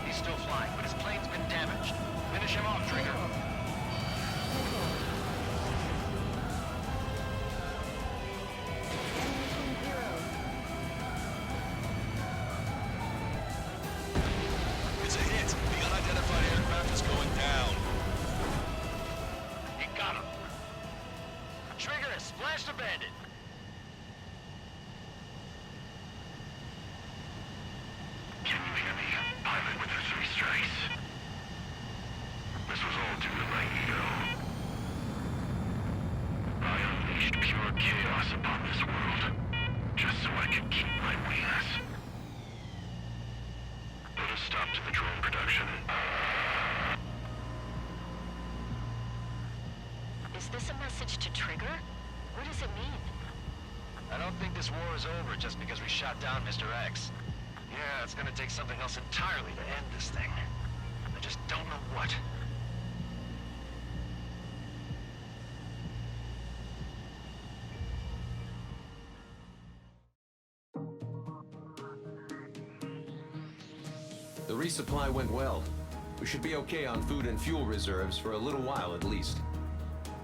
He's still flying, but his plane's been damaged. Finish him off, Trigger. It's a hit. The unidentified aircraft is going down. You got him. Trigger has splashed a bandit. Can you hear me? Pilot with the 3 strikes. This was all due to my ego. I unleashed pure chaos upon this world, just so I could keep my wings. Put a stop to the drone production. this a message to Trigger? What does it mean? I don't think this war is over just because we shot down Mr. X. Yeah, it's gonna take something else entirely to end this thing. I just don't know what. The resupply went well. We should be okay on food and fuel reserves for a little while at least.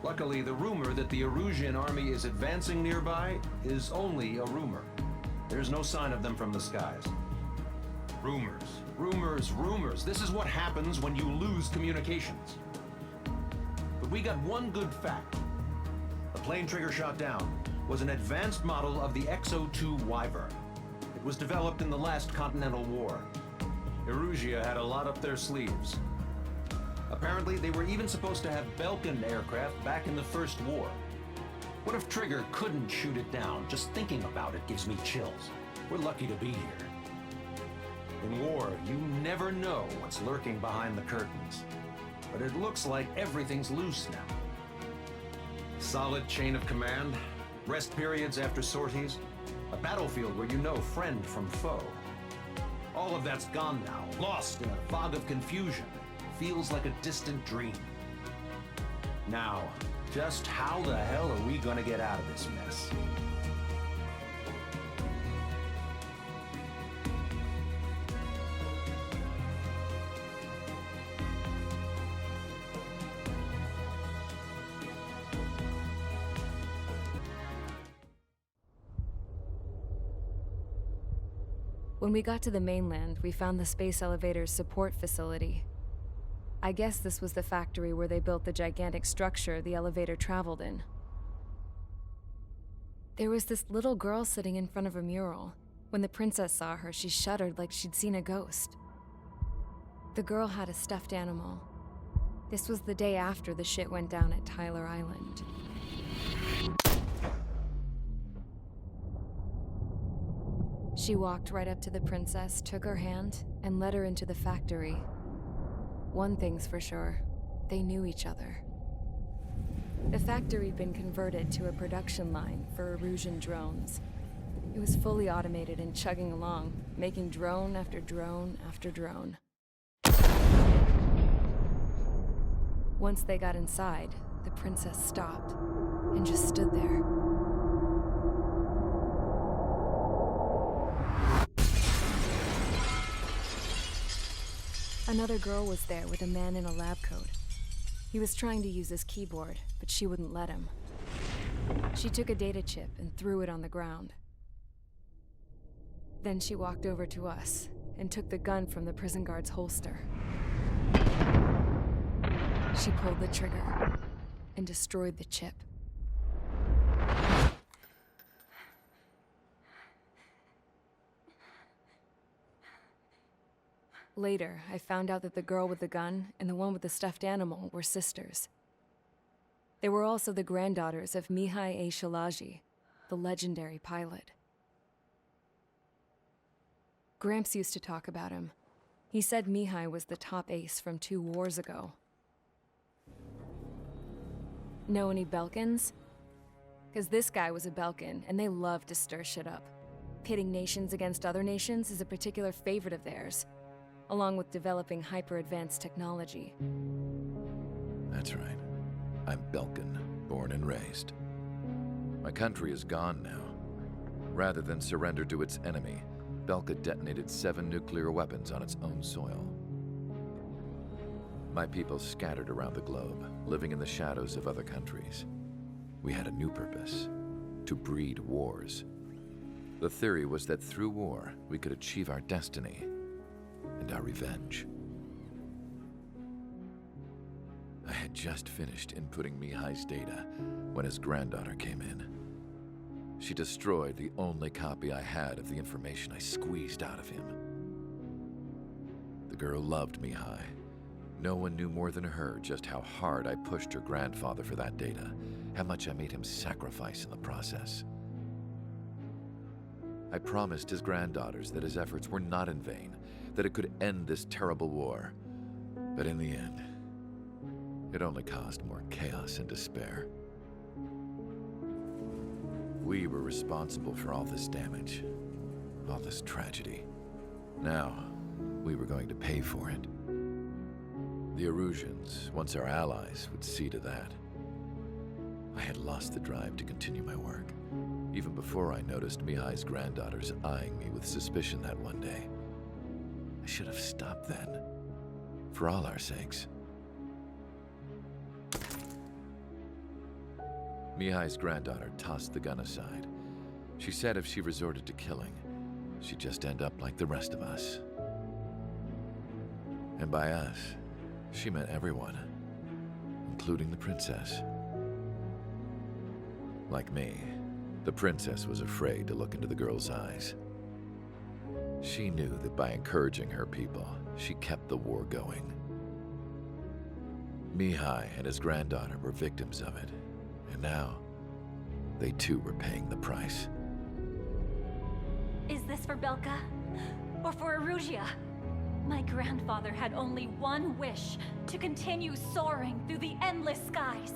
Luckily, the rumor that the Erusian army is advancing nearby is only a rumor. There's no sign of them from the skies. Rumors, rumors, rumors. This is what happens when you lose communications. But we got one good fact. The plane Trigger shot down was an advanced model of the XO-2 Wyvern. It was developed in the last Continental War. Erusia had a lot up their sleeves. Apparently, they were even supposed to have Belkin aircraft back in the First War. What if Trigger couldn't shoot it down? Just thinking about it gives me chills. We're lucky to be here. In war, you never know what's lurking behind the curtains. But it looks like everything's loose now. Solid chain of command, rest periods after sorties, a battlefield where you know friend from foe. All of that's gone now, lost in a fog of confusion. Feels like a distant dream. Now, just how the hell are we gonna get out of this mess? When we got to the mainland, we found the space elevator's support facility. I guess this was the factory where they built the gigantic structure the elevator traveled in. There was this little girl sitting in front of a mural. When the princess saw her, she shuddered like she'd seen a ghost. The girl had a stuffed animal. This was the day after the shit went down at Tyler Island. She walked right up to the princess, took her hand, and led her into the factory. One thing's for sure, they knew each other. The factory'd been converted to a production line for Erusian drones. It was fully automated and chugging along, making drone after drone after drone. Once they got inside, the princess stopped and just stood there. Another girl was there with a man in a lab coat. He was trying to use his keyboard, but she wouldn't let him. She took a data chip and threw it on the ground. Then she walked over to us and took the gun from the prison guard's holster. She pulled the trigger and destroyed the chip. Later, I found out that the girl with the gun and the one with the stuffed animal were sisters. They were also the granddaughters of Mihai A. Shalaji, the legendary pilot. Gramps used to talk about him. He said Mihai was the top ace from 2 wars ago. Know any Belkins? Because this guy was a Belkin, and they love to stir shit up. Pitting nations against other nations is a particular favorite of theirs, along with developing hyper-advanced technology. That's right. I'm Belkin, born and raised. My country is gone now. Rather than surrender to its enemy, Belka detonated 7 nuclear weapons on its own soil. My people scattered around the globe, living in the shadows of other countries. We had a new purpose: to breed wars. The theory was that through war, we could achieve our destiny and our revenge. I had just finished inputting Mihai's data when his granddaughter came in. She destroyed the only copy I had of the information I squeezed out of him. The girl loved Mihai. No one knew more than her just how hard I pushed her grandfather for that data, how much I made him sacrifice in the process. I promised his granddaughters that his efforts were not in vain, that it could end this terrible war. But in the end, It only caused more chaos and despair. We were responsible for all this damage, all this tragedy. Now, we were going to pay for it. The Erusians, once our allies, would see to that. I had lost the drive to continue my work, even before I noticed Mihai's granddaughters eyeing me with suspicion that one day. I should have stopped then, for all our sakes. Mihai's granddaughter tossed the gun aside. She said if she resorted to killing, she'd just end up like the rest of us. And by us, she meant everyone, including the princess. Like me, the princess was afraid to look into the girl's eyes. She knew that by encouraging her people, she kept the war going. Mihai and his granddaughter were victims of it, and now, they too were paying the price. Is this for Belka? Or for Erusea? My grandfather had only one wish, to continue soaring through the endless skies.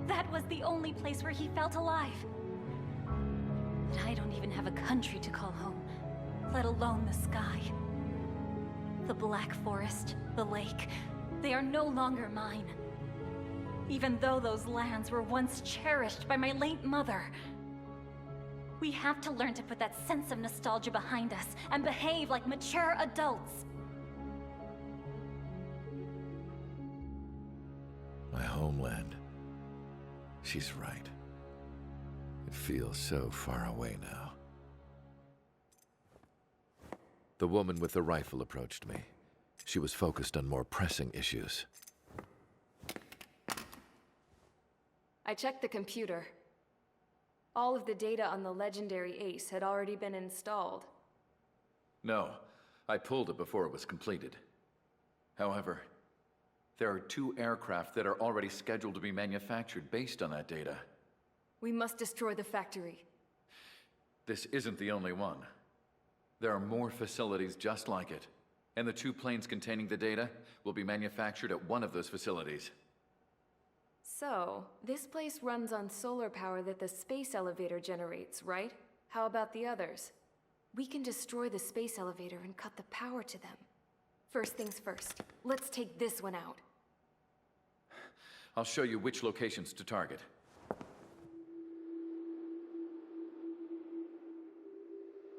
That was the only place where he felt alive. But I don't even have a country to call home, let alone the sky. The Black Forest, the lake, they are no longer mine. Even though those lands were once cherished by my late mother. We have to learn to put that sense of nostalgia behind us and behave like mature adults. My homeland. She's right. It feels so far away now. The woman with the rifle approached me. She was focused on more pressing issues. I checked the computer. All of the data on the legendary ace had already been installed. No, I pulled it before it was completed. However, there are 2 aircraft that are already scheduled to be manufactured based on that data. We must destroy the factory. This isn't the only one. There are more facilities just like it, and the 2 planes containing the data will be manufactured at one of those facilities. So, this place runs on solar power that the space elevator generates, right? How about the others? We can destroy the space elevator and cut the power to them. First things first, let's take this one out. I'll show you which locations to target.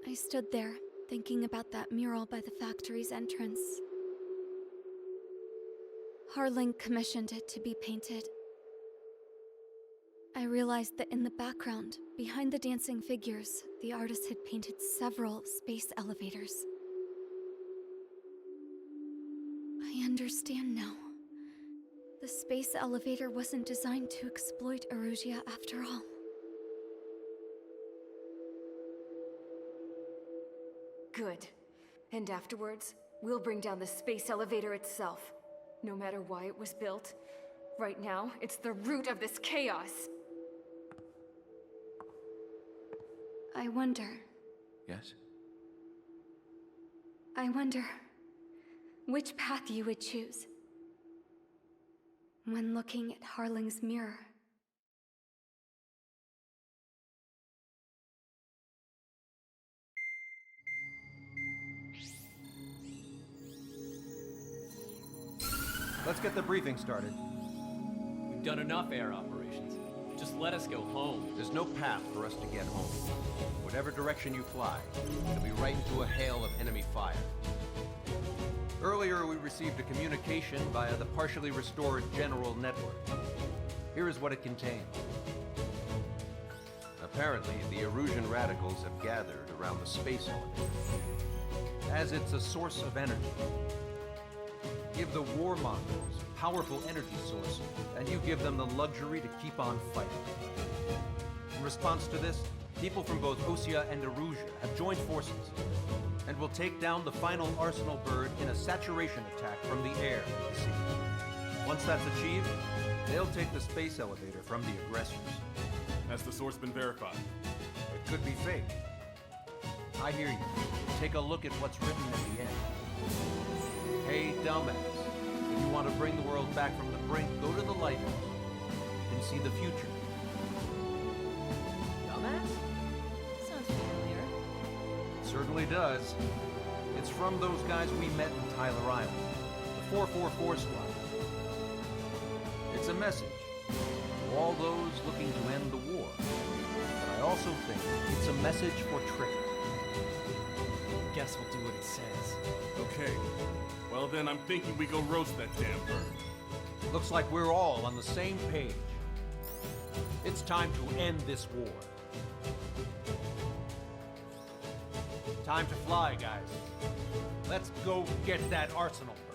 I stood there, thinking about that mural by the factory's entrance. Harling commissioned it to be painted. I realized that in the background, behind the dancing figures, the artist had painted several space elevators. I understand now. The space elevator wasn't designed to exploit Erusea after all. Good. And afterwards, we'll bring down the space elevator itself. No matter why it was built, right now, it's the root of this chaos. I wonder. Yes? I wonder which path you would choose when looking at Harling's mirror. Let's get the briefing started. We've done enough air operations. Just let us go home. There's no path for us to get home. Whatever direction you fly, it'll be right into a hail of enemy fire. Earlier, we received a communication via the partially restored General Network. Here is what it contained. Apparently, the Erusian radicals have gathered around the space elevator, as it's a source of energy. Give the warmongers a powerful energy source, and you give them the luxury to keep on fighting. In response to this, people from both Osea and Erusea have joined forces, and will take down the final Arsenal bird in a saturation attack from the air and the sea. Once that's achieved, they'll take the space elevator from the aggressors. Has the source been verified? It could be fake. I hear you. Take a look at what's written at the end. Hey, dumbass. If you want to bring the world back from the brink, go to the Lighthouse. You can see the future. Dumbass? Sounds familiar. Certainly does. It's from those guys we met in Tyler Island, the 444 squad. It's a message to all those looking to end the war. But I also think it's a message for Tricker. Guess we'll do what it says. Okay. Well then, I'm thinking we go roast that damn bird. Looks like we're all on the same page. It's time to end this war. Time to fly, guys. Let's go get that arsenal bird.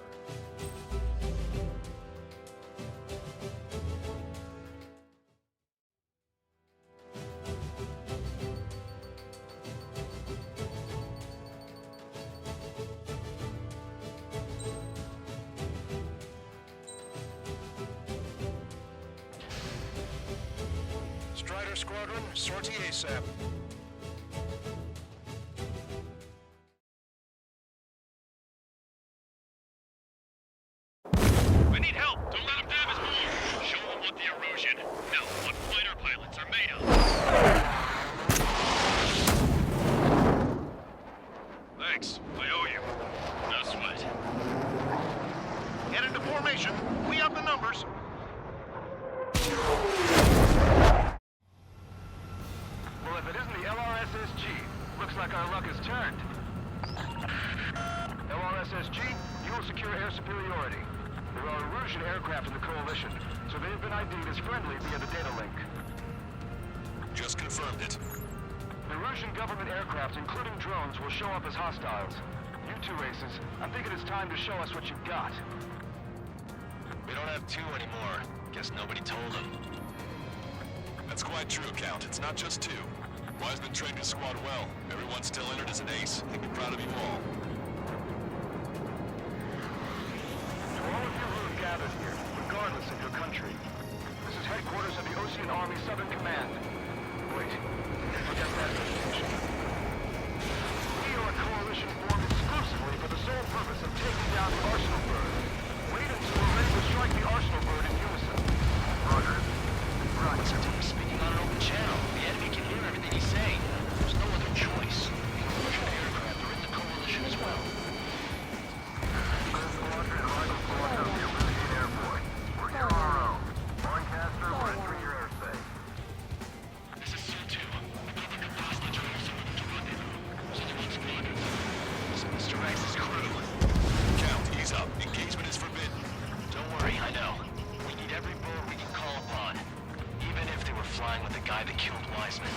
Strider Squadron, sortie ASAP. I need help! Don't let him dab his move! Show him what the erosion, no, what fighter pilots are made of! Thanks, I owe you. No sweat. Get into formation. We have the numbers. Well, if it isn't the LRSSG, looks like our luck has turned. LRSSG, you will secure air superiority. There are Erusian aircraft in the Coalition, so they have been ID'd as friendly via the data link. Just confirmed it. The Erusian government aircraft, including drones, will show up as hostiles. You two aces, I'm thinking it's time to show us what you've got. We don't have two anymore. Guess nobody told him. That's quite true, Count. It's not just two. Wiseman trained his squad well. Everyone's still entered as an ace. He'd be proud of you all. To all of you who have gathered here, regardless of your country, this is headquarters of the Ocean Army Southern Command. Wait, forget that presentation. We are a coalition formed exclusively for the sole purpose of taking down the Arsenal Bird. Wait until we're ready to strike the Arsenal Bird in unison. Roger. Right, listen to him speaking on an open channel. The enemy can hear everything he's saying. There's no other choice. Russian aircraft are in the coalition as well. Squadron and Rifle Squad of the Erusian Air Force. We're URO. Lancaster, we're entering your airspace. This is Su-2. Public hostage are also interrupted. Squadron Squadron. Mr. Max's crew. Count, ease up. Engagement is forbidden. Don't worry, I know. We need every bird we can call upon. Even if they were flying with the guy that killed Wiseman.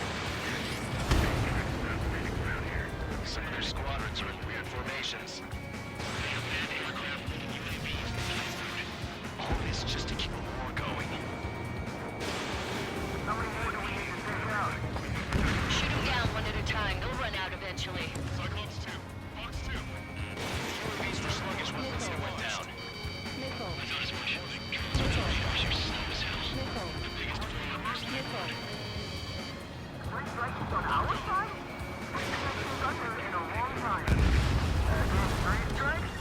Some of their squadrons are in weird formations. They have manned aircraft with UAVs besides the All this just to keep a war going. How many more do we need to take out? Shoot them down one at a time. They'll run out eventually. Cyclops 2. Fox 2. UAVs were sluggish weapons that went down. Nickel. I thought as much. Radars are slow as hell. Nickel. The biggest Nickel. Three strikes on our side? We've been under in a long time. Three strikes?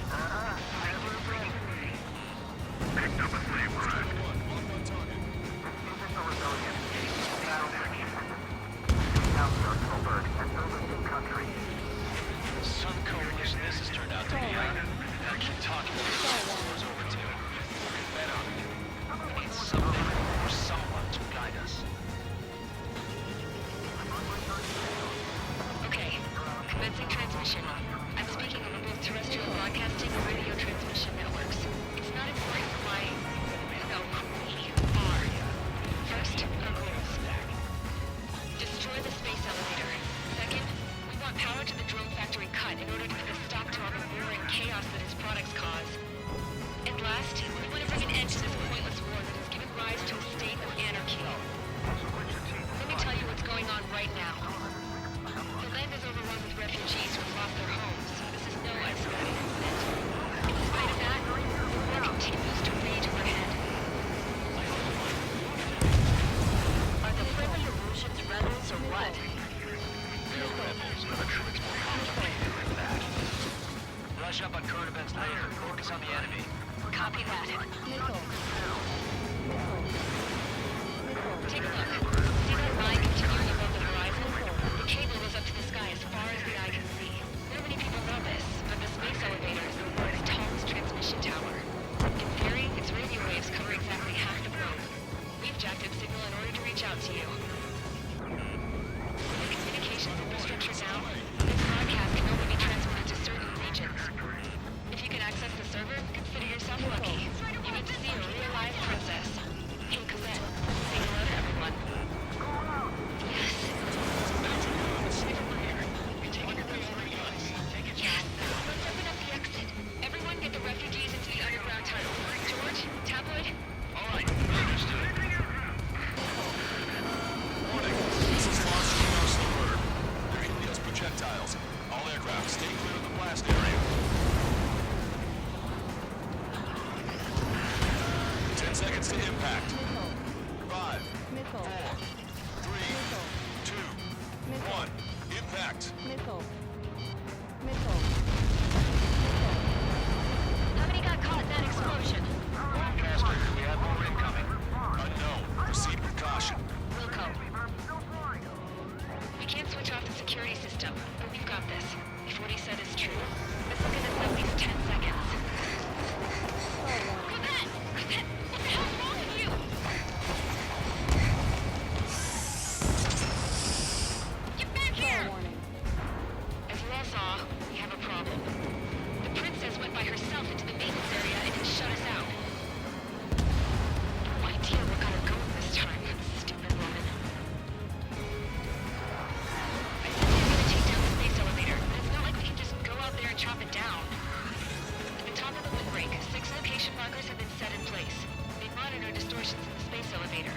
seconds to impact. 5, Missile. 4, 3, 2, 1. Impact. Missile. Missile. How many got caught in that explosion? Lancaster, we have more incoming. Unknown. Proceed with caution. Wilco. We can't switch off the security system, but we've got this. If what he said is true, this will give us at least 10 seconds. Quintet! Quintet! What the hell's wrong with you? Get back here! As you all saw, we have a problem. The princess went by herself into the maintenance area and shut us out. No idea what got her going this time. Stupid woman. I said we were gonna take down the space elevator, but it's not like we can just go out there and chop it down. At the top of the windbreak, 6 location markers have been set in place. They monitor distortions in the space elevator.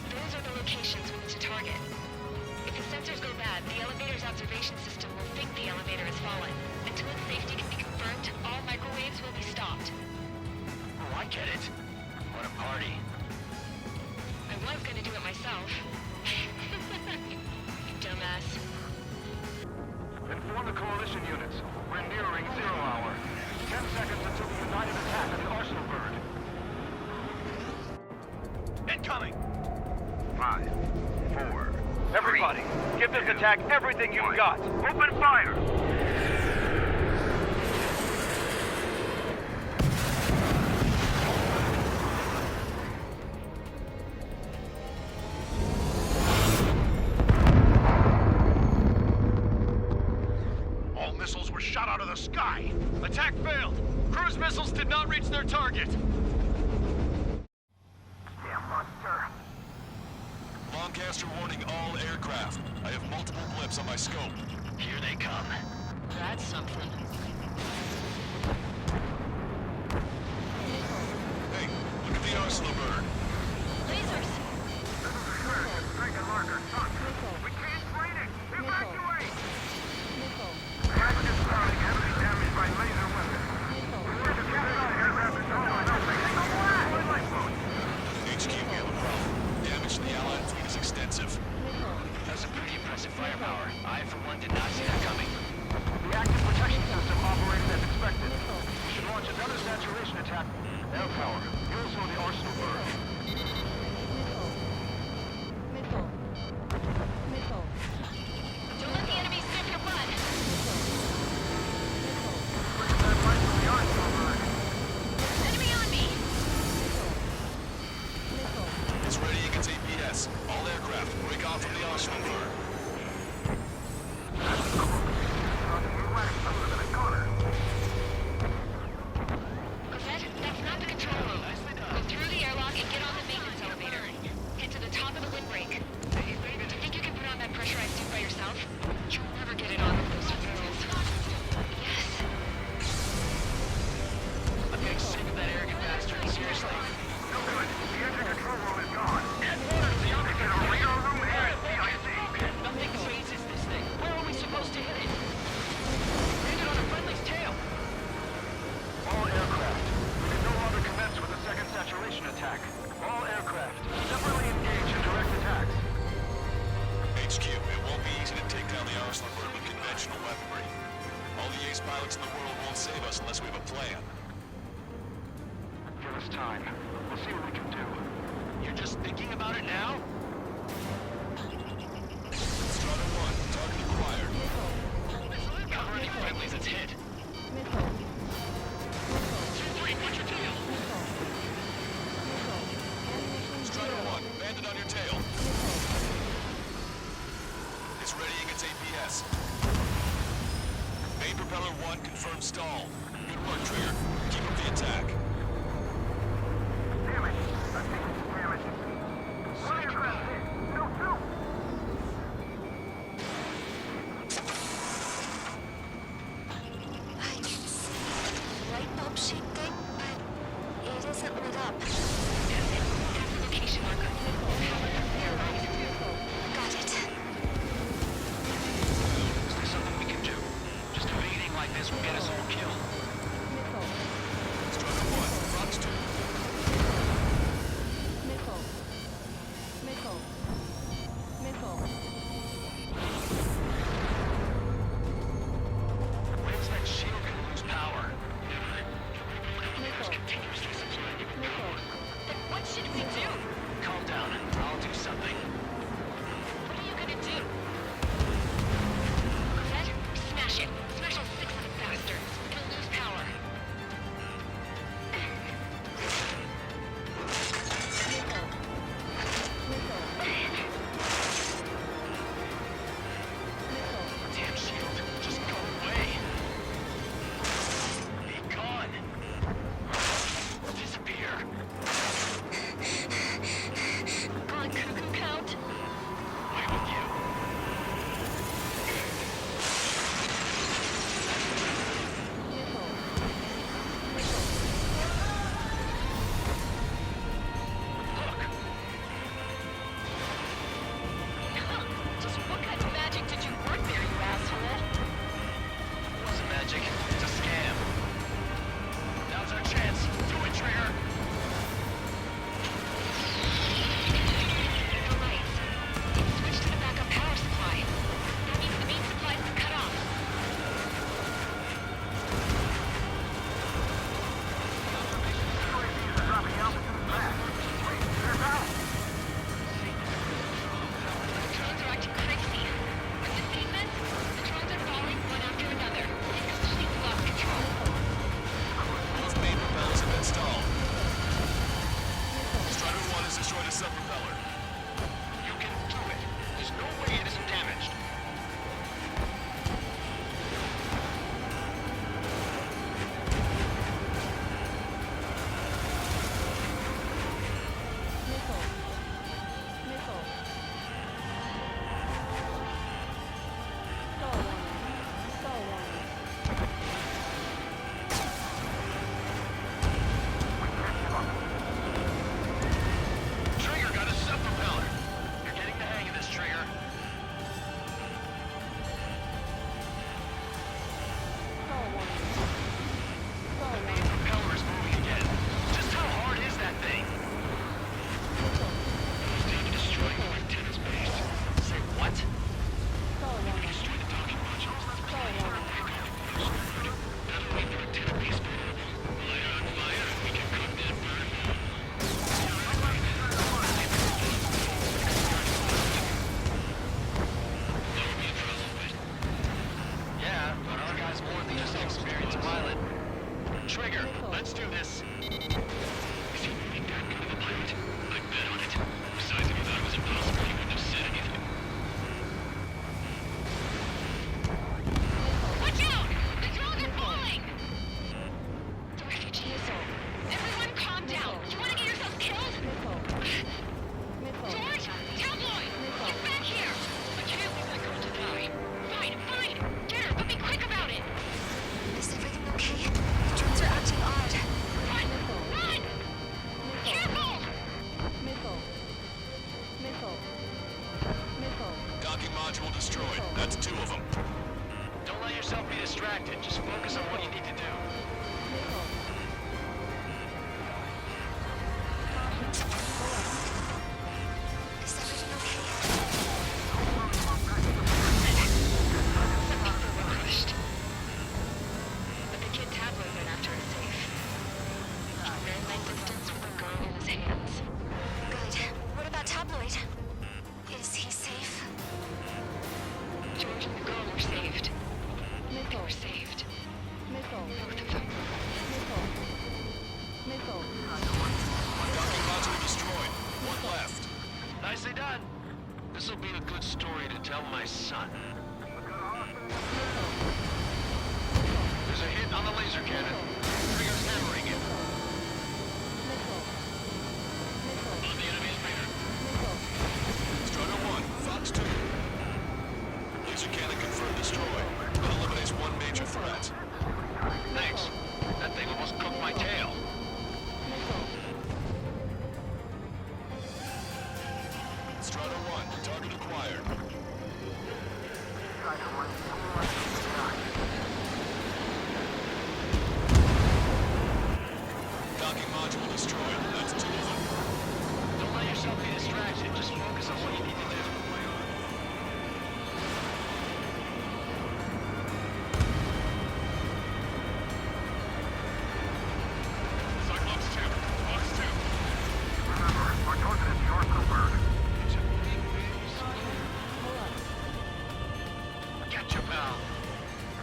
Those are the locations we need to target. If the sensors go bad, the elevator's observation system will think the elevator has fallen. Until its safety can be confirmed, all microwaves will be stopped. Oh, I get it. What a party. I was gonna do it myself. Dumbass. Inform the coalition units. We're nearing 0 hour. 10 seconds until the united attack on the Arsenal bird. Incoming! 5, 4. Everybody, give this attack everything you've got. Open fire! All missiles were shot out of the sky. Attack failed. Cruise missiles did not reach their target. Damn monster. Lancaster warning all aircraft. I have multiple blips on my scope. Here they come. That's something. Hey, look at the Arsenal bird. Lasers! This is a crash. Striking marker. Touch. We can't fight it. Evacuate! Pilot is spotting heavily damaged by laser weapons. We're to get out aircraft control or nothing. Deploy lifeboat. HQ, we have a problem. Damage to the Allied fleet is extensive. That's a pretty impressive firepower. I, for one, did not see that coming. The active protection system operated as expected. We should launch another saturation attack. Air power. You also the Arsenal bird. Missile. Missile. Don't let the enemy sniff your butt! Look at that light from the Arsenal bird. Enemy on me! It's ready against APS. All aircraft, break off from the Arsenal bird. Cosette, that's not the control room. Go through the airlock and get on the maintenance elevator. Get to the top of the windbreak. Do you think you can put on that pressurized suit by yourself? You'll never get it on with those frills. Yes. I'm getting sick of that arrogant bastard. Seriously. No good. The engine control room is gone. Add water to the oxygen radar room and CIC. Nothing phases this thing. Where are we supposed to hit it? Hit it on a friendly's tail. All aircraft. We can no longer commence with a second saturation attack. All aircraft. Separately engage in direct attacks. HQ, it won't be easy to take down the Arsenal bird with conventional weaponry. All the ace pilots in the world won't save us unless we have a plan. Give us time. We'll see what we can do. You're just thinking about it now? Strata 1, target acquired. Cover any friendlies it's hit. Missile. 2-3, watch your tail. Strata 1, bandit on your tail. It's ready against APS. Main propeller 1 confirmed stall. Good work, Trigger. Keep up the attack. Damn it. I think it's damage. One aircraft hit. No, two. I can see the light bulb shaped thing, but it isn't lit up. That's it. That's the location marker. Power up there, right? Got it. Is there something we can do? Just evading like this will get us all killed. Strata 1, That's 2 of them. Don't let yourself be distracted. Just focus on what you need to do. Nicely done. This'll be a good story to tell my son. There's a hit on the laser cannon. Trigger's hammering it. On the enemy's radar. Strider 1, Fox 2. Laser cannon confirmed destroyed. That eliminates one major threat. Thanks. That thing almost cooked my tail. Strider 1, target acquired. Docking module destroyed. That's 2 of them. Don't let yourself be distracted. Just focus on what you need to do. Cyclops 2, Fox 2. Remember, our target is your Homeward. Catch your pal.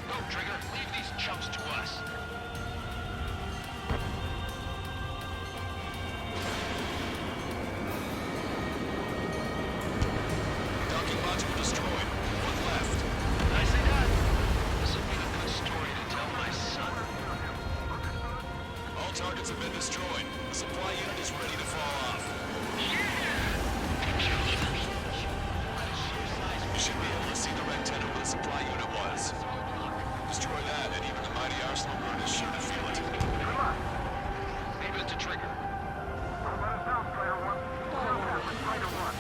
Go, Trigger. Leave these chumps to us. Docking module destroyed. 1 left. Nicely done. This'll be a good story to tell my son. All targets have been destroyed. The supply unit is ready to fall off. You should be able to see the red tent where the supply unit was. Destroy that, and even the mighty arsenal bird is sure to feel it. Leave it to Trigger. Don't let us down, Strider 1. Strider 1.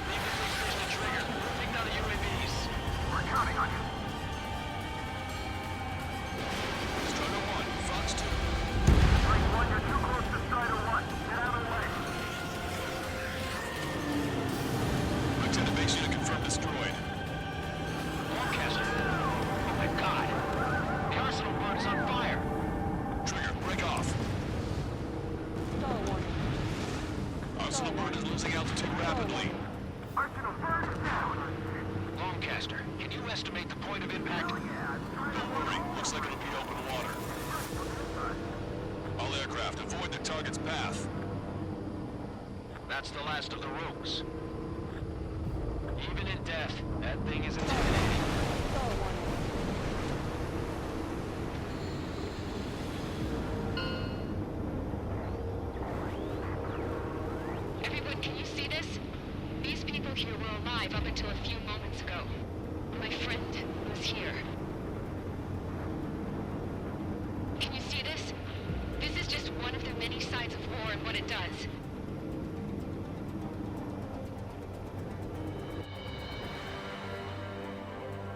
Leave the big fish to Trigger. Take down the UAVs. We're counting on you. Strider 1, Fox 2. Strider 1, you're too close to Strider 1. Get out of the way. Lieutenant base unit confirmed destroyed. Lancaster. Oh my god. The arsenal bird is on fire. Trigger, break off. Arsenal bird is losing altitude rapidly. Arsenal bird is down. Lancaster, can you estimate the point of impact? Don't worry, looks like it'll be open water. All aircraft, avoid the target's path. That's the last of the rogues. Even in death, that thing is intimidating. Everyone, can you see this? These people here were alive up until a few moments ago. My friend was here. Can you see this? This is just one of the many sides of war and what it does.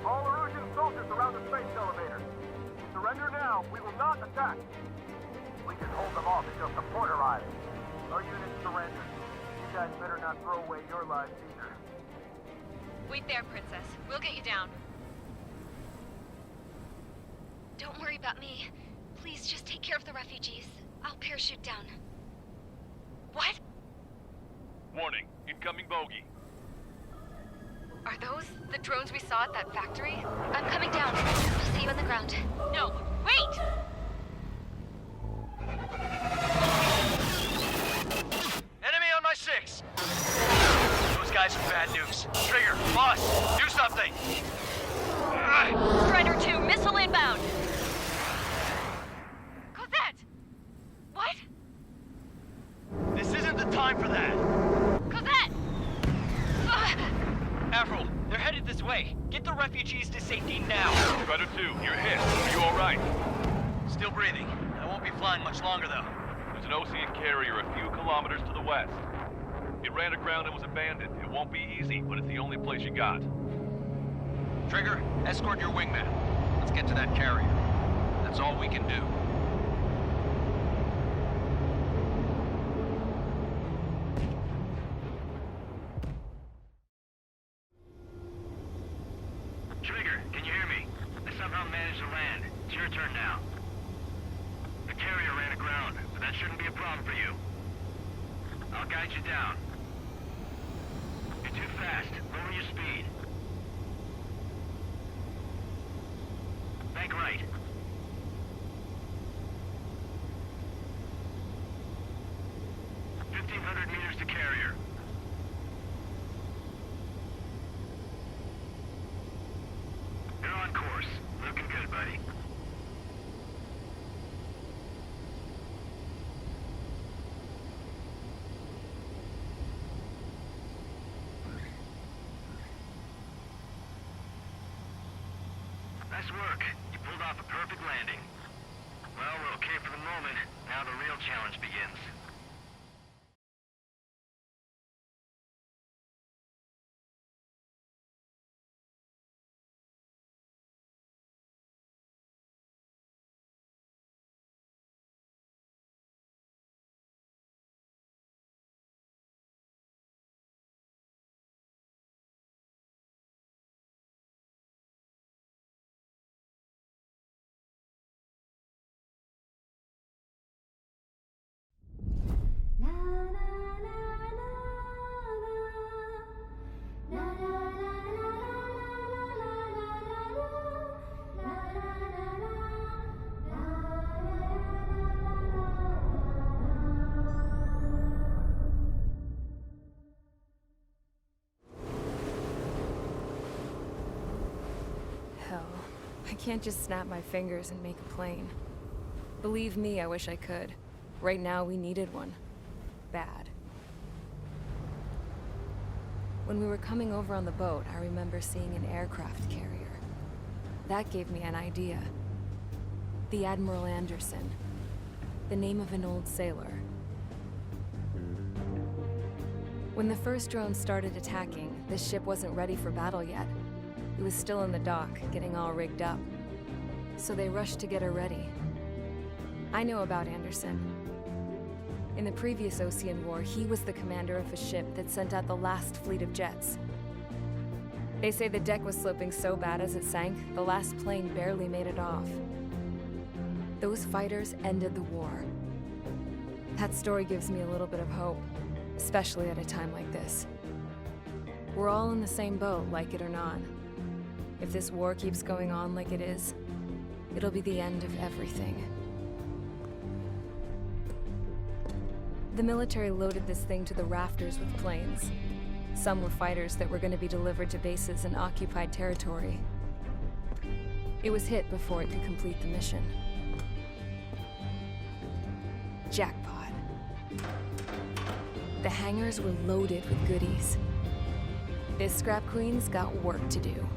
All Erusian soldiers around the space elevator. Surrender now. We will not attack. We can hold them off until support arrives. Our unit surrenders. You guys better not throw away your lives either. Wait there, Princess. We'll get you down. Don't worry about me. Please just take care of the refugees. I'll parachute down. What? Warning, incoming bogey. Are those the drones we saw at that factory? I'm coming down. I'll see you on the ground. No, wait! Enemy on my 6! Those guys are bad news. Trigger, boss, do something! Strider 2, missile inbound! Cosette! What? This isn't the time for that! Cosette! Avril, they're headed this way. Get the refugees to safety now. Strider 2, you're hit. Are you alright? Still breathing. I won't be flying much longer, though. There's an Ocean carrier a few kilometers to the west. It ran aground and was abandoned. It won't be easy, but it's the only place you got. Trigger, escort your wingman. Let's get to that carrier. That's all we can do. Trigger, can you hear me? I somehow managed to land. It's your turn now. The carrier ran aground, but that shouldn't be a problem for you. I'll guide you down. You're too fast. Lower your speed. Bank right. meters to carrier. You're on course. Looking good, buddy. Nice work. You pulled off a perfect landing. Well, we're okay for the moment. Now the real challenge begins. Hell, I can't just snap my fingers and make a plane. Believe me, I wish I could. Right now, we needed one. Bad. When we were coming over on the boat, I remember seeing an aircraft carrier. That gave me an idea. The Admiral Anderson. The name of an old sailor. When the first drone started attacking, the ship wasn't ready for battle yet. It was still in the dock, getting all rigged up. So they rushed to get her ready. I know about Anderson. In the previous Ocean War, he was the commander of a ship that sent out the last fleet of jets. They say the deck was sloping so bad as it sank, the last plane barely made it off. Those fighters ended the war. That story gives me a little bit of hope, especially at a time like this. We're all in the same boat, like it or not. If this war keeps going on like it is, it'll be the end of everything. The military loaded this thing to the rafters with planes. Some were fighters that were going to be delivered to bases in occupied territory. It was hit before it could complete the mission. Jackpot. The hangars were loaded with goodies. This scrap queen's got work to do.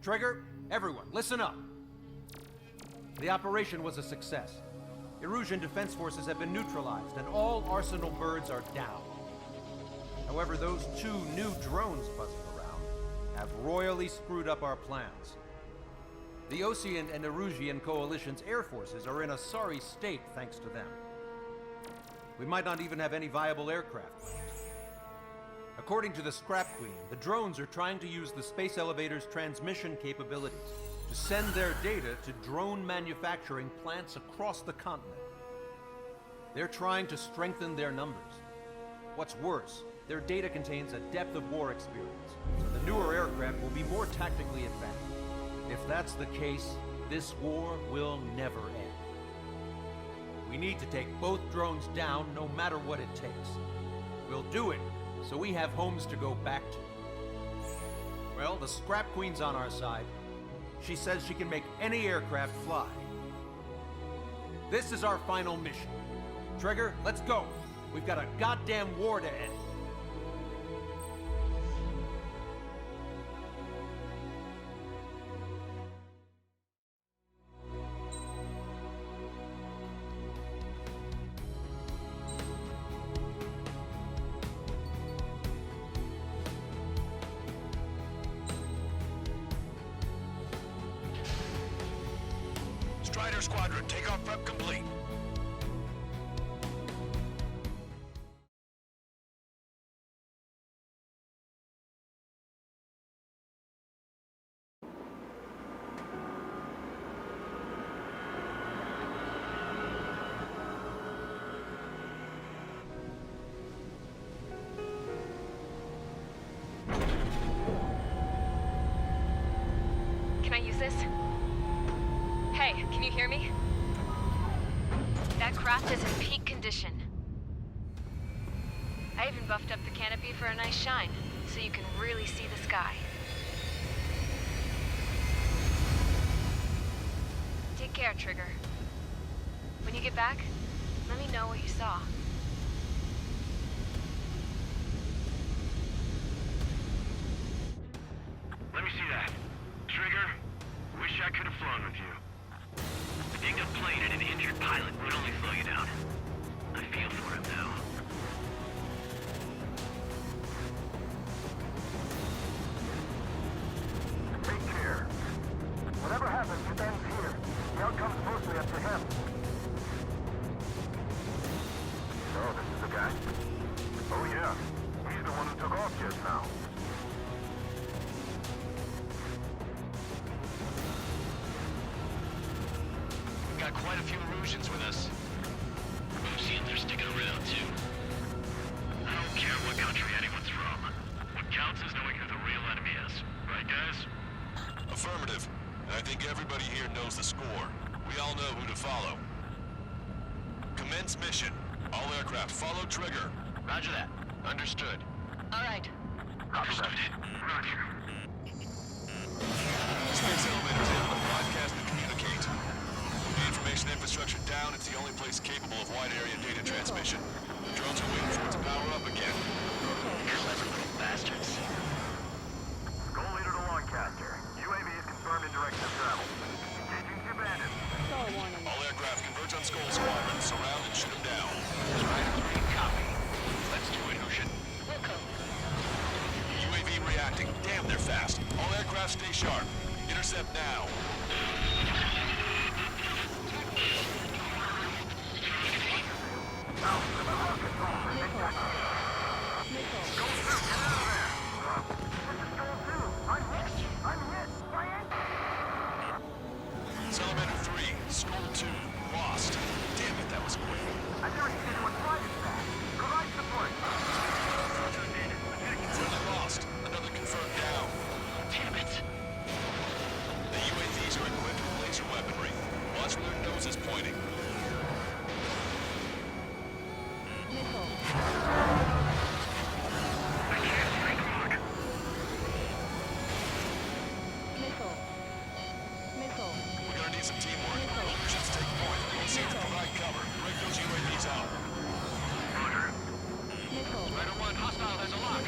Trigger, everyone, listen up. The operation was a success. Erusian defense forces have been neutralized, and all Arsenal birds are down. However, those 2 new drones buzzing around have royally screwed up our plans. The Ocean and Erusian coalition's air forces are in a sorry state thanks to them. We might not even have any viable aircraft left. According to the Scrap Queen, the drones are trying to use the space elevator's transmission capabilities to send their data to drone manufacturing plants across the continent. They're trying to strengthen their numbers. What's worse, their data contains a depth of war experience, so the newer aircraft will be more tactically advanced. If that's the case, this war will never end. We need to take both drones down no matter what it takes. We'll do it so we have homes to go back to. Well, the Scrap Queen's on our side. She says she can make any aircraft fly. This is our final mission. Trigger, let's go. We've got a goddamn war to end. Strider Squadron, takeoff prep complete. Can I use this? Hey, can you hear me? That craft is in peak condition. I even buffed up the canopy for a nice shine, so you can really see the sky. Take care, Trigger. When you get back, let me know what you saw. Let me see that. Trigger, wish I could have flown with you. A dinged up plane and an injured pilot would only slow you down. I feel for him, though. Take care. Whatever happens, it ends here. The outcome's mostly up to him. So, this is the guy? Oh yeah. He's the one who took off just now. Got quite a few illusions with us. Oceans are sticking around, too. I don't care what country anyone's from. What counts is knowing who the real enemy is. Right, guys? Affirmative. And I think everybody here knows the score. We all know who to follow. Commence mission. All aircraft follow Trigger. Roger that. Understood. All right. Understood. Roger. Space elevators able to broadcast and communicate. The information infrastructure down, it's the only place capable of wide area data transmission. Drones are waiting for it to power up again. Clever little bastards. Goal leader to Lancaster. UAV is confirmed in direction of travel. Engaging two bandits. Star warning. All aircraft converge on Skull Squadron. Surround and shoot them down. Strider 3, copy. Let's do it, Hushin. Wilco. UAV reacting. Damn, they're fast. All aircraft stay sharp. Intercept now. Salamander 3, Skull 2, lost. Damn it, that was quick. I've never seen anyone fly this fast. Provide support. Friendly lost. Another confirmed down. Damn it. The UAVs are equipped with laser weaponry. Watch where their nose is pointing. We're gonna need some teamwork. Should take point. We'll see to provide cover. Break those UAVs out. Strider 1, hostile has a lock.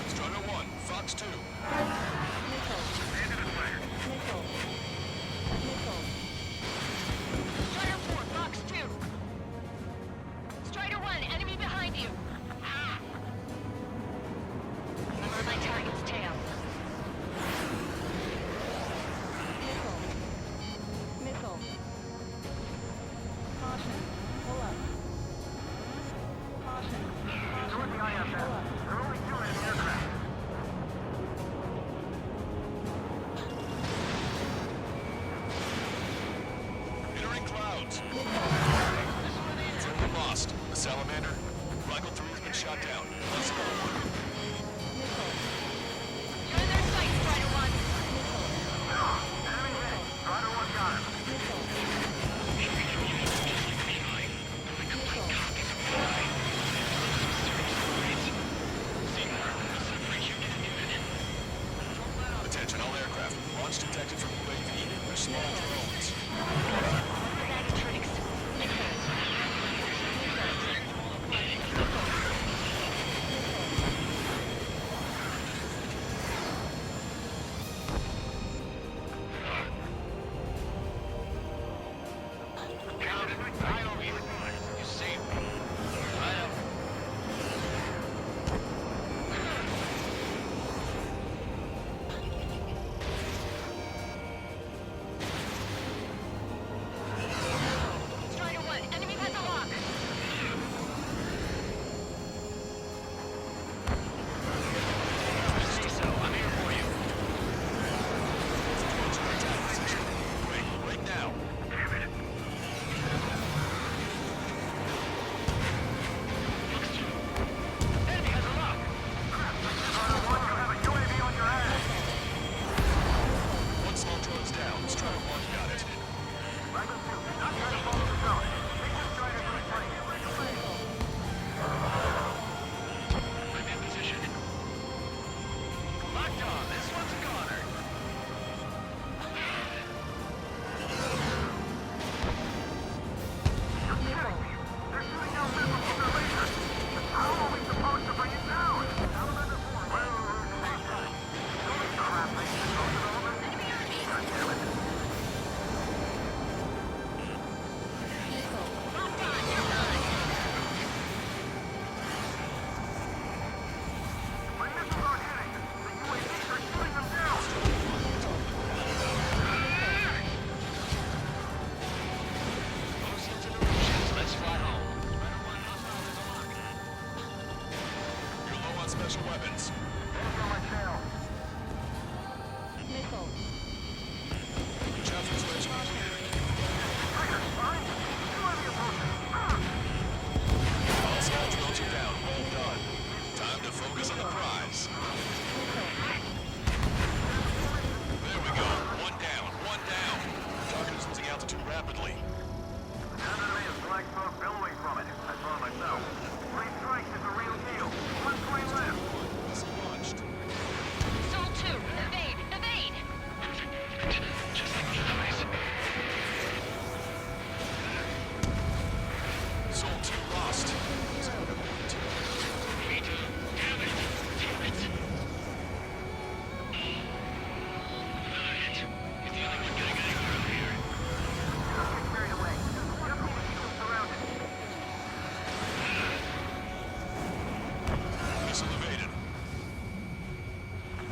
Strider 1, Fox 2. Strider 4, Fox 2. Strider 1, enemy behind you. I'm on my target's tail. Missile. Caution. Pull up. Caution. Toward the IFF. There are only two enemy aircraft. Entering clouds. Friendly lost. The Salamander. Rifle 3 has been shot down. Let's go. You're in their sight, Strider 1. Enemy hit. Strider 1 got him. Attention all aircraft. Launch detected from UAV. They're small drones. weapons. Hands on my tail. Missile. Chapter switch completed. Trigger, fine. Too heavy approaching. All scout drills are down. Well done. Time to focus on the prize. There we go. One down. One down. Target is losing altitude rapidly. The enemy is black smoke billowing from it. I saw it myself. 3 strikes is a real deal. 1 point left. Launched. Soul 2, evade! Evade! Just like the others. Soul 2 lost. Me too. Damn it! Damn it! He's the only one getting anywhere up here. Don't get carried away. Careful, the shield's surrounded. Missile evaded.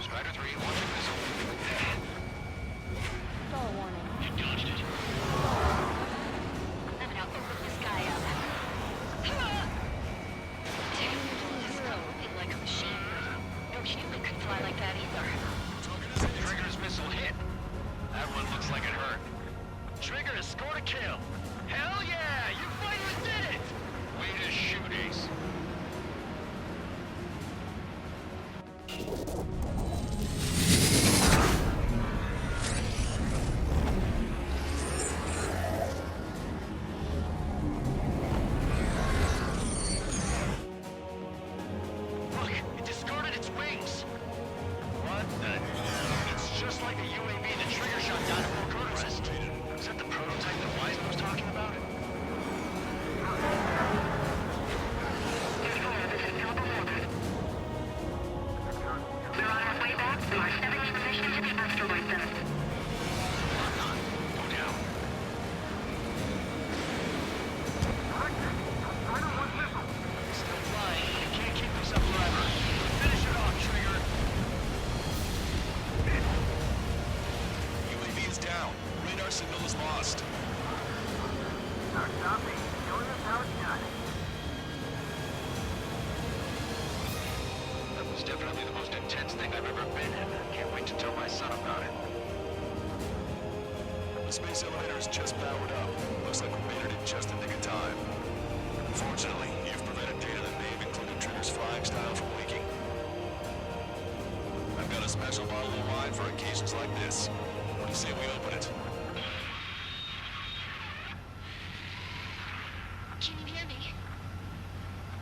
Strider 3, launching missile. Stall warning. You dodged it. I'm gonna open this guy up. Damn, this guy moving like a machine. No human could fly like that either. Trigger's missile hit. That one looks like it hurt. Trigger has scored a kill. Hell yeah! You finally did it! Way to shoot, Ace. Look, it discarded its wings. What the? It's just like the UAV the Trigger shot down at Fort Rest. Is that the prototype that Wiseman was talking about? We're on our way back to our 70 position to the asteroid belt. Lock on. Go down. Still flying. You can't keep this up forever. Finish it off, Trigger. UAV is down. Radar signal is lost. Copy. Showing us how it's done. That was definitely the most intense thing I've ever been in. Can't wait to tell my son about it. The space elevator is just powered up. Looks like we made it in just the nick of time. Fortunately, you've prevented data that may have included Trigger's flying style from leaking. I've got a special bottle of wine for occasions like this. What do you say we open it? Can you hear me?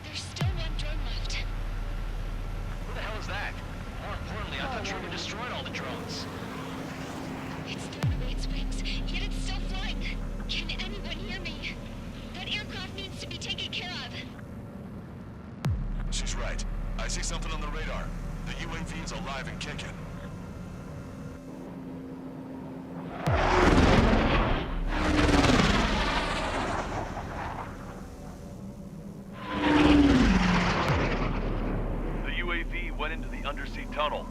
There's still one drone left. Who the hell is that? More importantly, I thought Trigger destroyed all the drones. It's thrown away its wings, yet it's still flying. Can anyone hear me? That aircraft needs to be taken care of. She's right. I see something on the radar. The UAV is alive and kicking. The UAV went into the undersea tunnel.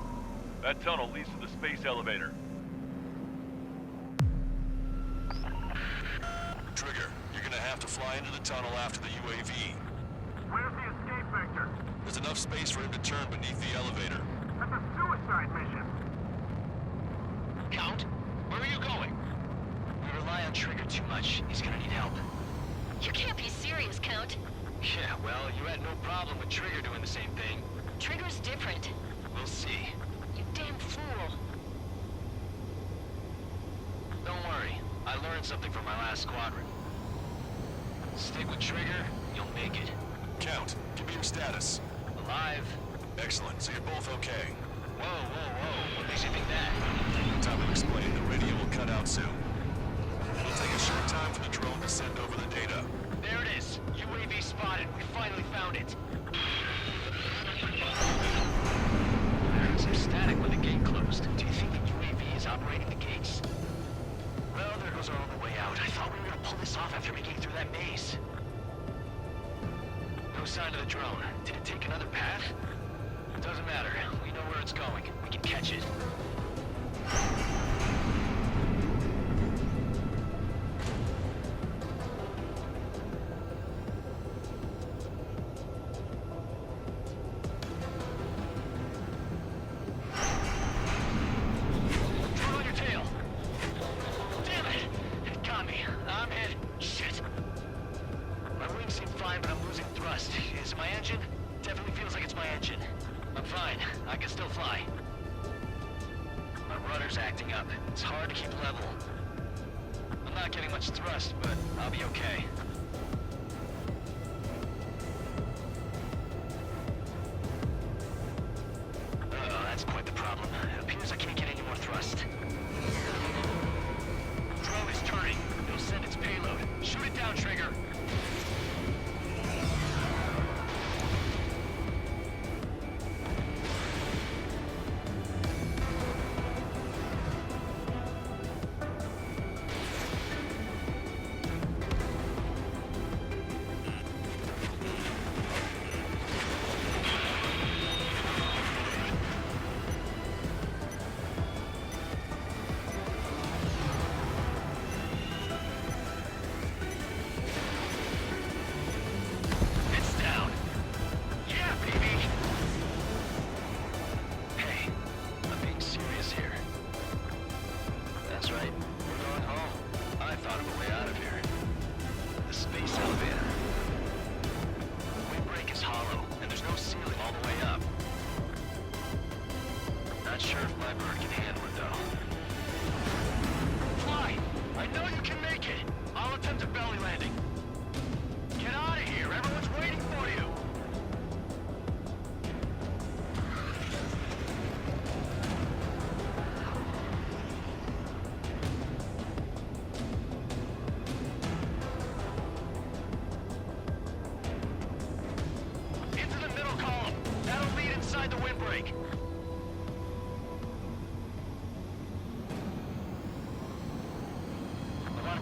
That tunnel leads to the space elevator. Trigger, you're gonna have to fly into the tunnel after the UAV. Where's the escape vector? There's enough space for him to turn beneath the elevator. That's a suicide mission. Count, where are you going? We rely on Trigger too much. He's gonna need help. You can't be serious, Count. Yeah, well, you had no problem with Trigger doing the same thing. Trigger's different. We'll see. You damn fool. Don't worry. I learned something from my last squadron. Stick with Trigger, you'll make it. Count, give me your status. Alive. Excellent, so you're both okay. Whoa, whoa, whoa. What makes you think that? No time to explain. The radio will cut out soon. It'll take a short time for the drone to send over the data. There it is. UAV spotted. We finally found it. I heard some static when the gate closed. Do you think the UAV is operating the gates? Well, there goes our only way out. I thought we were gonna pull this off after making it through that maze. No sign of the drone. Did it take another path? Doesn't matter. We know where it's going. We can catch it. I can still fly. My rudder's acting up. It's hard to keep level. I'm not getting much thrust, but I'll be okay. Oh, that's quite the problem. It appears I can't get any more thrust. Drone is turning. It'll send its payload. Shoot it down, Trigger.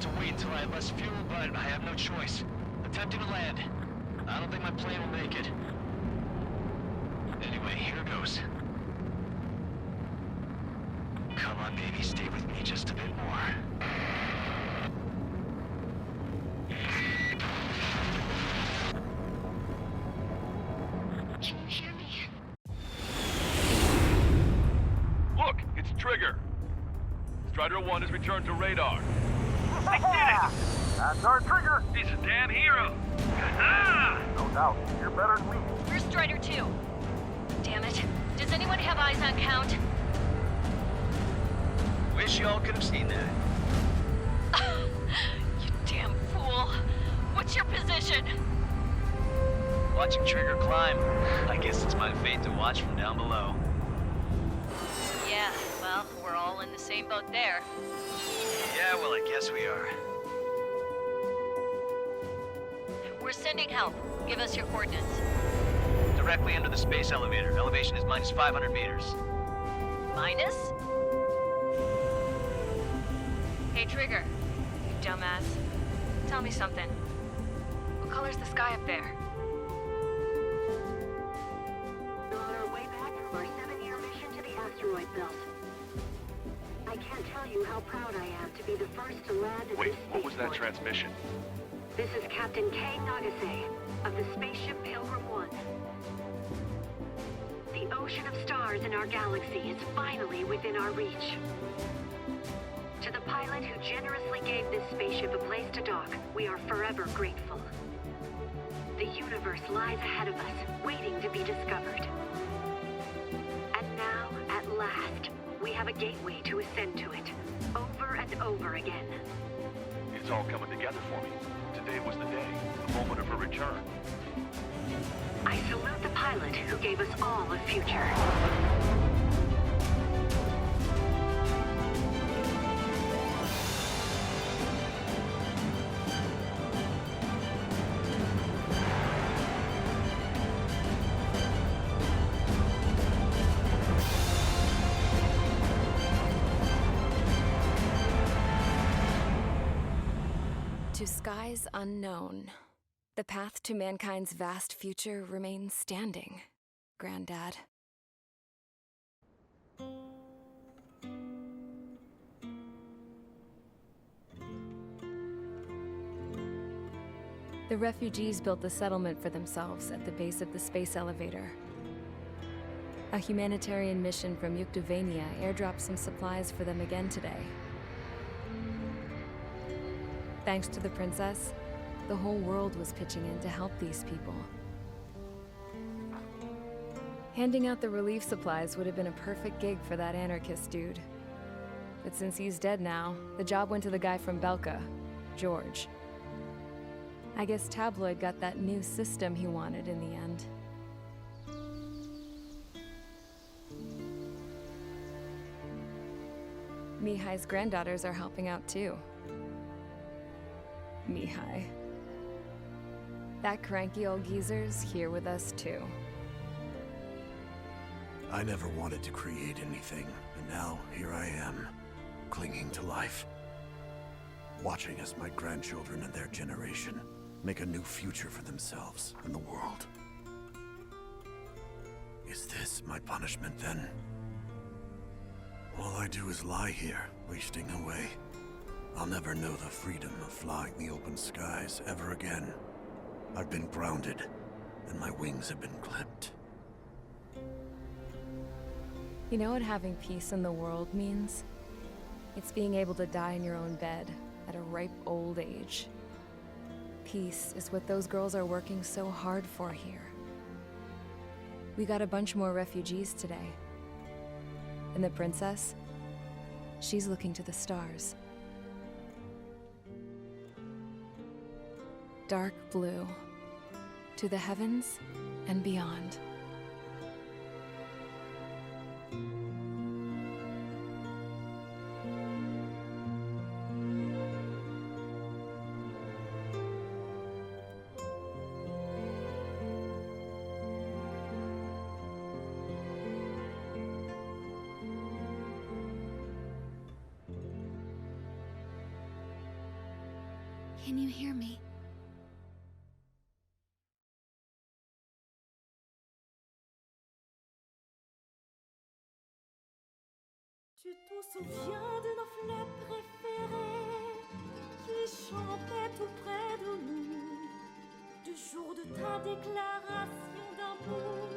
To wait until I have less fuel, but I have no choice. Attempting to land. I don't think my plane will make it. Anyway, here goes. Come on, baby, stay with me just a bit more. Can you hear me? Look, it's Trigger. Strider 1 has returned to radar. They did it! That's our Trigger! He's a damn hero! No doubt. You're better than me. Where's Strider 2? Damn it. Does anyone have eyes on Count? Wish y'all could have seen that. You damn fool. What's your position? Watching Trigger climb. I guess it's my fate to watch from down below. Yeah, well, we're all in the same boat there. Yeah, well, I guess we are. We're sending help. Give us your coordinates. Directly under the space elevator. Elevation is minus 500 meters. Minus? Hey, Trigger. You dumbass. Tell me something. What color's the sky up there? On our way back from our 7-year mission to the asteroid belt. I can't tell you how proud I am to be the first to land at Wait, this what was that spaceport. transmission? This is Captain Kay Nagase of the spaceship Pilgrim 1. The ocean of stars in our galaxy is finally within our reach. To the pilot who generously gave this spaceship a place to dock, we are forever grateful. The universe lies ahead of us, waiting to be discovered. And now, at last, we have a gateway to ascend to it, over and over again. It's all coming together for me. Today was the day, the moment of her return. I salute the pilot who gave us all a future. To skies unknown, the path to mankind's vast future remains standing, Granddad. The refugees built a settlement for themselves at the base of the space elevator. A humanitarian mission from Yuktovania airdropped some supplies for them again today. Thanks to the princess, the whole world was pitching in to help these people. Handing out the relief supplies would have been a perfect gig for that anarchist dude. But since he's dead now, the job went to the guy from Belka, George. I guess Tabloid got that new system he wanted in the end. Mihai's granddaughters are helping out too. Mihai. That cranky old geezer's here with us too. I never wanted to create anything, and now here I am, clinging to life. Watching as my grandchildren and their generation make a new future for themselves and the world. Is this my punishment then? All I do is lie here, wasting away. I'll never know the freedom of flying the open skies ever again. I've been grounded, and my wings have been clipped. You know what having peace in the world means? It's being able to die in your own bed at a ripe old age. Peace is what those girls are working so hard for here. We got a bunch more refugees today. And the princess? She's looking to the stars. Dark blue. To the heavens and beyond. Can you hear me? Tu te souviens de nos fleurs préférées qui chantaient tout près de nous, du jour de ta déclaration d'amour.